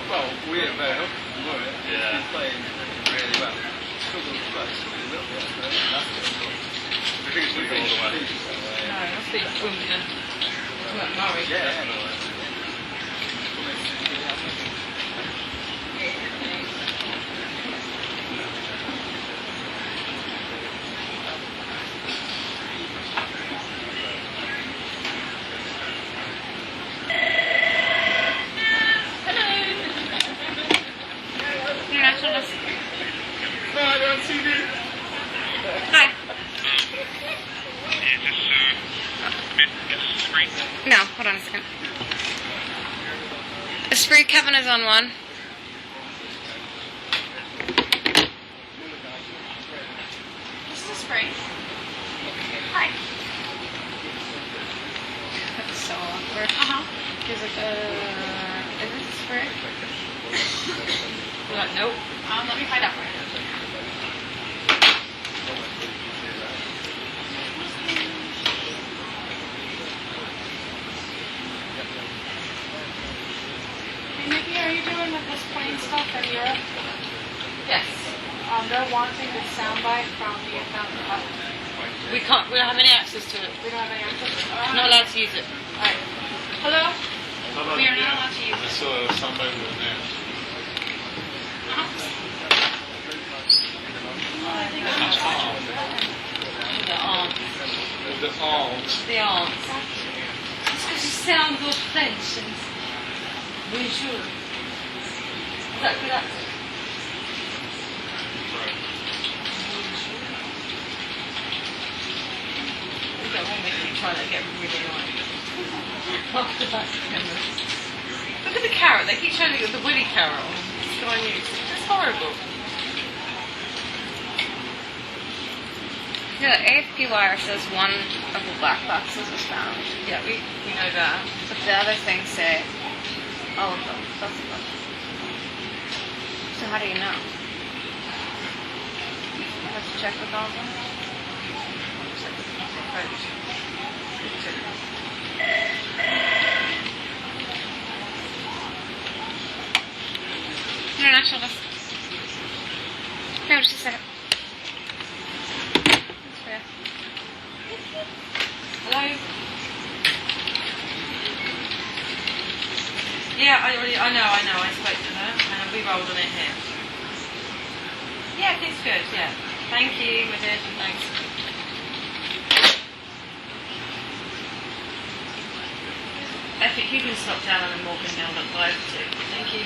Well, we ain't very up. Yeah. He's playing really well. Struggled first a little bit, but that's good. I think it's going to go all the way. No, it must be Wimbledon. Murray. Yeah. Hi. No, hold on a second. The spray Kevin is on one. This is the spray. Hi. That's so awkward. He's like, is this a spray? You're like, nope. Let me find out for you. Hey, Nikki, are you doing with this plane stuff in Europe? Yes. They're wanting the soundbite from the account. We don't have any access to it. We don't have any access. Not allowed to use it. Alright. Hello? How about We are not allowed to use I saw somebody with an ant. The aunts. The ant. The aunts. It's because you sound all French and bonjour. Exactly that. We've got one making me try to get really annoying. After that, look at the carrot. They keep trying to get the woody carrot on Sky News. It's horrible. Yeah, the AFP wire says one of the black boxes was found. Yeah, we know that. But the other things say all of them. Both of them. So how do you know? I have to check with all of them. International list. No, just a second. Hello? Yeah, I know. I spoke to her and we rolled on it here. Yeah, it's good, yeah. Thank you, we did. Thanks. Epic, you can stop down and Morgan now at 5 too. Thank you.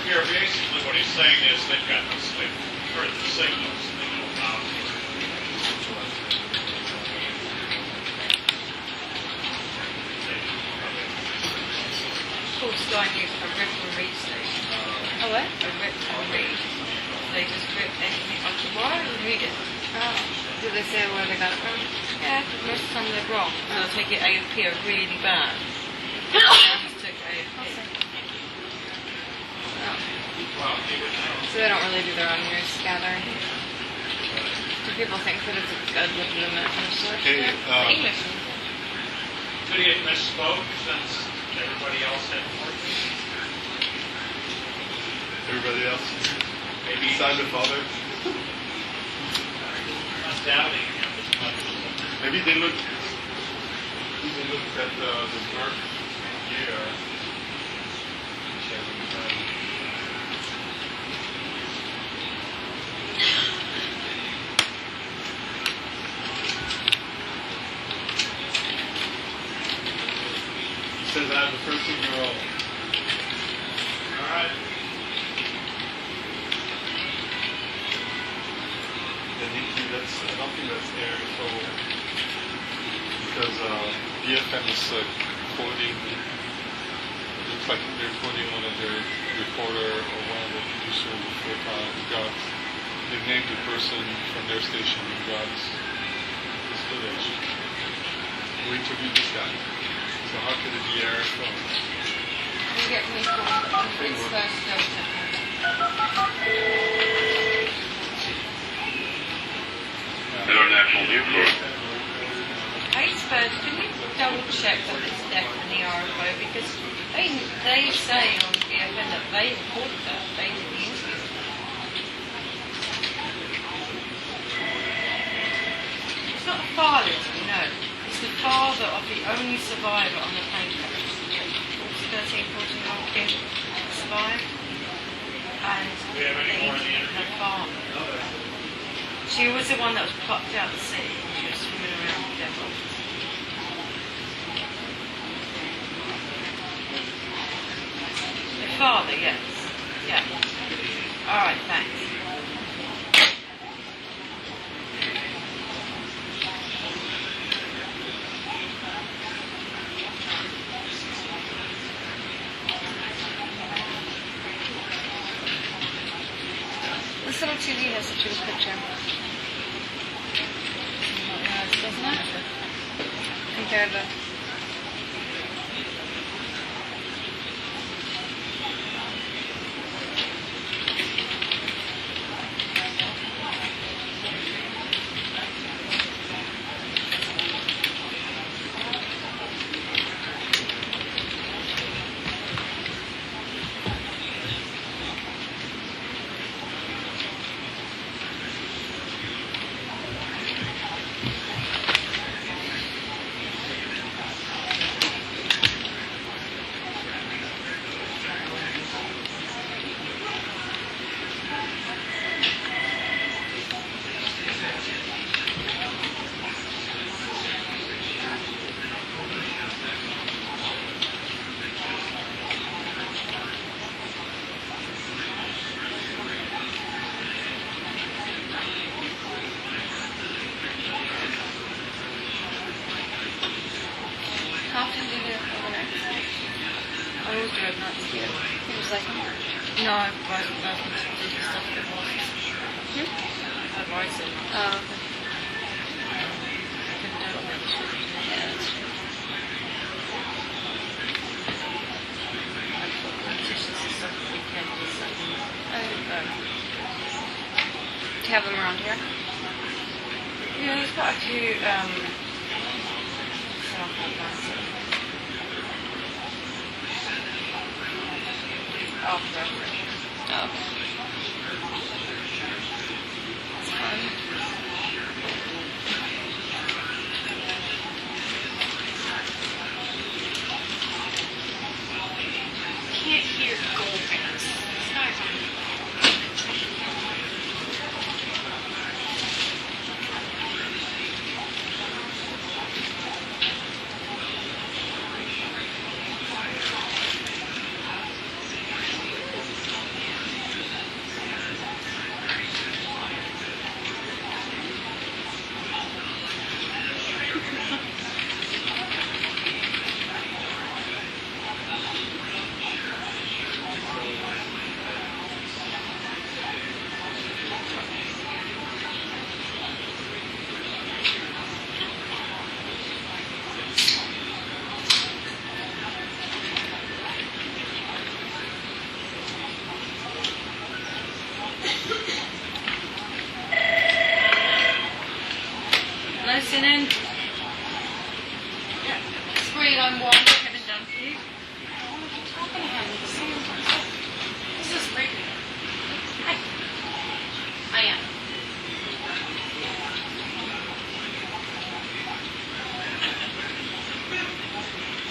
Here, basically what he's saying is they've got this, they've heard the signals, they know how to. Called Sky News a rip and read station. A what? A rip and read. They just rip anything off the wire and read it. Oh. Do they say where they got it from? Yeah, most of the time they're wrong. And they'll take it AFP are really bad. I just took AFP. So they don't really do their own news gathering. Do people think that it's a good legitimate news source? Hey, English. Did he have misspoke since everybody else had more? Everybody else? Maybe Besides the father? not doubting him as much as Maybe they looked at the birth year. It says I have a 13-year-old. all right. I don't think that's there. So because BFM is quoting, it looks like they're quoting one of their reporter or one of the producers of God's. They named the person from their station in God's this village. We interviewed this guy. So how could it be Eric from? We get me from it's first Delta. International News Corps. Hey Spurs, can you double check that it's definitely RFO? Because they say on BFM that they reported that, they did the interview. It's not the father, no. It's the father of the only survivor on the plane crash. 13, 14-year-old kid survived. And We have any more in the her farm. She was the one that was plucked out of the sea. She was swimming around with devil. father, yes. Yeah. All right, thanks. This little TV has such a good picture. Doesn't it? Compared to... How often do you do overnight? I always do it not to get. It was like... No, I advise them to do the stuff that was. I advise them. Oh, okay. I can do it on the other street. Yeah, that's true. I've got competitions and stuff at weekends and stuff. Do you have them around here? Yeah, there's quite a few after. Oh, okay. That's fun. Can't hear gold pants. This guy's on. Listening. Screen on one. Haven't done for you. This is great. Hi. I am.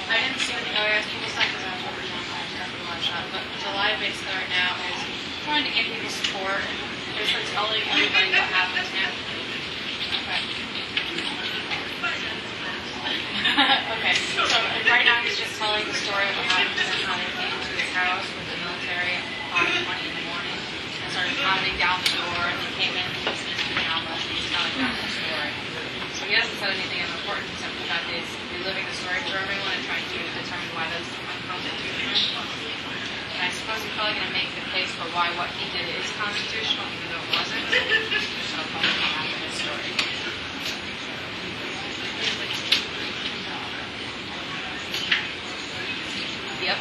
I didn't see any areas people stuff because I was working on my stuff in one shot, but the live basically right now is trying to give people support and basically telling everybody what happens now. Okay. Okay, so right now he's just telling the story of what happened and how they came to his house with the military at 5:20 in the morning and started pounding down the door and they came in and he was in his pajamas and he's telling that whole story. So he hasn't said anything of importance except the fact that he's reliving the story for everyone and trying to determine why those unconstitutional. And I suppose he's probably going to make the case for why what he did is constitutional even though it wasn't. So I'll probably come after his story. Yep.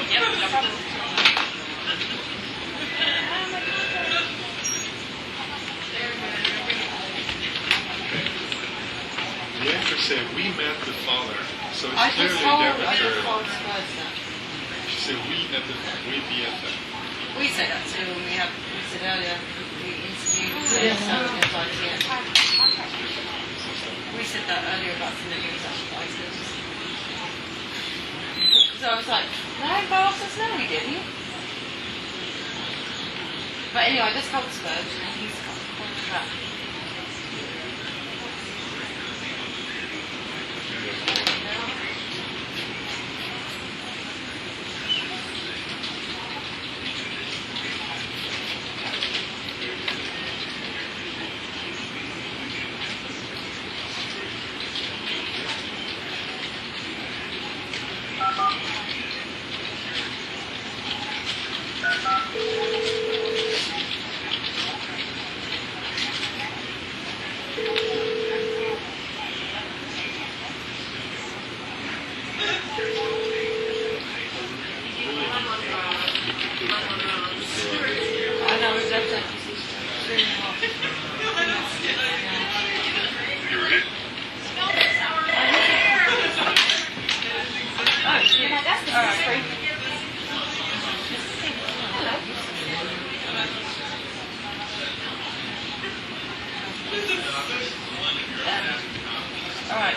Yep, no problem. The actor said, we met the father. So it's I clearly just Deborah. told Spurs that. She said, we met the we BFF. We said that too when we said earlier, we interviewed something about it. We said that earlier about some of the exercises. So I was like, no, Bob says no, we didn't. But anyway, I just told Spurs and he's on track.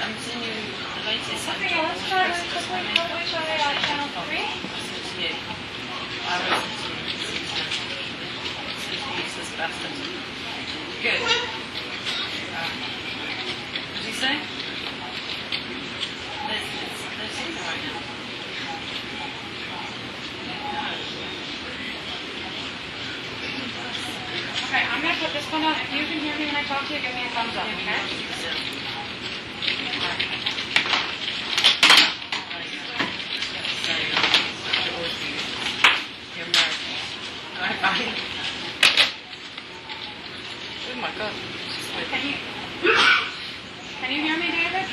I'm seeing you the latest. Something else try really quickly. How do I try it on channel 3? Listen to you. I listen to you. Listen to you, useless bastard. Good. What did you say? There's something right now. Okay, I'm gonna put this one on. If you can hear me when I talk to you, give me a thumbs up, okay? Oh my god. Can you hear me, David?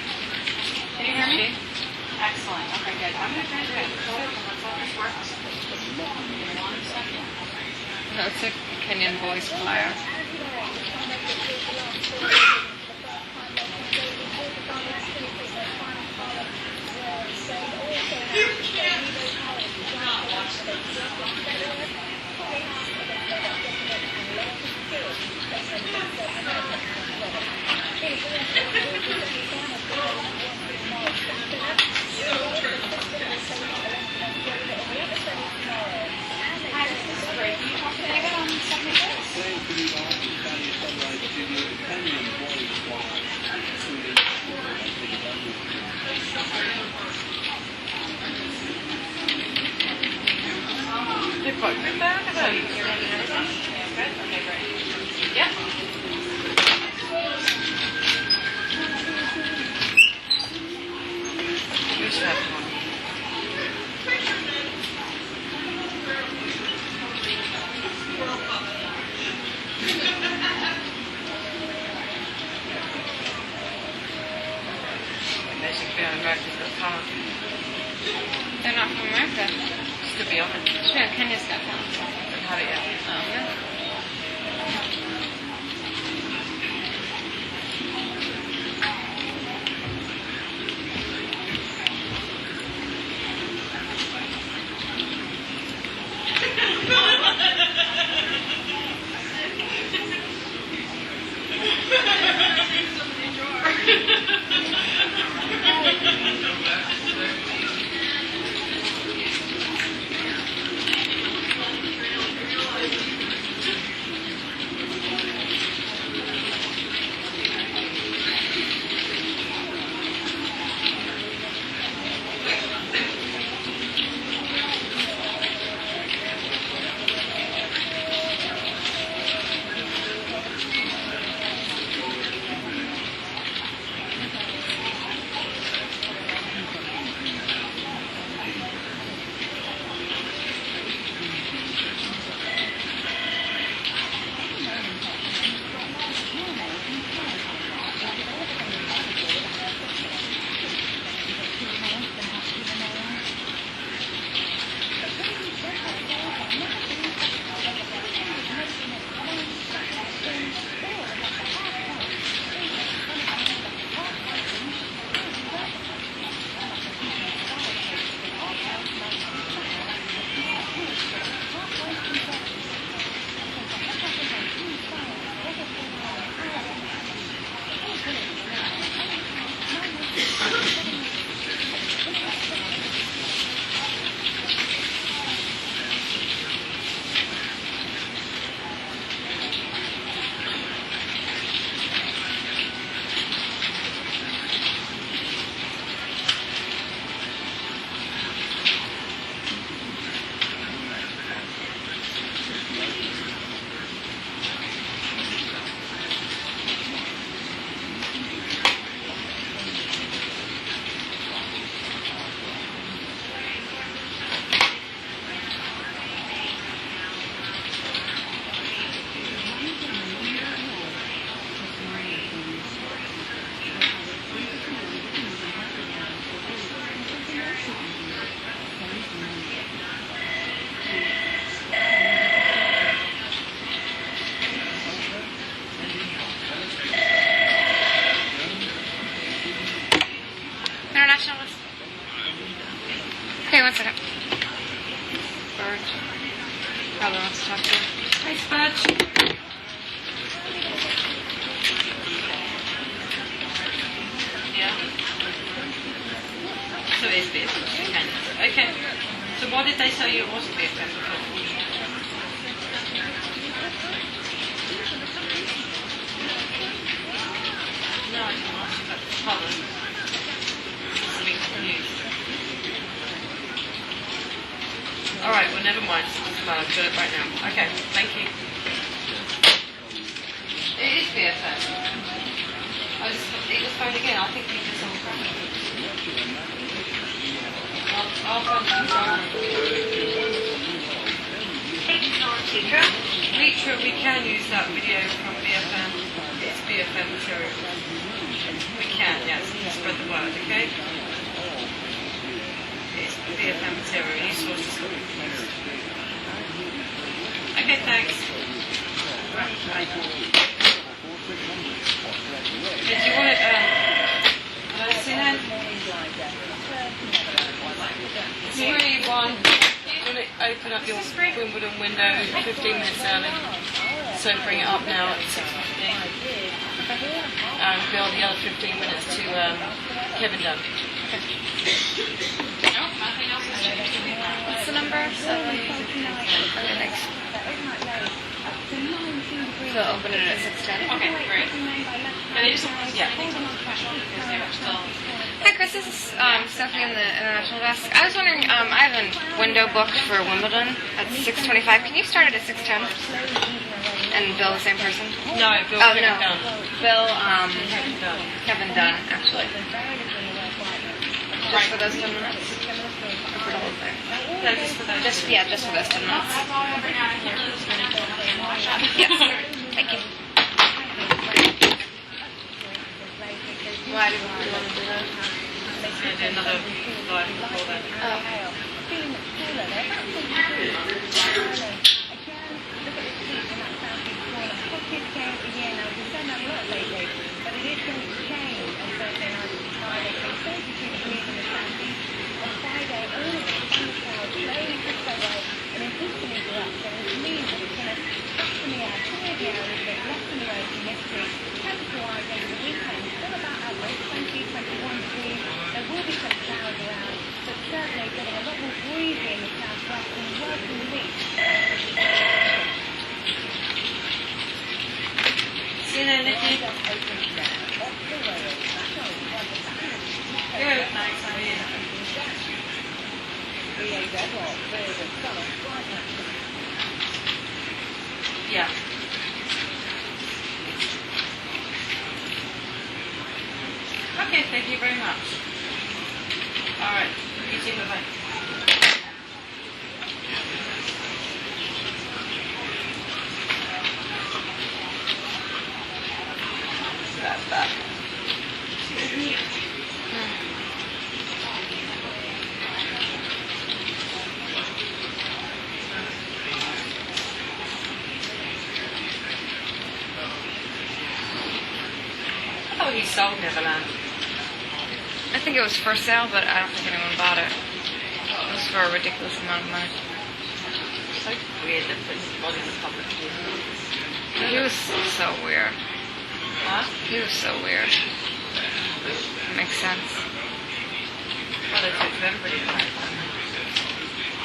Can you hear me? Excellent. Okay, good. I'm gonna try to let's hope this works. One second. That's a Kenyan voice flyer. Hi, this is Ray. Can you talk to David on something else? They've got good there, haven't So they? you're ready and everything? Good? Okay, great. Yep. You should have one. They should be on America's Got Talent. They're not from America. Should be on it. Sure, Kenya's got talent. Don't have it yet. Oh, yeah. Internationalist. Okay, one second. Bird. Probably wants to talk to you. Hi, Spudge. Yeah. So it is BFM. Okay. So why did they tell you it wasn't BFM before? No, I didn't ask you about the colour. It's a bit confused. Alright, well never mind. Well, I've got it right now. Okay, thank you. It is BFM. I just it was phoned again. I think we did some problem. I'll phone the control. Mitra, we can use that video from BFM. It's BFM material. We can, yes. Spread the word, okay? It's BFM material. These sources are confused. Okay, thanks. Right. Do you want it, Sinan? It's 3-1. You want to open up your Wimbledon window 15 minutes early? So bring it up now at 6:15. And build the other 15 minutes to Kevin Dunn. Okay. What's the number? 7. Okay, thanks. So open it at 6:10. Okay, great. Yeah. Hi Chris, this is Stephanie in the international desk. I was wondering, I have a window booked for Wimbledon at 6:25. Can you start it at 6:10? And Bill the same person? No, Bill Dunn. Bill, Kevin Dunn, actually. Just for those 10 minutes? Or for the whole thing? No, just for those. Just for those 10 minutes. Yes. Thank you. Why do we want to do that? Let's do another live before then. See you then, Nikki. Good, thanks, how are you? Yeah. Okay, thank you very much. Alright, you too, bye-bye. Oh, he sold Neverland. I think it was for sale, but I don't think anyone bought it. It was for a ridiculous amount of money. So weird that this body in the public view. He was so weird. Huh? He was so weird. Makes sense. Well, they took everybody in life.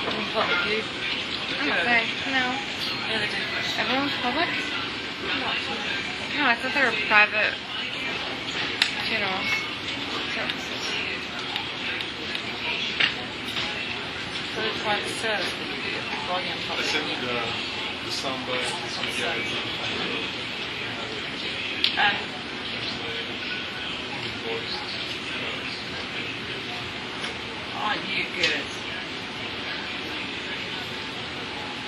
In public view. I don't think. No. Yeah, they did. Everyone's public? No, I thought they were private funerals. So they tried to serve the body in I public sent view. the soundbite as soon as I get it. And aren't you good?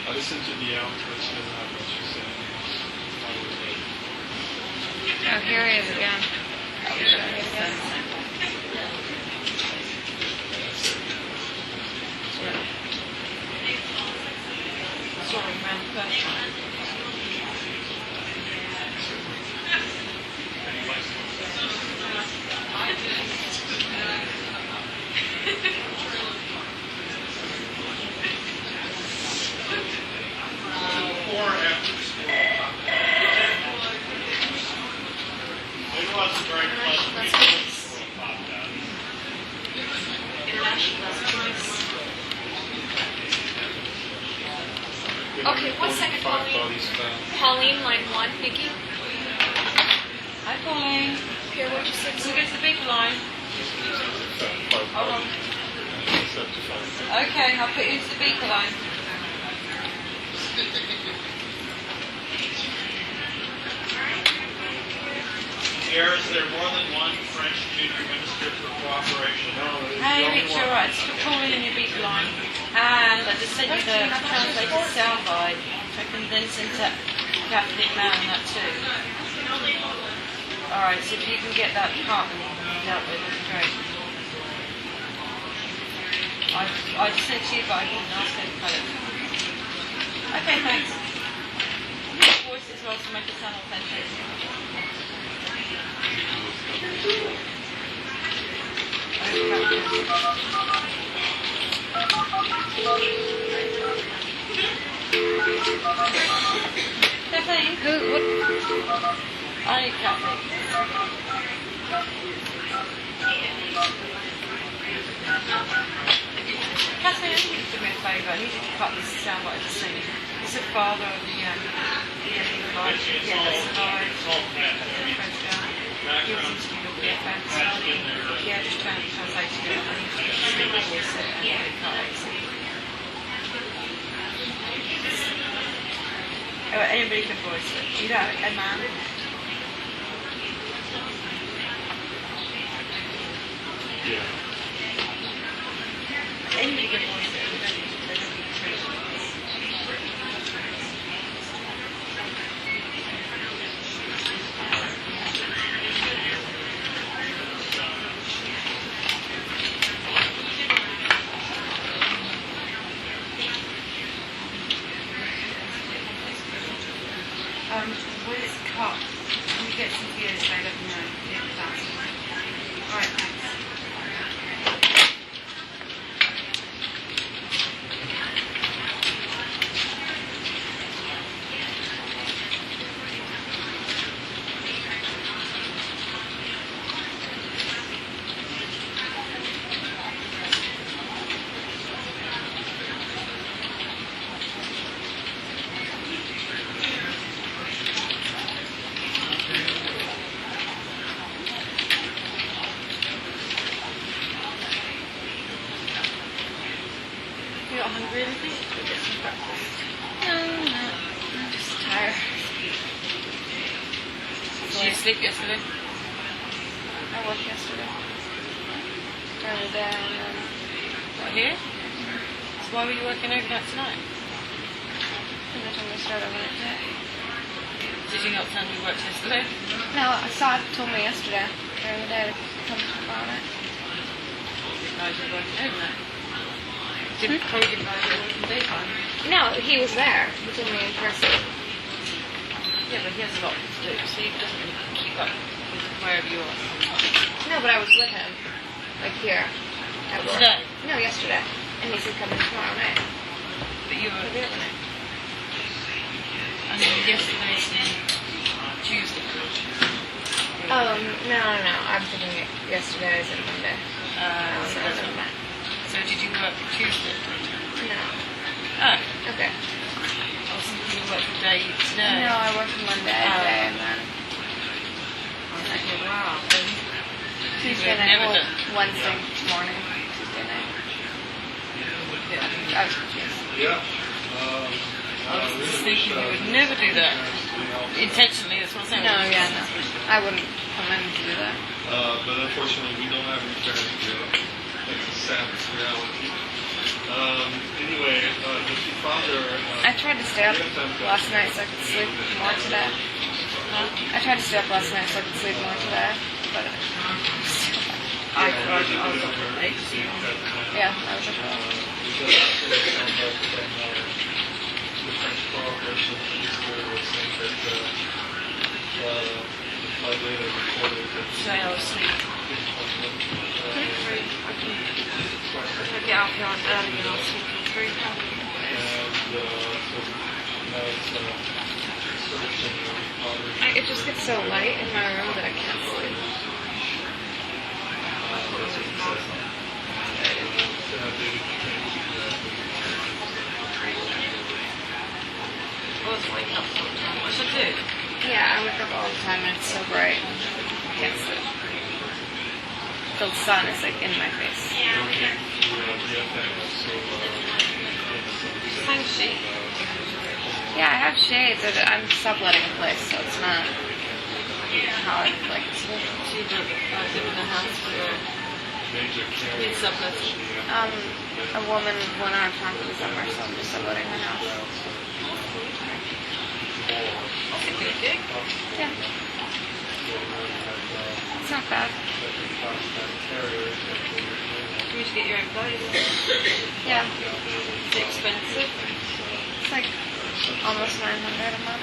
I listened to the outro, she doesn't have what she said. Oh, here he is again. Sorry, man, question. It was very pleasant. Ash has a choice. Okay, 1 second, Pauline. Pauline, line 1, Nikki. Hi, Pauline. Here, what did you say? Who gets the big line? Hold on. Okay, I'll put you into the beaker line. Here, is there more than one French junior minister for cooperation? Hey, Richard, right, just put Pauline in your beaker line. And I just sent you the translated soundbite. I can then send to Catholic Mail and that too. Alright, so if you can get that department dealt with, that'd be great. I just sent you, but I didn't ask them to cut it. Okay, thanks. Voice as well to make it sound authentic. Kathleen? I need Kathleen. Kathleen, I need you to do me a favour. I need you to cut this soundbite to sing. It's the father of the guy. Yeah, that's the guy. The French guy. He was interviewed with BFM. Yeah, just translate it. I need you to speak the voice and get it cut. Anybody can voice it. You know, a man. Yeah. Anybody can voice it. We don't need to treat it. When it's cut, when you get some views, they let me know. Yeah, that's alright, thanks. You not hungry or anything? Go get some breakfast. No, I'm just tired. Did you sleep yesterday? I worked yesterday. During the day and then... Not here? So why were you working overnight tonight? And then we started over today. Did you not tell me you worked yesterday? No, Assad told me yesterday during the day to come about it. No, you were working overnight. Didn't Cody advise you working daytime? No, he was there. He told me in person. Yeah, but he has a lot to do, so he doesn't really keep up with wherever you are. No, but I was with him. Like here. At work. Today? No, yesterday. And he said come in tomorrow night. But you were... The other night. And then yesterday's Tuesday. No. I'm thinking yesterday is and Monday. So that's no, what. So did you work Tuesday? No. Oh. Okay. I was thinking you worked the day today. No, I worked Monday today and then Okay, wow. Tuesday night, Never well, done. Wednesday morning, Tuesday night. I was confused. Yeah. I was just thinking you would never do that. Intentionally, that's what I'm saying. No, yeah, no. I wouldn't come in to do that. But unfortunately, we don't have any parents do it. It's a sad reality. Anyway, does your father... I tried to stay up last night so I could sleep more today. Huh? I tried to stay up last night so I could sleep more today, but I was up at 8. yeah, I was up The French cooperation minister was saying that the flight data recorded that... So I was asleep. I'll get out here on early and I'll sleep till 3. And so now it's searching your father. It just gets so light in my room that I can't sleep. I was waking up all the time. What should I do? Yeah, I wake up all the time and it's so bright. Can't sleep. The sun is like in my face. Hang sheet. Yeah, I have shades, but I'm subletting a place, so it's not how I like to. So you don't live in a house for need subletting? A woman went out of town for the summer, so I'm just subletting her house. That's a good gig. Yeah. It's not bad. You need to get your own place. Yeah. Is it expensive? It's like almost $900 a month.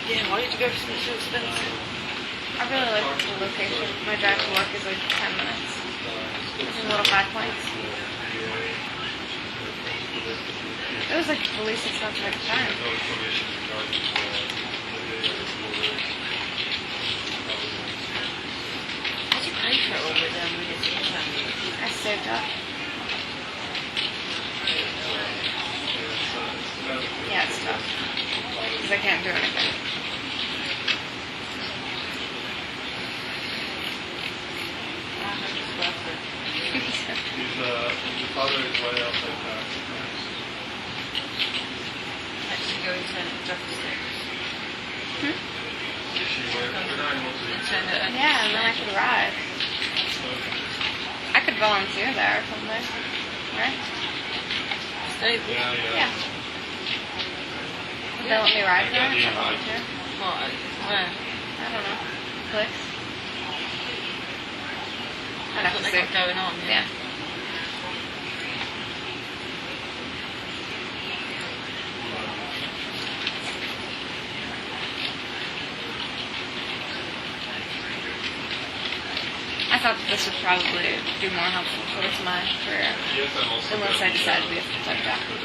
Yeah, why did you go for something so expensive? I really like the location. My drive to work is like 10 minutes. It's in Little Five Points. It was like the least expensive at the time. How do you pay for it all with when it's income? I saved up. Yeah, it's tough. Because I can't do anything. His father is way outside tax. Actually go and turn it justice. Yeah, and then I could ride. I could volunteer there or something. Right? Stable? Yeah. Would they let me ride there if I volunteer? What? Where? I don't know. Clicks. I'd have to What see. they got going on, Yeah. I thought that this would probably be more helpful towards my career. Unless I decide to be a full-time doctor.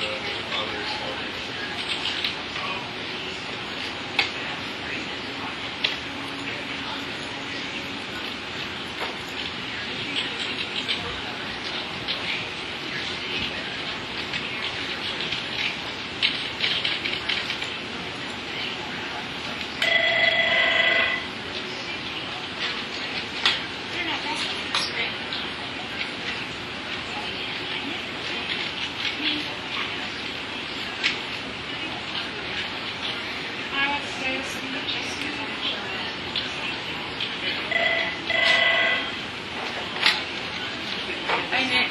Hey Nick.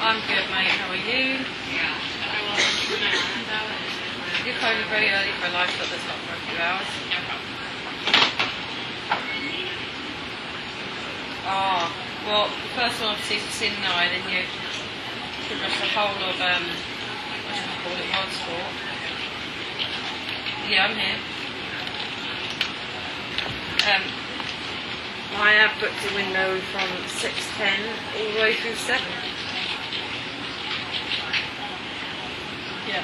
I'm good, mate. How are you? You're phoned very early for a live shot that's not for a few hours. Oh, well, the first one obviously is a sin 9, and you pretty much the whole of, what do you call it, hard sport. Yeah, I'm here. I have booked a window from 6:10 all the way through 7. Yeah.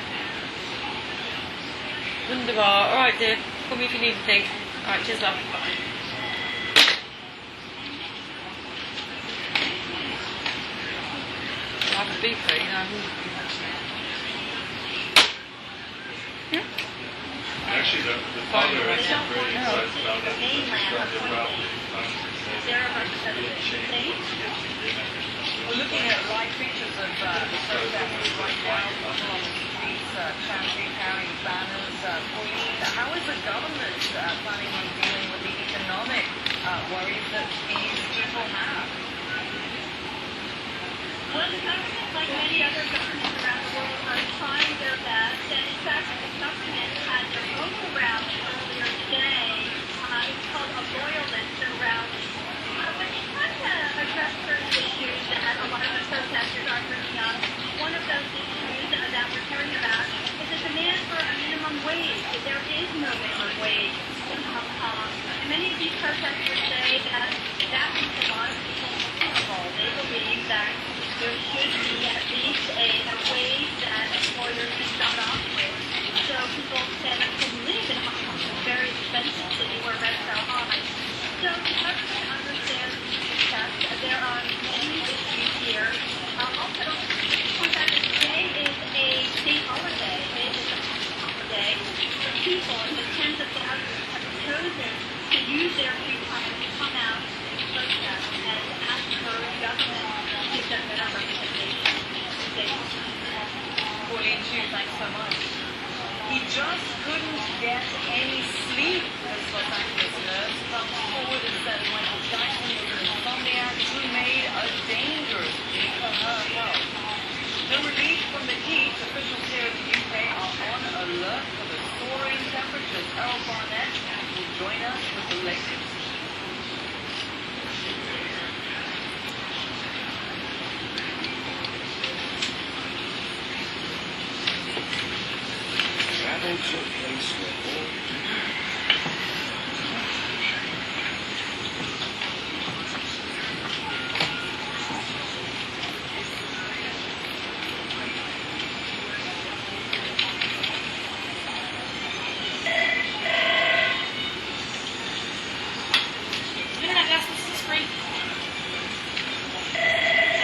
Wunderbar. Alright, dear. Call me if you need anything. Alright, cheers, love. Bye. I have a beeper, you know. Actually, the father is very excited about it. We're looking at live pictures of the protesters right now on the streets, chanting, carrying banners. How is the government planning on dealing with the economic worries that these people have? Well, the government, like many other governments around the world, are trying their best. And in fact, the government had their local rally earlier today. It's called a loyalist rally. But it's trying to address certain issues that a lot of the protesters are bringing up. One of those issues that we're hearing about is the demand for a minimum wage. There is no minimum wage in Hong Kong. And many of these protesters say that that makes a lot of people vulnerable. They believe that there should be at least a wage that employers can start off with, so people can live in Hong Kong, a very expensive city where rents are high. So the government understands these steps. There are their free time to come out and protest and ask for the government to give them better representation. Pauline Chu, thanks so much. He just couldn't get any sleep, this Los Angeles nurse comes forward and said Michael Jackson was an insomniac who made a dangerous plea for her health. No relief from the heat. Officials here in the UK are on alert for the soaring temperatures. Errol Barnett will join us with the latest. Travel to a place where all Internet access is free.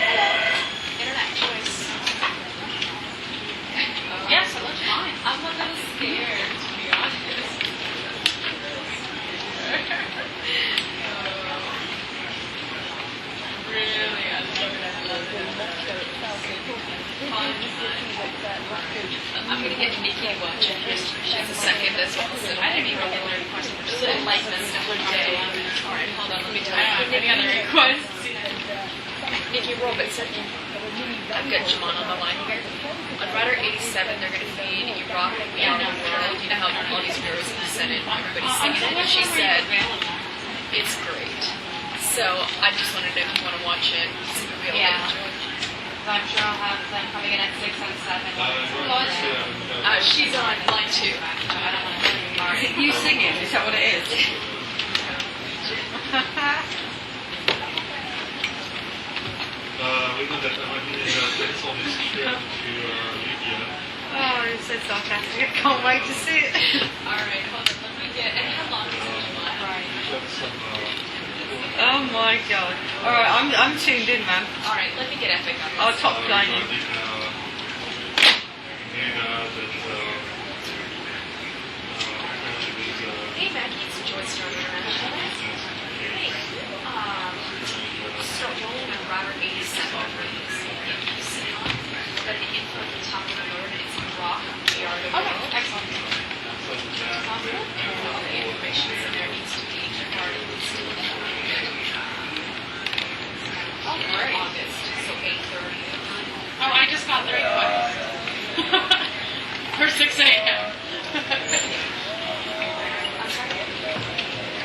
Hello. Internet choice. Yes, it looks fine. I'm a little scared, to be honest. Really, I love it. I'm gonna get Nikki to watch it. She has a second as well, so I didn't even get the request. Just a light message one day. Alright, hold on, let me tell you. Any other requests? Nikki Robert said, I've got Jaman on the line here. On Router 87, they're going to feed Iraq and Beyond the World. You know how all these girls in the Senate, everybody's singing it. And she said, it's great. So I just wanted to know if you want to watch it. See if we'll enjoy it. I'm sure I'll have them coming in at 6 and 7. She's on line 2. I don't want to Is it you singing? Is that what it is? We know that Amandine takes all this trip to Libya. Oh, it's so sarcastic. I can't wait to see it. Alright, hold on. Let me get. And how long is it? Right. That's some, Oh my god. Alright, I'm tuned in, man. Alright, let me get Epic on this. I'll top line you. Hey Maggie, it's Joyce from International. Hey, start rolling on router 87, please. You see it on? Got the info at the top of the road, and it's in rock. We are the world. Excellent. All the information in there needs to be regarding still great. August, so 8:30. Oh, I just got the request. For 6 a.m.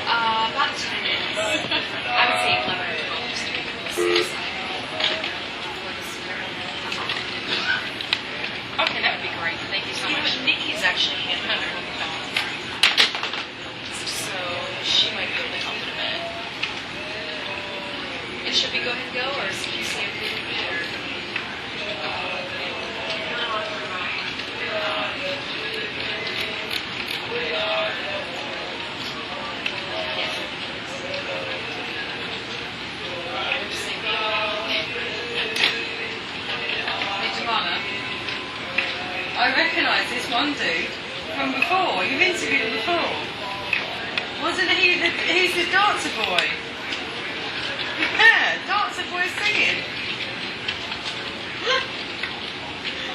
About 10 minutes. I would say 11 or 12, just to make it 6. Okay, that would be great. Thank you so much. Nikki's actually handling it. So she might be able to help in a bit. And should we go ahead and go, or is you say okay with me, or? I recognise this one dude from before. You've interviewed him before. Wasn't he? He's the dancer boy. Yeah, dancer boy singing.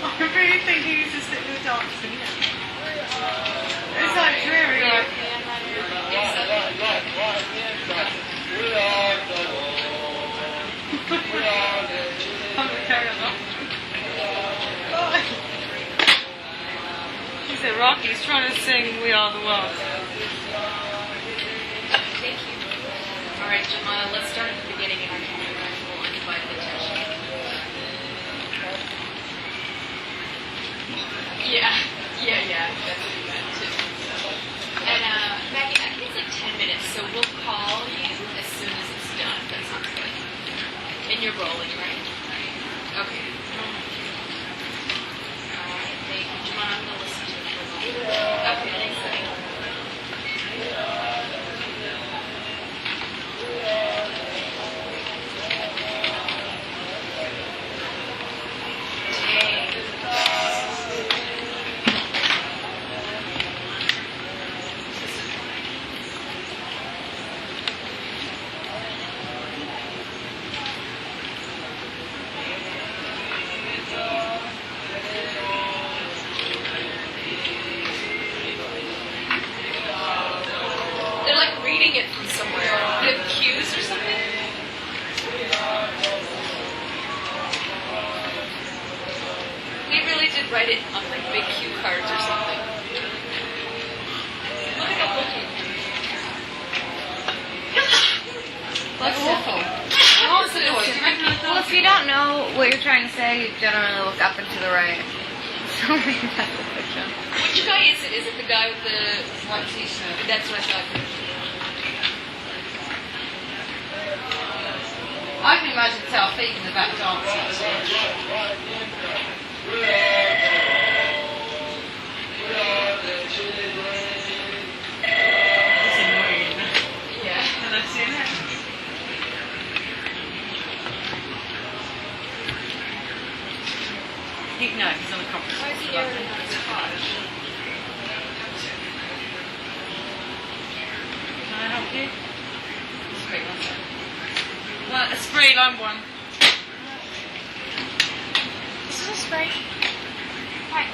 I really think he used to stick with dancing. It's like dreary. Like, He's at Rocky's trying to sing We Are the World. Thank you. Alright, Jamana, let's start at the beginning and we'll divide the attention. Yeah. That's what we meant too. And Maggie, I think it's like 10 minutes, so we'll call you as soon as it's done. That sounds good. And you're rolling, right? Okay. Alright, thank you. Jamana, I'm gonna listen to it for a moment. Okay, thanks, honey. That's awful. Answer boys. Do you reckon I Well, if you don't know what you're trying to say, you generally look up and to the right. So maybe that's the picture. Which guy is it? Is it the guy with the white t-shirt? That's what I thought. I can imagine Taufeeq in the back dancing. It's annoying. Yeah. Can I see that? No, he's on a conference. Why is he there in his car? Can I help you? Well, a spray line one. This is a spray. Hi.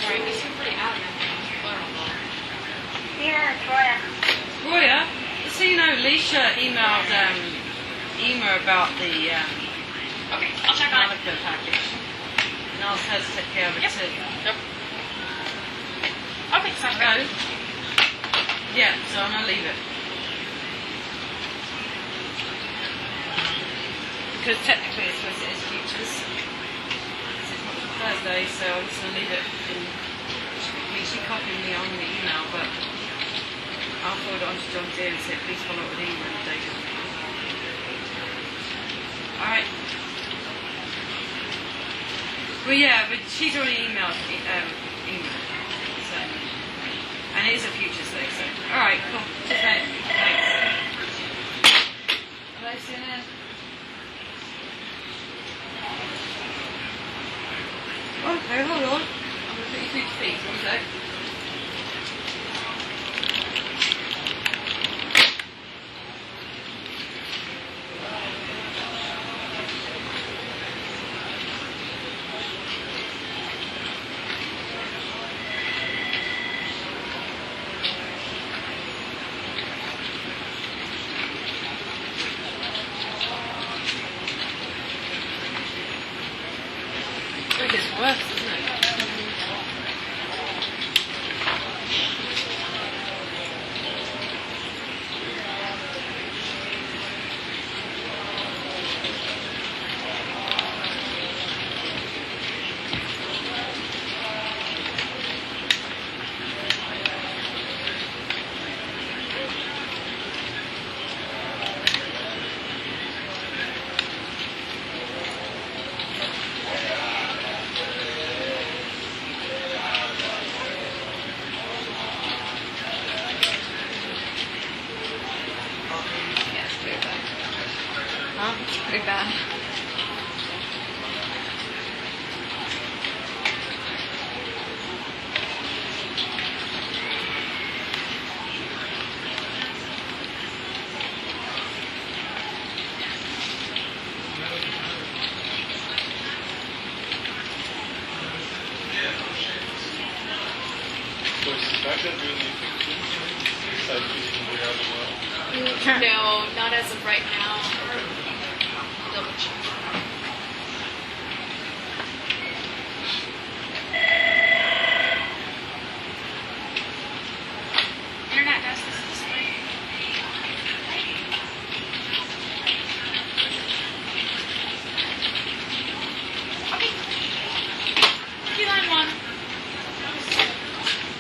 Sorry, you seem pretty adamant. Yeah, Troya. Roya, so you know, Leisha emailed Ema about the Okay, I'll check on it. Monaco package. And asked her to take care of it too. Yep. Okay, sounds good. Yeah, so I'm gonna leave it. Because technically it's supposed to is futures. It's Thursday, so I'm just gonna leave it in. I mean, she copied me on the email, but I'll forward it on to John Deere and say, please follow up with Ema and David. Alright. Well, yeah, but she's already emailed Ema. So, and it is a futures day, so. Alright, cool. Okay, thanks. Bye, see you then. Okay, hold on. I'm going to put you through your feet, one sec. I think it's worse, isn't it? Huh? It's pretty bad. So is Rebecca doing anything too? Besides visiting the other world? No, not as of right now. Double check. Internet does this display. Okay. Key line 1.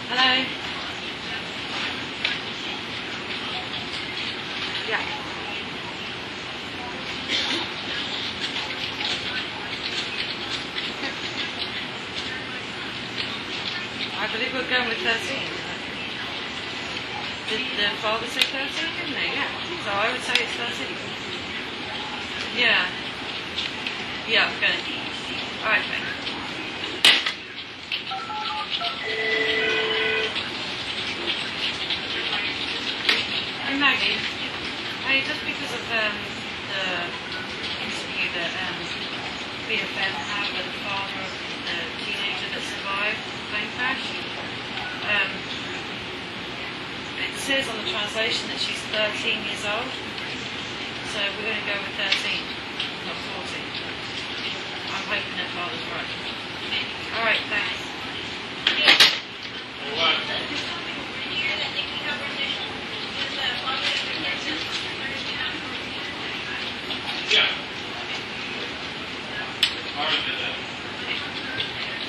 Hello? Yeah. I believe we're going with 13. Did the father say 13, didn't he? Yeah. So I would say it's 13. Yeah. Yeah, okay. Alright, okay. Hey Maggie, hey, just because of the interview that BFM had with the father of the teenager that survived the plane crash, says on the translation that she's 13 years old. So we're going to go with 13, not 14. I'm hoping her father's right. All right, thanks. Yeah. Already did that.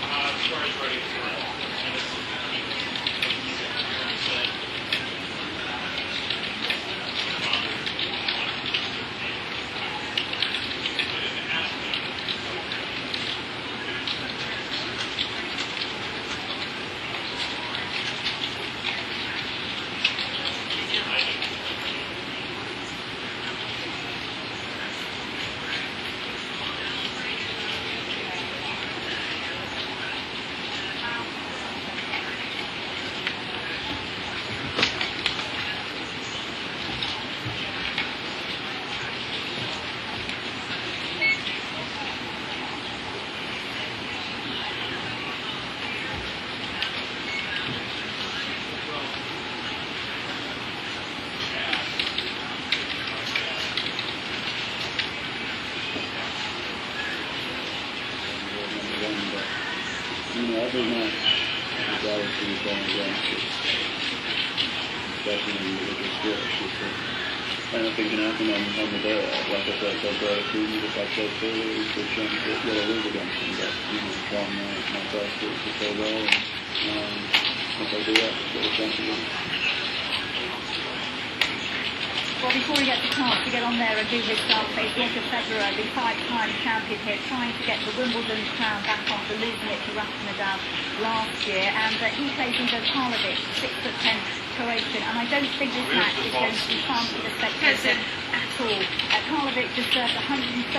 As far as ready for it. Every night, the galaxy is going around. Definitely a little bit anything can happen on the day. Like I said, so very soon, if I said earlier, it's a chance to get a little against them. But, trying my best to play well. And if I do that, get a chance to win. Well, before he gets a chance to get on there and do his stuff, it's Roger Federer, the 5-time champion here, trying to get the Wimbledon crown back after losing it to Rafa Nadal last year. And he plays Ivo Karlovic, 6'10" Croatian, and I don't think this match is going to be fun for the spectators at all. Karlovic has served 137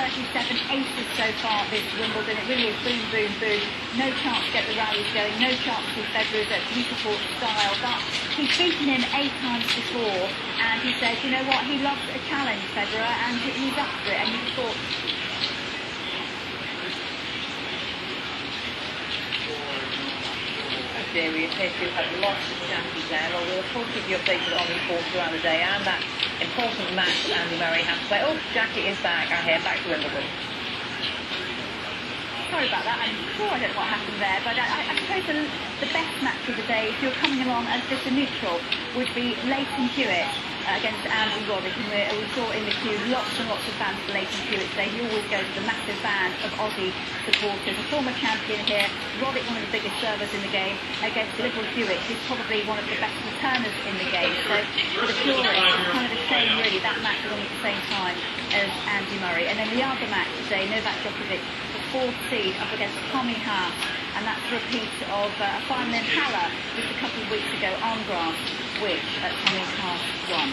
aces so far this Wimbledon. It really is boom, boom, boom. No chance to get the rallies going, no chance to Federer's beautiful style, but he's beaten him 8 times before, and he says, you know what, he loves a challenge, Federer, and he's up for it, and you thought, we appear to have lost Jackie there. Well, we'll of course keep you updated on reports throughout the day and that important match that Andy Murray has to play. Oh, Jackie is back. I hear back to Wimbledon. sorry about that. I'm sure I don't know what happened there, but I suppose the best match of the day, if you're coming along as just a neutral, would be Leighton Hewitt against Andy Roddick. And we saw in the queue lots and lots of fans for Leighton Hewitt today. He always goes with a massive band of Aussie supporters. A former champion here, Roddick, one of the biggest servers in the game, against Liberal Hewitt, who's probably one of the best returners in the game. So for the purists, it's kind of a shame really that match was on at the same time as Andy Murray. And then the other match today, Novak Djokovic, the 4th seed up against Tommy Haas, and that's a repeat of a final in Halle just a couple of weeks ago on grass, which Tommy Haas won.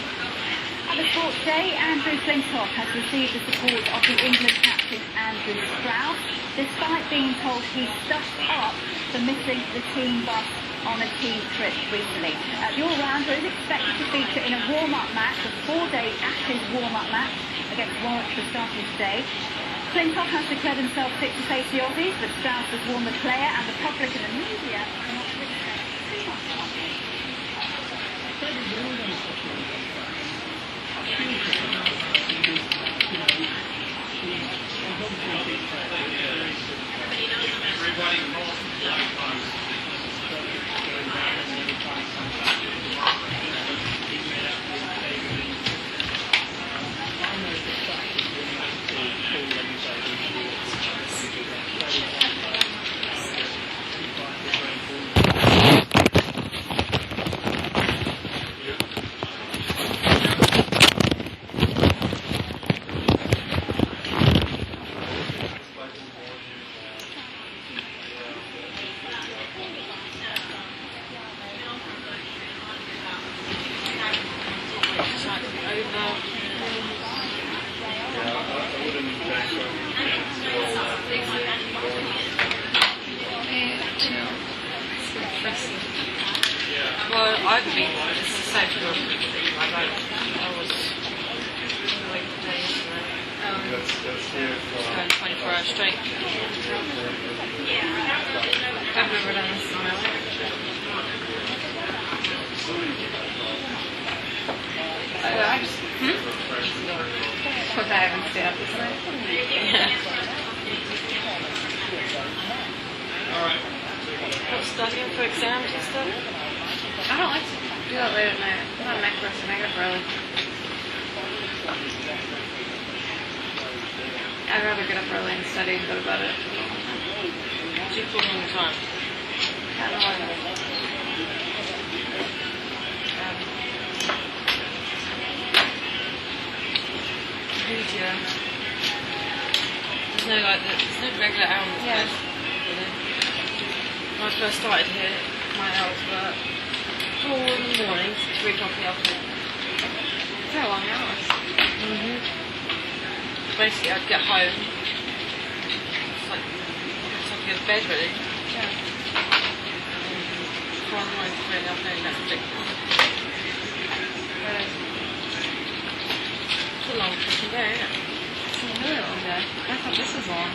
At the sports day, Andrew Flintoff has received the support of the England captain Andrew Strauss, despite being told he stuffed up for missing the team bus on a team trip recently. The all-rounder is expected to feature in a warm-up match, a 4-day Ashes warm-up match against Warwickshire starting today. Flintoff has declared himself fit to face the Aussies, but Strauss has warned the player and the public and the media are not to expect too much from him. Well, I've been, it's the same for I was away for days, it's going 24 hours straight. I've never done this. Which I haven't stayed up this late. Not studying for exams and stuff? I don't like to do that late at night. I'm not a night person. I get up early. I'd rather get up early and study and go to bed at Do you put in the time? 10, 11. Media. There's no regular hours. Yeah. When I first started here, my hours were 4 in the morning to 3 o'clock in the afternoon. They're long hours. Basically, I'd get home. It's like you go to bed really. Yeah. 4 in the morning to 3 in the afternoon, that's ridiculous. It's a long fucking day, isn't it? It's a really long day. I thought this was long.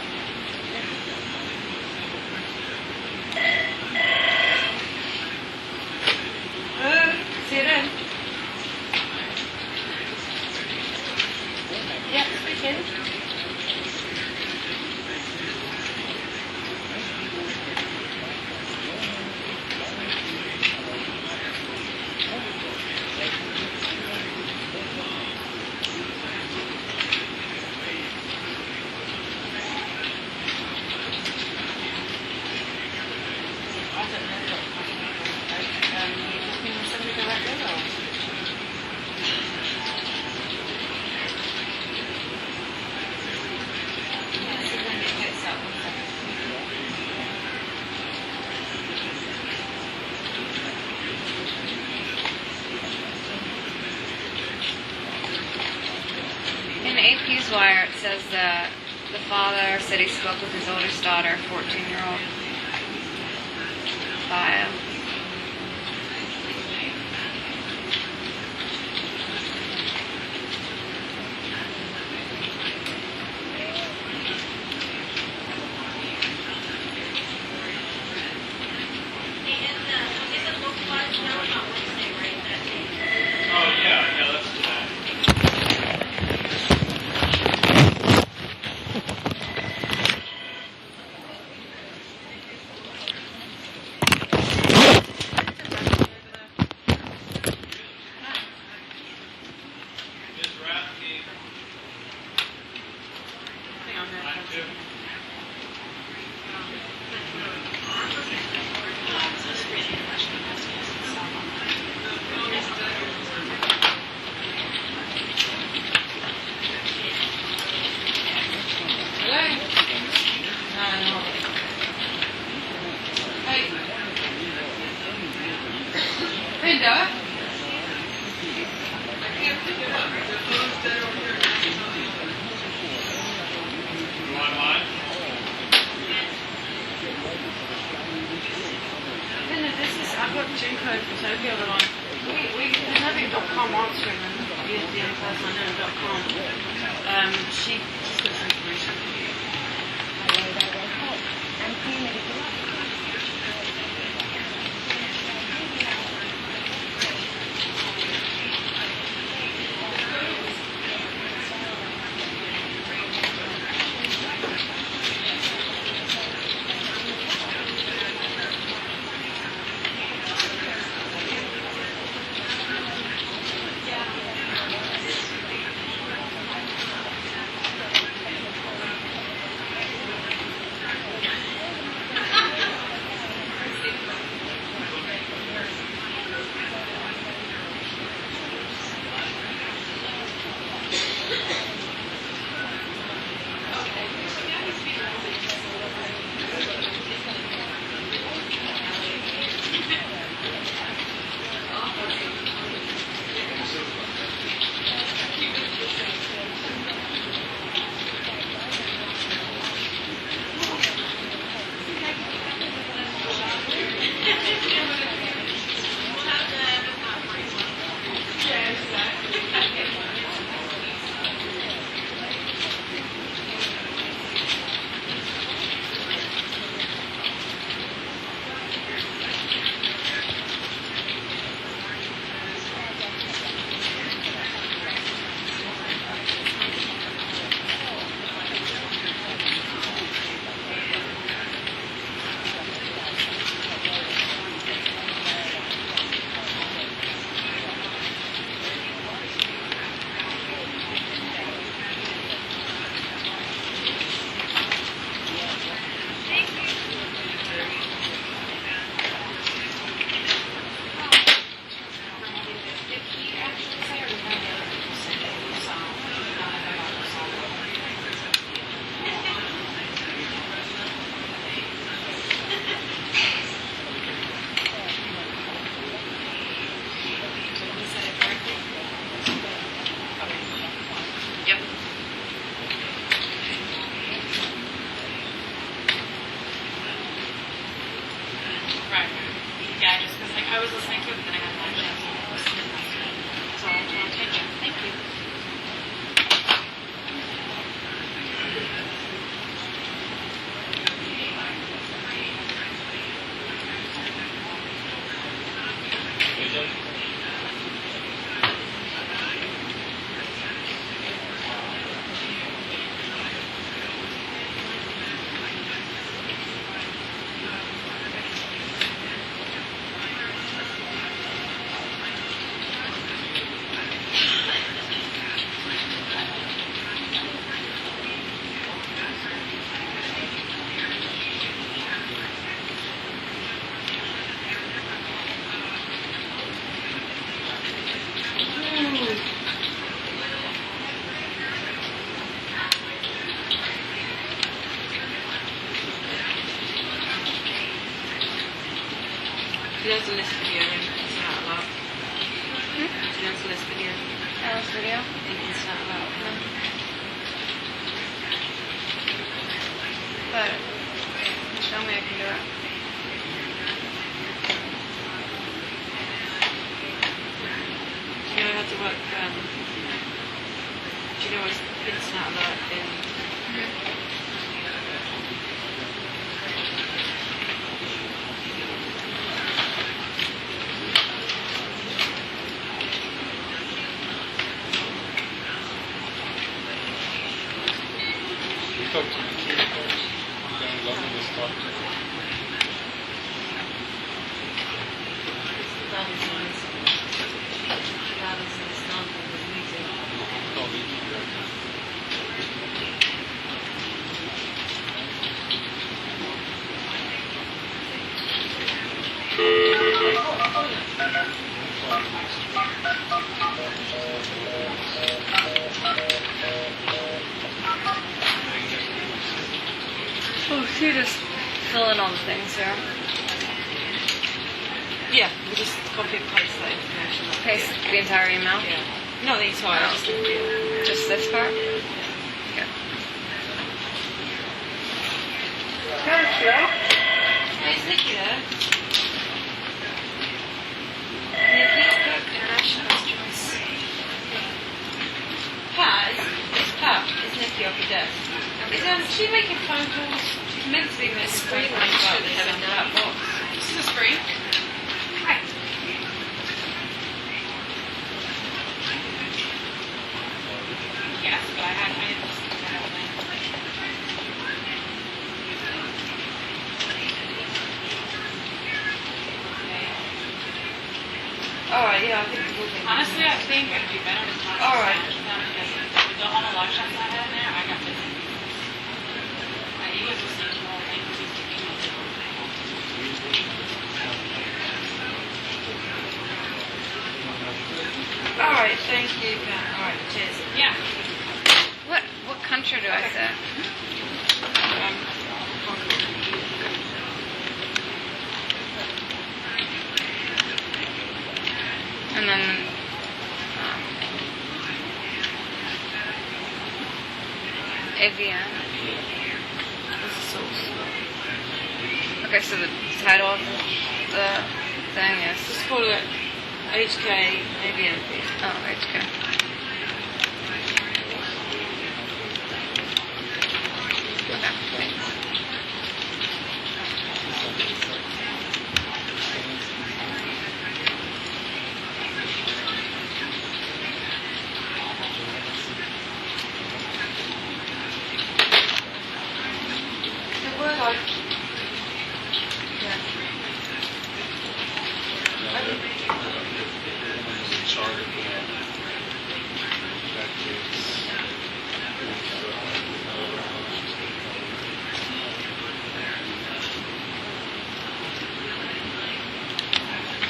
See you then. Yep, speaking. In AP's wire, it says that the father said he spoke with his oldest daughter, 14-year-old. Bio. Oh, yeah, let's do that. Linda? Linda, I've got gym code for Sophie on the line. We've been having .com answering them. You're the only person I know .com. She's got some information. I was listening to it, but then I had my notes. So I'll take it. Thank you. She does a list video and it's not a lot. She does a list video. Alice video? It's not a lot. But show me I can do it. Do you know how to work, do you know what it's not a lot in? Look up to the key first, then log in the start. Oh, so you just fill in all the things here. Yeah, we just copy and paste that information. Paste the entire email? Yeah. Not the entire, just the video. Just this part? Okay. Hey, is Nikki there? Nikki, Cook International Restaurants. Pat, it's Pat. Is Nikki off the desk? Is she making phone calls? She's meant to be making phone calls about this and that box. This is a screen. Hi. Yes, but I just Alright, yeah, I think we'll do. Honestly, I think it'd be better to talk. Alright. The all the live shots I had in there, I got this. He was listening to all things. Alright, thank you. Alright, cheers. Yeah. What country do I say? And then AVN. What's the source? Okay, so the title of the thing is Just call it HK AVN. Oh, HK.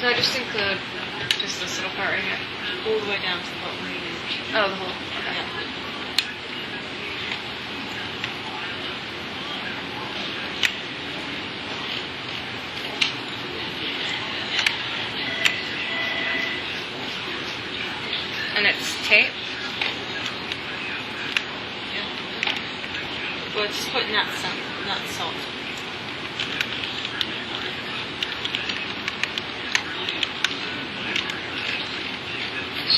So I just include just this little part right here. All the way down to the bottom. Oh, the whole. Okay. Yeah. And it's tape. Yeah. Well, just put nuts salt.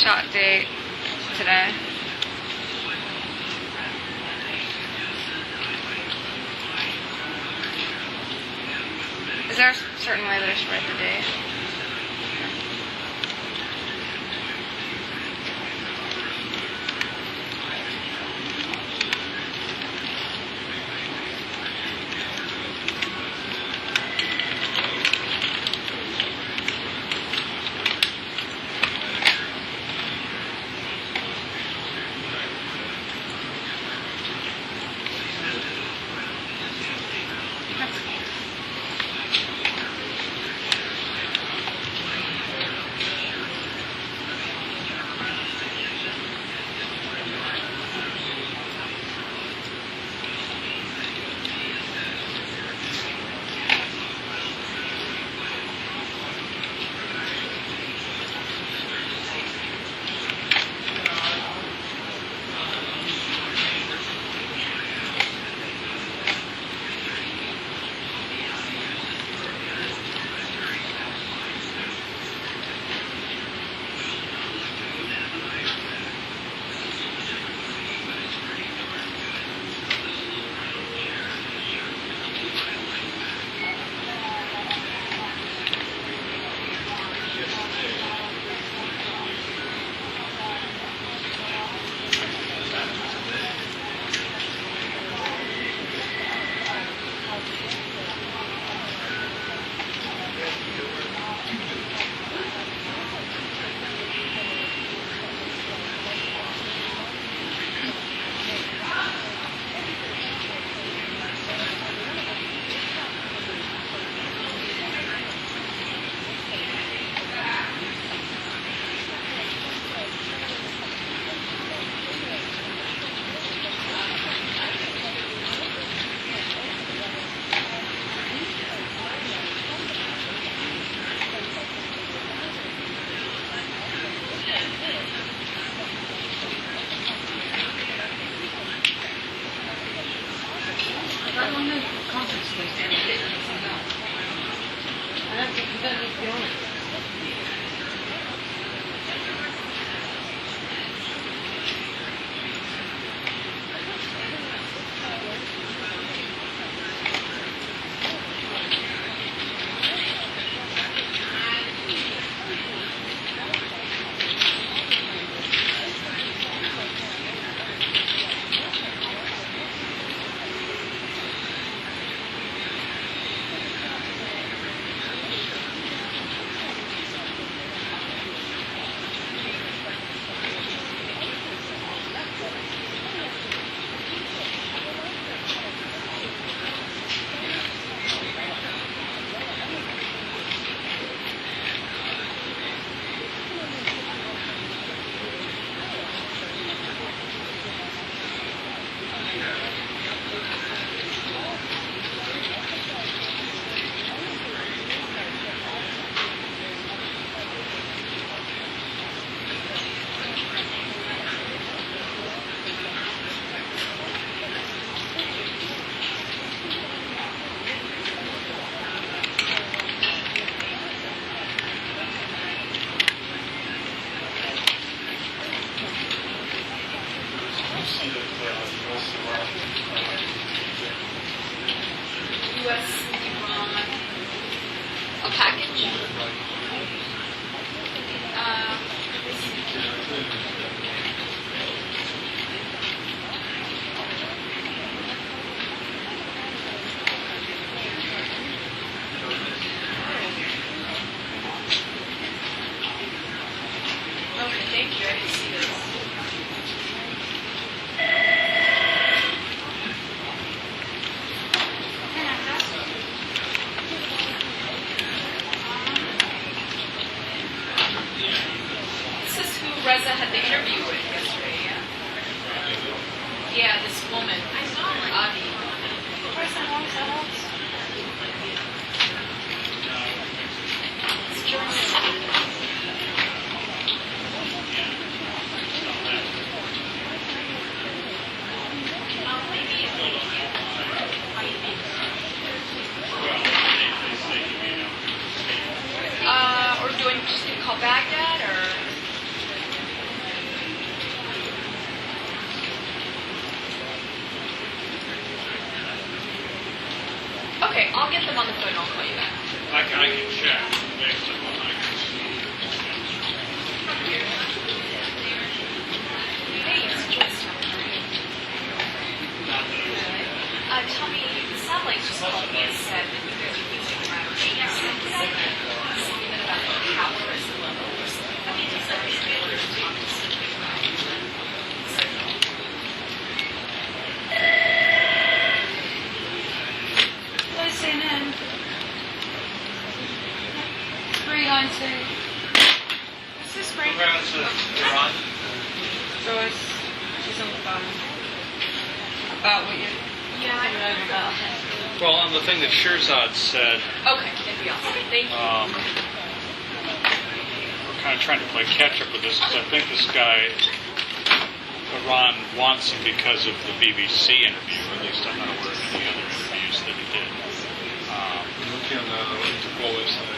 shot date today. Is there a certain way that I should write the date? A package? Okay, thank you. I didn't see this. This is who Reza had the interview with yesterday, yeah? Yeah, this woman. Adi. It's German. Or do I just call Baghdad, or? line 2. What's this ring? Iran. Joyce, she's on the phone. About what you... Yeah, I know about her. Well, on the thing that Shirzad said, Okay, that'd be awesome. Thank you. we're kind of trying to play catch up with this because I think this guy, Iran, wants him because of the BBC interview. At least I'm not aware of any other interviews that he did. Looking on the Interpol website.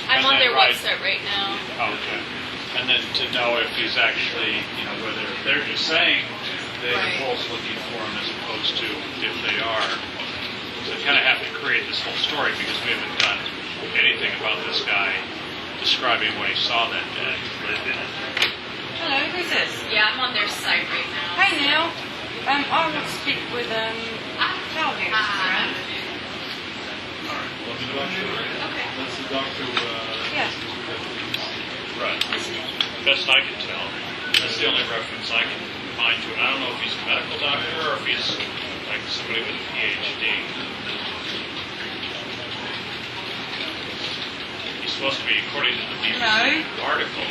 I'm and on then their right- website right now. Okay. And then to know if he's actually, whether they're just saying the Interpol's looking for him as opposed to if they are. So I kind of have to create this whole story because we haven't done anything about this guy describing what he saw that day. Hello, who's this? Yeah, I'm on their site right now. Hi, Neil. I want to speak with Claudia. Around. That's the doctor. Yes. Right. Best I can tell. That's the only reference I can find to it. I don't know if he's a medical doctor or if he's like somebody with a PhD. He's supposed to be, according to the BBC article,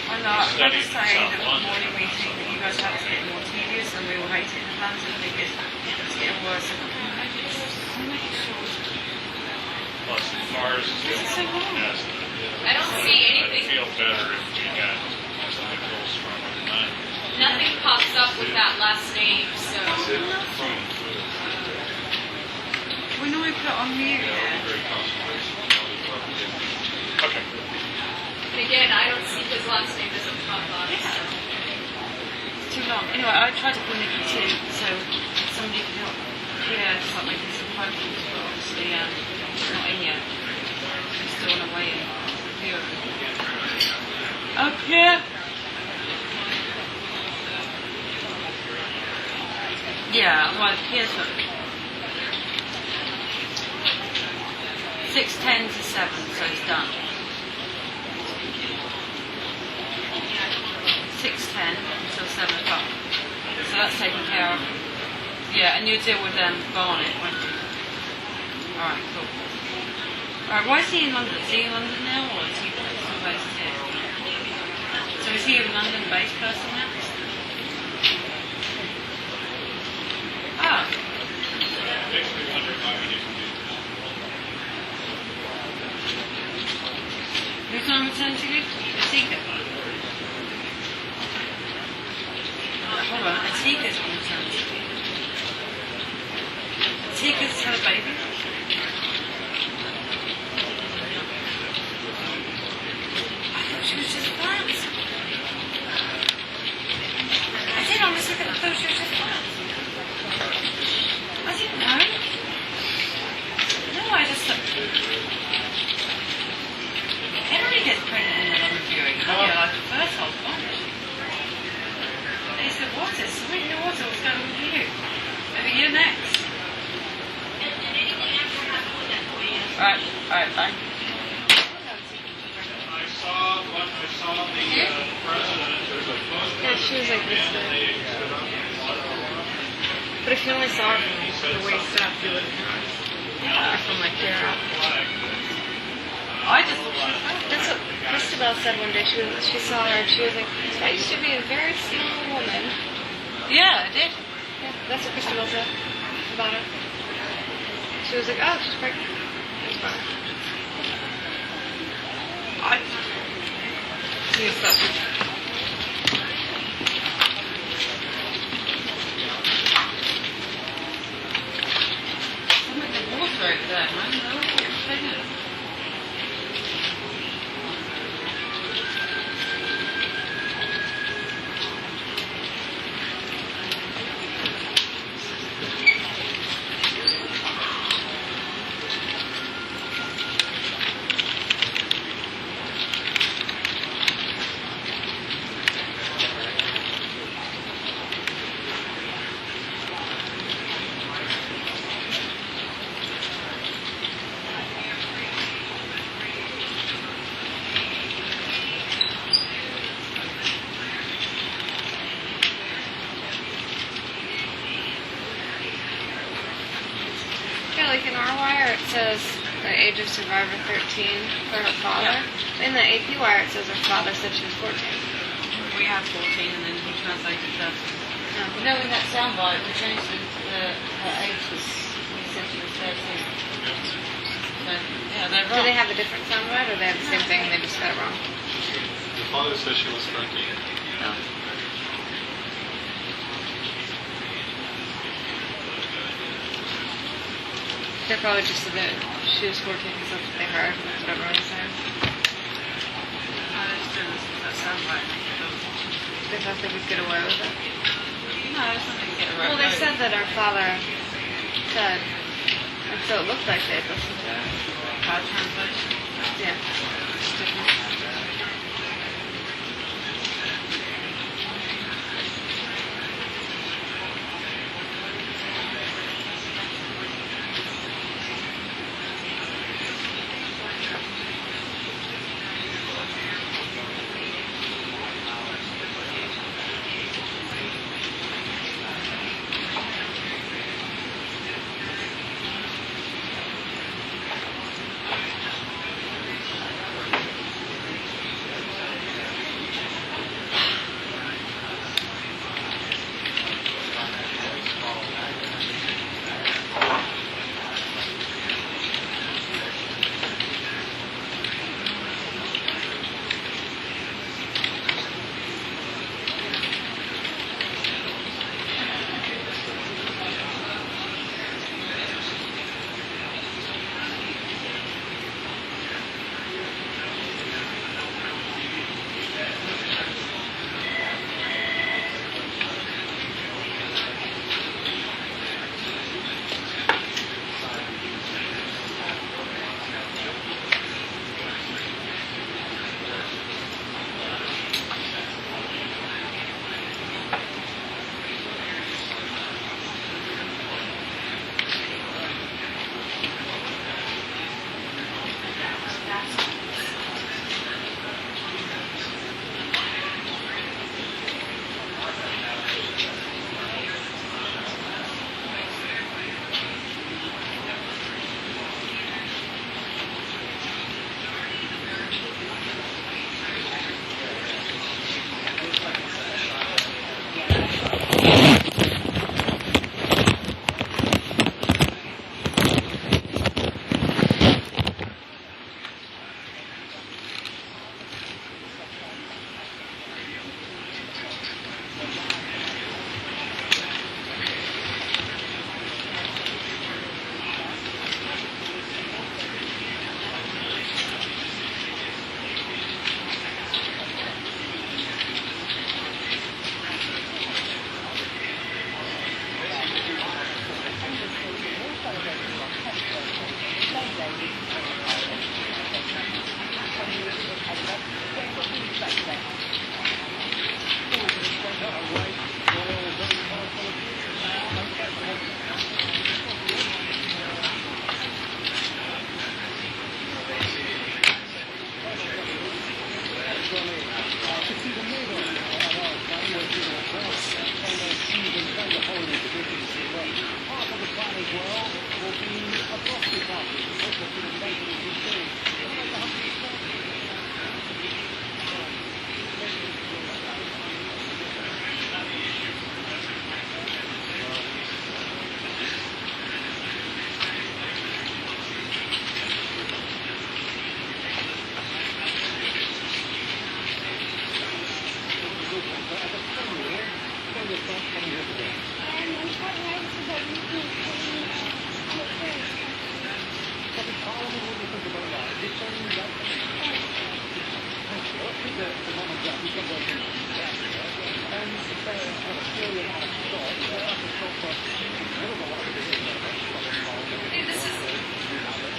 I'm not. I'm studying just in saying South that the London. morning meeting that you guys have is getting more tedious and we all hate it in London because it's getting worse. I'm making sure. Plus, as far as yes, I don't see anything. I'd feel better if we got some girls from none. Nothing pops up with that last name, so. We normally put it on mute. Okay. And again, I don't see his last name doesn't pop up. So. It's too long. Anyway, I tried to call Nikki too, so somebody can help. Yeah, start making some phone calls, but obviously not in yet. I'm still on a waiting view. Up here. Yeah, well, here's what. 6:10 to 7, so it's done. 6:10 until 7 o'clock. So that's taken care of. Yeah, and you deal with Barnet, won't you? Alright, cool. Alright, why is he in London? Is he in London now, or is he still based here? So is he a London-based person now? Ah. Who's on maternity leave? Atika. Hold on, Atika's on maternity leave. Atika's had a baby? I thought she was just flat. I did honestly think I thought she was just flat. I didn't know. No, I just thought... Everybody gets pregnant in the London viewing. Like the first whole bunch. They said, what is? We didn't know what's going on with you. Maybe you're next. Right, bye. I saw the president. Yeah, she was like this big. But if you only saw the waist up, you would have from like here up. I just thought she was fat. That's what Christabel said one day. She saw her and she was like, I used to be a very small woman. Yeah, I did. Yeah, that's what Christabel said about her. She was like, oh, she's pregnant. That's fine. She was such the water over there, man. No, it's pregnant. Yeah, like in our wire, it says the age of survivor 13 for her father. Yeah. In the AP wire, it says her father said she was 14. We have 14, and then he translated that. No, in that soundbite, we changed her age was, we said she was 13. So, yeah, they're Do wrong. they have a different soundbite, or they have the same thing and they just got it wrong? The father said she was 13. No. They probably just said that she was 14 because that's what they heard. That's what everyone was saying. I just didn't listen to that soundbite. They thought they could get away with it. No, it's not going to get around. Well, they said that our father said, and so it looked like they'd listened to it. Bad translation. Yeah. It's different.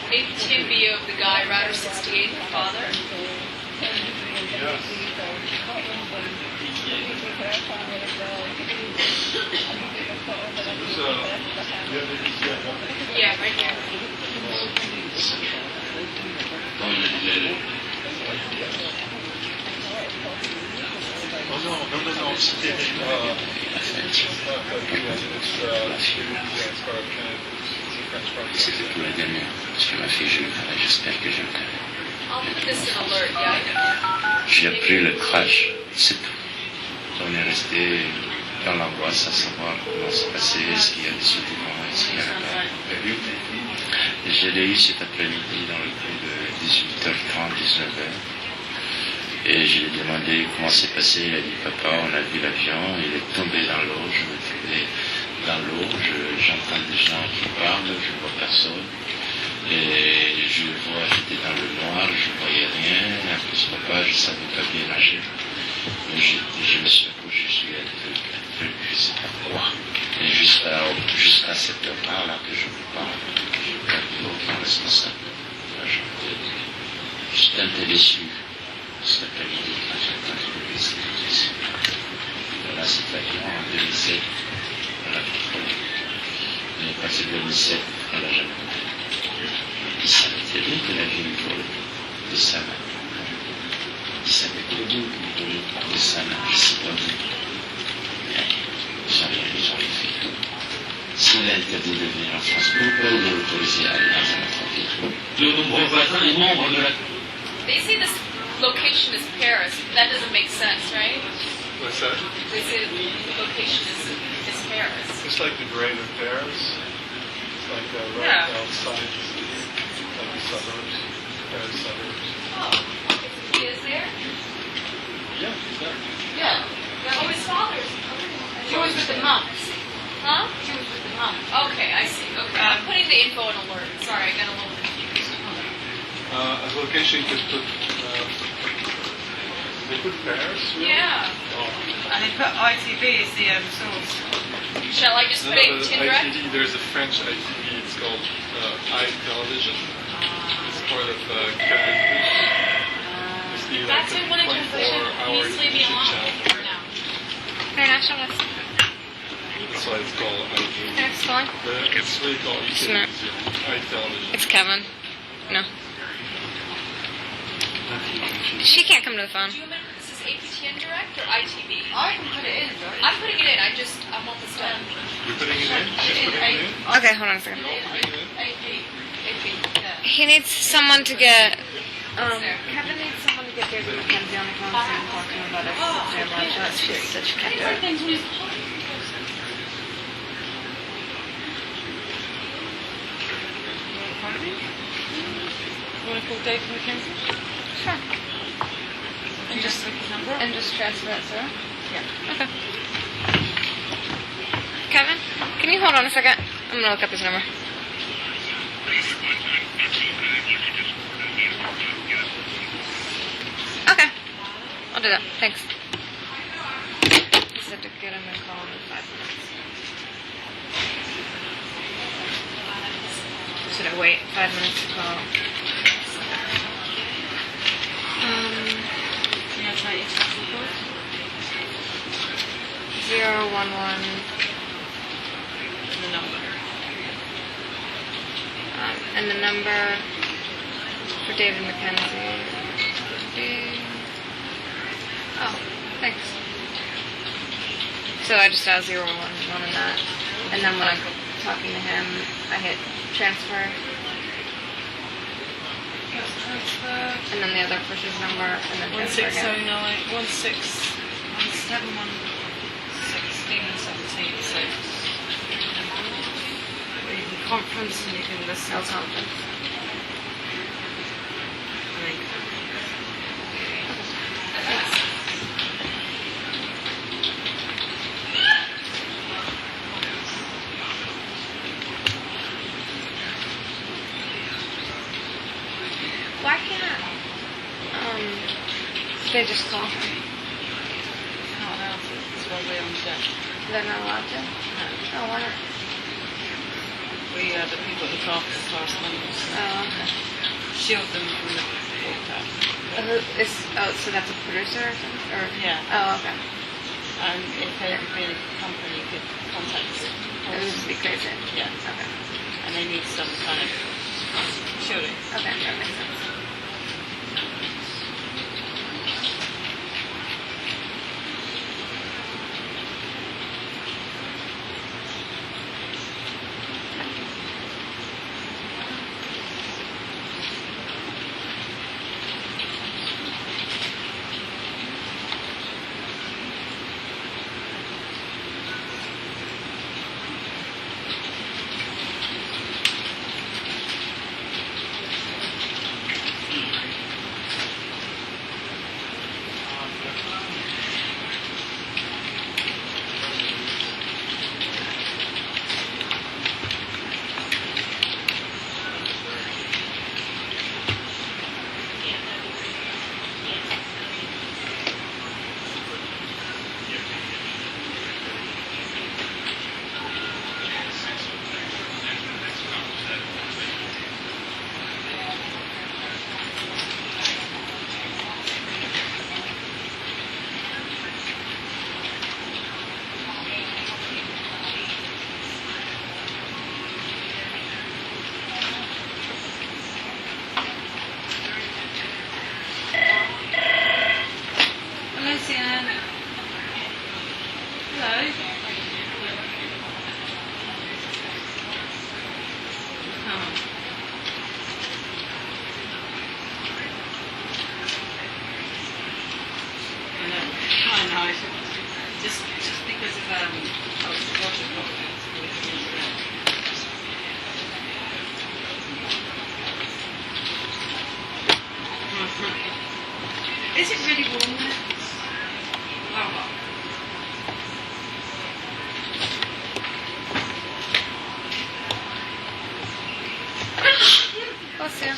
ATM video of the guy, Router 68, the father. Yeah, right here. Oh no, C'était pour la dernière sur la fiche, j'espère que je le connais. I'll put this in alert, yeah? J'ai appris le crash, c'est tout. On est resté dans l'angoisse à savoir comment c'est passé, est-ce qu'il y a des survivants, est-ce qu'il y en a pas. Je l'ai eu cet après-midi dans le coup de 18h30, 19h. Et je lui ai demandé comment c'est passé. Il a dit, papa, on a vu l'avion, il est tombé dans l'eau, je me trouvais dans l'eau, j'entends des gens qui parlent, je vois personne. Et je le vois, j'étais dans le noir, je voyais rien. En plus, papa, je savais pas bien nager. Mais je me suis accroché sur la feuille, je sais pas quoi. Et jusqu'à cette heure-là, que je vous parle, j'ai perdu aucun responsable. J'étais un peu déçu cet après-midi quand j'ai entendu le lycée. Voilà, cet avion en 2007, on l'a contrôlé. Mais pas ce 2007, on l'a jamais contrôlé. Il savait très bien que l'avion volait de Sana. Il savait très bien qu'il volait de Sana, je ne sais pas où. Mais ils ont fait tout. S'il a interdit de venir en France, pourquoi il est autorisé à aller dans un autre pays? De nombreux voisins et membres de la... They say this location is Paris. That doesn't make sense, right? What's that? They say the location is Paris. It's like the greater Paris. It's like right outside the city, like the suburbs, Paris suburbs. Oh, he is there? Yeah, he's there. Yeah. Oh, his father's. She was with the monks. Huh? She was with the monks. Okay, I see. Okay. I'm putting the info in alert. Sorry, I got a little confused. As a location, you could put. They put Paris. Really? Yeah. Oh. And they put ITV as the source. Shall I just No, put no, it but in direct? ITV, there's a French ITV. It's called iTelevision. It's part of Canal+. It's the That's in one of the 24-hour Please leave me television alone channel. for now. International. That's why it's called ITV. Next one. But it's really called Smart. iTelevision. It's Kevin. No. She can't come to the phone. Do you want me to put this as APTN direct or ITV? I can put it in, right? I'm putting it in. I want this done. You're putting it in? She's putting it in? Okay, hold on a second. AP. Yeah. He needs someone to get. Kevin needs someone to get David Mackenzie on the phone so he can talk to him about it. That's just such a cat. You want to call David Mackenzie? Sure. And just pick his number up? And just transfer it through? Yeah. Okay. Kevin, can you hold on a second? I'm gonna look up his number. Okay. I'll do that. Thanks. He said to get him and call him in 5 minutes. Should I wait 5 minutes to call? Yeah, try your tax report. 011. And the number. And the number for David Mackenzie. Oh, thanks. So I just dial 011 in that. And then when I'm talking to him, I hit transfer. And then the other person's number, and then transfer again. 1609 171 16 17. So you can conference and you can listen. No conference. Why can't they just call? Not allowed to. It's while we're on the deck. They're not allowed to? Oh, why not? We are the people that look after the correspondence. Oh, okay. Shield them from the broadcast. So that's a producer or something? Or? Yeah. Oh, okay. And if every company could contact us. It would just be crazy. Yeah. Okay. And they need some kind of shielding. Okay, that makes sense. know. Just because of Is it really warm there? Oh. Bless you.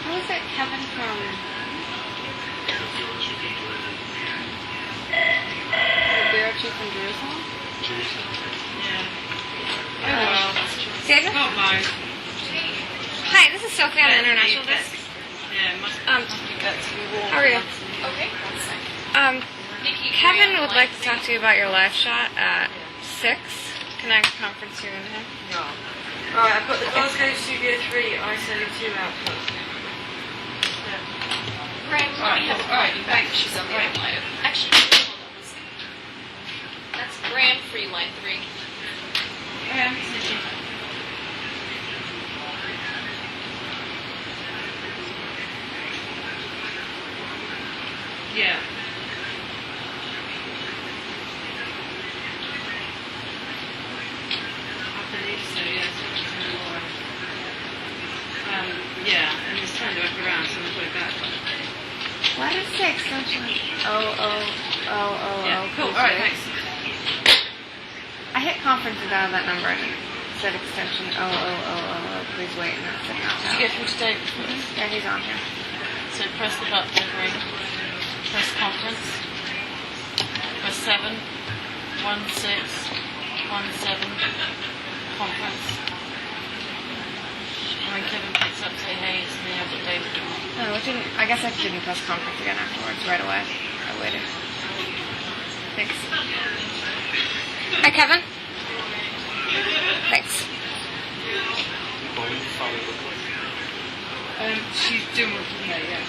Who is it? Kevin from the Bureau Chief in Jerusalem? Oh well. David? God knows. Hi, this is Sophie on the International Desk. Yeah, it must be better to be warm. How are you? Okay. Kevin would like to talk to you about your live shot at 6. Can I conference you and him? No. Alright, I've got the Glasgow Studio 3 ISO 2 output. Alright, thanks. She's on the line. Actually, that's Graham Free Line 3. Yeah. I believe so, yes. Yeah, and it's turned back around, so I'll put it back. What is the extension? Yeah, cool. Alright, thanks. I hit conference out of that number and it said extension 000. Please wait, and that's it. Did you get through to David? Yeah, he's on here. So press the button, agree. Press conference. Press 7, 1, 6, 1, 7, conference. And when Kevin picks up, say, hey, it's me, I've got David on. No, it didn't. I guess I didn't press conference again afterwards, right away. I waited. Thanks. Hi, Kevin. Thanks. She's doing what you know, yeah.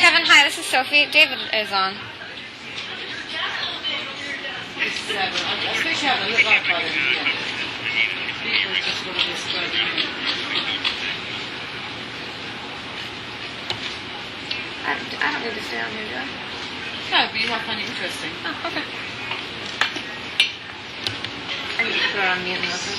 Kevin, hi, this is Sophie. David is on. It's 7. I suppose you haven't looked like by then, yeah. People just want to describe you. I don't need to stay on here, do I? No, but you might find it interesting. Oh, okay. I need to put it on mute and listen.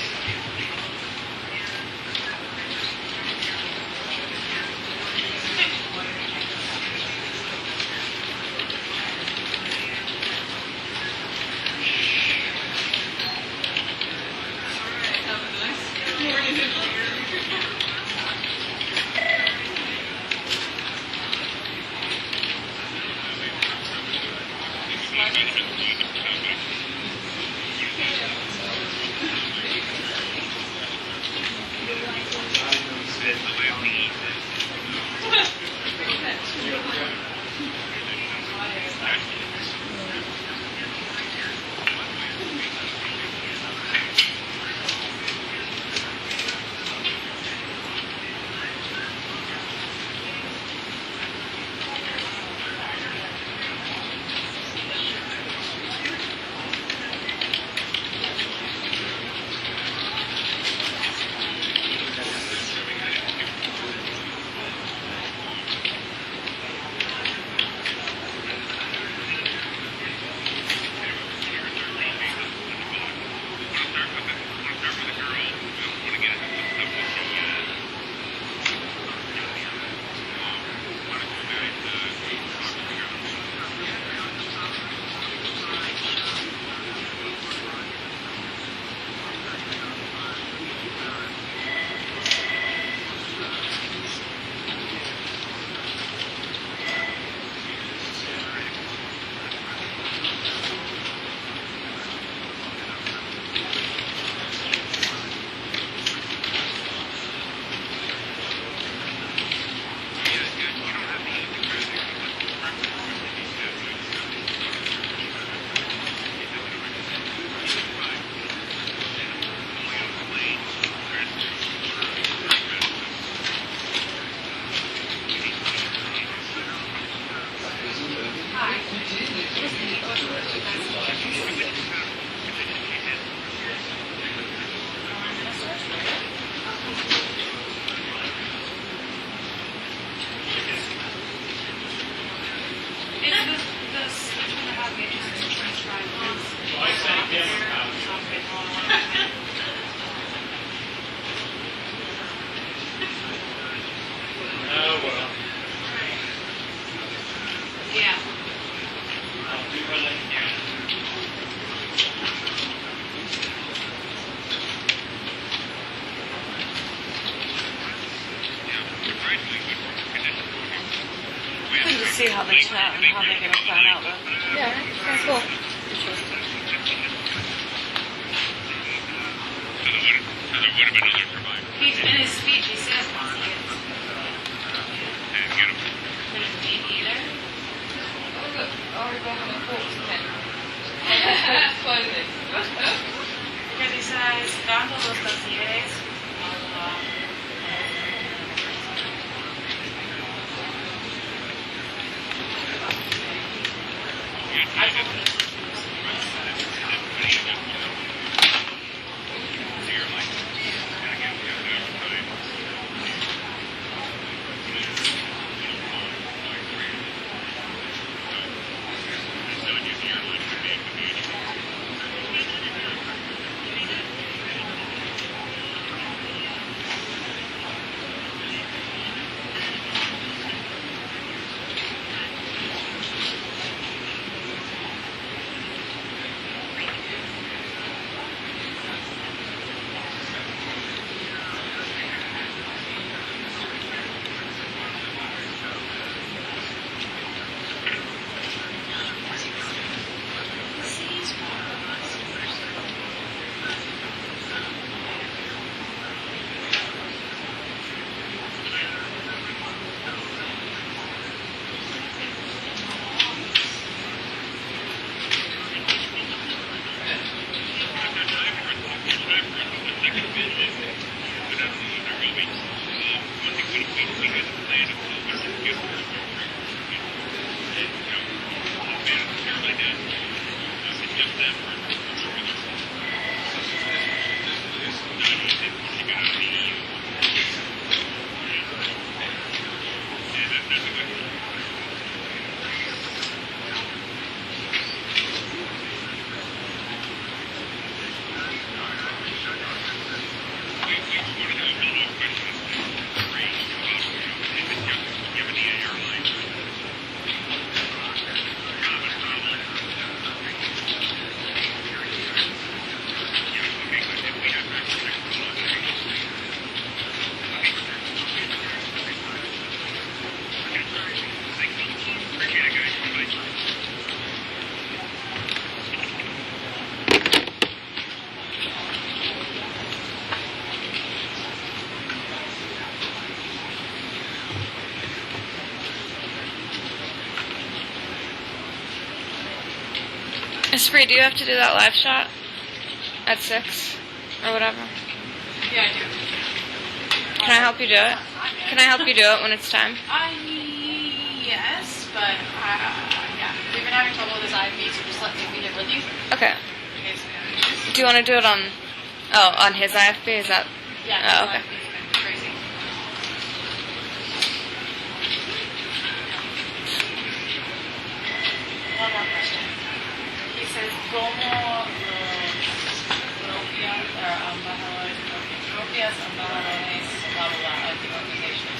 I sent him a copy. Oh, well. Yeah. I'll do what I can. Good to see how they chat and how they're going to plan out the. Yeah, that's cool. In his speech, he says couldn't be either. Because he says, dando los talleres, Esprit, do you have to do that live shot at 6 or whatever? yeah, I do. Can I help you do it? Can I help you do it when it's time? Yes, but yeah, we've been having trouble with his IV, so just let me be here with you. Okay. Okay, so Do you want to do it on? Oh, on his IFB? Is that? yeah, Oh, okay. crazy. One more question. He says, ¿cómo los propias embajadores blah blah blah of the organization?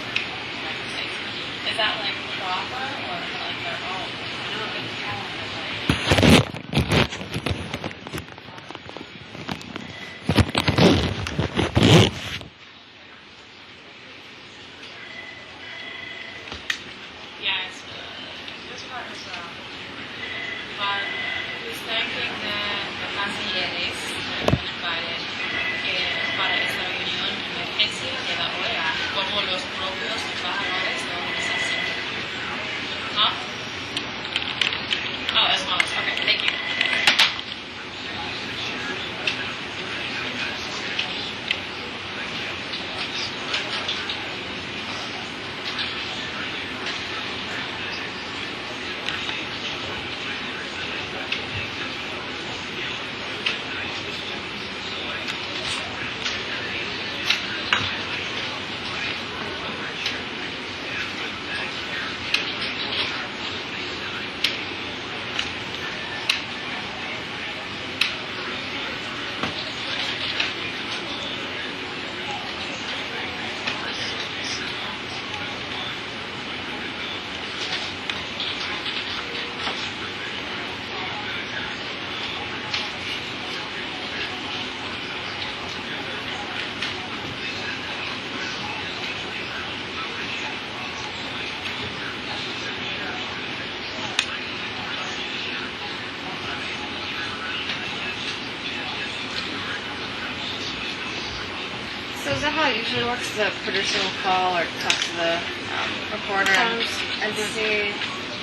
Is that like proper or is it like their own? I know it's yeah, it's this part is but he's thanking the cancilleres invited para esta reunión de emergencia de la OEA como los propios embajadores de la organización. Huh? Oh, as well. Okay, thank you. is that how it usually works? The producer will call or talk to the reporter and see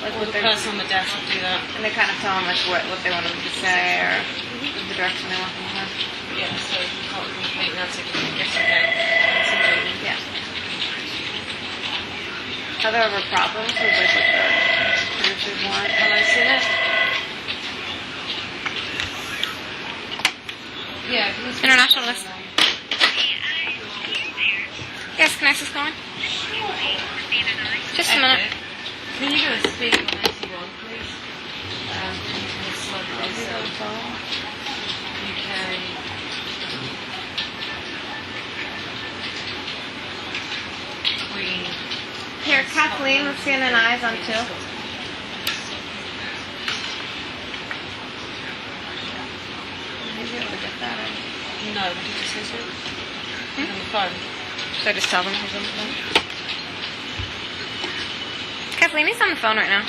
like Or what the person on the desk will do that. and they kind of tell them like what they want them to say or the direction they want them to have. Yeah, so can't complete that if you get it. Yeah. Have there ever problems with like what the producers want? Hello, seen it? Yeah. International list. Yes, can I just calling? Just a minute. Can you go and speak on 81, please? UK. Queen. Here, Kathleen with CNNI's on 2. Maybe able to get that in. No, did you say so? On the phone. Should I just tell them he's on the phone? Kathleen, he's on the phone right now.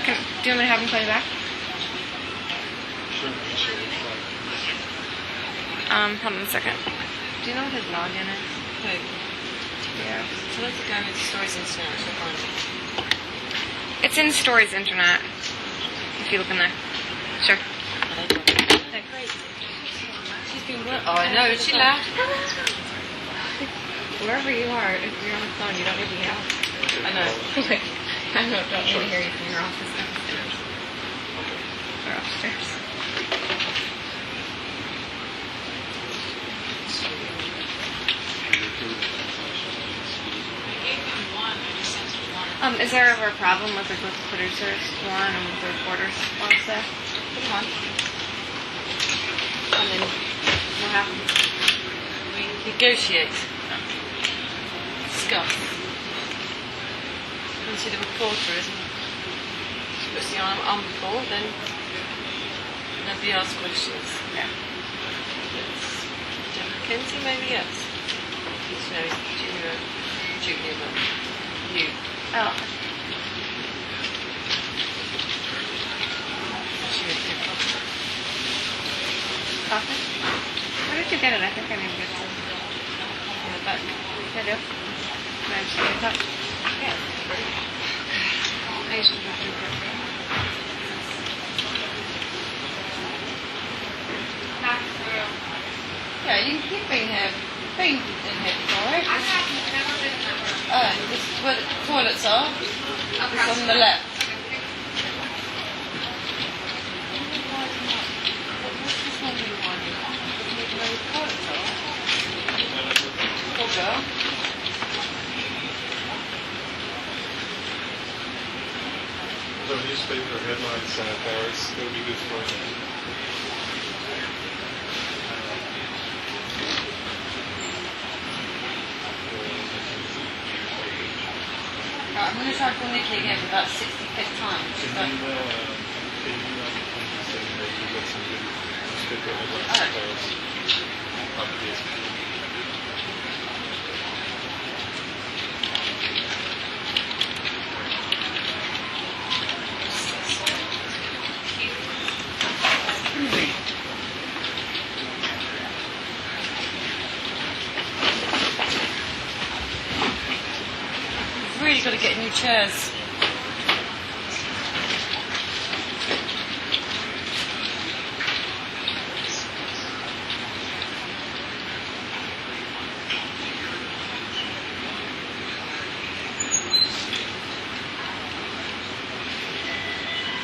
Do you want me to have him call you back? Sure. Hold on a second. Do you know what his login is? Wait. Yeah. So let's go into Stories Internet and find it. It's in Stories Internet. If you look in there. Sure. She's been oh, I know. Is she loud? Wherever you are, if you're on the phone, you don't need to yell. I know. I don't need to hear you from your office downstairs. Or upstairs. Is there ever a problem with what the producers want and what the reporters want to say? Come on. And then what happens? We negotiate. Discuss. And see the reporter, isn't it? She puts the arm on before, then nobody asks questions. Yeah. Jeff McKenzie, maybe, yes. He's no junior, but you. Oh. Coffee? Where did you get it? I think I need to get some. Yeah, but I do. Can I just get a cup? yeah. I usually don't drink it. Yeah, you've been here. Been in here before, right? Oh, this is where the toilets are. It's on the left. Poor girl. The newspaper headlines Paris, that would be good for you. Right, I'm going to try to call Nikki again for about 65th time. She's Can like, you email saying that you got some good newspaper headlines Paris on Facebook? we've really got to get new chairs.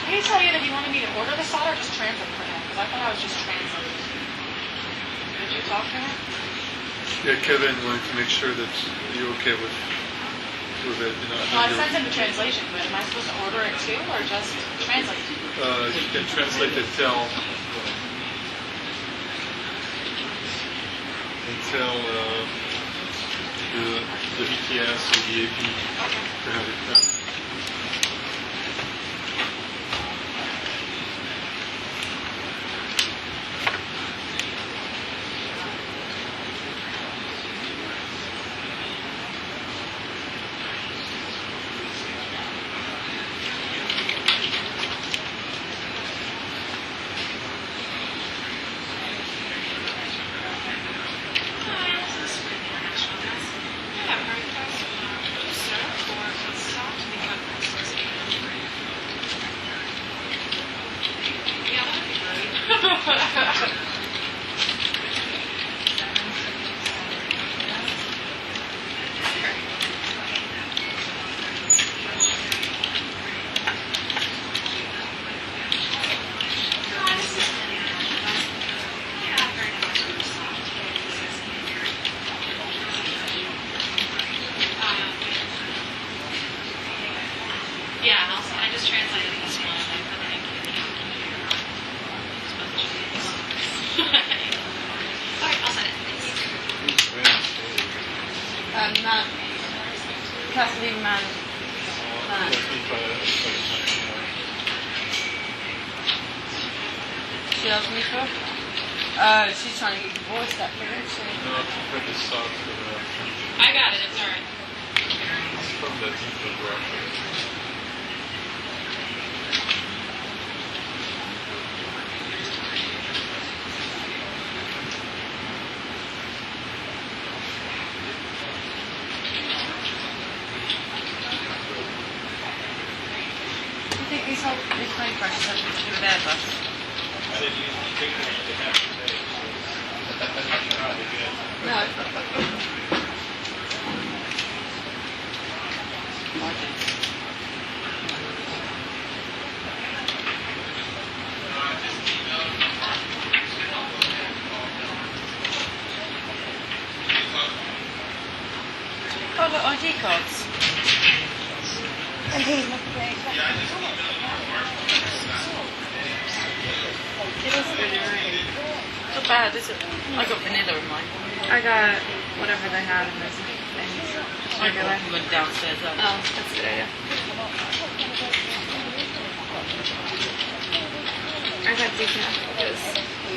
Did he tell you that he wanted me to order the solder or just translate for him? Because I thought I was just translating. Did you talk to him? Yeah, Kevin wanted to make sure that you're okay with it. You know, Well, I sent him the translation, but am I supposed to order it too or just translate it? you can translate the tell the VTS or the AP to have it done. Kathleen Mann. She asked me for? Oh, she's trying to get divorced, that thing, isn't she? No, I prefer the start to the... I got it. It's alright. It's from the deeper direction. I think these plane crashes have to do with Airbus. No. Oh, look, ID cards. It is pretty right. Not bad, is it? I got vanilla in mine. I got whatever they had in this thing. I went downstairs. Oh, that's a good idea. I got decaf because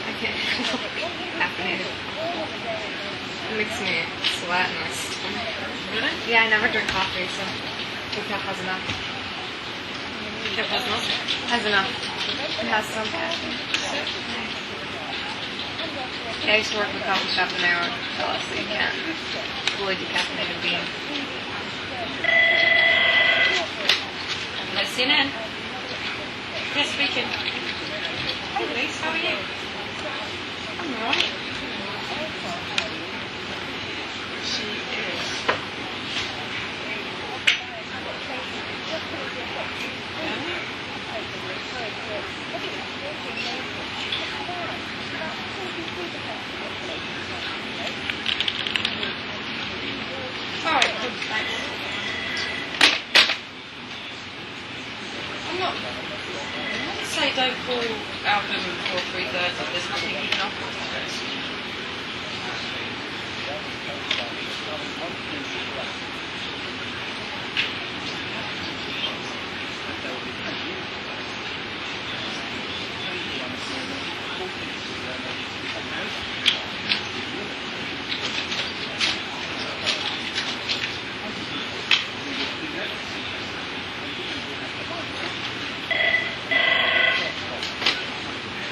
I can't handle caffeinated. It makes me sweat and my stomach. Really? Yeah, I never drink coffee, so decaf has enough. Decaf has enough? Has enough. It has some caffeine. Yeah, I used to work in a coffee shop and they were tell us that you can't fully decaffeinated bean. Let's CNN. Yes, speaking. Hey, Lise, how are you? I'm alright. She is. Alright, good, thanks. I'm not say don't call album before 3:30. There's nothing you can offer.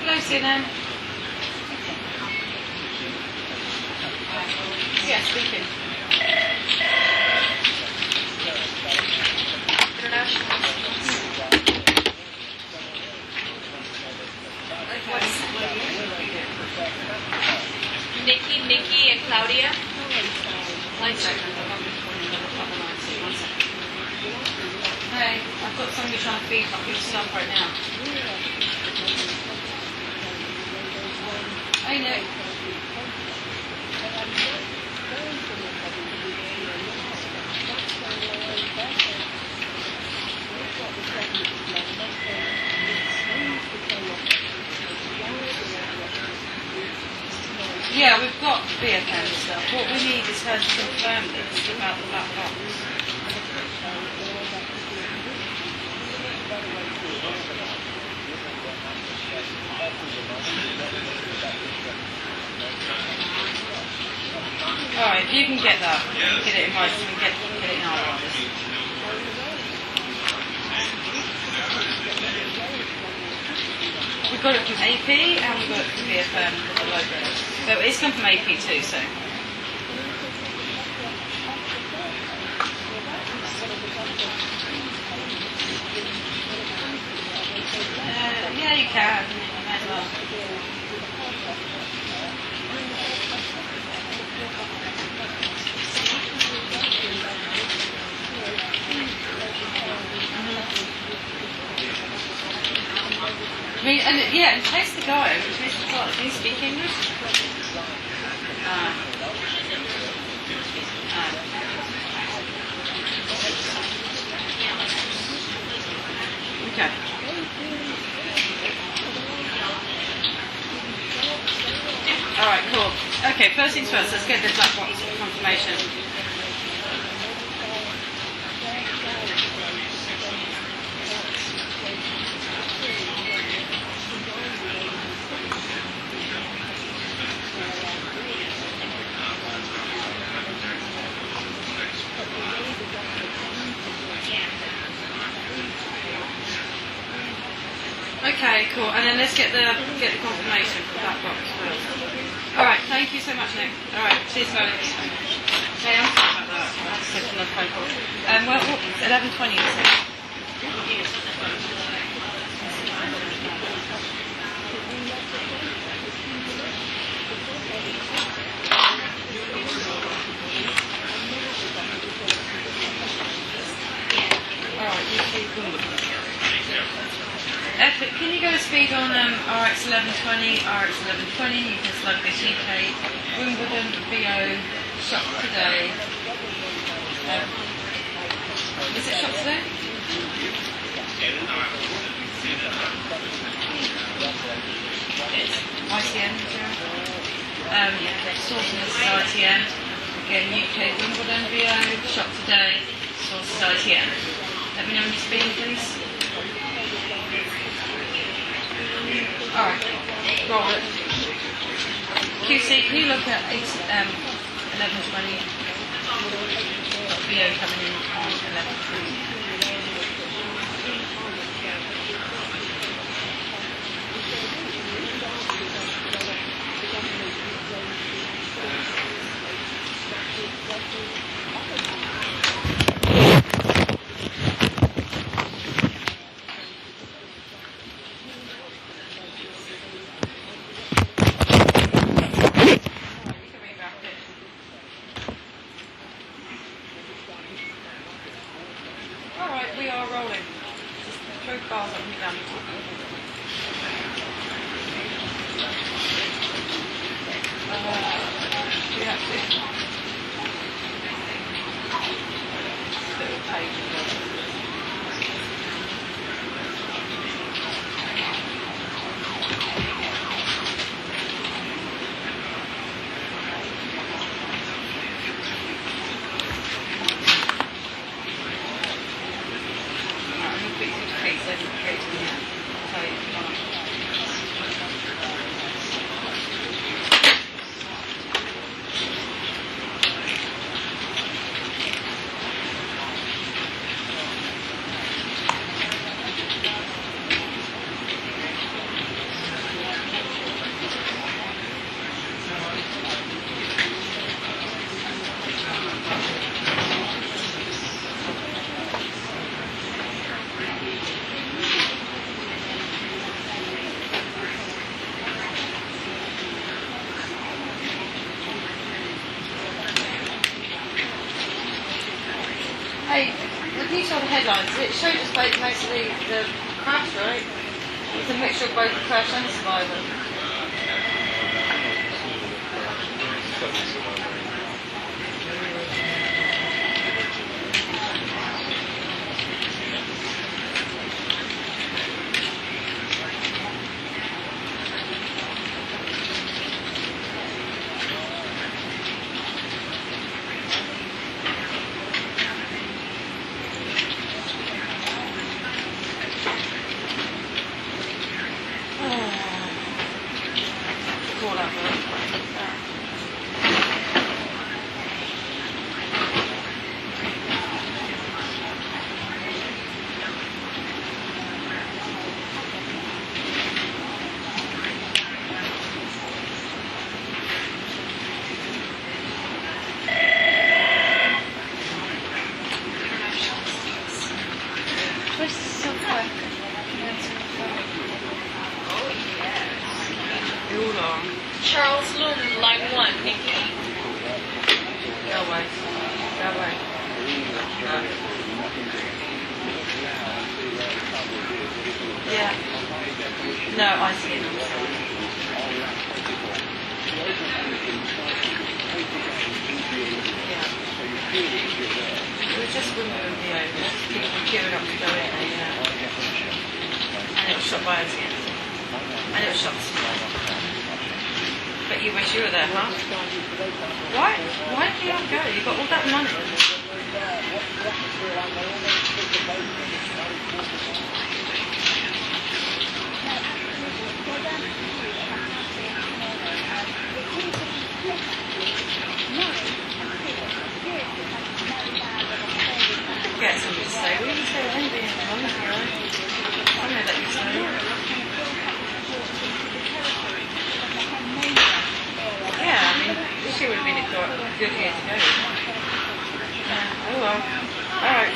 Hello, CNN. Yeah, speaking. International. Nikki, and Claudia. One second. Hey, I've got somebody trying to feed my big stuff right now. Hey, Nick. Yeah, we've got BFM stuff. What we need is her to confirm this about the black box. Alright, if you can get that, get it in writing and get it in our office. We've got it from AP and we've got it from BFM with the logo. But it's come from AP too, so. Yeah, you can. Might as well. I mean, and yeah, and chase the guy. Chase the guy. Can you speak English? Okay. Alright, cool. Okay, first things first, let's get the black box confirmation. Okay, cool. And then let's get the confirmation for that box first. All right. Thank you so much, Nick. All right. Cheers, folks. Hey, I'm sorry about that. I just said another phone call. Well, 11:20 you said. Alright, Epic, can you go to speed on RX 1120, RX 1120, you can slug this UK, Wimbledon, BO, shop today. Is it shop today? ITM, sourcing is ITM. Again, UK, Wimbledon, BO, shop today, source is ITM. Let me know when you're speeding, please. Alright, roll it. QC, can you look at 1120? VO coming in on 1120. Alright, we are rolling. Just throw bars up and down. Do you have to? Little page. Hey, the detail of the headlines, it showed us both mostly the crash, right? It's a mixture of both the crash and the survival. Call out for Charles Loom, line 1, Nikki. Go away. Go away. Yeah. No, I see it. Yeah. It was just Wimbledon VO. People queuing up to go in. And it was shot by us. And it was shot. But you wish you were there, huh? Why? Why did you not go? You got all that money. Get somebody to say, will you say anything in the money, right? I'm going to let you say. good year to go. Yeah. Oh well. Alright.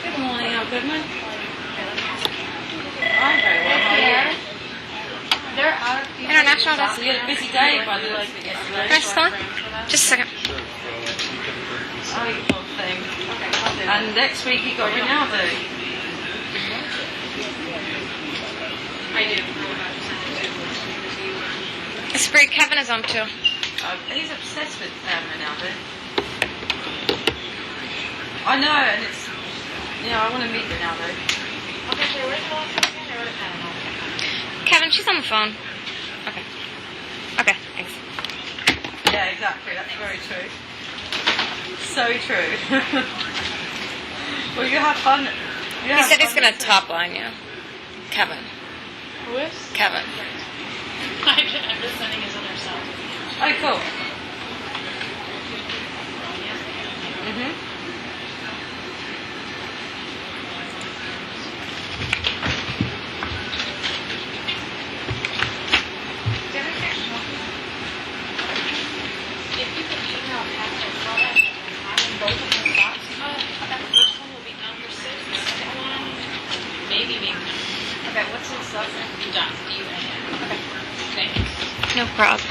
Good morning, Al Goodman. I'm very well. How are you? They're out of international desk. You had a busy day by the looks of it yesterday. Can I just go on? Just a second. Oh, you poor thing. And next week you got Ronaldo. I do. It's great. Kevin is on too. He's obsessed with Ronaldo. I know, and it's, I want to meet Ronaldo. Okay, so where's the last one again? I wrote it down. Kevin, she's on the phone. Okay. Okay, thanks. Yeah, exactly. That's very true. So true. Well, you have fun. He said he's going to top line you. Kevin. Who is? Kevin. I'm just sending his other stuff. Oh, cool. Mhm. If you could email Pastor Flora and having both of the box cut, that first one will be number 6, the second one, maybe. Okay, what's his subject? Done. Okay. Thanks. No problem.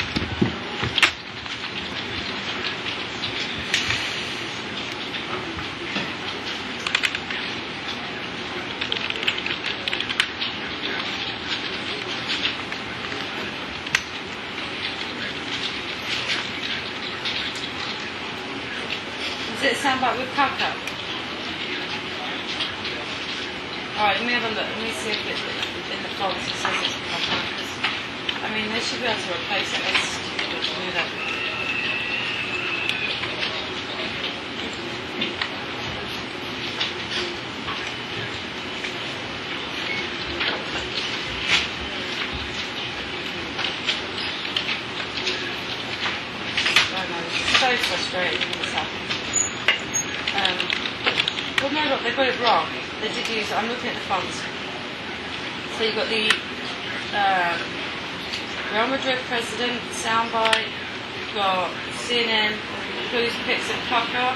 Does it sound like with Kaka? Alright, let me have a look. Let me see if it, in the folders it says it's Kaka. I mean, they should be able to replace it. It's stupid to do that. I know, it's so frustrating when this happens. Well, no, look, they got it wrong. They did use it. I'm looking at the fonts. So you've got the Real Madrid president soundbite. You've got CNN includes pics of Kaka.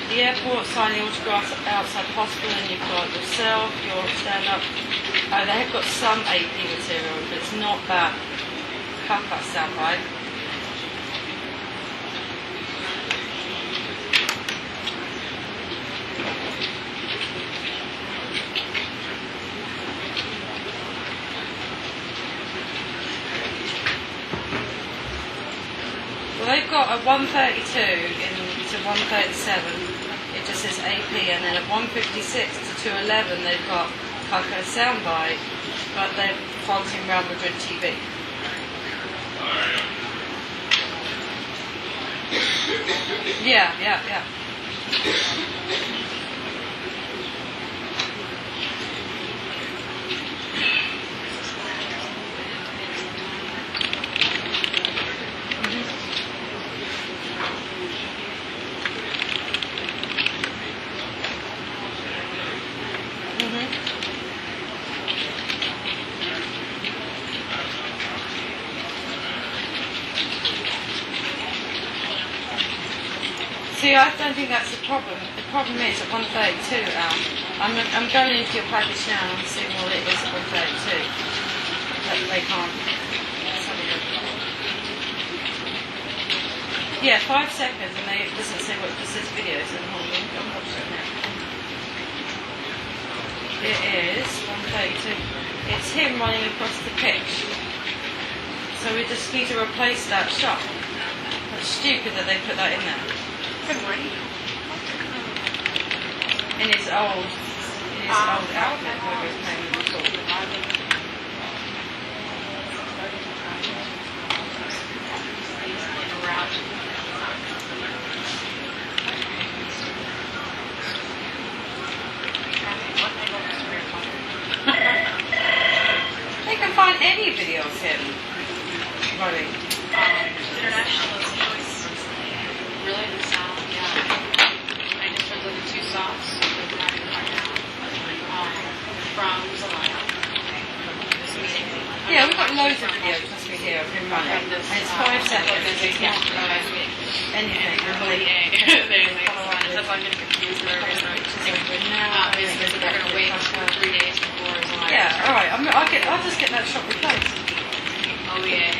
The airport signing autographs outside the hospital, and you've got yourself, your stand-up. They have got some AP material, but it's not that Kaka soundbite. Well, they've got a 132 to 137. It just says AP, and then at 156 to 211 they've got Kaka soundbite, but they're fonting Real Madrid TV. Yeah. See, I don't think that's the problem. The problem is at 132, Al. I'm going into your package now and I'm seeing what it is at 132. But they can't. Let's have a look. Yeah, 5 seconds, and it doesn't say what it just says videos. And hold on, I'm watching it now. It is 132. It's him running across the pitch. So we just need to replace that shot. It's stupid that they put that in there. In his old outfit, whatever his name was called. find any video of him running. International is a choice. Really? Yeah. I just took like 2 stops from Zelaya. Yeah, we've got loads of videos, trust me, here of him running. And it's 5 seconds, it's not anything. That's why I'm going to confuse the they're going to wait 3 days before Zelaya. Yeah, alright, I'll just get that shot replaced. Oh yeah,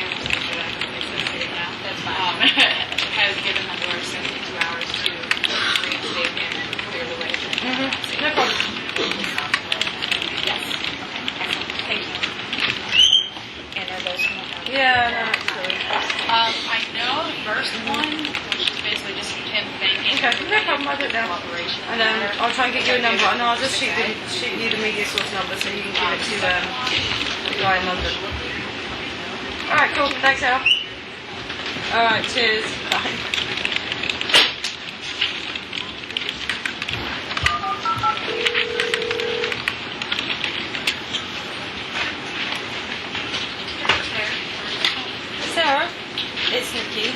that's fine. I was given the door 72 hours to reinstate him and clear the way. No problem. Yes. Thank you. And are those going to happen? Yeah, no, absolutely. I know the first one, which is basically just him thanking. Okay, no problem, I'll do it now. And I'll try and get you a number, and I'll just shoot you the media source number so you can give it to the guy in London. Alright, cool, thanks, Al. Alright, cheers. Bye. Sarah, it's Nikki.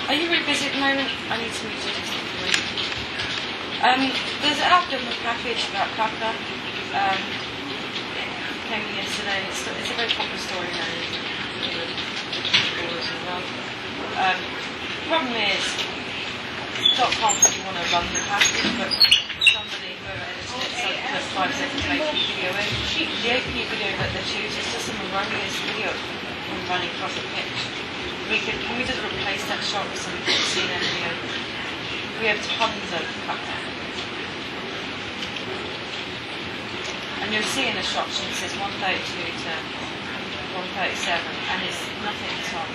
Are you really busy at the moment? I need to meet you just quickly. There's an outgoing package about Kaka. Came in yesterday. It's a very popular story now in England. As well. The problem is, .com doesn't want to run the package, but somebody, whoever edited it, so put 5 seconds later video in. The AP video that they choose is just an erroneous video when running across a pitch. Can we just replace that shot with some CNN video? We have tons of Kaka. And you'll see in the shot sheet it says 132 to 137, and it's nothing on.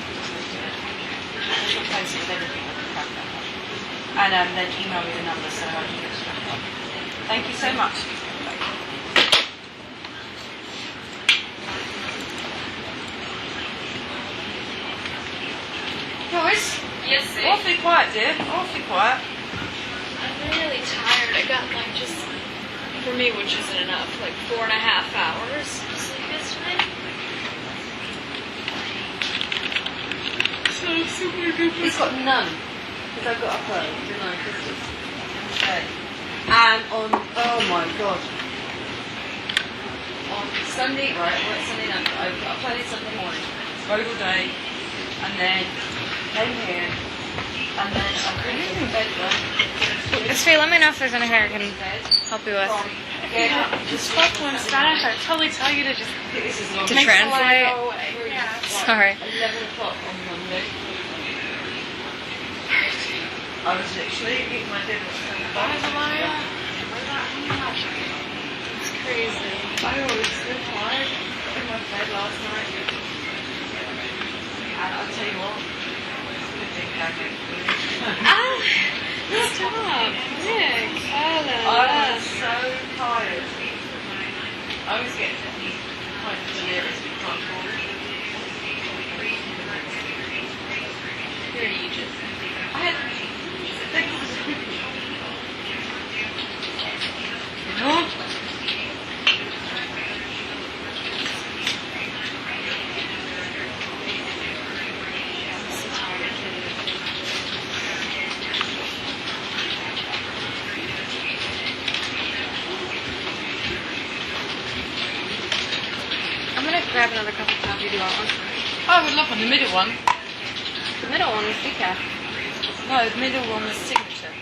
Just replace it with anything with the Kaka. And then email me the number so I can get it back up. Thank you so much. Joyce? Yes, sir. Awfully quiet, dear. Awfully quiet. I'm really tired. I got like just, for me, which isn't enough, like 4.5 hours of sleep yesterday. So super duper. He's got none. Because I got up early, didn't I? Okay. And oh my god. On Sunday, right, well, it's Sunday night, I played it Sunday morning, rode all day, and then came here, and then I couldn't in bed, right? Sweet, let me know if there's anything I can help you with. You spoke to in Spanish, I'd totally tell you to just To translate? Yeah. Sorry. 11 o'clock on Monday. I was literally eating my dinner at It's crazy. I was so tired in my bed last night. And I'll tell you what, good thing Stop. Nick. I was so tired. I was getting quite delirious with control. You're in Egypt. I had you know? I'm gonna grab another cup of coffee. Do you want one? I would love one. The middle one. The middle one is decaf. No, the middle one was signature.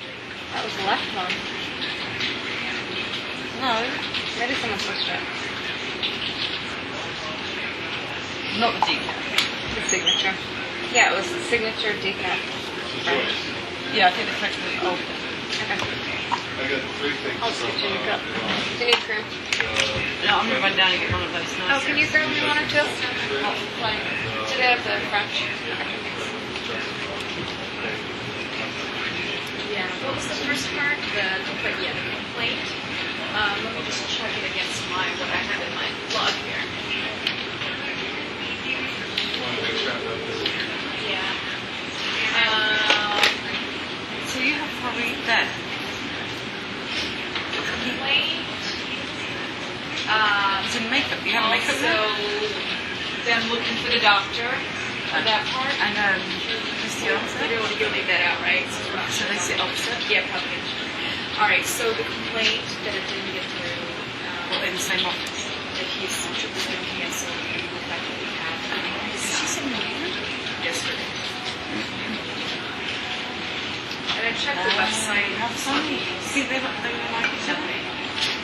That was the left one. No, Maybe someone switched it. not the decaf. The signature. Yeah, it was the signature decaf. Yeah, I think the French was old. Okay. I got 3 things. I'll switch in your cup. Do you need cream? No, I'm gonna run down and get one of those nice. Oh, can you grab me one or two? Do they have the French? Yeah. What was the first part? The complaint. Let me just check it against what I have in my log here. Yeah. So you have probably that. Complaint. It's in makeup. You have makeup also, there? I'm looking for the doctor for that part. And Mr. Johnson? You'll leave that out, right? So they sit opposite? Yeah, probably. All right, so the complaint that it didn't get through, Well, in the same office. that he's been canceled, and the fact that we have. Is she sitting here? Yesterday. And I checked the website. Have some. See, they like each other. Nothing.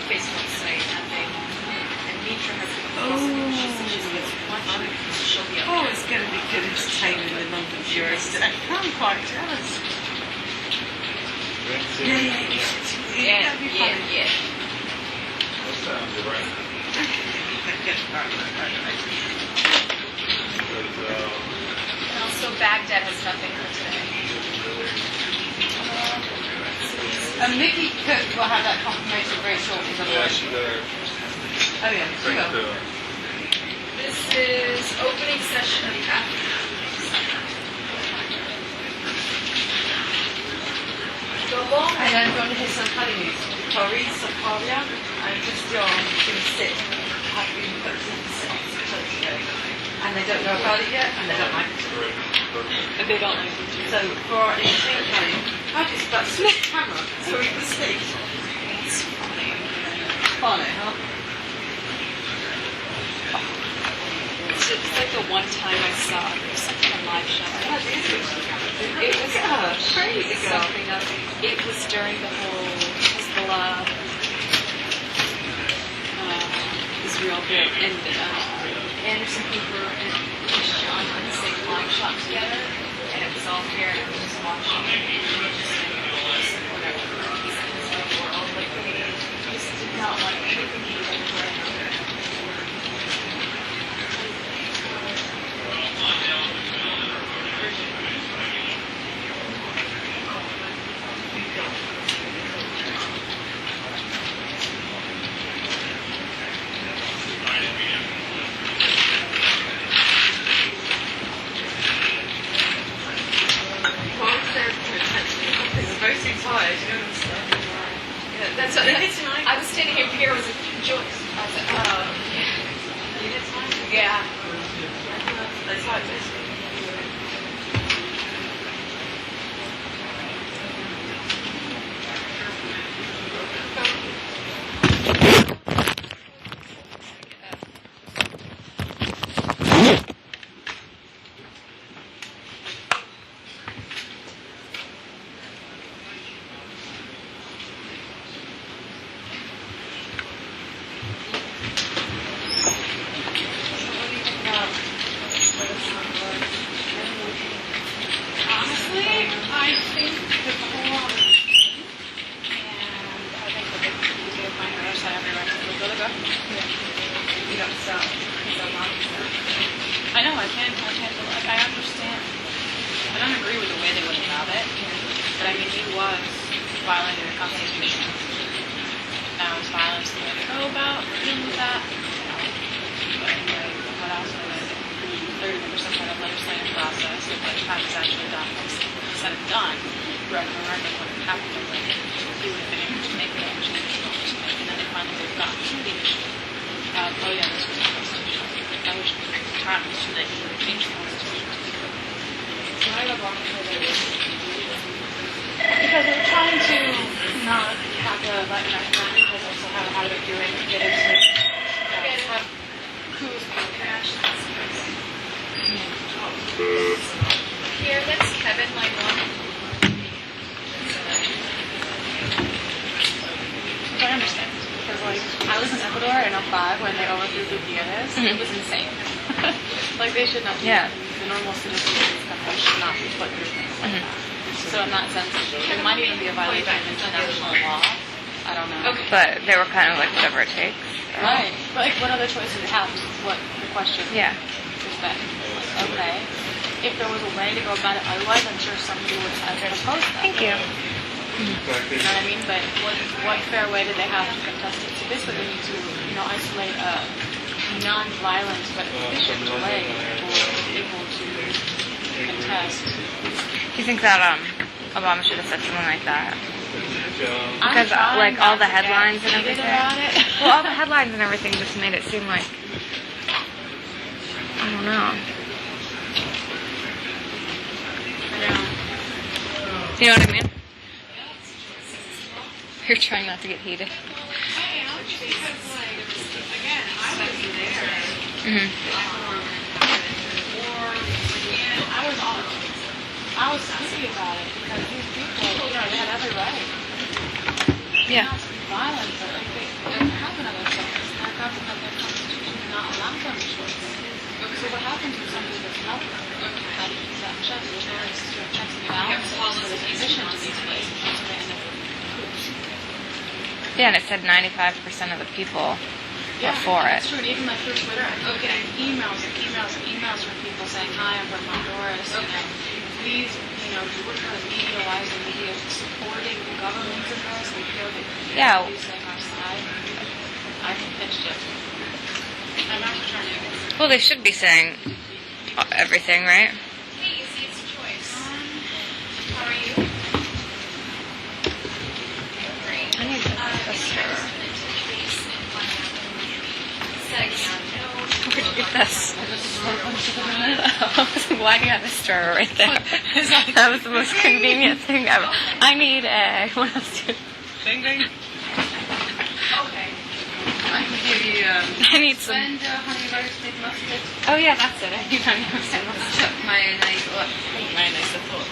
Facebook site, nothing. And Mitra has been Oh. she said she's going to watch it. She'll be up Oh, there. it's going to be good entertainment in the London tourist. I'm quite jealous. Yeah, that'd be fun. Yeah. And also Baghdad has nothing for today. And Mickey Cook will have that confirmation very shortly. Yeah, she better. Oh yeah, she will. This is opening session of Catholic. And I'm going to hear some funny news. Tori Sophia and Christian can sit, have been put to sit on the church today. And they don't know about it yet, and they don't like it. And they don't like it. So for our entertainment planning, I just got to switch the camera so we can see. It's funny. Funny, huh? It's like the one time I saw it was something on live show. It was crazy. something else. It was during the whole Hezbollah Israel bit, and Anderson Cooper and Sean on the same live shot together, and it was all here, and we just watching it, and we were just saying, whatever. So we're all like, they just did not like anything he was doing. That's I was standing here, Pierre was like, Joyce. I was like, yeah. That's like this. I know, I can't, like, I understand. I don't agree with the way they went about it, but I mean, he was violating the Constitution. Now it's violence the way to go about dealing with that. But what else was it? 30% of the legislative process, if the time is actually done, said and done, rather than when it happened, like, he would have been able to make it constitutional, and then they finally got to the issue. Oh yeah, this was unconstitutional. I wish the time was too late to change the Constitution. So I love because they're trying to not have the Latin American because also have how they're doing get into have coups and crash. Here, that's Kevin, line 1. I understand. Because, like, I was in Ecuador in 2005 when they overthrew Gutierrez. It was insane. Like, they should not be. Yeah. The normal citizens of this country should not be put through things like that. So in that sense, it might even be a violation of international law. I don't know. Okay. But they were kind of like whatever it takes. Right. But, like, what other choice do they have? What the question Yeah. is that, okay, if there was a way to go about it otherwise, I'm sure somebody would have proposed that. Thank you. You know what I mean? But what fair way do they have to contest it? So basically, we need to, isolate a non-violent but efficient way for people to contest. Do you think that Obama should have said something like that? I'm Because trying like all not the to get headlines and heated everything. about it. Well, all the headlines and everything just made it seem like I don't know. You know what I mean? You're trying not to get heated. Mm-hmm. I was happy about it because these people, they had every right. Yeah. Not violent, but they don't have another choice. Our government, their constitution, does not allow them a choice. So what happens when somebody does not have that checks, checks and balances for the position to these places? Yeah, and it said 95% of the people are for it. It's true. And even like through Twitter, I'm getting emails and emails and emails from people saying, "Hi, I'm from Honduras. Please, what kind of media-wise the media is supporting the government in this? We feel that using our side." I pitched it. I'm actually trying to. Well, they should be saying everything, right? Hey, Izzy, it's Joyce. How are you? I need a stir. Where'd you get this? Why do you have a stir right there? That was the most convenient thing ever. I need a... What else do you... Ding ding. Okay. I can give you I need some... honey roasted mustard. Oh yeah, that's it. I need honey roasted mustard. Mayonnaise. Mayonnaise, I thought.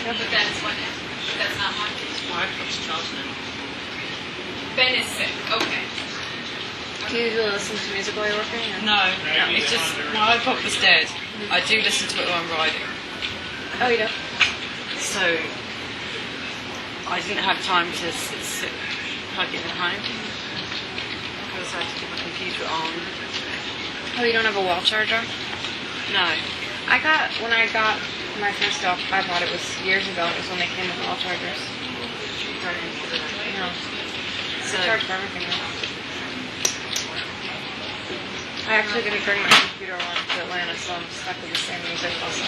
But that's what now? That's not mine? Why? What's Charles name? Ben is sick. Okay. Do you listen to music while you're working? Or? No, it's just when I go upstairs, I do listen to it while I'm riding. Oh, you do? So I didn't have time to sit plug it in at home because I had to keep my computer on. Oh, you don't have a wall charger? No. When I got my first iPod, it was years ago. It was when they came with wall chargers. Yeah. So I charge for everything now. I actually didn't bring my computer along to Atlanta, so I'm stuck with the same music also.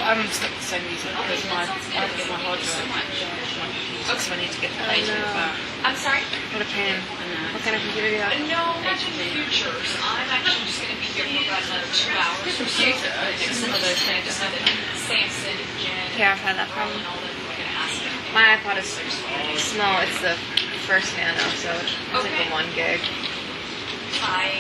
I'm stuck with the same music because I have to get my hard drive my computer, so I need to get the page in the back. I'm sorry? What a pain. What kind of computer do you have? No, not in the futures. I'm actually just going to be here for about another 2 hours. Good computer. It's one of those things. Samson, Jen. Yeah, I've had that problem. My iPod is small. It's the first Nano, so it's like the 1 gig. Hi.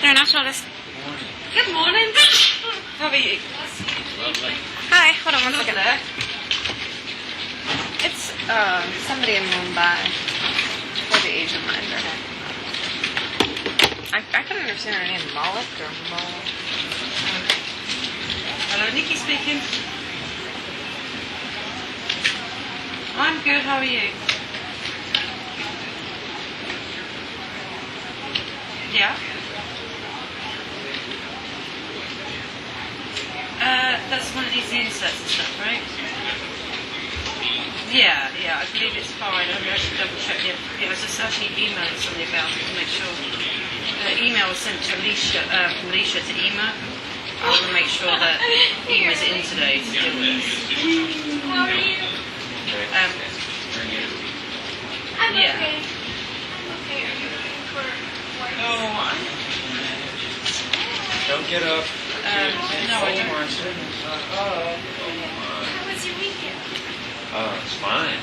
International this. Good morning. How are you? Hi, hold on one second. It's somebody in Mumbai for the Asian minder. I couldn't understand her name. Malik or Malik? Hello, Nikki speaking. I'm good. How are you? Yeah. That's one of these inserts and stuff, right? Yeah, I believe it's fine. I should double check it. Yeah, I was just actually emailing somebody about it to make sure. The email was sent to Alicia, from Alicia to Ema. I want to make sure that Ema's in today to deal with this. How are you? Yeah. Okay. Are you looking for No. Don't get up. No, I don't. How was your weekend? Oh, it's fine.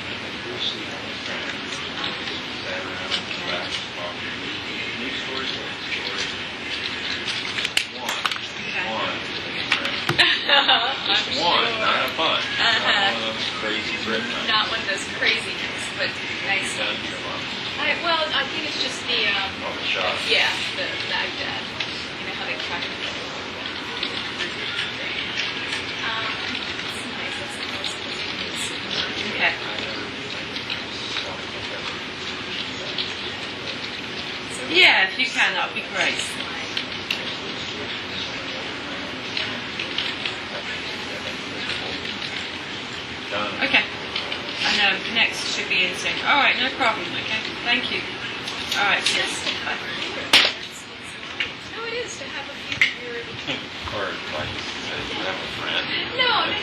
One, not a bunch. Not one of those crazy trip nights. Not one of those craziness, but nice. I think it's just the, Oh, the shot. yeah, the Baghdad. You know how they crack it. It's nice. That's the most convenience. Okay. Yeah, if you can, that would be great. Should be in sync. All right, no problem. Okay, thank you. All right, yes. Bye. No, it is to have a few that you're able to. Or like you have a friend. No. I mean,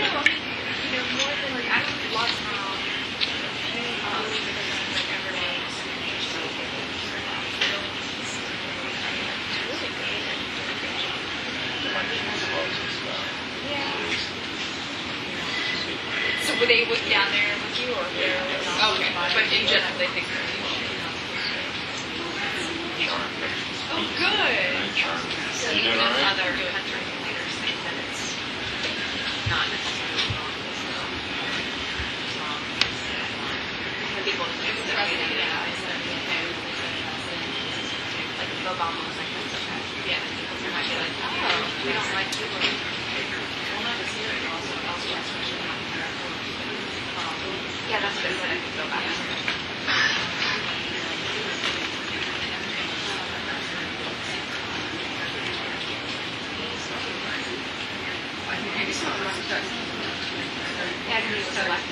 more than like I don't watch how like everyone. So were they down there with you, or they're okay? But in general, they think they're oh, good. So You even doing all right? other country leaders think that it's not necessarily wrong. The people, the president, like if Obama was like, that's okay. Yeah. They might be like, oh, we don't like people. Well, not just here, but also elsewhere, especially not in America. Yeah, that's what I said. I could go back. Maybe it's not right. Yeah, I can use it left.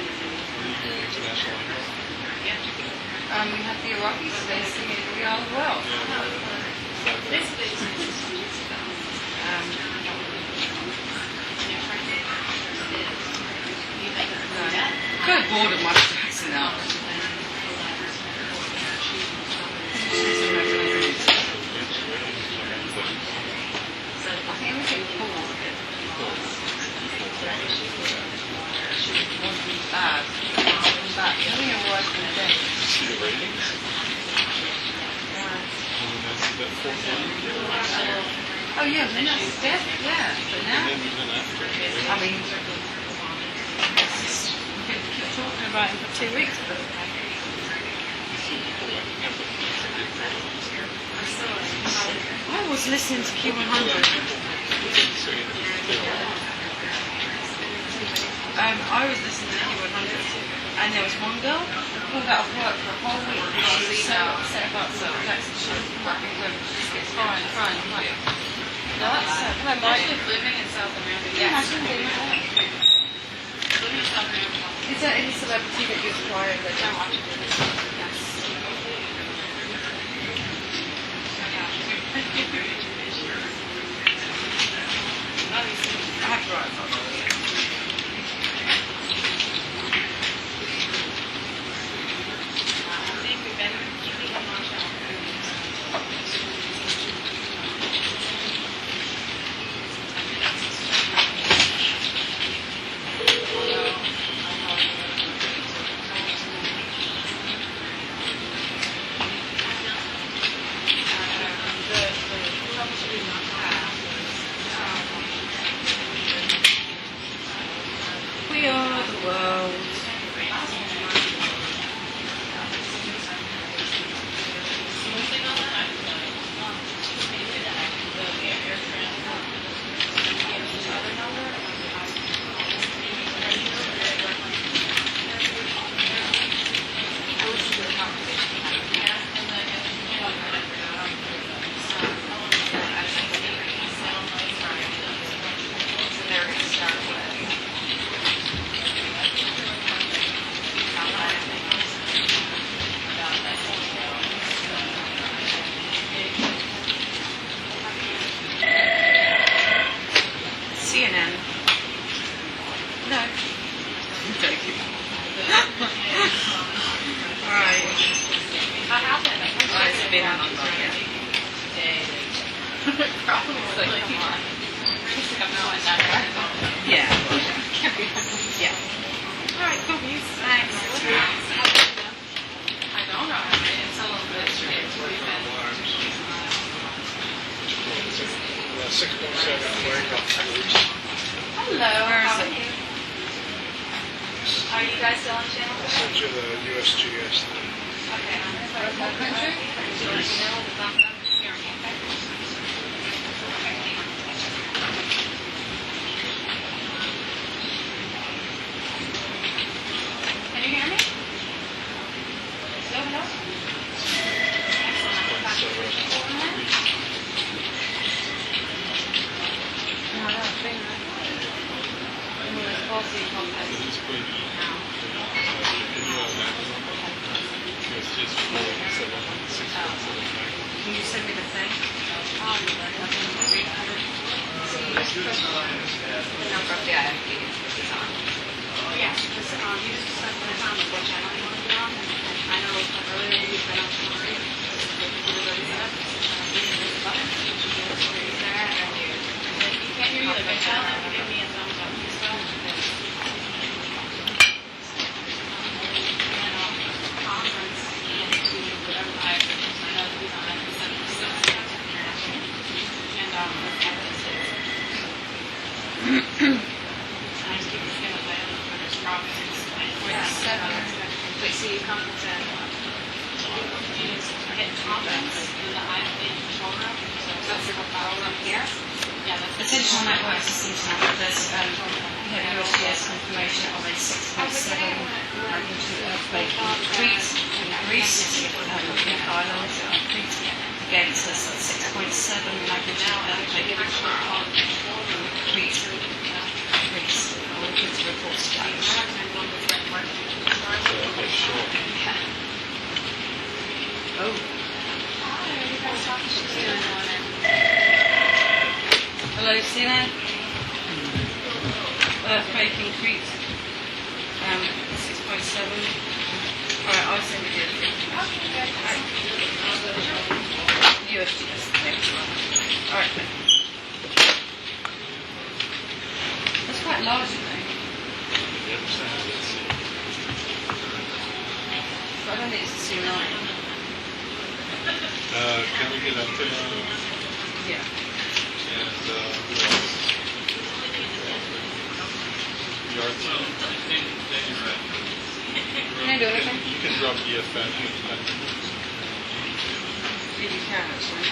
We have the Iraqis facing we are the world. Kind of bored of Michael Jackson now. I think everything cool. Bad. Only a word from the day. See the ratings? And that's that 4 Oh yeah, then that's dead. Yeah, but now. And then after. I mean, we could keep talking about it for 2 weeks, but. I was listening to Q100. I was listening to Q100, and there was one girl who pulled out of work for a whole week. She was so upset about Jackson. She was fucking good. She just gets crying. I'm like, no, that's so. Actually living in South America. Yeah, imagine being there. Living in South America. Is there any celebrity that you aspire to? I watch it. Yes. I have to write about it. We are the world. CNN. No. I'm joking. Alright. It's been a long time. Probably like, come on. Yeah. Yeah. Alright, cool. Thanks. I don't know. It's a little bit strange. Hello. Where is How are it? you? Are you guys still on channel? I sent you the USGS thing. Okay. What country? Can you hear me? Still hello? No, I don't think. Policy context. It's pretty. It's just 6.7. Can you send me the thing? The number of the IFP is on. Yes, because you just sent the time of what channel you want to be on. I know earlier you've been on Story. Can't hear you like a child. Give me a thumbs up. Wait, so you come to hit comments in the IFB control room. So that's the power room here? Yeah, that's The digital network systems now, there's USGS confirmation of a 6.7 magnitude earthquake in Crete, in Greece, Greek Island, Crete. Again, it says 6.7 magnitude earthquake in Crete, Greece. All the kids reports to damage. Oh. Hello, Sina. Earthquake in Crete. 6.7. Alright, I'll send you the USGS. Alright. That's quite large, I think. But I don't think it's a C9. Can we get antenna? Yeah. And who else? ERT. Can I do anything? You can drop EFN. You can actually.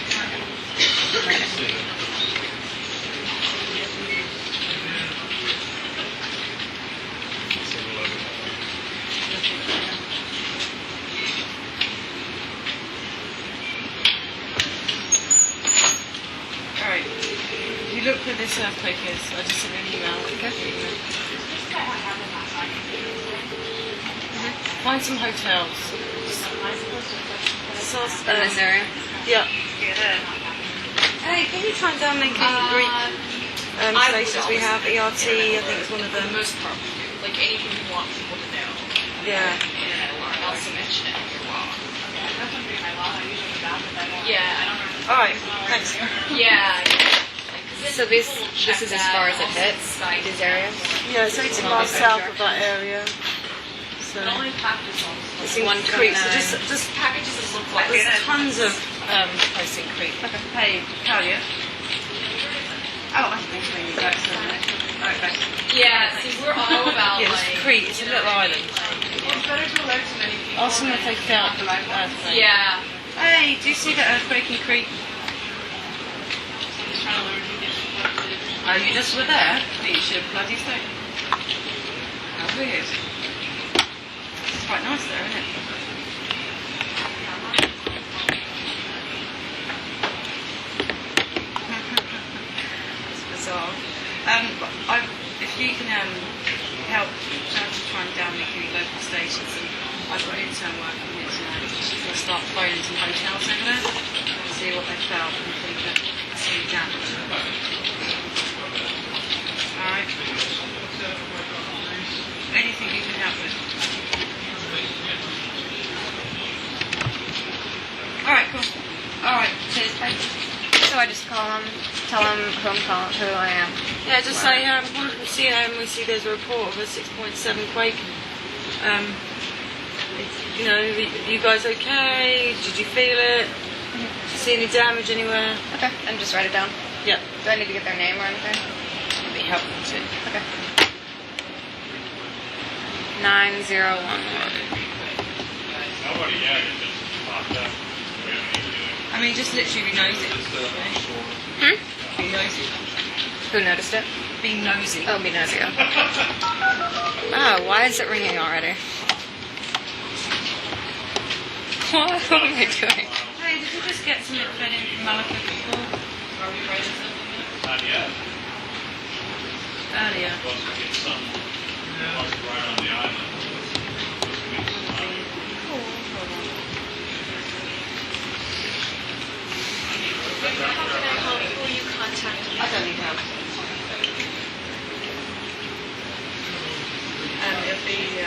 Alright. If you look where this earthquake is, I just sent an email. Find some hotels. In this area? Yeah. Hey, can you try and downlink any Greek stations we have? ERT, I think it's one of them. Most part, like anything you want people to know. Yeah. I'll also mention it if you're wrong. Yeah. Alright, thanks. Yeah. So this is as far as it hits, these areas? Yeah, it's 80 miles south of that area. So it's in Crete. So just packages that look like there's tons of places in Crete. Okay. Hey, Talia. Oh, I think we back to Alright, back. Yeah, see, we're all about yeah, it's Crete. It's a little island. It's better to alert too many people. Ask them if they felt the earthquake. Yeah. Hey, do you see the earthquake in Crete? Oh, you just were there? You should have bloody stayed. How weird. It's quite nice there, isn't it? It's bizarre. If you can help try and downlink any local stations, and I've got an intern working here tonight. She's going to start phoning some hotels over there and see what they felt and think that it's any damage. Alright. Anything you can help with. Alright, cool. Alright, cheers, bye. So I just call them, tell them who I am. Yeah, just say, wonderful to see you, and we see there's a report of a 6.7 quake. You know, are you guys okay? Did you feel it? Did you see any damage anywhere? Okay, and just write it down. Yep. Do I need to get their name or anything? It'd be helpful too. Okay. 9011. Nobody yet, it just popped up. I mean, just literally be nosy. Be nosy. Who noticed it? Be nosy. Oh, be nosy. Oh, why is it ringing already? What am I doing? Hey, did you just get some fed in from Malacca before? Not yet. Earlier. Supposed to get some right on the island. Who are you contacting? I don't need help. It'll be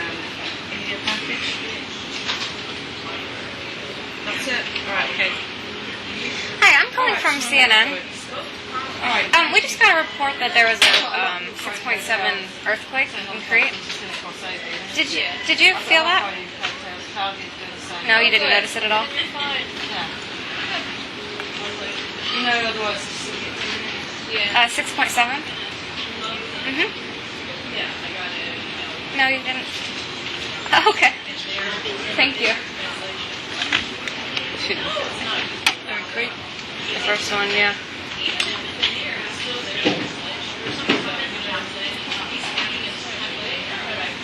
India package. That's it? Alright, okay. Hi, I'm calling from CNN. Alright. We just got a report that there was a 6.7 earthquake in Crete. Did you feel that? No, you didn't notice it at all? No, otherwise. 6.7? Mm-hmm. No, you didn't. Oh, okay. Thank you. The first one, yeah.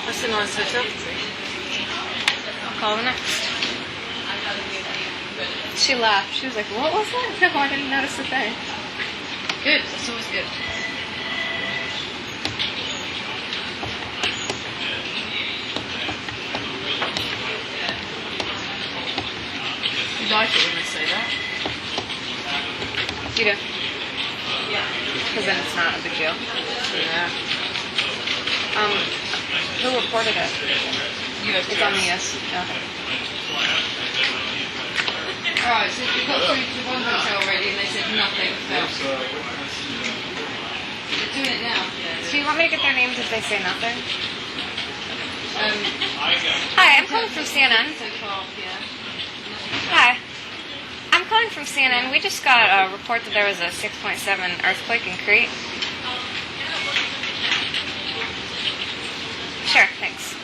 That's a nice hotel. I'll call the next. She laughed. She was like, what was that? No, I didn't notice a thing. Good. That's always good. You like it when they say that? You do? Because then it's not a big deal. Yeah. Who reported it? It's on the US. Yeah. Alright, so we got through to one hotel already and they said nothing. So. We're doing it now. Do you want me to get their names if they say nothing? Hi, I'm calling from CNN. So far, yeah. Hi. I'm calling from CNN. We just got a report that there was a 6.7 earthquake in Crete. Sure, thanks.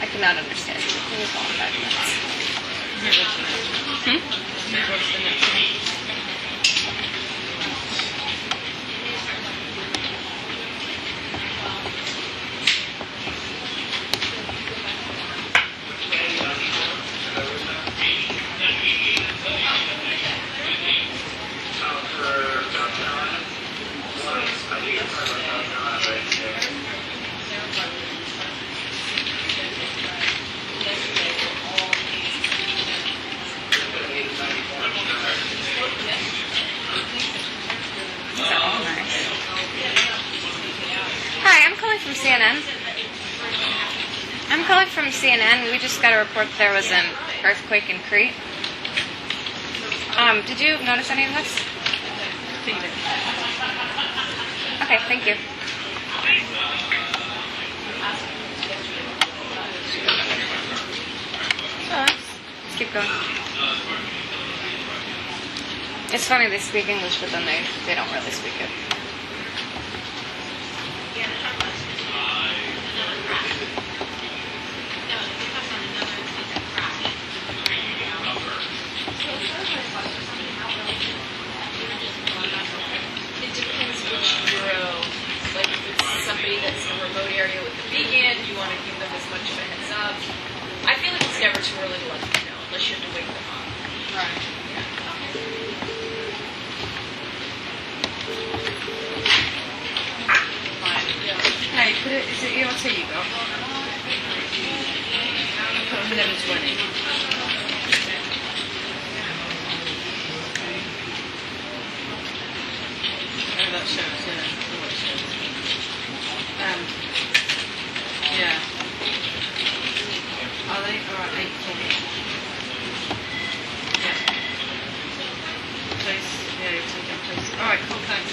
I cannot understand you. Can you call in 5 minutes? Hi, I'm calling from CNN. I'm calling from CNN. We just got a report that there was an earthquake in Crete. Did you notice any of this? Okay, thank you. Let's keep going. It's funny they speak English, but then they don't really speak it. It depends which bureau. Like if it's somebody that's in a remote area with a beacon, you want to give them as much of a heads up. I feel like it's never too early to let them know, unless you have to wake them up. Right. Hey, put it, is it ERT you got? I put 11:20. Oh, that shows, yeah. Oh, it shows. Yeah. Are they? Alright, 8:20. Yeah. Please. Yeah, you'll take that, please. Alright, cool, thanks.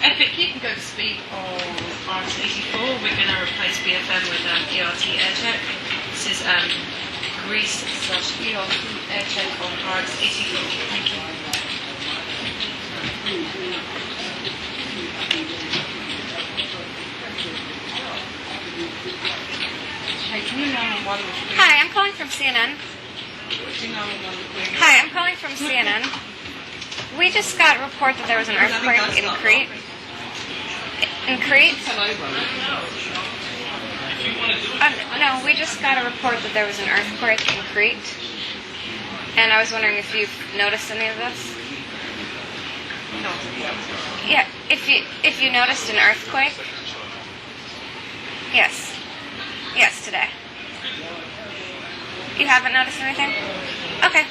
Epic, you can go to speed on RX84. We're going to replace BFM with ERT AirCheck. This is Greece/ERT AirCheck on RX84. Thank you. Hey, can you 911 please? Hi, I'm calling from CNN. Hi, I'm calling from CNN. We just got a report that there was an earthquake in Crete. In Crete? No, we just got a report that there was an earthquake in Crete. And I was wondering if you've noticed any of this? No. Yeah, if you noticed an earthquake? Yes. Yes, today. You haven't noticed anything? Okay.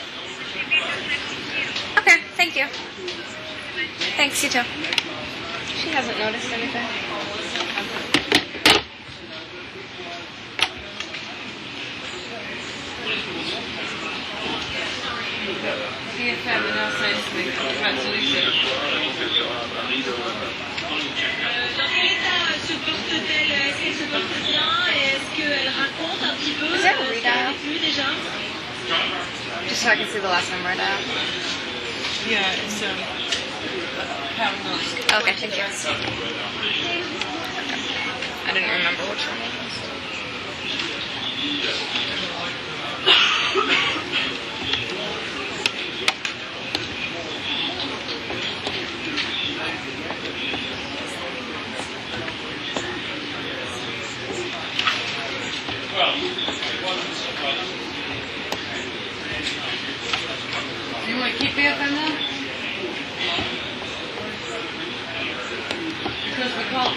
Okay, thank you. Thanks, you too. She hasn't noticed anything. Is there a redial? Just so I can see the last number I dialed. Yeah, it's Okay, thank you. I didn't remember which one it was. You want to keep the FM now? Because we can't.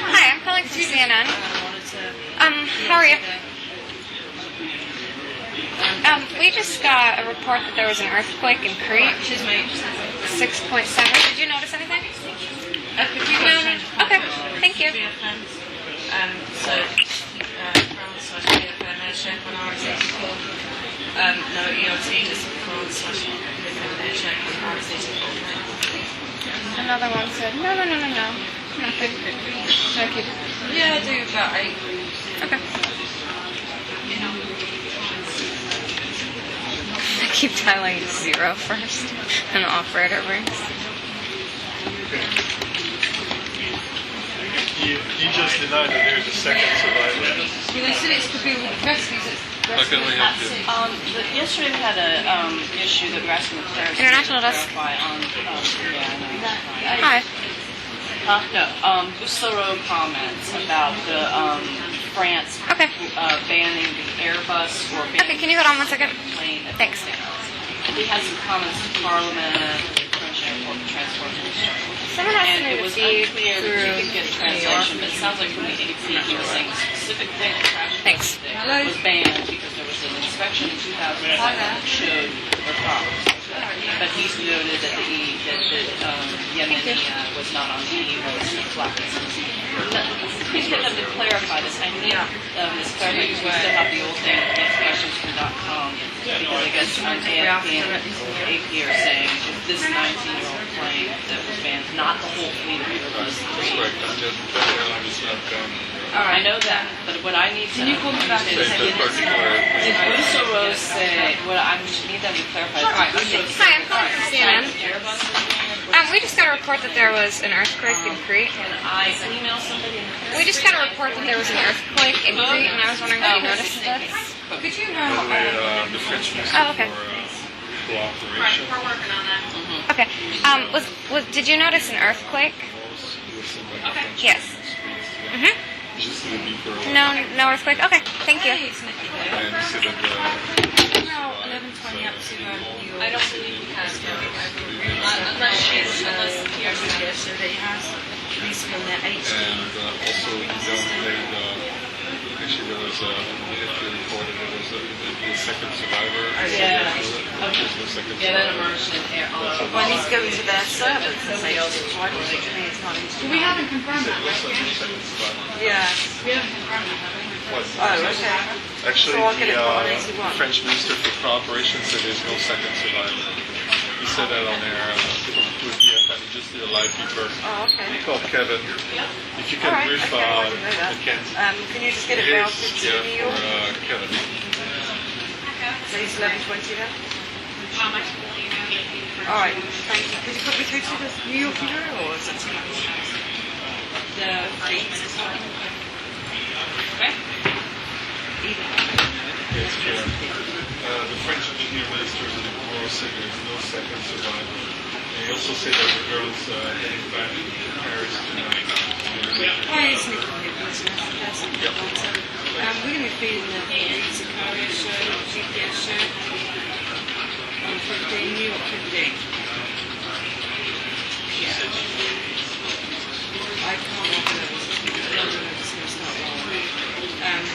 Hi, I'm calling from CNN. How are you? We just got a report that there was an earthquake in Crete. 6.7. Did you notice anything? Okay, thank you. So, France/BFM check on RS84. No, ERT is France/BFM check on RS84. Another one said, no. Nothing. Thank you. Yeah, I do about 8. Okay. I keep dialing 0 first, and the operator rings. You just denied that there's a second survivor. Well, they said it's to do with rescues. How can we help you? Yesterday we had a issue that we're asking the clerks International to desk. clarify on. Hi. Thorough comments about the France banning the Airbus or banning Okay, can you hold on 1 second? the plane. Thanks. We had some comments to Parliament, the French airport transport minister. Someone has And to it was feed unclear that you could get a translation, but it sounds like from the AP he was saying a specific thing that crash was banned because there was an inspection in 2007 that showed the problems. But he's noted that Yemen was not on the EU list of blackness. Please get them to clarify this. I need this clarification. We still have the old thing, questions.com, because I guess on AFP and AP are saying if this 19-year-old plane that was banned, not the whole fleet of Airbus. That's correct. And that airline is not I know that, but what I need to understand is did Bruce Rose say, what I need them to clarify is Hi, I'm calling from CNN. We just got a report that there was an earthquake in Crete. Can I email somebody? We just got a report that there was an earthquake in Crete, and I was wondering if you noticed this. Could you By the way, the French Minister okay. for Cooperation. We're working on that. Okay. Did you notice an earthquake? Okay. Yes. Mhm. Just to be for No earthquake. Okay. Thank you. and he said that No, 11:20 up to I don't believe he has to. Unless Pierre so that he has. He's from there 8. and also he downplayed actually there was if you reported there was a second survivor. Yeah. There's no second That survivor. emerged in air. Well, I need to go into their servers and say, why do they say it's not into We haven't confirmed that, right? Yeah. We haven't confirmed that, have we? Oh, okay. Actually, So I'll get it for the 181. French Minister for Cooperation said there's no second survivor. He said that on air with BFM. He just did a live debrief. Oh, okay. He called Kevin. If you can All right, brief okay, I didn't know that. Mackenzie. Can you just get it Here's routed to New for York? Kevin. So it's 11:20 now? All right, thank you. Could you put me through to the New York Bureau, or is that too much? The fleet. Okay. Yes, Chair. The French Engineer Minister of the Bureau said there's no second survivor. They also say that the girls heading back to Paris tonight. Why is it business? That's what we want. We're going to be feeding them the Sicario show, GPS show, on 15, New York 15. Yeah. I can't walk those. London is going to start long.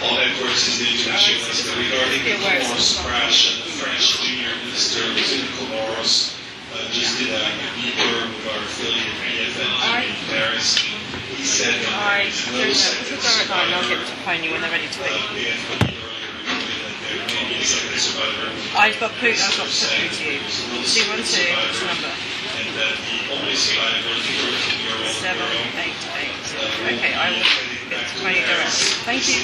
All headquarters need to mention is that regarding the Comoros crash, the French junior minister who's in Comoros just did a paper with our affiliate BFN in Paris. He said that there is no second survivor. I'll get to phone you when they're ready to be. BFN earlier reported that there may be a second survivor. I've got put through to you. 212, what's the number? And that the only survivor, 788. Okay, I will get to phone you direct. Thank you.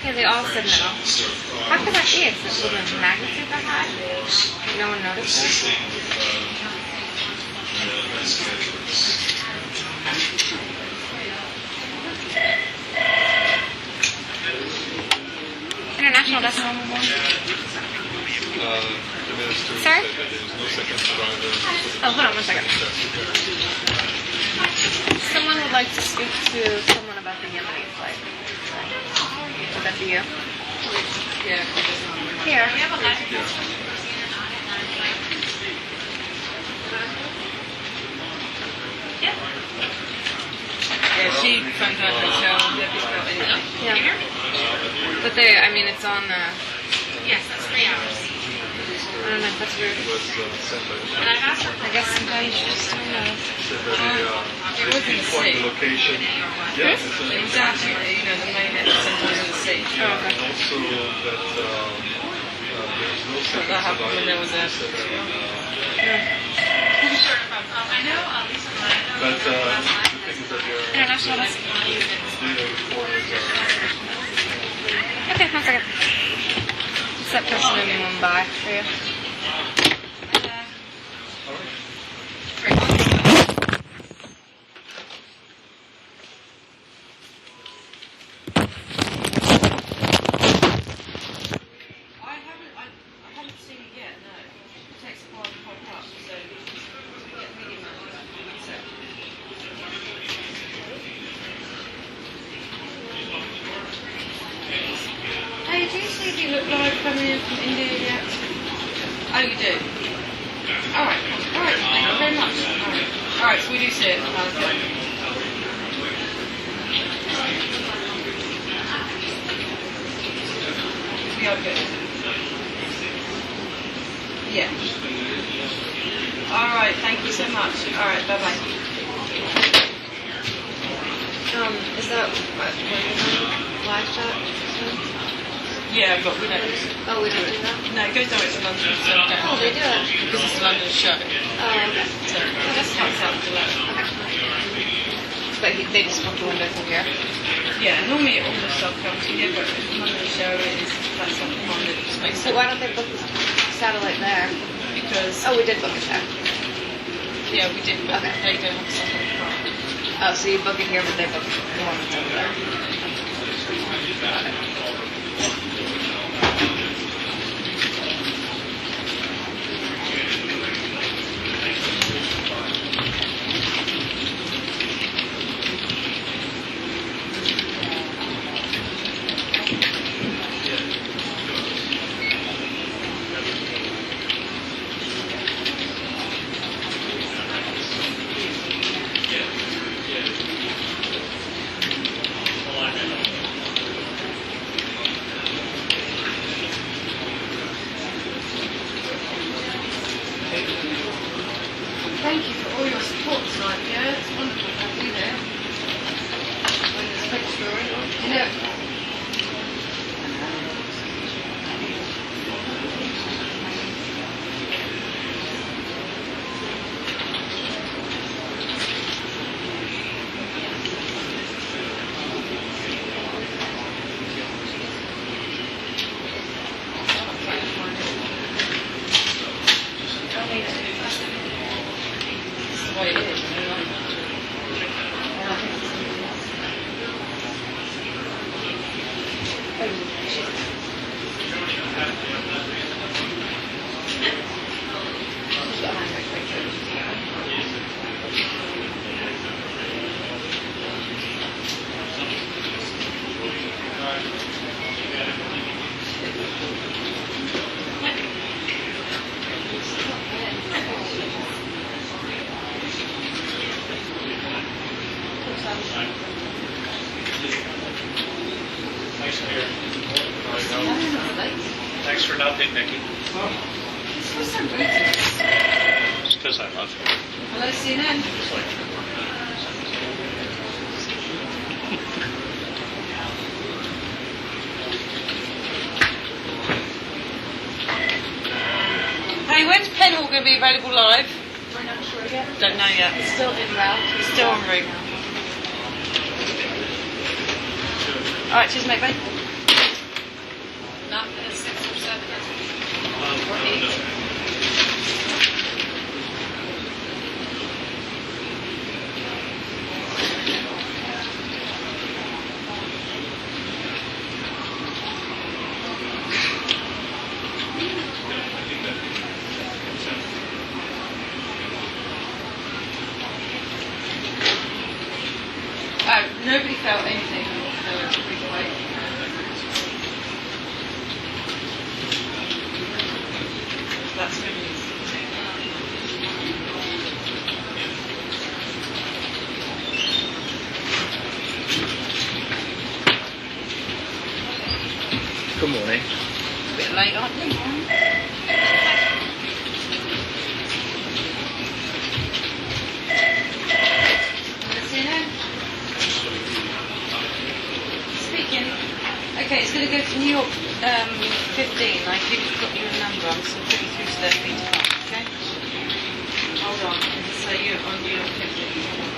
Okay, they all said no. How could that be? It's with a magnitude that high? No one noticed it? International Decimal One. The minister Sorry? said that there is no second survivor. Oh, hold on 1 second. Someone would like to speak to someone about the Yemeni flight. Would that be you? Yeah. Here. Yeah, she phoned her hotel. Yeah. But they, I mean, it's on the... Yes, that's 3 hours. I don't know if that's weird. And I've asked her. I guess sometimes you just don't know. It was in the sea. Location. Yes. It was actually, the main epicenter was in the sea. And also that there's no second That happened when there was a... survivor. But the thing is that they're International Okay, 1 second. It's that person in Mumbai for you. I haven't seen it yet, no. It takes a while to pop up, so get medium Hey, do you see if you look live coming in from India yet? Oh, you do? Alright, cool. Alright, thank you very much. Alright, so we do see it. We are good. Yeah. Alright, thank you so much. Alright, bye-bye. Is that live chat? Yeah, but we don't. Oh, we don't do that? No, it goes direct to London. So Oh, they do it? because it's a London show. Oh, okay. So that's how it's out to London. But they just book the window from here? Yeah, normally all the stuff comes here, but it's a London show. That's something on it. Just makes So why don't they book the satellite there? Because we did book it there. Yeah, we did, but they don't have something from. Oh, so you book it here, but they book the one that's over there. Got it. Thanks, Mayor. Thanks for nothing, Nikki. It's because I love you. Hello, CNN. It's like, Hey, when's Penhall going to be available live? We're not sure yet. Don't know yet. It's still en route. Still en route. Alright, cheers mate, bye. Not for the 6 or 7. Nobody felt anything. That's good news. good morning. A bit late, aren't you? Speaking. Okay, it's going to go to New York 15. I think it's got your number. I'm just going to put you through to their feet. Okay? Hold on. So you're on New York 15.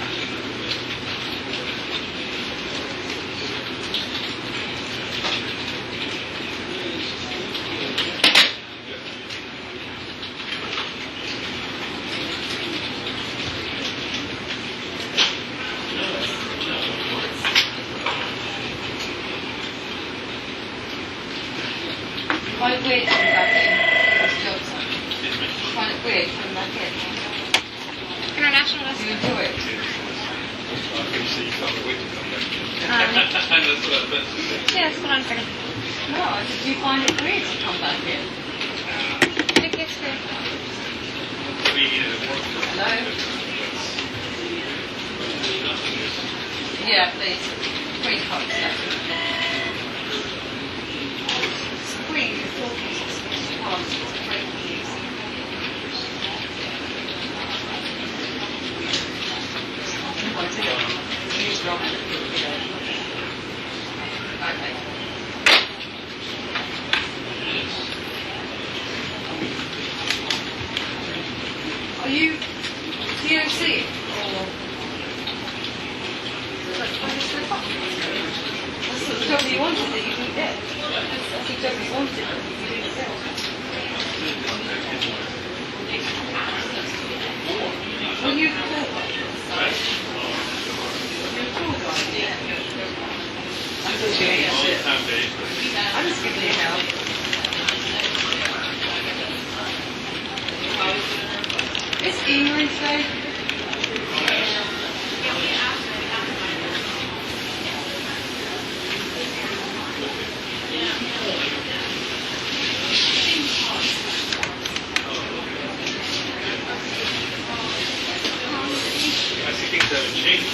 Quite weird coming back in. Those jobs. Quite weird coming back in. International Do you enjoy it? Yes, hold on a second. No, I said, do you find it weird to come back in? Nick gets here. Hello? Yeah, please. Green card, Green, Okay. Are you TOC or that's the job you wanted that you didn't get? That's the job you wanted that you didn't get. When you call I'm just doing it. I'm just giving you help. It's Emery today. I see things haven't changed.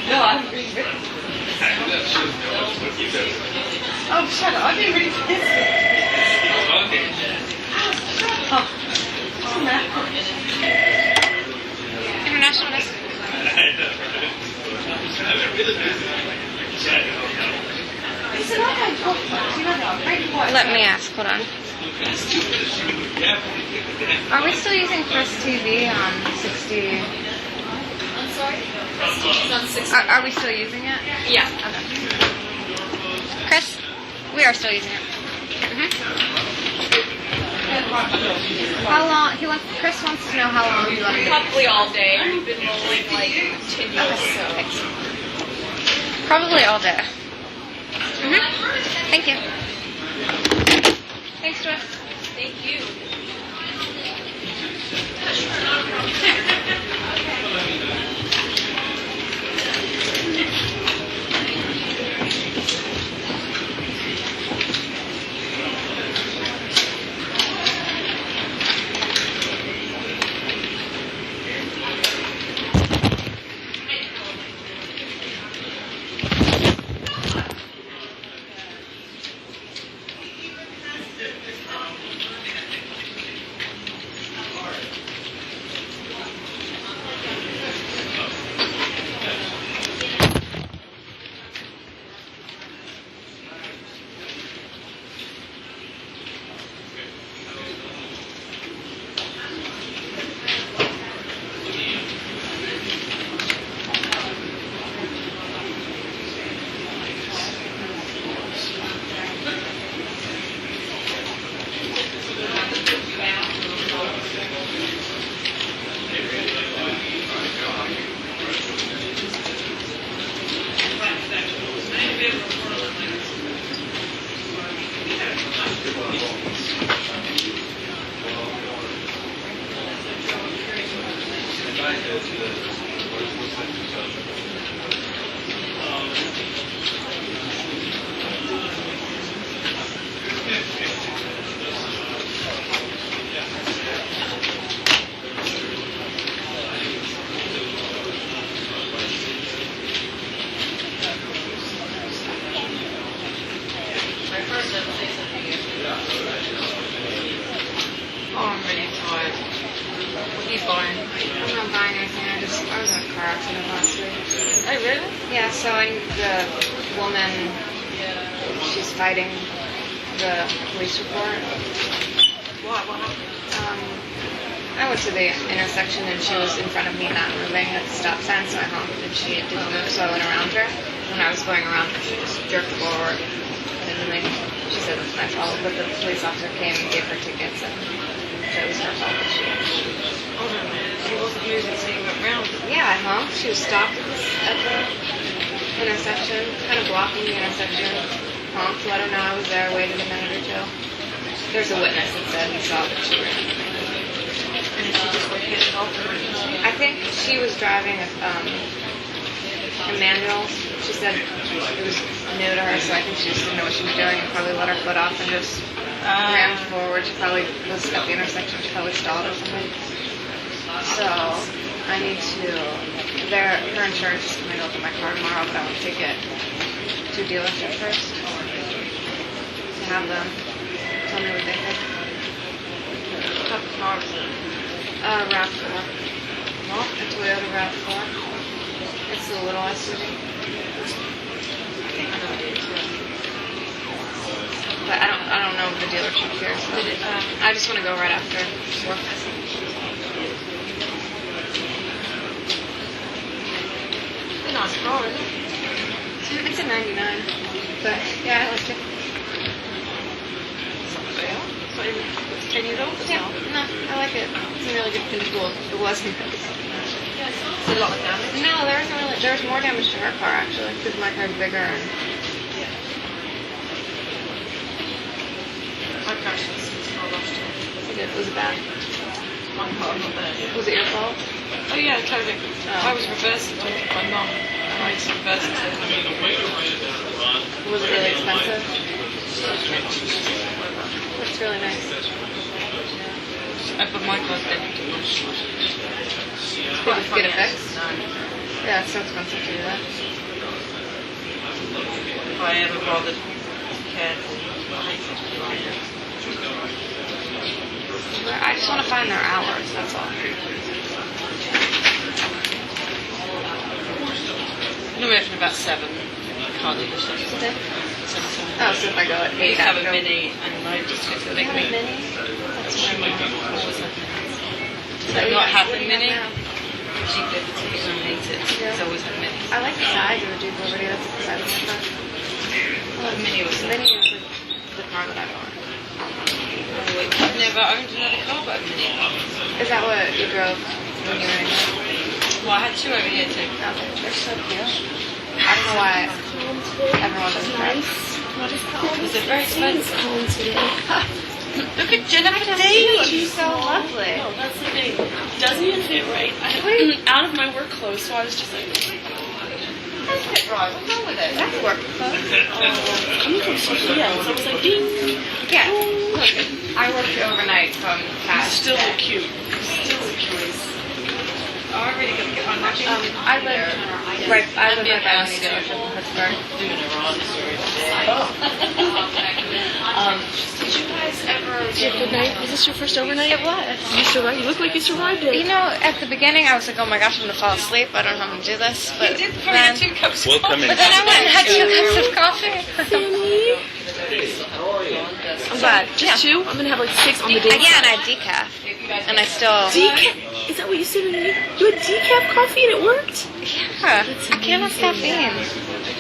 No, I haven't really written. Oh, shut up. I've been really pissed. Shut up. What's the matter? International desk. Listen, I don't talk much. You know that. I'm very quiet. Let me ask, hold on. Are we still using Chris TV on 60? I'm sorry? It's on 60. Are we still using it? Yeah. Okay. Chris, we are still using it. How long? Chris wants to know how long you want to do it. Probably all day. We've been rolling like 10 years, so. Probably all day. Thank you. Thanks, Joy. Thank you. Oh, I'm really tired. What are you buying? I'm not buying anything. I was in a car accident last week. Oh, really? Yeah, so the woman, she's fighting the police report. Why? What happened? I went to the intersection and she was in front of me not moving at the stop sign, so I honked and she didn't move, so I went around her. When I was going around her, she just jerked forward. And then she said it was my fault, but the police officer came and gave her tickets and said it was her fault that she Oh, no, she wasn't moving, so you went round. Yeah, I honked. She was stopped at the intersection, kind of blocking the intersection. Honked, let her know I was there, waited a minute or two. There's a witness that said he saw that she ran. And she just like hit it off. I think she was driving a manual. She said it was new to her, so I think she just didn't know what she was doing and probably let her foot off and just ran forward. She probably was at the intersection. She probably stalled or something. So I need to. Her insurance is coming over my car tomorrow, but I want to take it to a dealership first to have them tell me what they think. What car is it? RAV4. What? A Toyota RAV4. It's the little SUV. But I don't know the dealership here, so I just want to go right after work. A nice car, isn't it? It's a 99. But yeah, I like it. It's not bad. It's 10 years old? Yeah, no, I like it. It's in really good condition. It wasn't. Is it a lot of damage? No, there isn't really. There's more damage to her car actually, because my car's bigger and. My car's just car last year. It was bad. My car, not bad. Was it your fault? Oh yeah, totally. I was reversing to my mum, and I just reversed it. Was it really expensive? That's really nice. But my car's dead. Did you get it fixed? No. Yeah, it's so expensive to do that. If I ever bothered careful, I just want to find their hours, that's all. No, we open about 7. Car dealership. Okay. Oh, so if I go at 8, We have a mini, and I just get the big Have a mini. mini? That's She my always mom. So not have the mini. G50, and hate it. It's always had mini. I like the size of the Jeep Liberty, that's the size of my car. The mini was The mini is the car that I want. I've never owned another car but a mini. Is that what you drove when you were in here? Well, I had 2 over here too. Okay, they're so cute. I don't know why everyone doesn't drive. Because they're very expensive. Look at Jennifer Davis. She's so lovely. No, that's the thing. Doesn't even fit right. I'm out of my work clothes, so I was just like, That's fit right. What's wrong with it? That's work clothes. coming from Sophia, and so I was like, ding. Yeah. Look, I worked overnight from past. Still look cute. Still look cute. Oh, I'm really going to get my matching. I live right by the dealership in Pittsburgh. Doing a Ron story today. Did you guys ever get good night? Was this your first overnight? It was. You survived. You look like you survived it. You know, at the beginning I was like, oh my gosh, I'm going to fall asleep. I don't know how to do this. But You did probably get 2 cups of coffee. But then I went and had 2 cups of coffee. I'm glad. Just 2? I'm gonna have like 6 on the day. Yeah, and I had decaf. And I still... Decaf? Is that what you said? You had decaf coffee and it worked? Yeah. I can't have caffeine.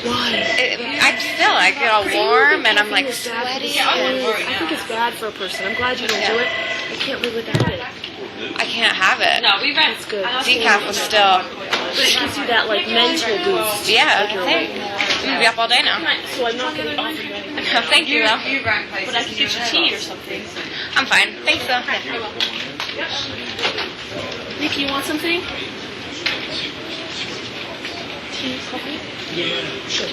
Why? I get all warm and I'm like sweaty. I think it's bad for a person. I'm glad you don't do it. I can't live without it. I can't have it. No, we ran. It's good. Decaf was still... But it gives you that like mental boost. Yeah, Like, you're I think. I'm going to be up all day now. So I'm not gonna offer you anything. Thank you, though. But I can get you tea or something. I'm fine. Thanks, though. Nikki, you want something? Tea, coffee? Yeah, sure.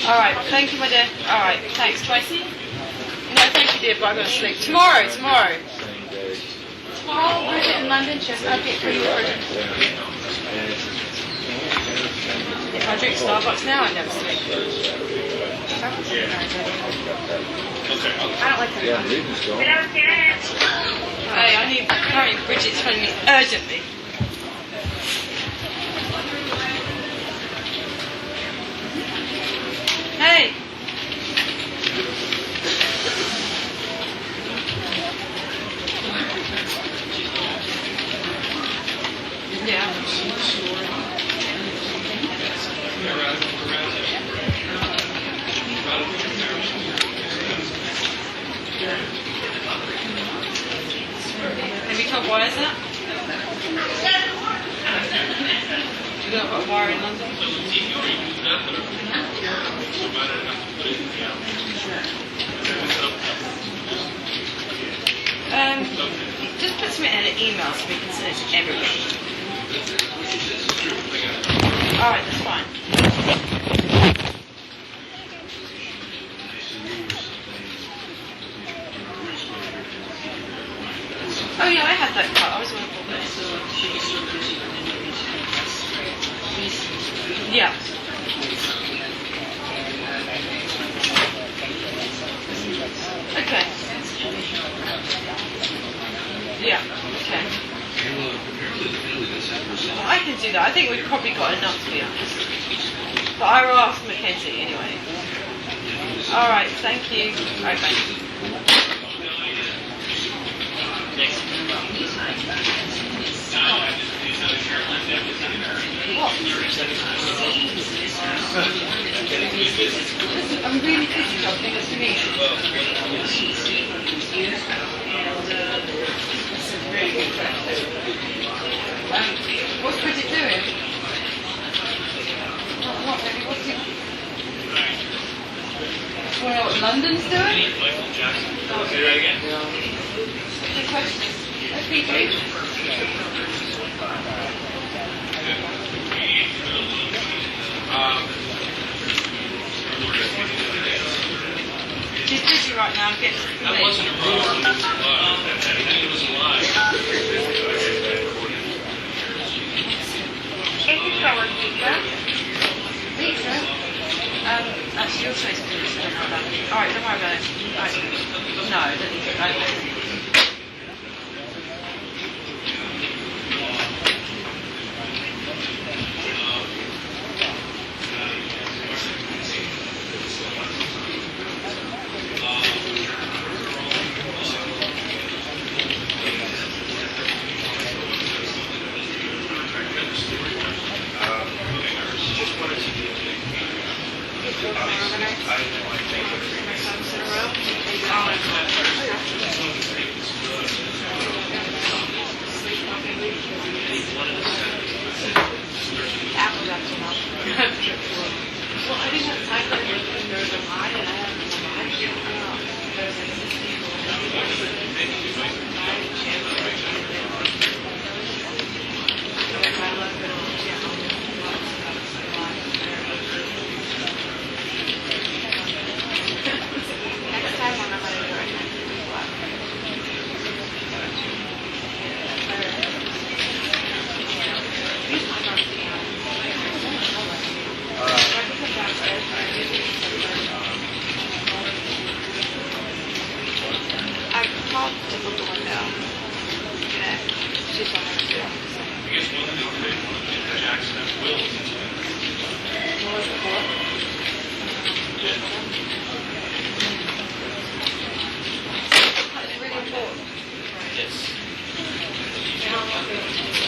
Alright, thank you, my dear. Alright, thanks. Spicy? No, thank you, dear, but I'm going to sleep. Tomorrow. Tomorrow, Bridget in London, she has an update for you, Bridget. If I drink Starbucks now, I never sleep. I don't like that. Hey, apparently Bridget's phoning me urgently. Hey! Yeah. Have you told why is that? You don't got a bar in London? Just put something in an email so we can send it to everybody. Alright, that's fine. Oh yeah, I had that cut. I was on Yeah. Okay. Yeah, okay. I can do that. I think we've probably got enough, to be honest. But I will ask Mackenzie anyway. Alright, thank you. Alright, bye. I'm really busy, I'll think it's to me. Very good. What's Bridget doing? What, maybe what's it? Want to know what London's doing? Michael Jackson. Say that again. Good question. Let's be brief. She's busy right now. That wasn't a road. It was a lie. Lisa? That's your choice, please. Alright, don't worry about it. Right. No, I don't need it. Right.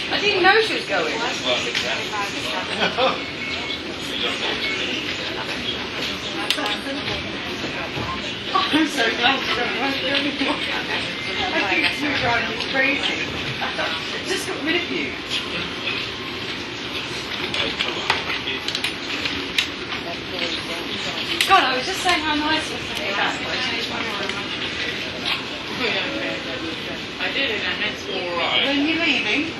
I didn't know she was going. I'm so glad you don't want to go anymore. I think you're driving me crazy. I just got rid of you. God, I was just saying how nice it was to be back, but I changed my mind. I did it, I meant to. When you leaving?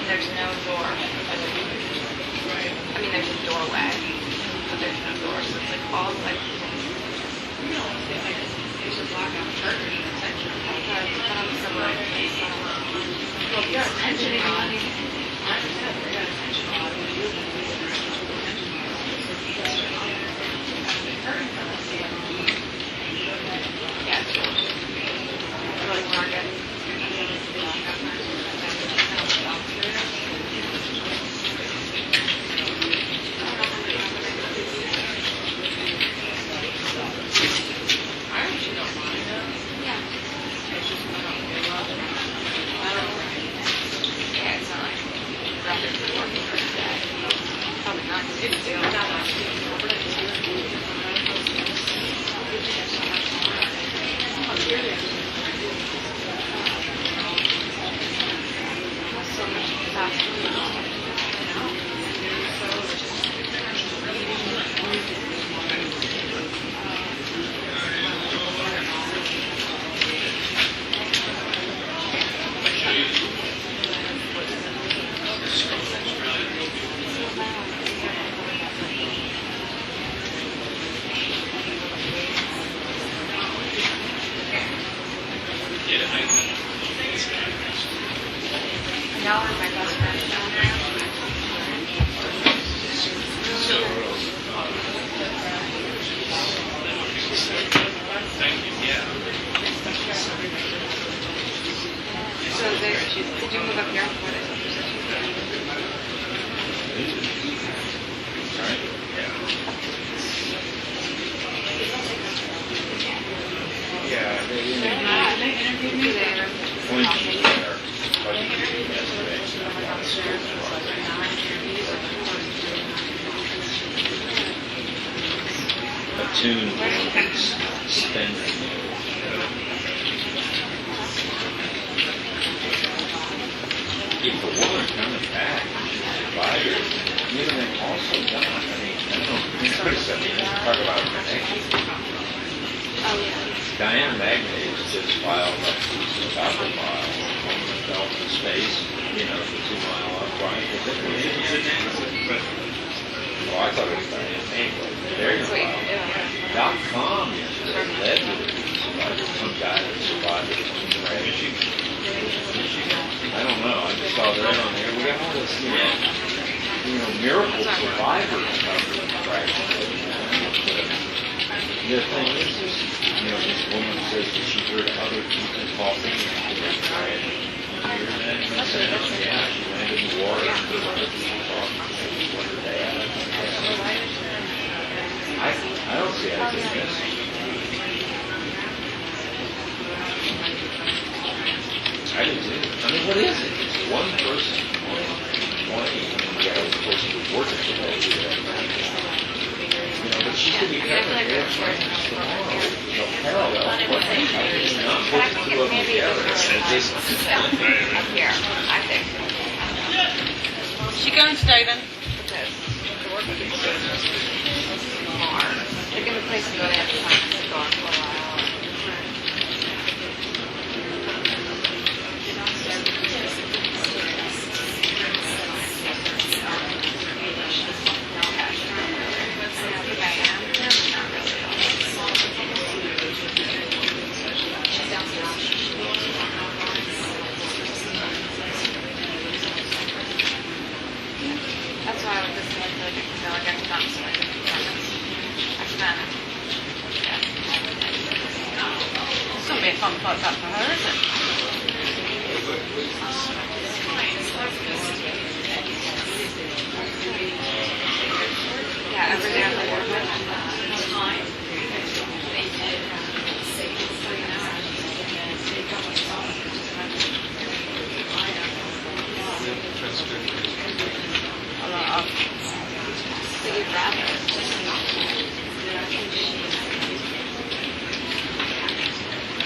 There's no door. I mean, there's a doorway, but there's no door, so it's like all like. There's a blackout curtain in the center. Well, if you're a tension body, I understand if you're a tension body. Curtain from the ceiling. Yeah. Like market. Y'all are my best friends down there. So did you move up here? What is it? Yeah, They interviewed me there. Tune spending. If the woman coming back, survivor, even they also done. I mean, I don't know, criticism, talk about connection. Diana Magnate just filed a copper file on the belt in space, you know, the 2 mile upright. But then it was an well, I thought it was Diana anyway. There you go. .com yesterday led with a survivor, some guy that survived it from Michigan. I don't know. I just saw that on there. We got all this, miracle survivors covering the crash. The thing is, this woman says that she heard other people talking about the crash. Yeah, she landed in the water and heard other people talking about her dad. I don't see how you can miss it. I do too. I mean, what is it? It's one person on one guy was supposed to be working for that. But she could be covering airplanes tomorrow. Parallel. I mean, not put the two of them together. Up here, I think. She going, Stephen? They're going to play some good after time. It's gone for a while. can't be like that for her, is it? Yeah, every day I'm working.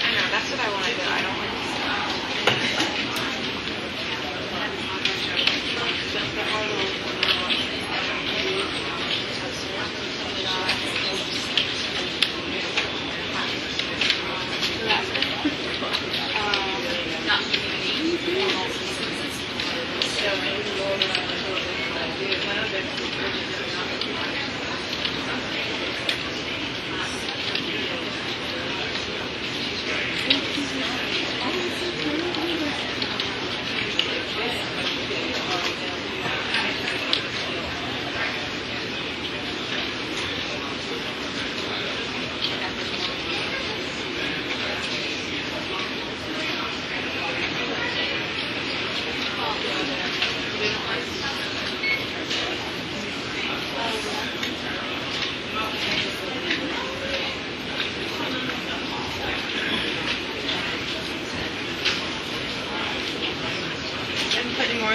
I know, that's what I want to do. I don't like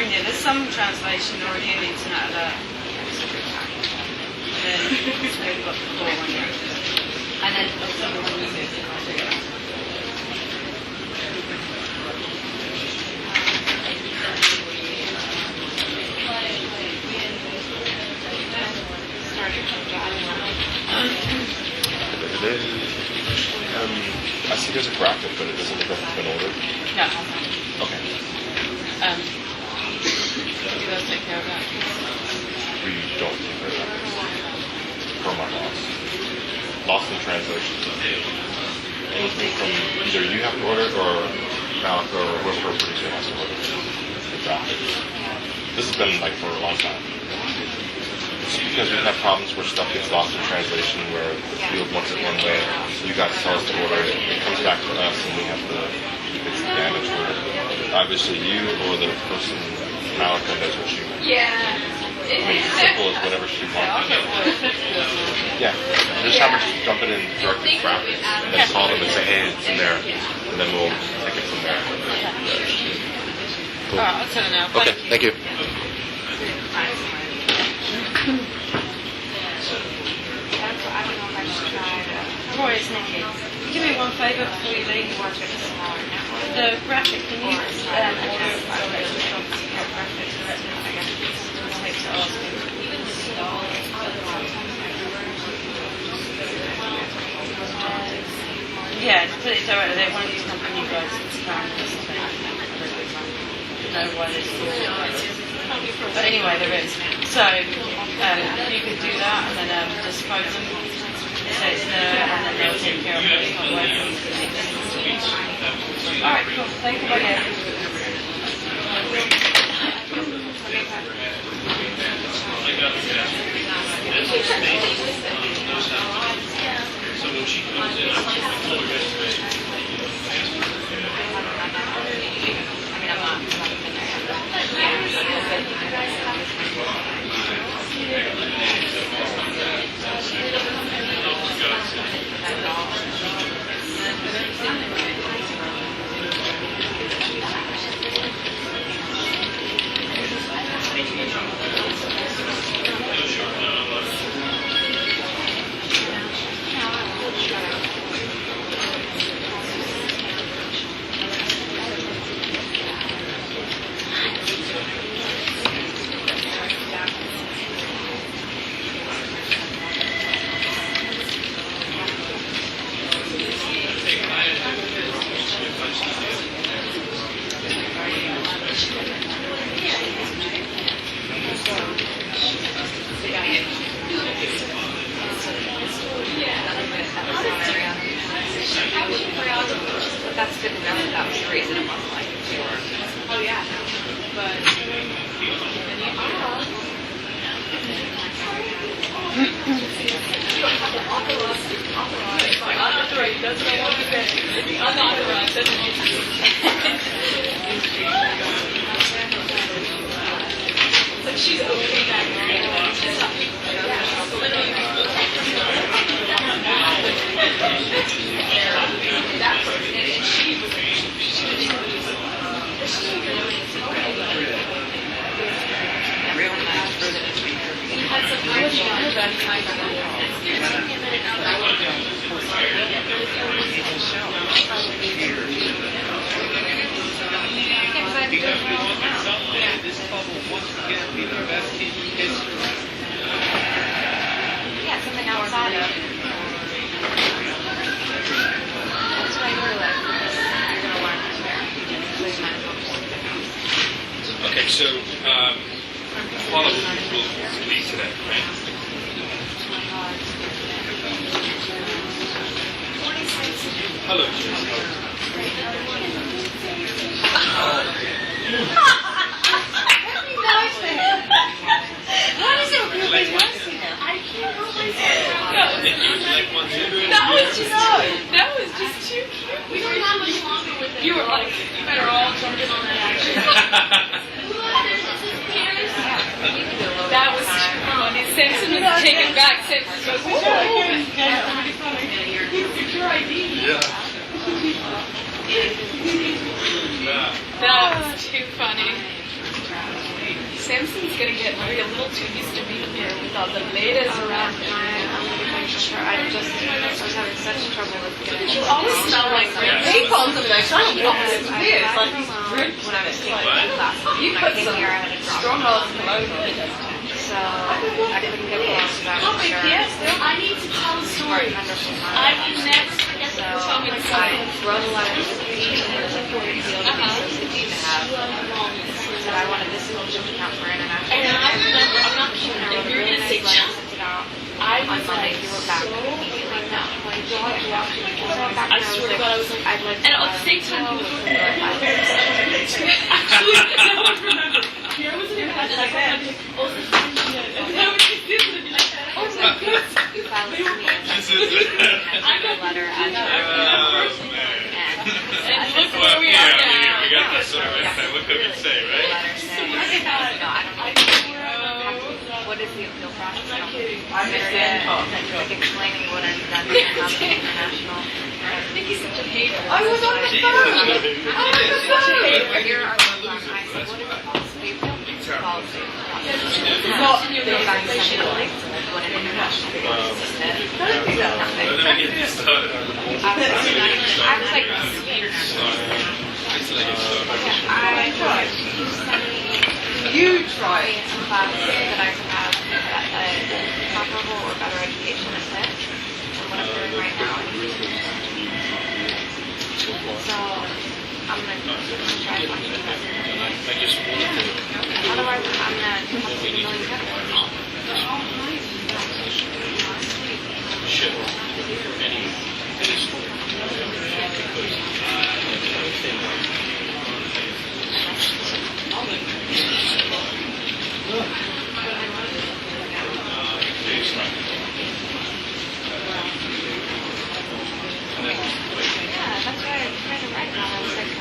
There's some translation already in internet alert. And then we've got the core one here. And then some of them use it. I see there's a graphic, but it doesn't look like it's been ordered. No. Okay. You guys take care of that. We don't take care of that. From our loss. Lost in translation. Anything from either you have to order it or Malik or whoever producer has to order it. The graphics. This has been like for a long time. It's because we've had problems where stuff gets lost in translation, where the field wants it one way, you guys tell us to order it, it comes back to us, and we have to fix the damage for it. Obviously, you or the person, Malika, knows what she wants. Yeah. I mean, it's as simple as whatever she wants. Yeah, just have her just dump it in directly graphics, and then call them and say, hey, it's in there, and then we'll take it from there. Cool. Alright, I'll tell her now. Okay, thank you. Roy, it's Nikki. Do me one favour before you leave. The graphic, can you order it from the shop to get graphics directly? I guess it takes to ask you. Yeah, to put it directly, they wanted to come from you guys to spam or something. No one is but anyway, there is. So, you could do that and then just post them. So it's there and then they'll take care of it. It's not working. Alright, cool. Thank you again. So when she comes in, I told her yesterday. That's good to know that was the reason it wasn't like oh yeah. But right. That's what I want to say. Unauthorized. That's what you do. It's like she's okay back there. That person, and she was Real nice for the speaker. had some really fun about This couple wants to get be their best team in history. Yeah, something outside of. That's what I really like because you're going to learn from there. There's my Okay, so Paula will leave today, right? Hello, Jess. What is it with you guys watching now? I can't help myself. That was just too cute. We don't have much longer with it. You were like, you better all jump in on that action. That was funny. Simpson was taken back. Simpson goes, oh, it's your ID. Yeah. That was too funny. Samson's gonna get maybe a little too used to being here with all the ladies around him. I was having such trouble with getting You always smell like red. He calls them like, I don't know. It's weird. When I was taking class, You when I put came some here, I had a drop. strongholds in the So I couldn't get close without insurance. I need to tell a story. I will never forget So the tell me I wrote a letter to the dean, and it was like 40 deal to the dean to have. Said I wanted this scholarship account for international. And I remember, I'm not sure, And I wrote a you're really gonna nice say letter, jump. sent it out I on was Monday. like, He wrote back immediately. No, I swear to God, I was like, I'd like and at the same time, you were actually, no one remembered. Here was in your head, and I got like, oh, this is shit. And then we did it, and I said, oh my God. This is it. I got a letter as And look where we are now. We got this sort of thing. What could we say, right? What is the appeal process? Like explaining what I've done and how the international. Nikki's such a hater. I was on the phone. Here are the I said, what is the policy? Policy. Not in your Go back to legislation. something like what an international policy said. Let me get this started. I was like, You try it. some classes that I could have a comparable or better education in this, than what I'm doing right now. So I'm gonna try to find I just wanted to. otherwise I'm gonna come up with a million different. Shit. Any school. Yeah, that's why I tried to write about it. I was like,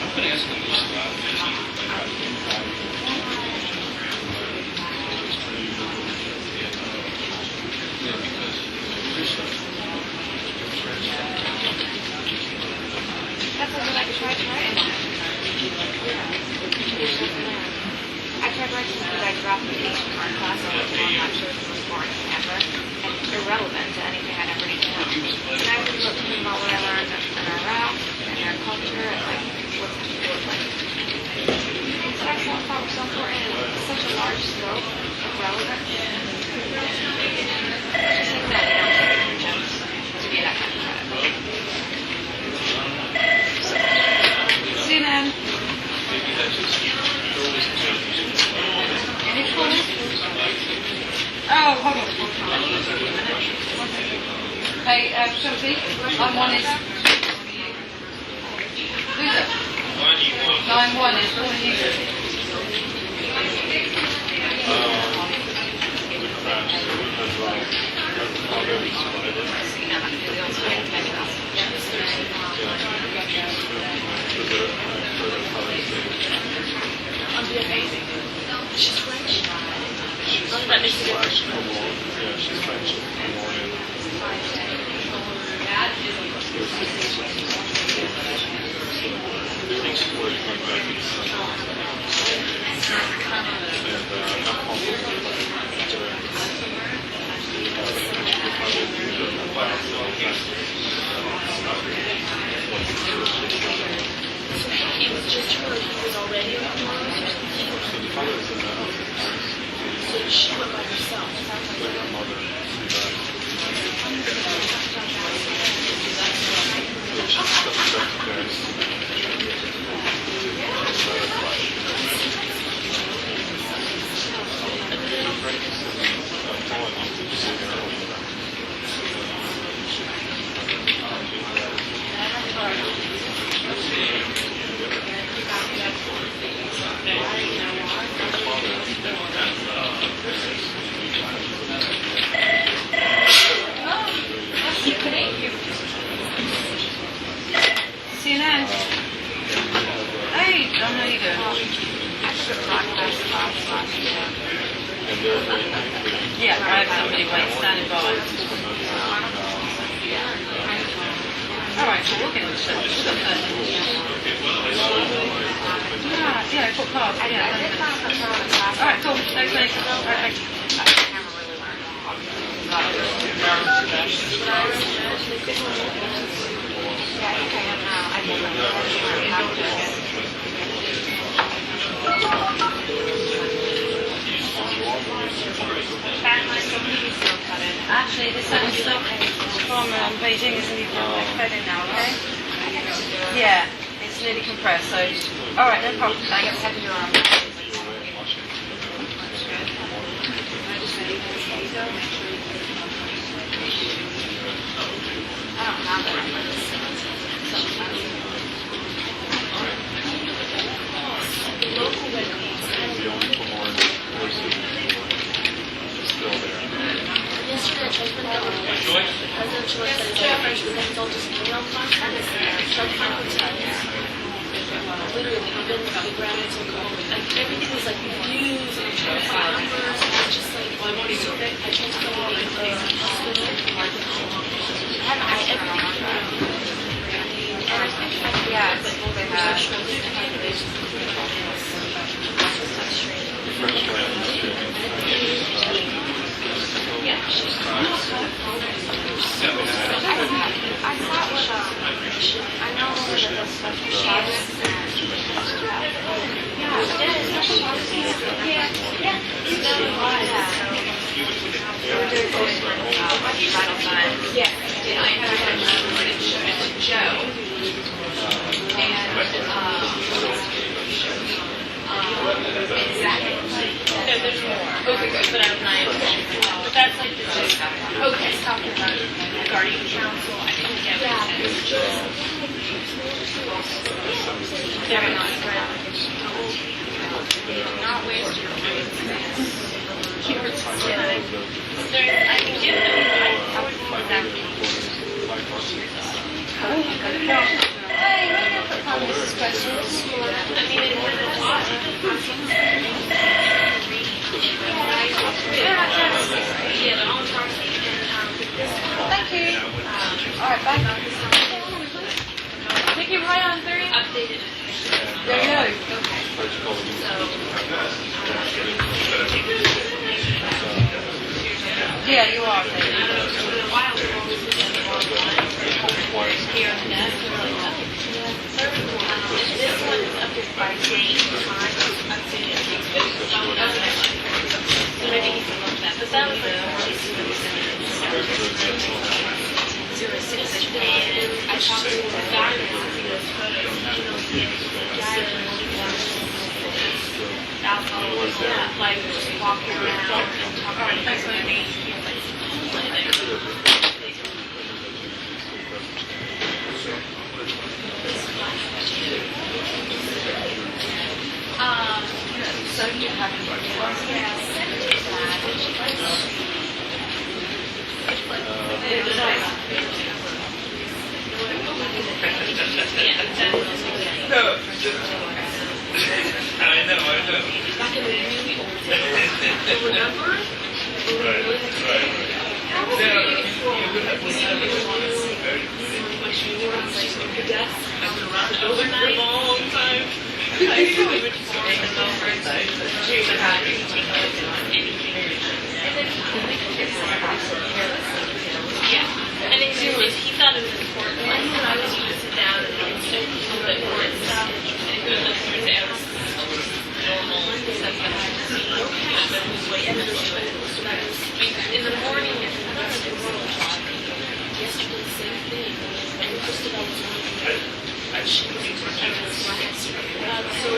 I'm going to ask them just about that's what I tried to write about. I tried writing because I dropped the piece from our class and I'm not sure if it was boring ever and irrelevant to anything I'd ever need to know. And I was looking about what I learned in Iraq and their culture and like what's the field like. So I thought was so important and it's such a large scope of relevance. Just think that to be that kind of credit. See you then. Oh, hold on. Hey, Sophie, line 1 is... Who's it? Line 1 is for you. understood. Yeah, she's French. It was just her, he was already on the line. So she went by herself. See you now. Hey, John, how you doing? Yeah, I have somebody waiting, standing by. Alright, so we'll get into it. Yeah, I've got cards. Yeah. Alright, cool. Thanks, mate. Alright, Actually, this one's still from Beijing, isn't it? Fed in now, okay? yeah, it's nearly compressed, so... Alright, no problem. Thanks. Have your arm. I don't have Yesterday, I tried to find out what it was. The president chose that it's all French, but then it's all just email funds. And it's tried to find hotels. Literally, even the Grand Hotel, like everything was like reviews and trying to find numbers. And it's just like, well, I want to do it. I tried to find a hospital. And everything. And I think, yeah, but they have. Yeah, she's I thought with I know that the special shots vital signs. Yeah. And I had to Joe. Exactly. No, there's more. Okay, good, but I'm not. But that's like the gist. Okay, talking about guardian council. I think they're not not waste your I can give them. I would Hey, we're going to put on this questions. I mean, it would have Thank you. Alright, bye. Take it right on 3. Updated. there you go. Yeah, you are. This one is updated by name, time, so maybe you can look at that. But that was like 06, and I talked to the guy and see those photos, like just walking around, talking about me. So you have Back in the really old days, remember? How was it being informed that we had much more like deaths overnight? Long time. I feel even more than over to change the habit. And then yeah. And then he thought it was important. I thought I was going to sit down and look at important stuff. And it turns out normal stuff that I see. That was way into it. In the morning, yesterday, same thing. And just about so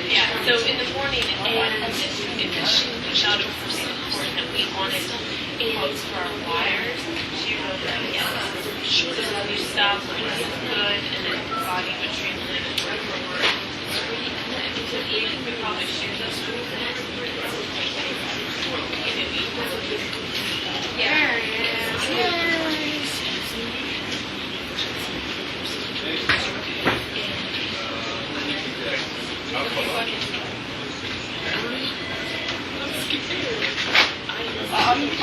yeah, so in the morning, and she shot it for support that we wanted and for our wires. She wrote that, yes, this is new stuff, this is good, and then the body would translate it word for word. We probably share those with them. Yeah.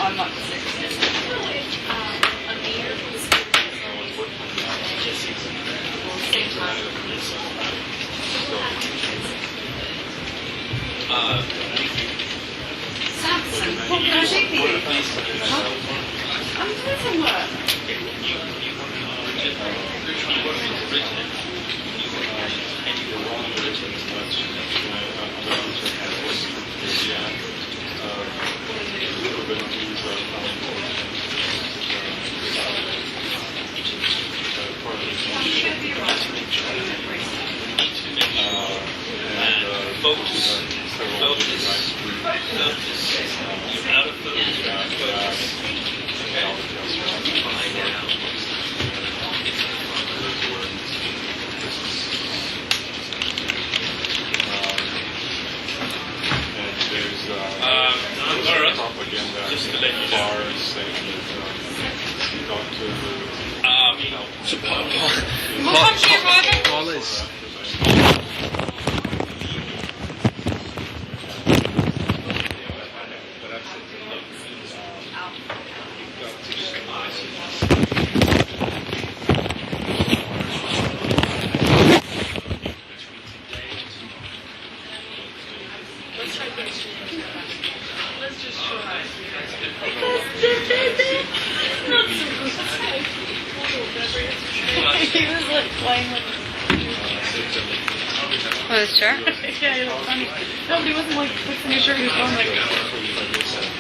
I'm not sick. Samson, what can I take for you? I'm doing some work. Focus. Out of focus. Propaganda just to let you know. bars saying that Paul is. Was it sure? Yeah, he looked funny. No, but he wasn't like fixing his shirt. He was going like.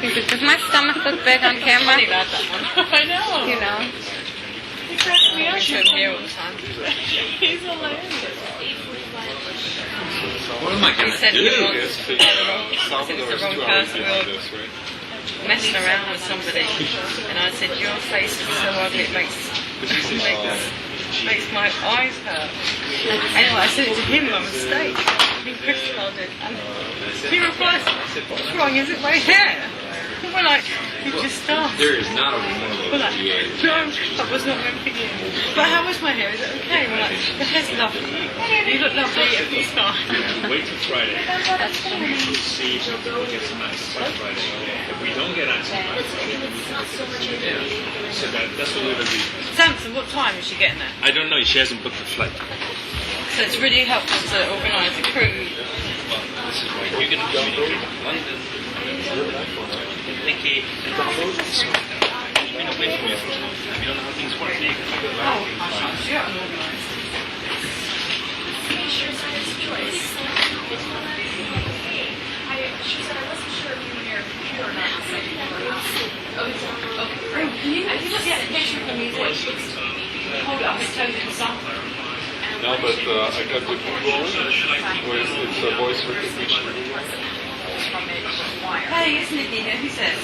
He's like, does my stomach look big on camera? Funny about that one. I know. You know. He cracks me up. We show him here all the time. He's hilarious. What am I He going said to he do? was the wrong person. We were messing around with somebody, and I said, "Your face is so ugly, it makes my eyes hurt." Anyway, I said it to him by mistake. He responded, and he replies, "What's wrong? Is it my hair?" And we're like, "You just started." There is not a woman We're like, "No, that was not meant for you." But how was my hair? Is it okay? We're like, "The hair's lovely. You look lovely at this time." Wait till Friday. We'll see if we'll get some access by Friday. If we don't get access by Friday, then we can look at it. So that's what we're going to do. Samson, what time is she getting there? I don't know. She hasn't booked the flight. So it's really helpful to organise a crew. This is why you're going to communicate with London. Nikki, and download this one. You've been away from me for a long time. You don't know how things work. Oh, I'm sure I'm organised. She said I wasn't sure if you were near a computer or not. Can you get a picture from me? Hold up, it's totally something. No, but I got the Google where it's a voice recognition. Hey, it's Nikki here. Who says?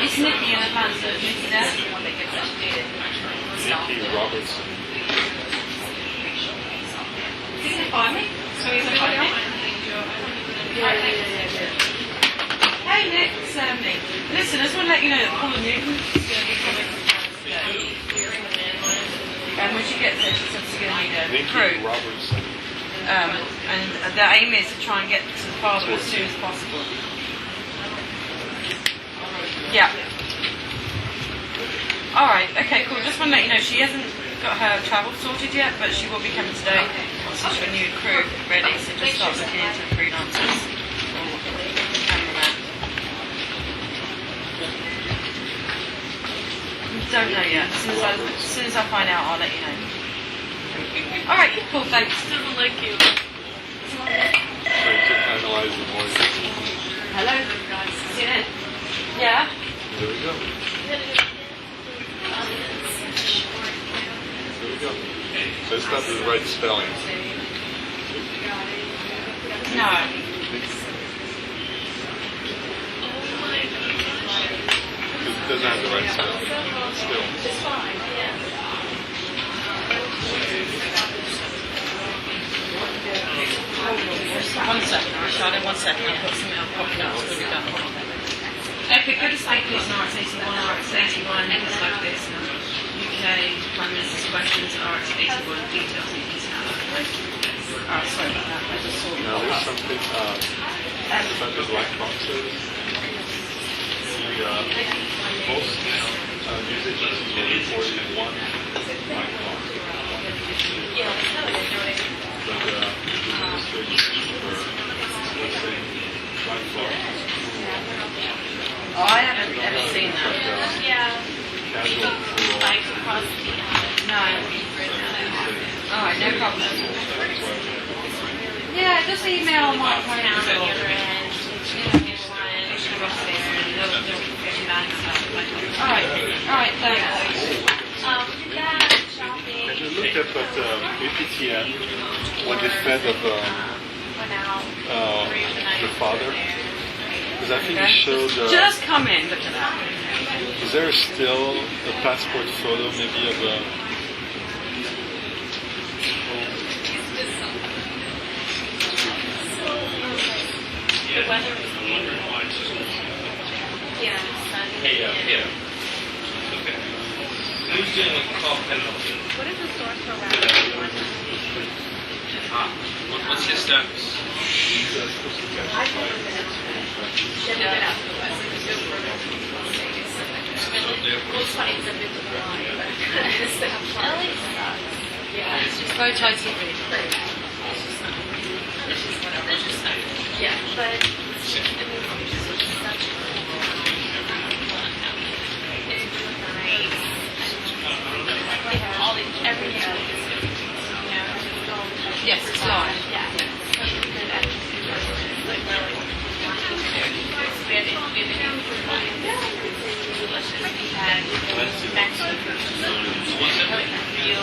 It's Nikki in the pants of Nikki there. Nikki Robertson. Did you find me? So he's on me? Hey Nick, it's Nick. Listen, I just want to let you know that Paula Newton is going to be coming to today. And we're when she gets there, she said she's going to need a Nikki crew. Robertson. And the aim is to try and get to the father as soon as possible. Yeah. Alright, okay, cool. Just want to let you know she hasn't got her travel sorted yet, but she will be coming today. So she's got a new crew ready, so just start looking into freelancers. Don't know yet. As soon as I find out, I'll let you know. Alright, cool, thanks. Doesn't like you. Trying to analyze the voice. Hello? See you then. Yeah? There we go. There we go. So it's not the right spelling. No. It doesn't have the right spelling. Still. It's fine, yeah. One second, alright, Charlotte, 1 second. I'll put something up, popping up, so we're done. Epic, go to Staples and RX81, RX81, it's like this. UK, Prime Minister's questions, RX81, details and details. Alright, sorry about that, I just saw it. Now there's something about the black boxes. Most usage is reported in one black box. But the administration for, let's say, black boxes. Oh, I haven't ever seen that. Yeah. Casual for Like across the No. Alright, no problem. Yeah, just email my down on the other end. Alright, thanks. That shopping. Have you looked at what APTN, what they fed of Went out. the father? Because I think it showed. Just come in, look at that. Is there still a passport photo, maybe of a? The weather was yeah, sunny. Hey, yeah. Okay. Who's doing the call penalty? What is the source for rabbit? What's his status? I've never been out there. Never been out to the west. Well, it's funny because I've been to the line, but LA sucks. Yeah, it's just Go try TV. it's just whatever. It's just not. Yeah, but I mean, it's just such a it's really nice. They have all the everything else. You know, just all the Yes, it's live. yeah. Such a good attitude. Like really. We had delicious. We had Mexican real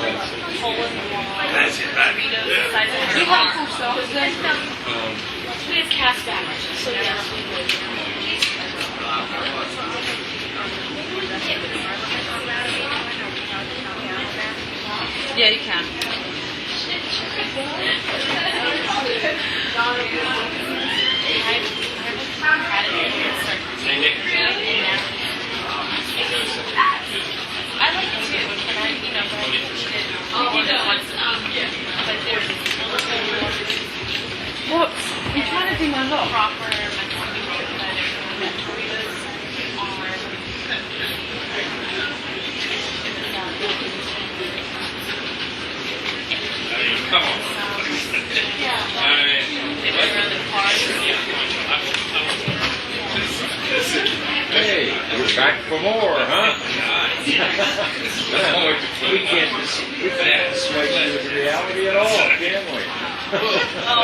hole in the wall burritos the size of We her have arm. cool sauce. We have cast back, so yes, we would. Yeah, you can. I like it too, and I, you know, but there's What? You're trying to do my lot. proper Come on. Hey, we're back for more, huh? We can't dissuade you of reality at all, can we? No,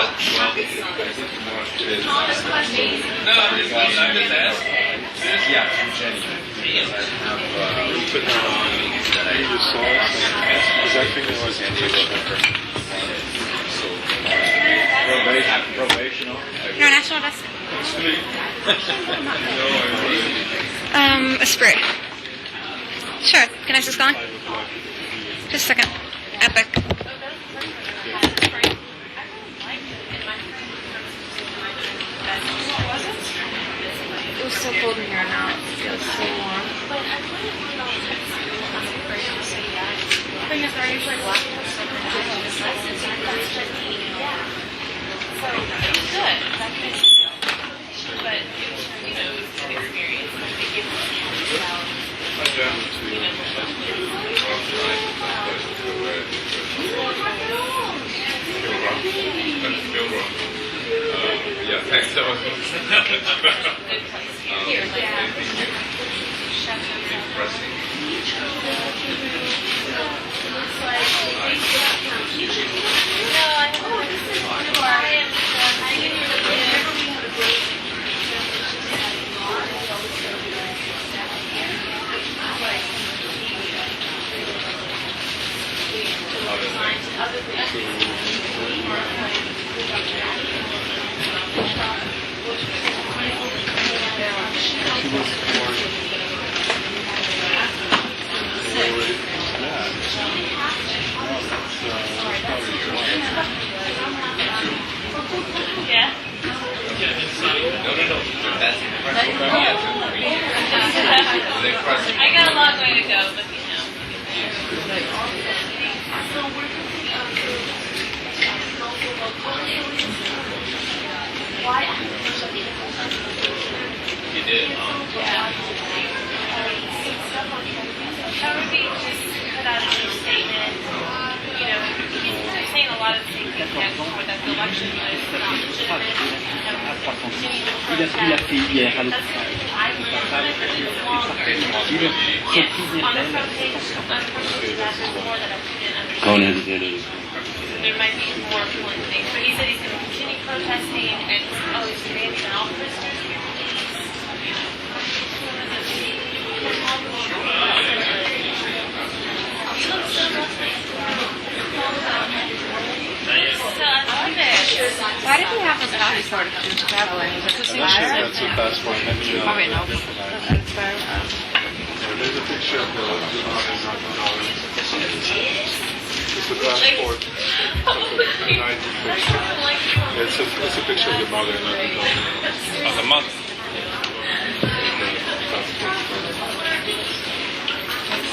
I'm just asking. Yeah, Jenny. Put that on the sauce. Because I think it was Probation. International desk. A spray. Sure. Can I just go on? Just a second. Epic. It was so cold in here now. It feels so warm. thing is, they're usually blacklisted. Yeah. So it was good. But you know, it was an experience. I think it was about Yeah, thanks. That was here. Yeah. I got a long way to go, but you know. You did? Yeah. Probably just put out a new statement. You know, he's saying a lot of the same things he had before that the election was not legitimate. Continue to protest. Il a fait hier à That's something I would have done, but it's longer. Yes, on the front page, unfortunately, there's more that I didn't understand. There might be more important things, but he said he's going to continue protesting and he's demanding that all prisoners be released. So I love it. Why did he have this passport if he was traveling? Was it to That's a passport. Probably no. There's a picture of the it's a passport. It's a picture of the mother and the daughter. Of the mother.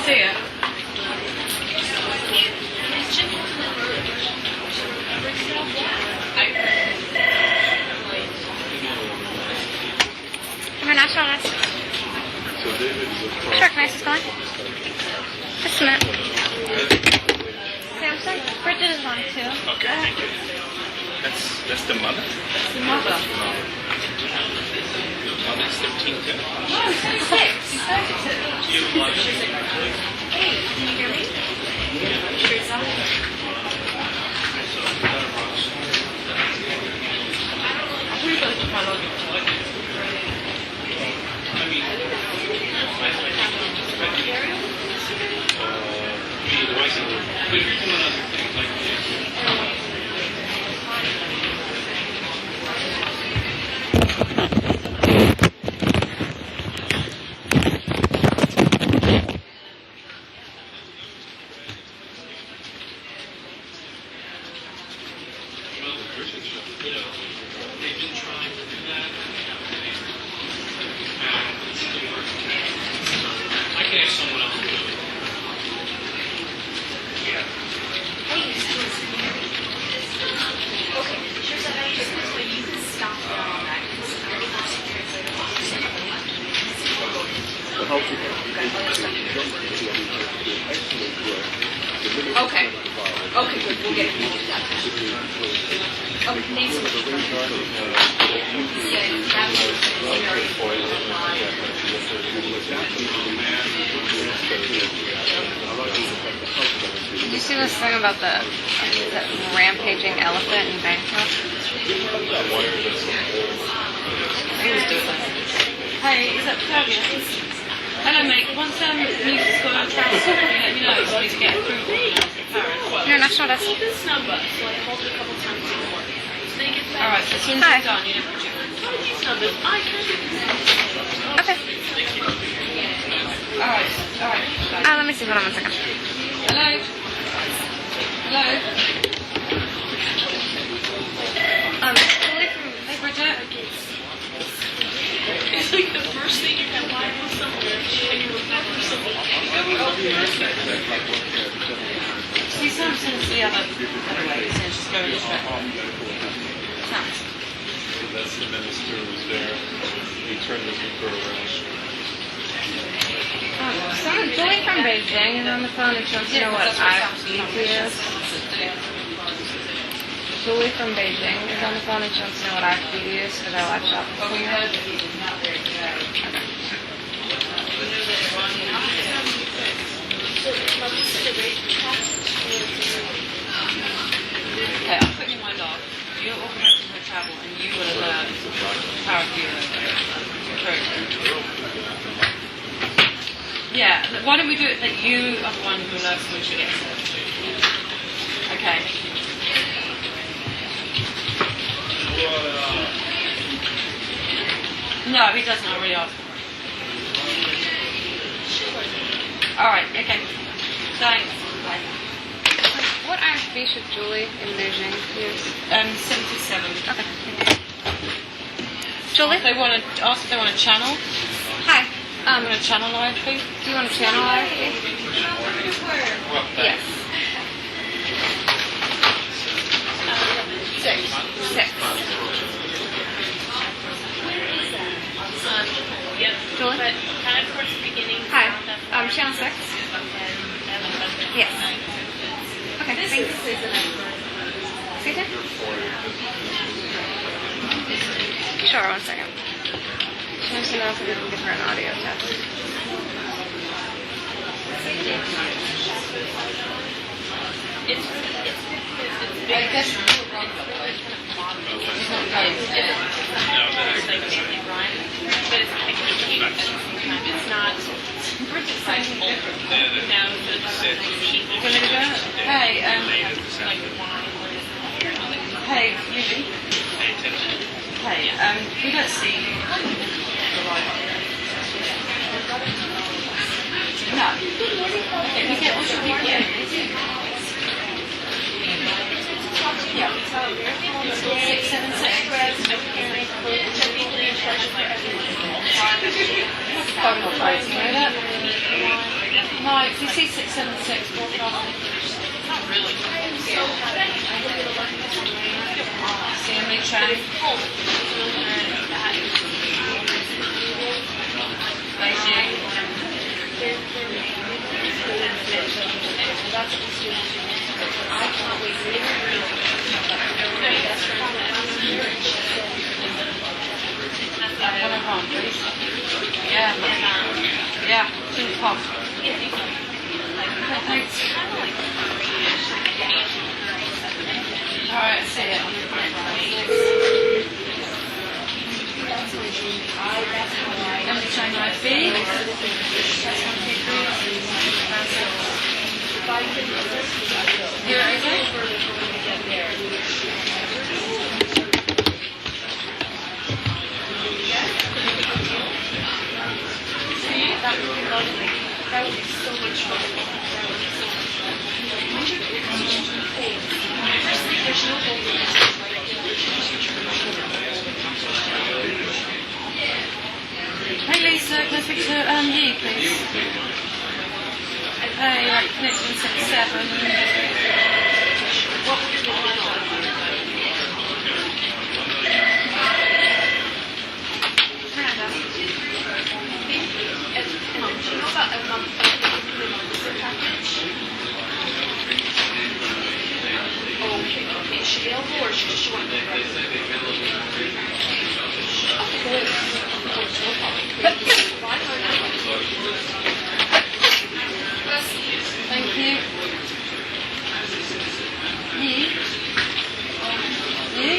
See it. Come on, National. That's So David is a sure. Can I just go on? Just a minute. Samson, Bridget is on too. Okay, thank you. That's the mother? That's the mother. Mother's 13 too. No, she's 6. She's 32. You love Hey, can you hear me? Teresa? We've got to find out. I can have someone else do it. Okay. Okay, good. We'll get it. Okay, thanks. Did you see this thing about the rampaging elephant in Bangkok? Hey, is that Claudia? Hello, mate. Once music's got on track, you let me know so we can get approval. No, National. That's Hold this number, so I hold it a couple times before. So they get All right, so as soon as it's done, you know. Try these numbers. I can do this. okay. All right. Let me see. Hold on 1 second. Hello? Hello? Hey, Bridget? It's like the first thing you have live on somewhere, and you remember something. You remember the first thing. the other way, so just go straight on. Sounds. So that's the minister who's there. He turned the speaker around. Julie from Beijing is on the phone and she wants to know what IFBC is. Julie from Beijing is on the phone and she wants to know what IFBC is because I live shop. Okay, I'm putting your mind off. You're organising her travel and you will learn Power of Hero. Yeah, why don't we do it that you are the one who knows when she gets it? Okay. No, he doesn't already ask. Alright, okay. Thanks. Bye. What IFB should Julie in Beijing use? 77. Okay. Julie? They want to ask if they want a channel. Hi. Want a channel IFB? Do you want a channel IFB? Yes. 6. Yep. Julie? But kind of towards the beginning. Hi. Channel 6? Yes. Okay, thanks. Excuse me? Sure, 1 second. She wants to know if we can give her an audio test. I guess It's not precise. Hey, hey, Yuli. Hey, we don't see no. Okay, we get also VPN. Yeah. 676. Phone phrase, you know that? No, if you see 676, not really. CMA train. Beijing. Yeah. Yeah. Pop. Thanks. Alright, I see it. Number China IB. Here, okay? That would be lovely. That would be so much fun. Hey Lisa, can I speak to Yi, please? Hey, right, connection 67. What would you like? Okay, is she available or is she just wanting to Thank you. Yi? Yi?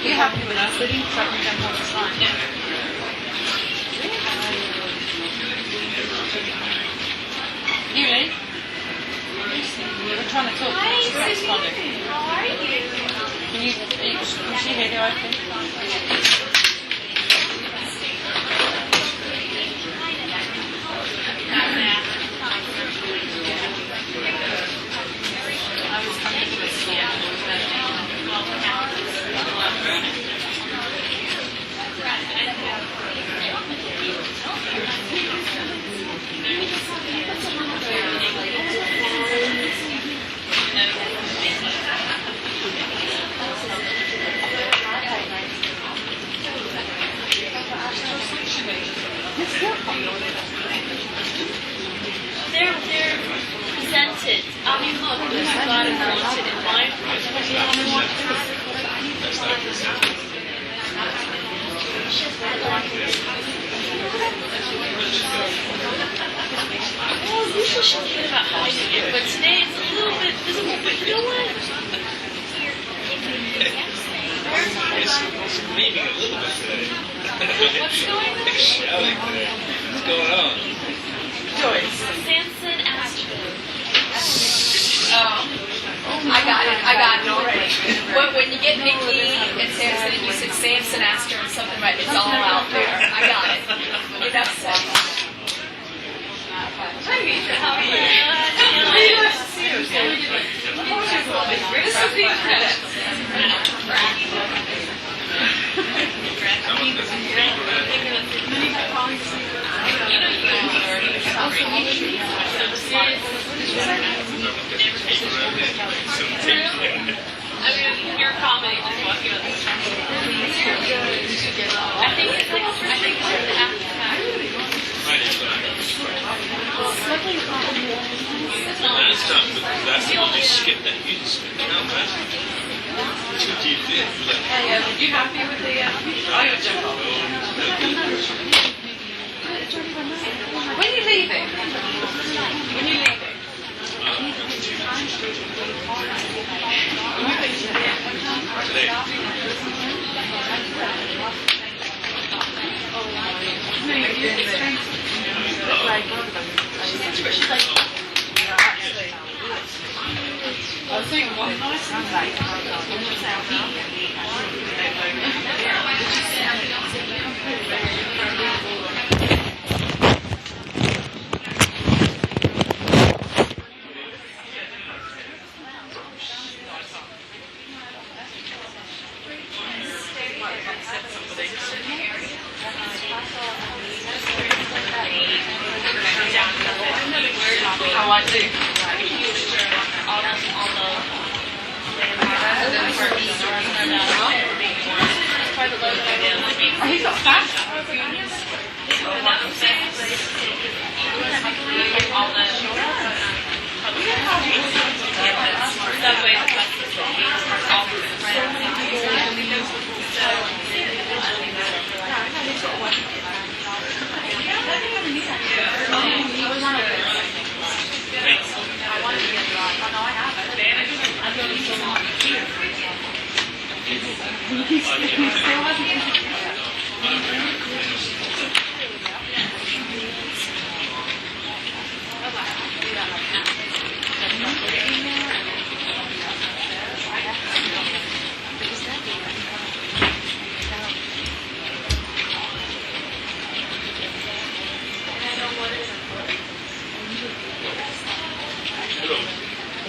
You happy with us? So I can jump on the slide. Yeah. Yuri? We're trying to talk. She's not responding. How are you? Can she hear you, I think? God and wanted in life. Well, usually she'll forget about hiding it, but today it's a little bit visible. But you know what? It's leaving a little bit today. What's going on? Shouting today. What's going on? Joyce. Samson asked you. Oh, I got it already. When you get Nikki and Samson and you said Samson asked her and something right, it's all out there. I got it. Enough said. Hi, Misha. How are you? Really nice to see you. This is the credits. I mean, your comedy just walking on the street. I think it's like, after that. Last time, that's the only skit that you just count that. Too deep in. Are you happy with the audio jump off? When are you leaving? When are you leaving? Today. She's like, actually. I was thinking, what nice how I do. Oh, he's got fat. I'm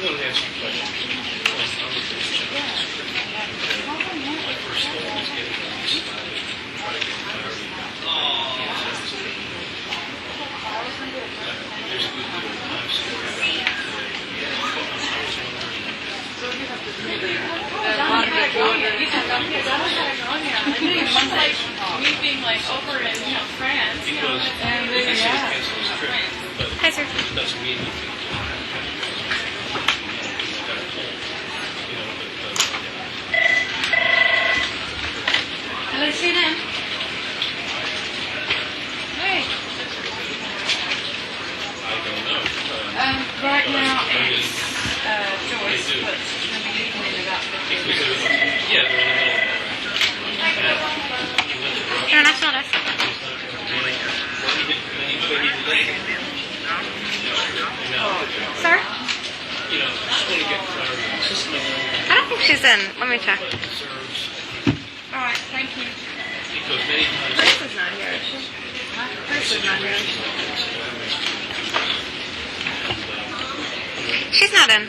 going to answer your question. My first goal is getting on this side and try to get clarity. There's a good deal of time story about it today. Me being like over in France. Because And they can yeah. cancel his trip, but Hi, sir. it doesn't mean anything. Hello, CNN. Hey. I don't know. Right now it's Joyce, but she'll be leaving in about 15 minutes. Yeah, they're in the middle. International desk. Sir? You know, just want to get clarity. I don't think she's in. Let me check. Alright, thank you. Because many times. Grace is not here, is she? Grace is not here. She's not in.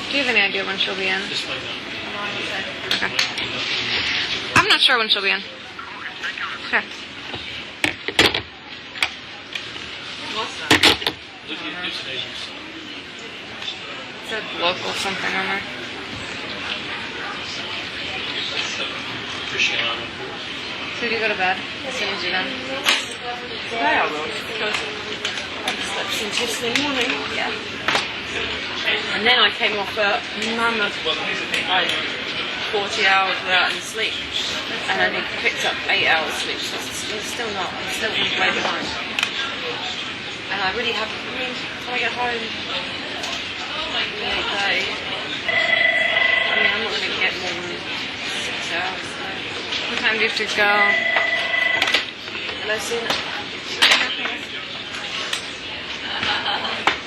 Do you have any idea when she'll be in? Okay. I'm not sure when she'll be in. Okay. What's that? It said local something on there. So do you go to bed as soon as you're done? Today I will, because I'm just slept since yesterday morning. Yeah. And then I came off a mammoth, like 40 hours without any sleep. And I picked up 8 hours sleep, so I'm still not. I'm still way behind. And I really haven't, when I get home, maybe 8:30. I'm not going to get more than 6 hours. So. What time do you have to go? Hello, Sina.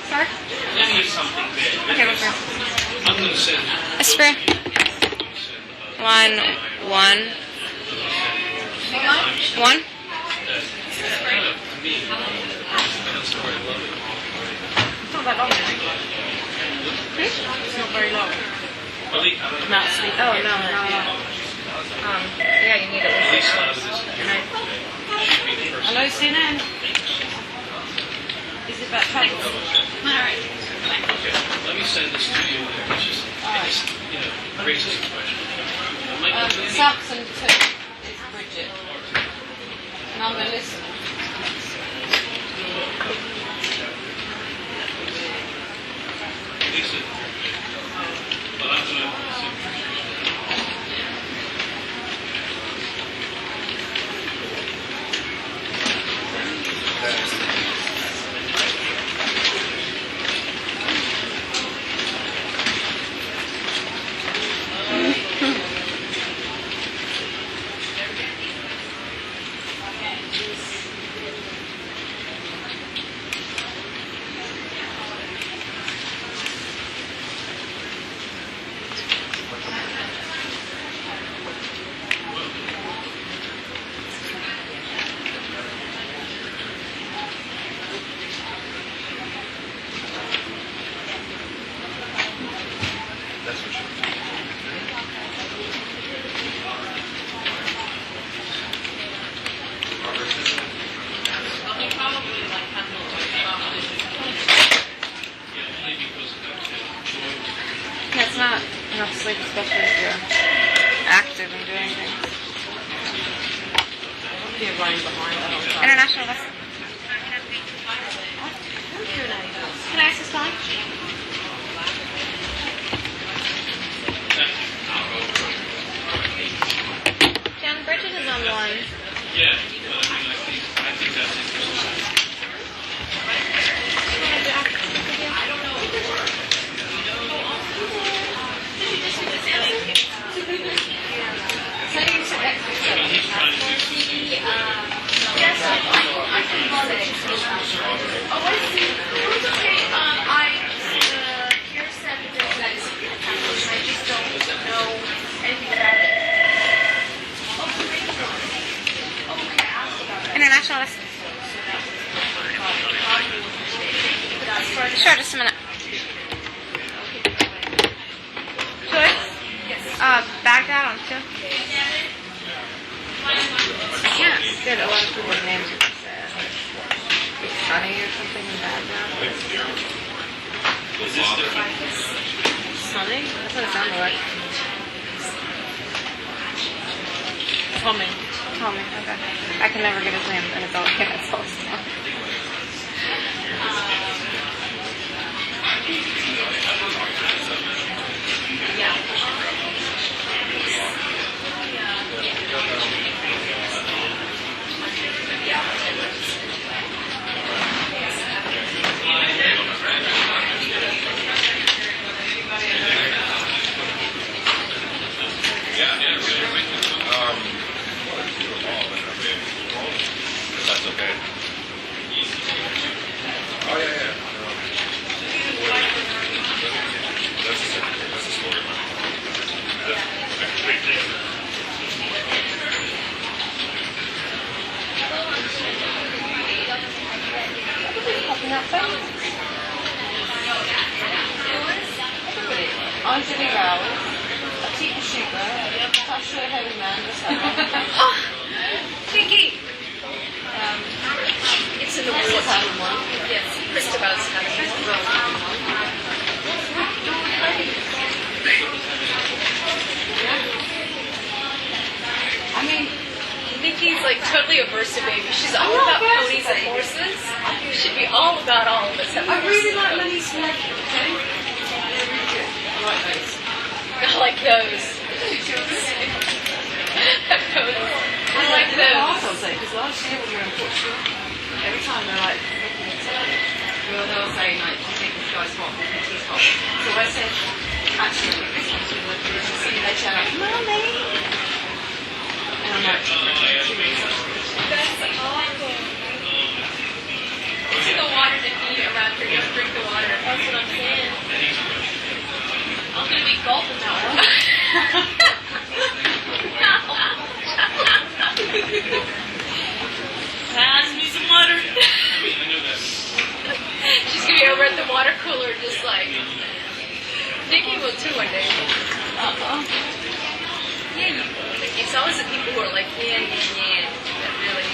Sorry? Okay, what's your? I'm going to send. A spray. One. One. It's not that long, is it? It's not very long. Amount of sleep. Oh, no. Yeah, you need it. Hello, CNN. Is it about travel? Alright. Okay, let me send this to you. It just raises a question. Samson 2 is Bridget. And I'm going to listen. Lisa. But I'm going to. That's not enough sleep, especially if you're active and doing things. You're running behind that whole time. International lesson. Can I ask this line? John, Bridget is on one. Yeah, but I think that's interesting. International lesson. Sure, just a minute. Joyce? Baghdad on 2. I can't get a lot of people's names. It's Sunny or something in Baghdad. Is this different? Sunny? That's what it sounded like. Tommy, okay. I can never get his name, and it's all small. That's okay. Oh, yeah. That's a story. I'm Jimmy Rowell, Atika Shuba, Tasha Heavy Man, Oh, Pinky! It's in the Chris's having one. Yes, Christabel's having I mean, Nikki's like totally averse to baby. She's all about ponies and horses. She'd be all about all of us. I really like Lenny Selection, okay? They're really good. I like those. I like those. I like those. Because last year when we were in Portugal, every time they're like, they'll say, like, do you think this guy's hot? Do you think he's hot? So I said, actually, I think this one's really good. And they shout out, Mummy! And I'm like, That's awful. It's the water that you around here. Don't drink the water. That's what I'm saying. I'm going to be gulping that one. Pass me some water. She's going to be over at the water cooler just like, Nikki will too one day. Yeah, it's always the people who are like, yeah, that really.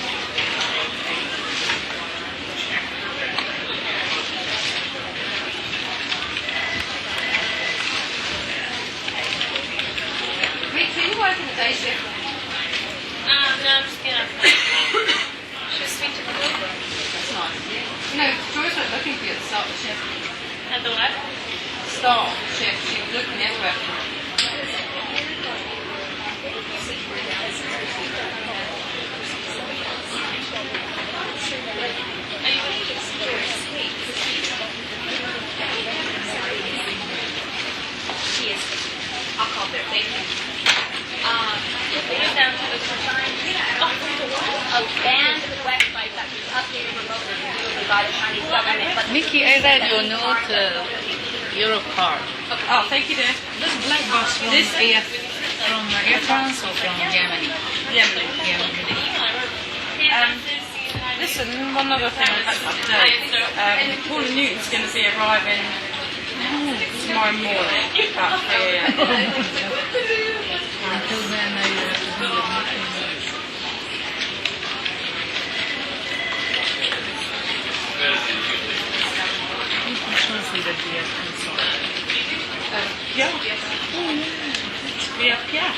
Rick, are you working the day shift? No, I'm just gonna. She'll speak to the Cobra. That's nice. You know, Joyce went looking for you at the start of the shift. At the what? Start of the shift. She was looking everywhere for you. She is. I'll call there. Thank you. They went down to the design. A banned website that was updated remotely by the Chinese government. But Nikki, I read your note, Euro card. Oh, thank you, dear. This black box from from Air France or from Germany? Germany. Listen, one other thing I have to update. Paul Newton's going to be arriving tomorrow morning about 3 a.m. Until then, I have to be with Nikki. You can translate it via console. Yeah. Yeah.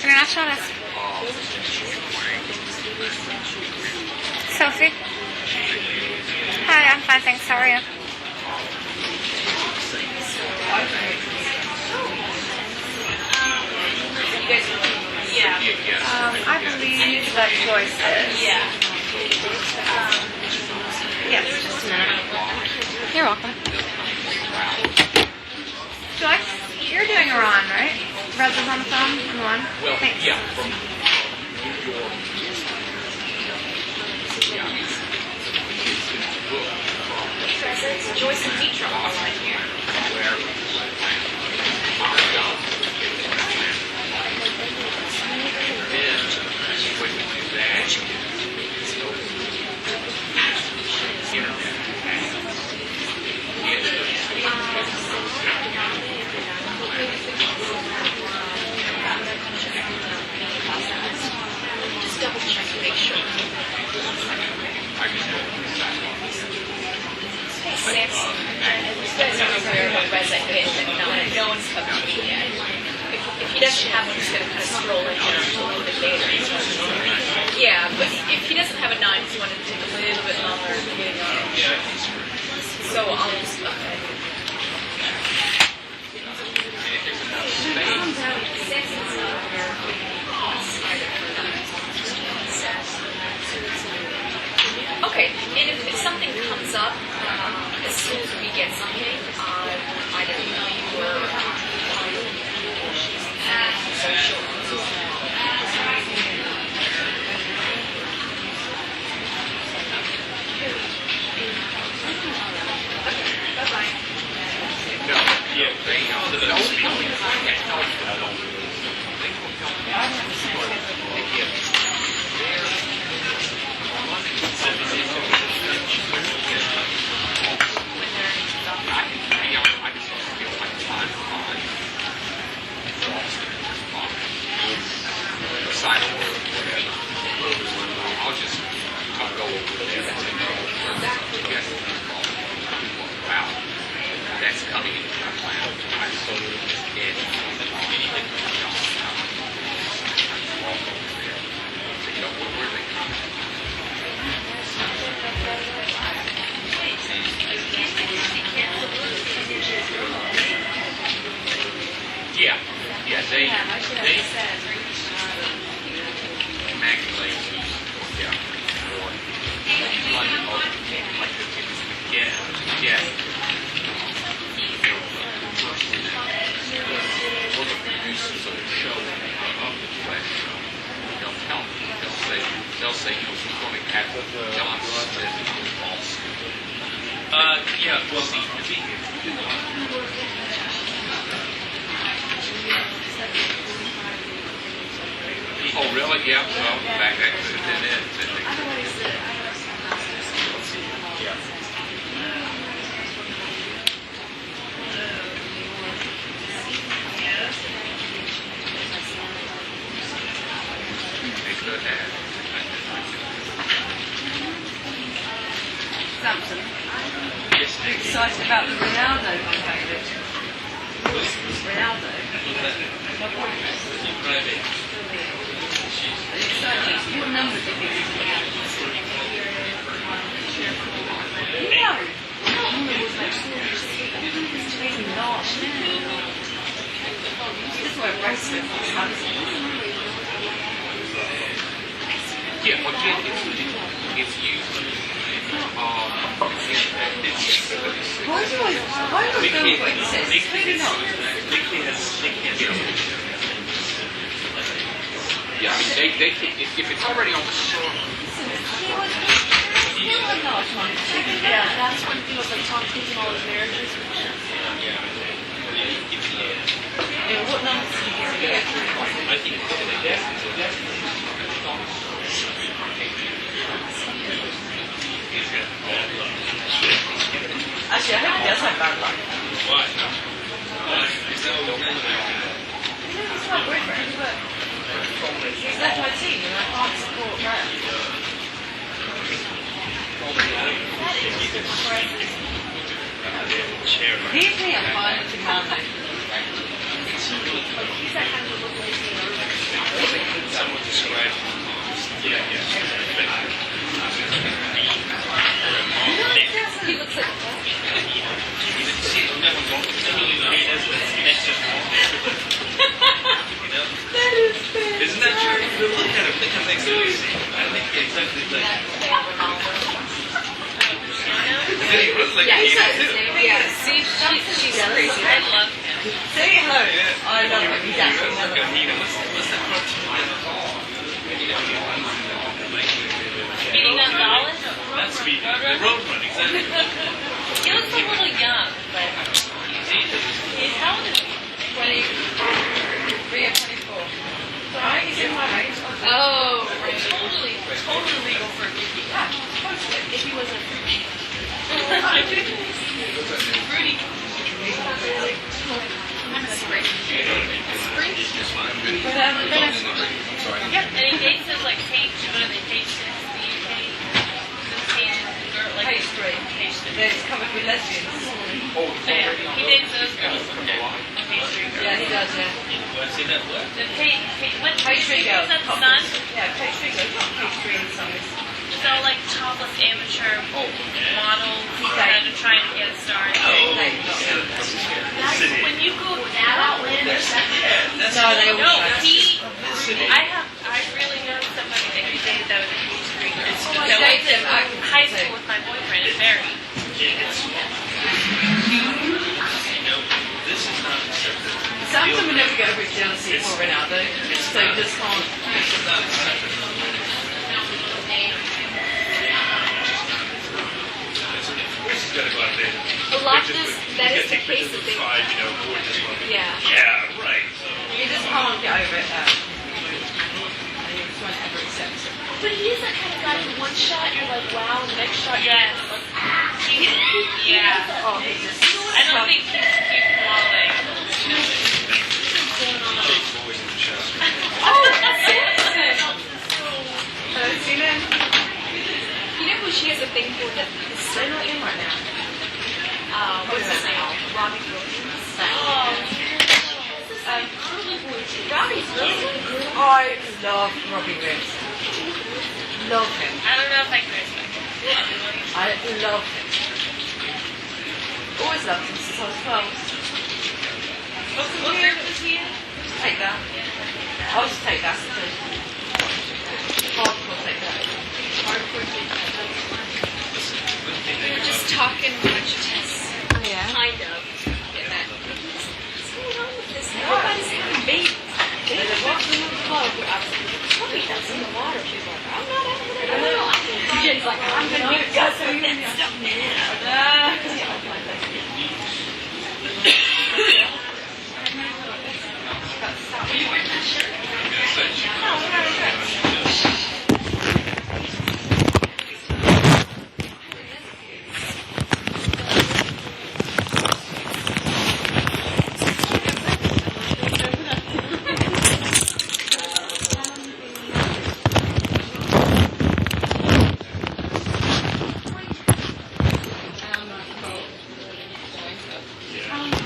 International. Sophie. Hi, I'm fine, thanks. How are you? I believe that Joyce is. Yes, just a minute. You're welcome. Joyce, you're doing Iran, right? Rez is on the phone? On the one? Well, Thanks. yeah, from New York. It's Joyce and Petra all right here. Just double check to make sure. Samson, you guys are aware of what Reza hit, and no one's covered it yet. If he doesn't have one, he's going to kind of stroll in here a little bit later. Yeah, but if he doesn't have a 9, he's wanted to take a little bit longer. So I'll just Okay, and if something comes up, as soon as we Yeah, yeah, they immaculate, yeah, or yeah, yeah. Or the producers of the show of the play, they'll tell me, they'll say, you know, we're going to have John Smith in Boston. Yeah, well, see, oh, really? Yeah, well, in fact, that could have been it. Yeah. They could have. Samson, Yes, you're excited about the Ronaldo package. Ronaldo. My boyfriend. Excited. What number did you get? No. It's not. This is where bracelet Yeah, well, it's usually why would go princess? Maybe not. Yeah, I mean, they can, if it's already on the server. Yeah, that's when he was like Tom Cruise and all his marriages. Yeah, what number did you get? I think Actually, I hope he does have bad luck. Why? He's not boyfriend, but he's left my team and I can't support that. He's me, I'm fine with him now. Someone described. He looks like Isn't that true? Look at him. Think of things that we see. I think exactly like. He looks like Yeah, he he's does too. yeah. See, she's crazy. I love him. Say hello. I love him. He's actually What's the Eating on dollars? That's me. The road run, exactly. He looks a little young, but he's how old is he? 23 or 24. Right? He's in my range. Oh, totally legal for a kid. Yeah, totally. If he was a fruity. Fruity. Spring. And he dates his like page, what are they, page 6 in the UK? Page girl, like Page 3. Page 3. Then it's covered with lesbians. Oh, Yeah, he dates those girls. Page 3 girls. Yeah, he does, yeah. I see that what? The what Page 3 girls. Is that the Sun? Yeah, page 3 girls. Not page 3 in some ways. It's all like topless amateur models kind of trying to get it started. That's when you go that outlandish. No, they all No, I really know somebody that he dated that was in page 3. That went to high school with my boyfriend and married. This is not accepted. Samson would never get a bit jealousy for Ronaldo, so he just can't. This is not accepted. Where's he gonna go out there? Loftus that You is the gotta take case pictures that of they. 5, avoid this one. Yeah. Yeah, right. So. He just can't get over it though. And he just won't ever accept it. But he is that kind of guy who one shot you're like, wow, and the next shot you're Yes. like, Yeah. Oh, he just. I don't think he's falling. Big boys in the chat. oh, Samson! Seen him? You know who she has a thing for that is so not in right now? What's his name? Robbie Williams. Oh. Robbie's really good. I love Robbie Williams. Love him. I don't know if I can respect him. I love him. Always loved him since I was 12. What group was he in? Take that. I'll just take that. Hardcore take that. We were just talking about your tests. Oh yeah? Kind of. In that. What's going on with this? Everybody's having babies. And then walks in the club. Puppy that's in the water. She's like, I'm not having it. I know. She's like, I'm going to be Yes, so yeah. that stuff now.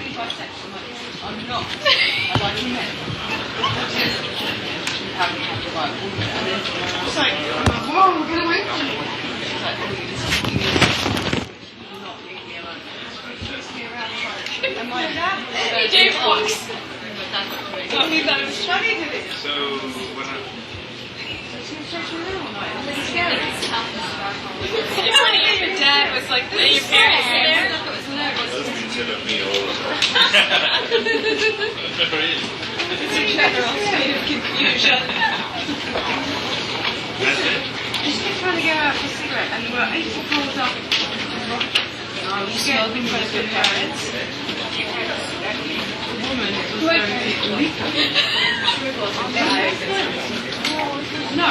I'm not. I like men. It's like, whoa, get away from me. It's like, oh, you just not leave me alone. I'm like, Dave walks. oh, he thought it was funny to me. So, when I... It's funny, your dad was like, your parents there. Husband said of me all the time. It's a general state of confusion. That's it. Just kept trying to go out for a cigarette, and we're 8 calls up. I was smoking for the good parents. The woman was very weak. No.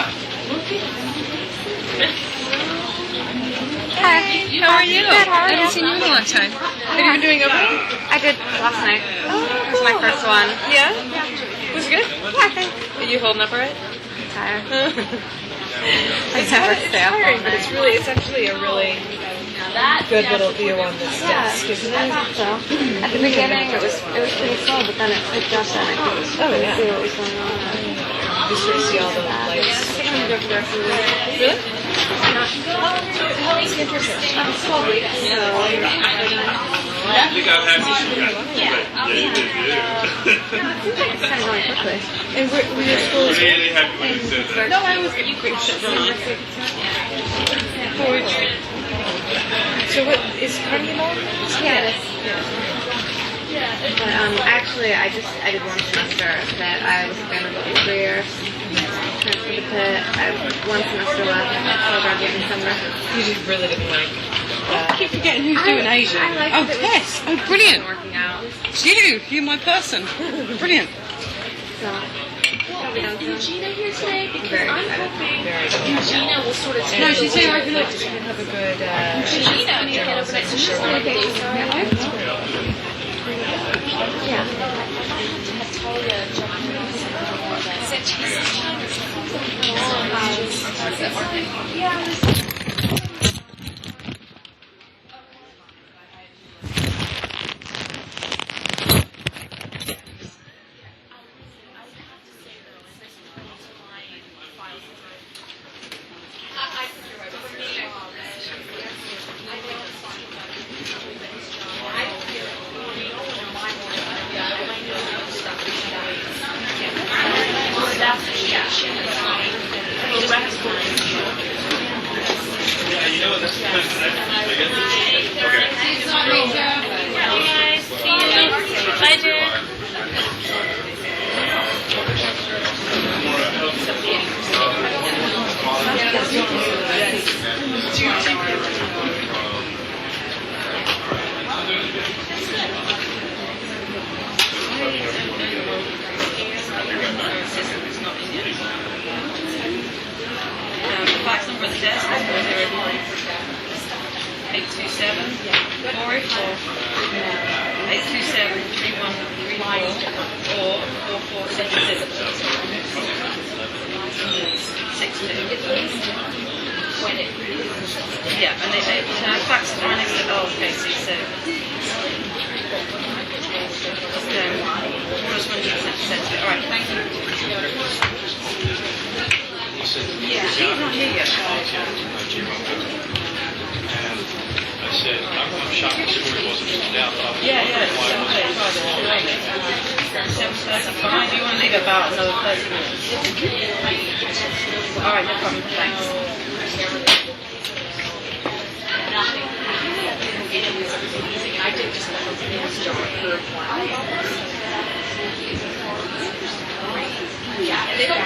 Hi. How are you? Good, how are I haven't you? seen you in a long time. Have you been doing okay? I did last night. It was my first one. Yeah? Was it good? Yeah, I think. Are you holding up all right? I'm tired. I It's never it's stay up all tiring, but night. it's actually a really good little view on this desk, isn't I it? thought so. At the beginning, it was pretty slow, but then it picked up and I could yeah. see what was going on. You sort of see all the Yeah, I lights. think I'm gonna go for the rest of the week. Really? It's interesting. I'm 12 weeks, so I think I've had this one. Yeah, you did. it's kind of going quickly. And were your schools? Really happy when you said that. No, I was quick. So what is Carnegie Mellon? Yeah, it is. But actually, I did one semester that I was a fan of it for 3 years. Transferred to Pitt. I have one semester left. I'll graduate in December. You just really didn't like. I keep forgetting who's doing Asia. I liked Oh, it. Tess. Oh, brilliant. Working out. You're my person. Brilliant. So, I'll be done soon. Regina here today because Very I'm excited. hoping Regina will sort of take No, she's saying I can Like, just have a good. Regina can get overnight, so she's one of the days already. Yeah. Natalia said she's trying You know what? That's the I did. The fax number at the desk is 827 484 827 3134 or 4466. Yeah, and it fax is right next to KC, so alright, thank you. Yeah, she's not here yet. And I said, I'm shocked the story wasn't put out. Yeah, it's 7:35. Do you want to leave about another 30 minutes? Alright, no problem, thanks. I did just yeah, they don't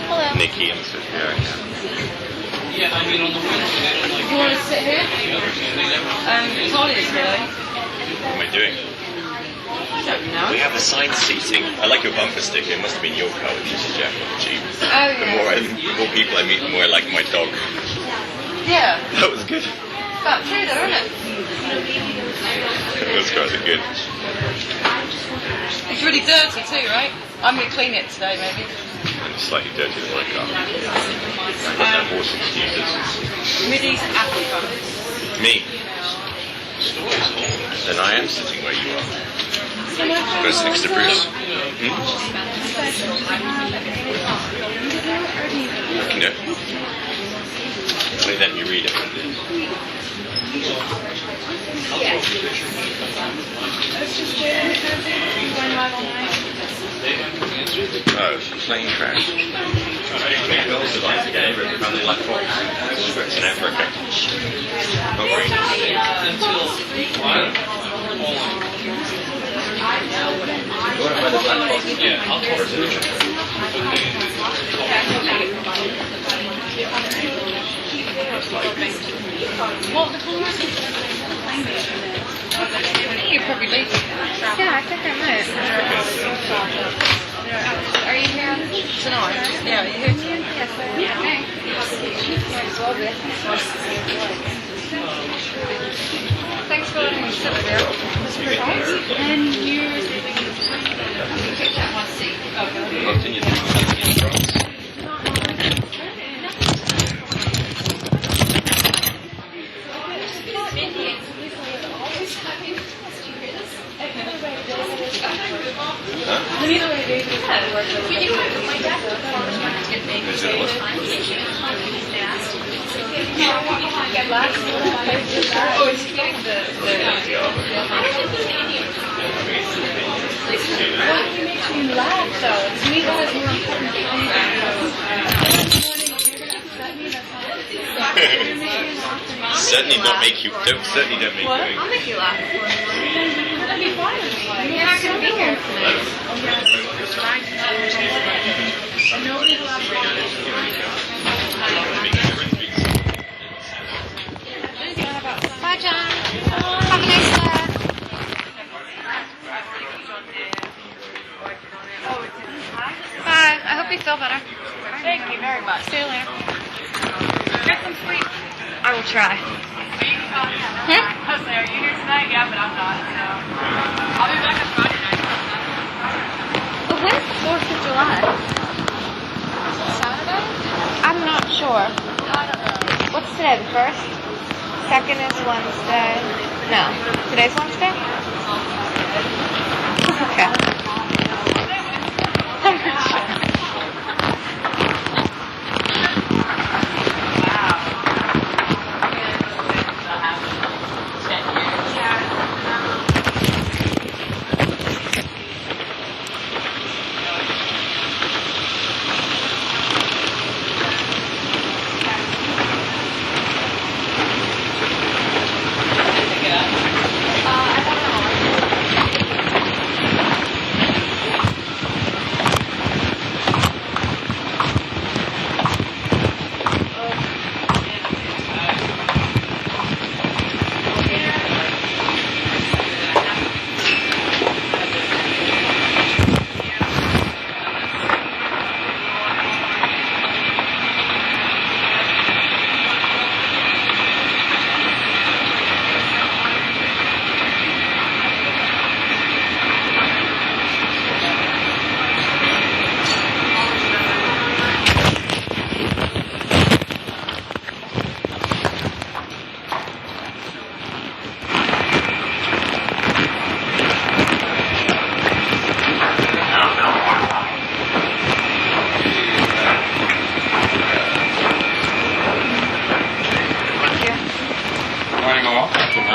Hello. Nikki, I'm sitting here. Yeah, I mean, on the Wednesday, they don't like. You want to sit here? Tolly's really. What am I doing? I don't know. We have assigned seating. I like your bumper sticker. It must have been your car with Mrs. Jack on the Jeep. Oh, yeah. The more people I meet, the more I like my dog. Yeah. That was good. About two though, isn't it? Those cars are good. It's really dirty too, right? I'm going to clean it today, maybe. And it's slightly dirtier than my car. I got that horse excuses. Middies Africa. Me. Then I am sitting where you are. First next to Bruce. No. Only let me read it. Oh, plane crash. It's in Africa. Not very Yeah, I'll talk to What the colour is it? I think you're probably leaving. Yeah, I think I might. Are you here Tonight? Yeah, are you here tonight? Yes, I am. Okay. Might as well be. Thanks for letting me sit with you. And you Pick that one seat. What can you do with France? Is it what? Oh, it's getting the What makes you laugh though? To me that is more important than Certainly not make you. Certainly don't make What? you. I'll make you laugh. That'd be fine. You're not gonna be here tonight. Nobody will have Bye, John. Have a nice day. Bye. I hope you feel better. Thank you very much. See you later. Get some sleep. I will try. Are you here tonight? Yeah, but I'm not. So I'll be back on Friday night. But when's the 4th of July? Saturday? I'm not sure. I don't know. What's today, the 1st? 2nd is Wednesday. No. Today's Wednesday? Okay. I'm not sure. I don't know.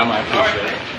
anytime. I appreciate it.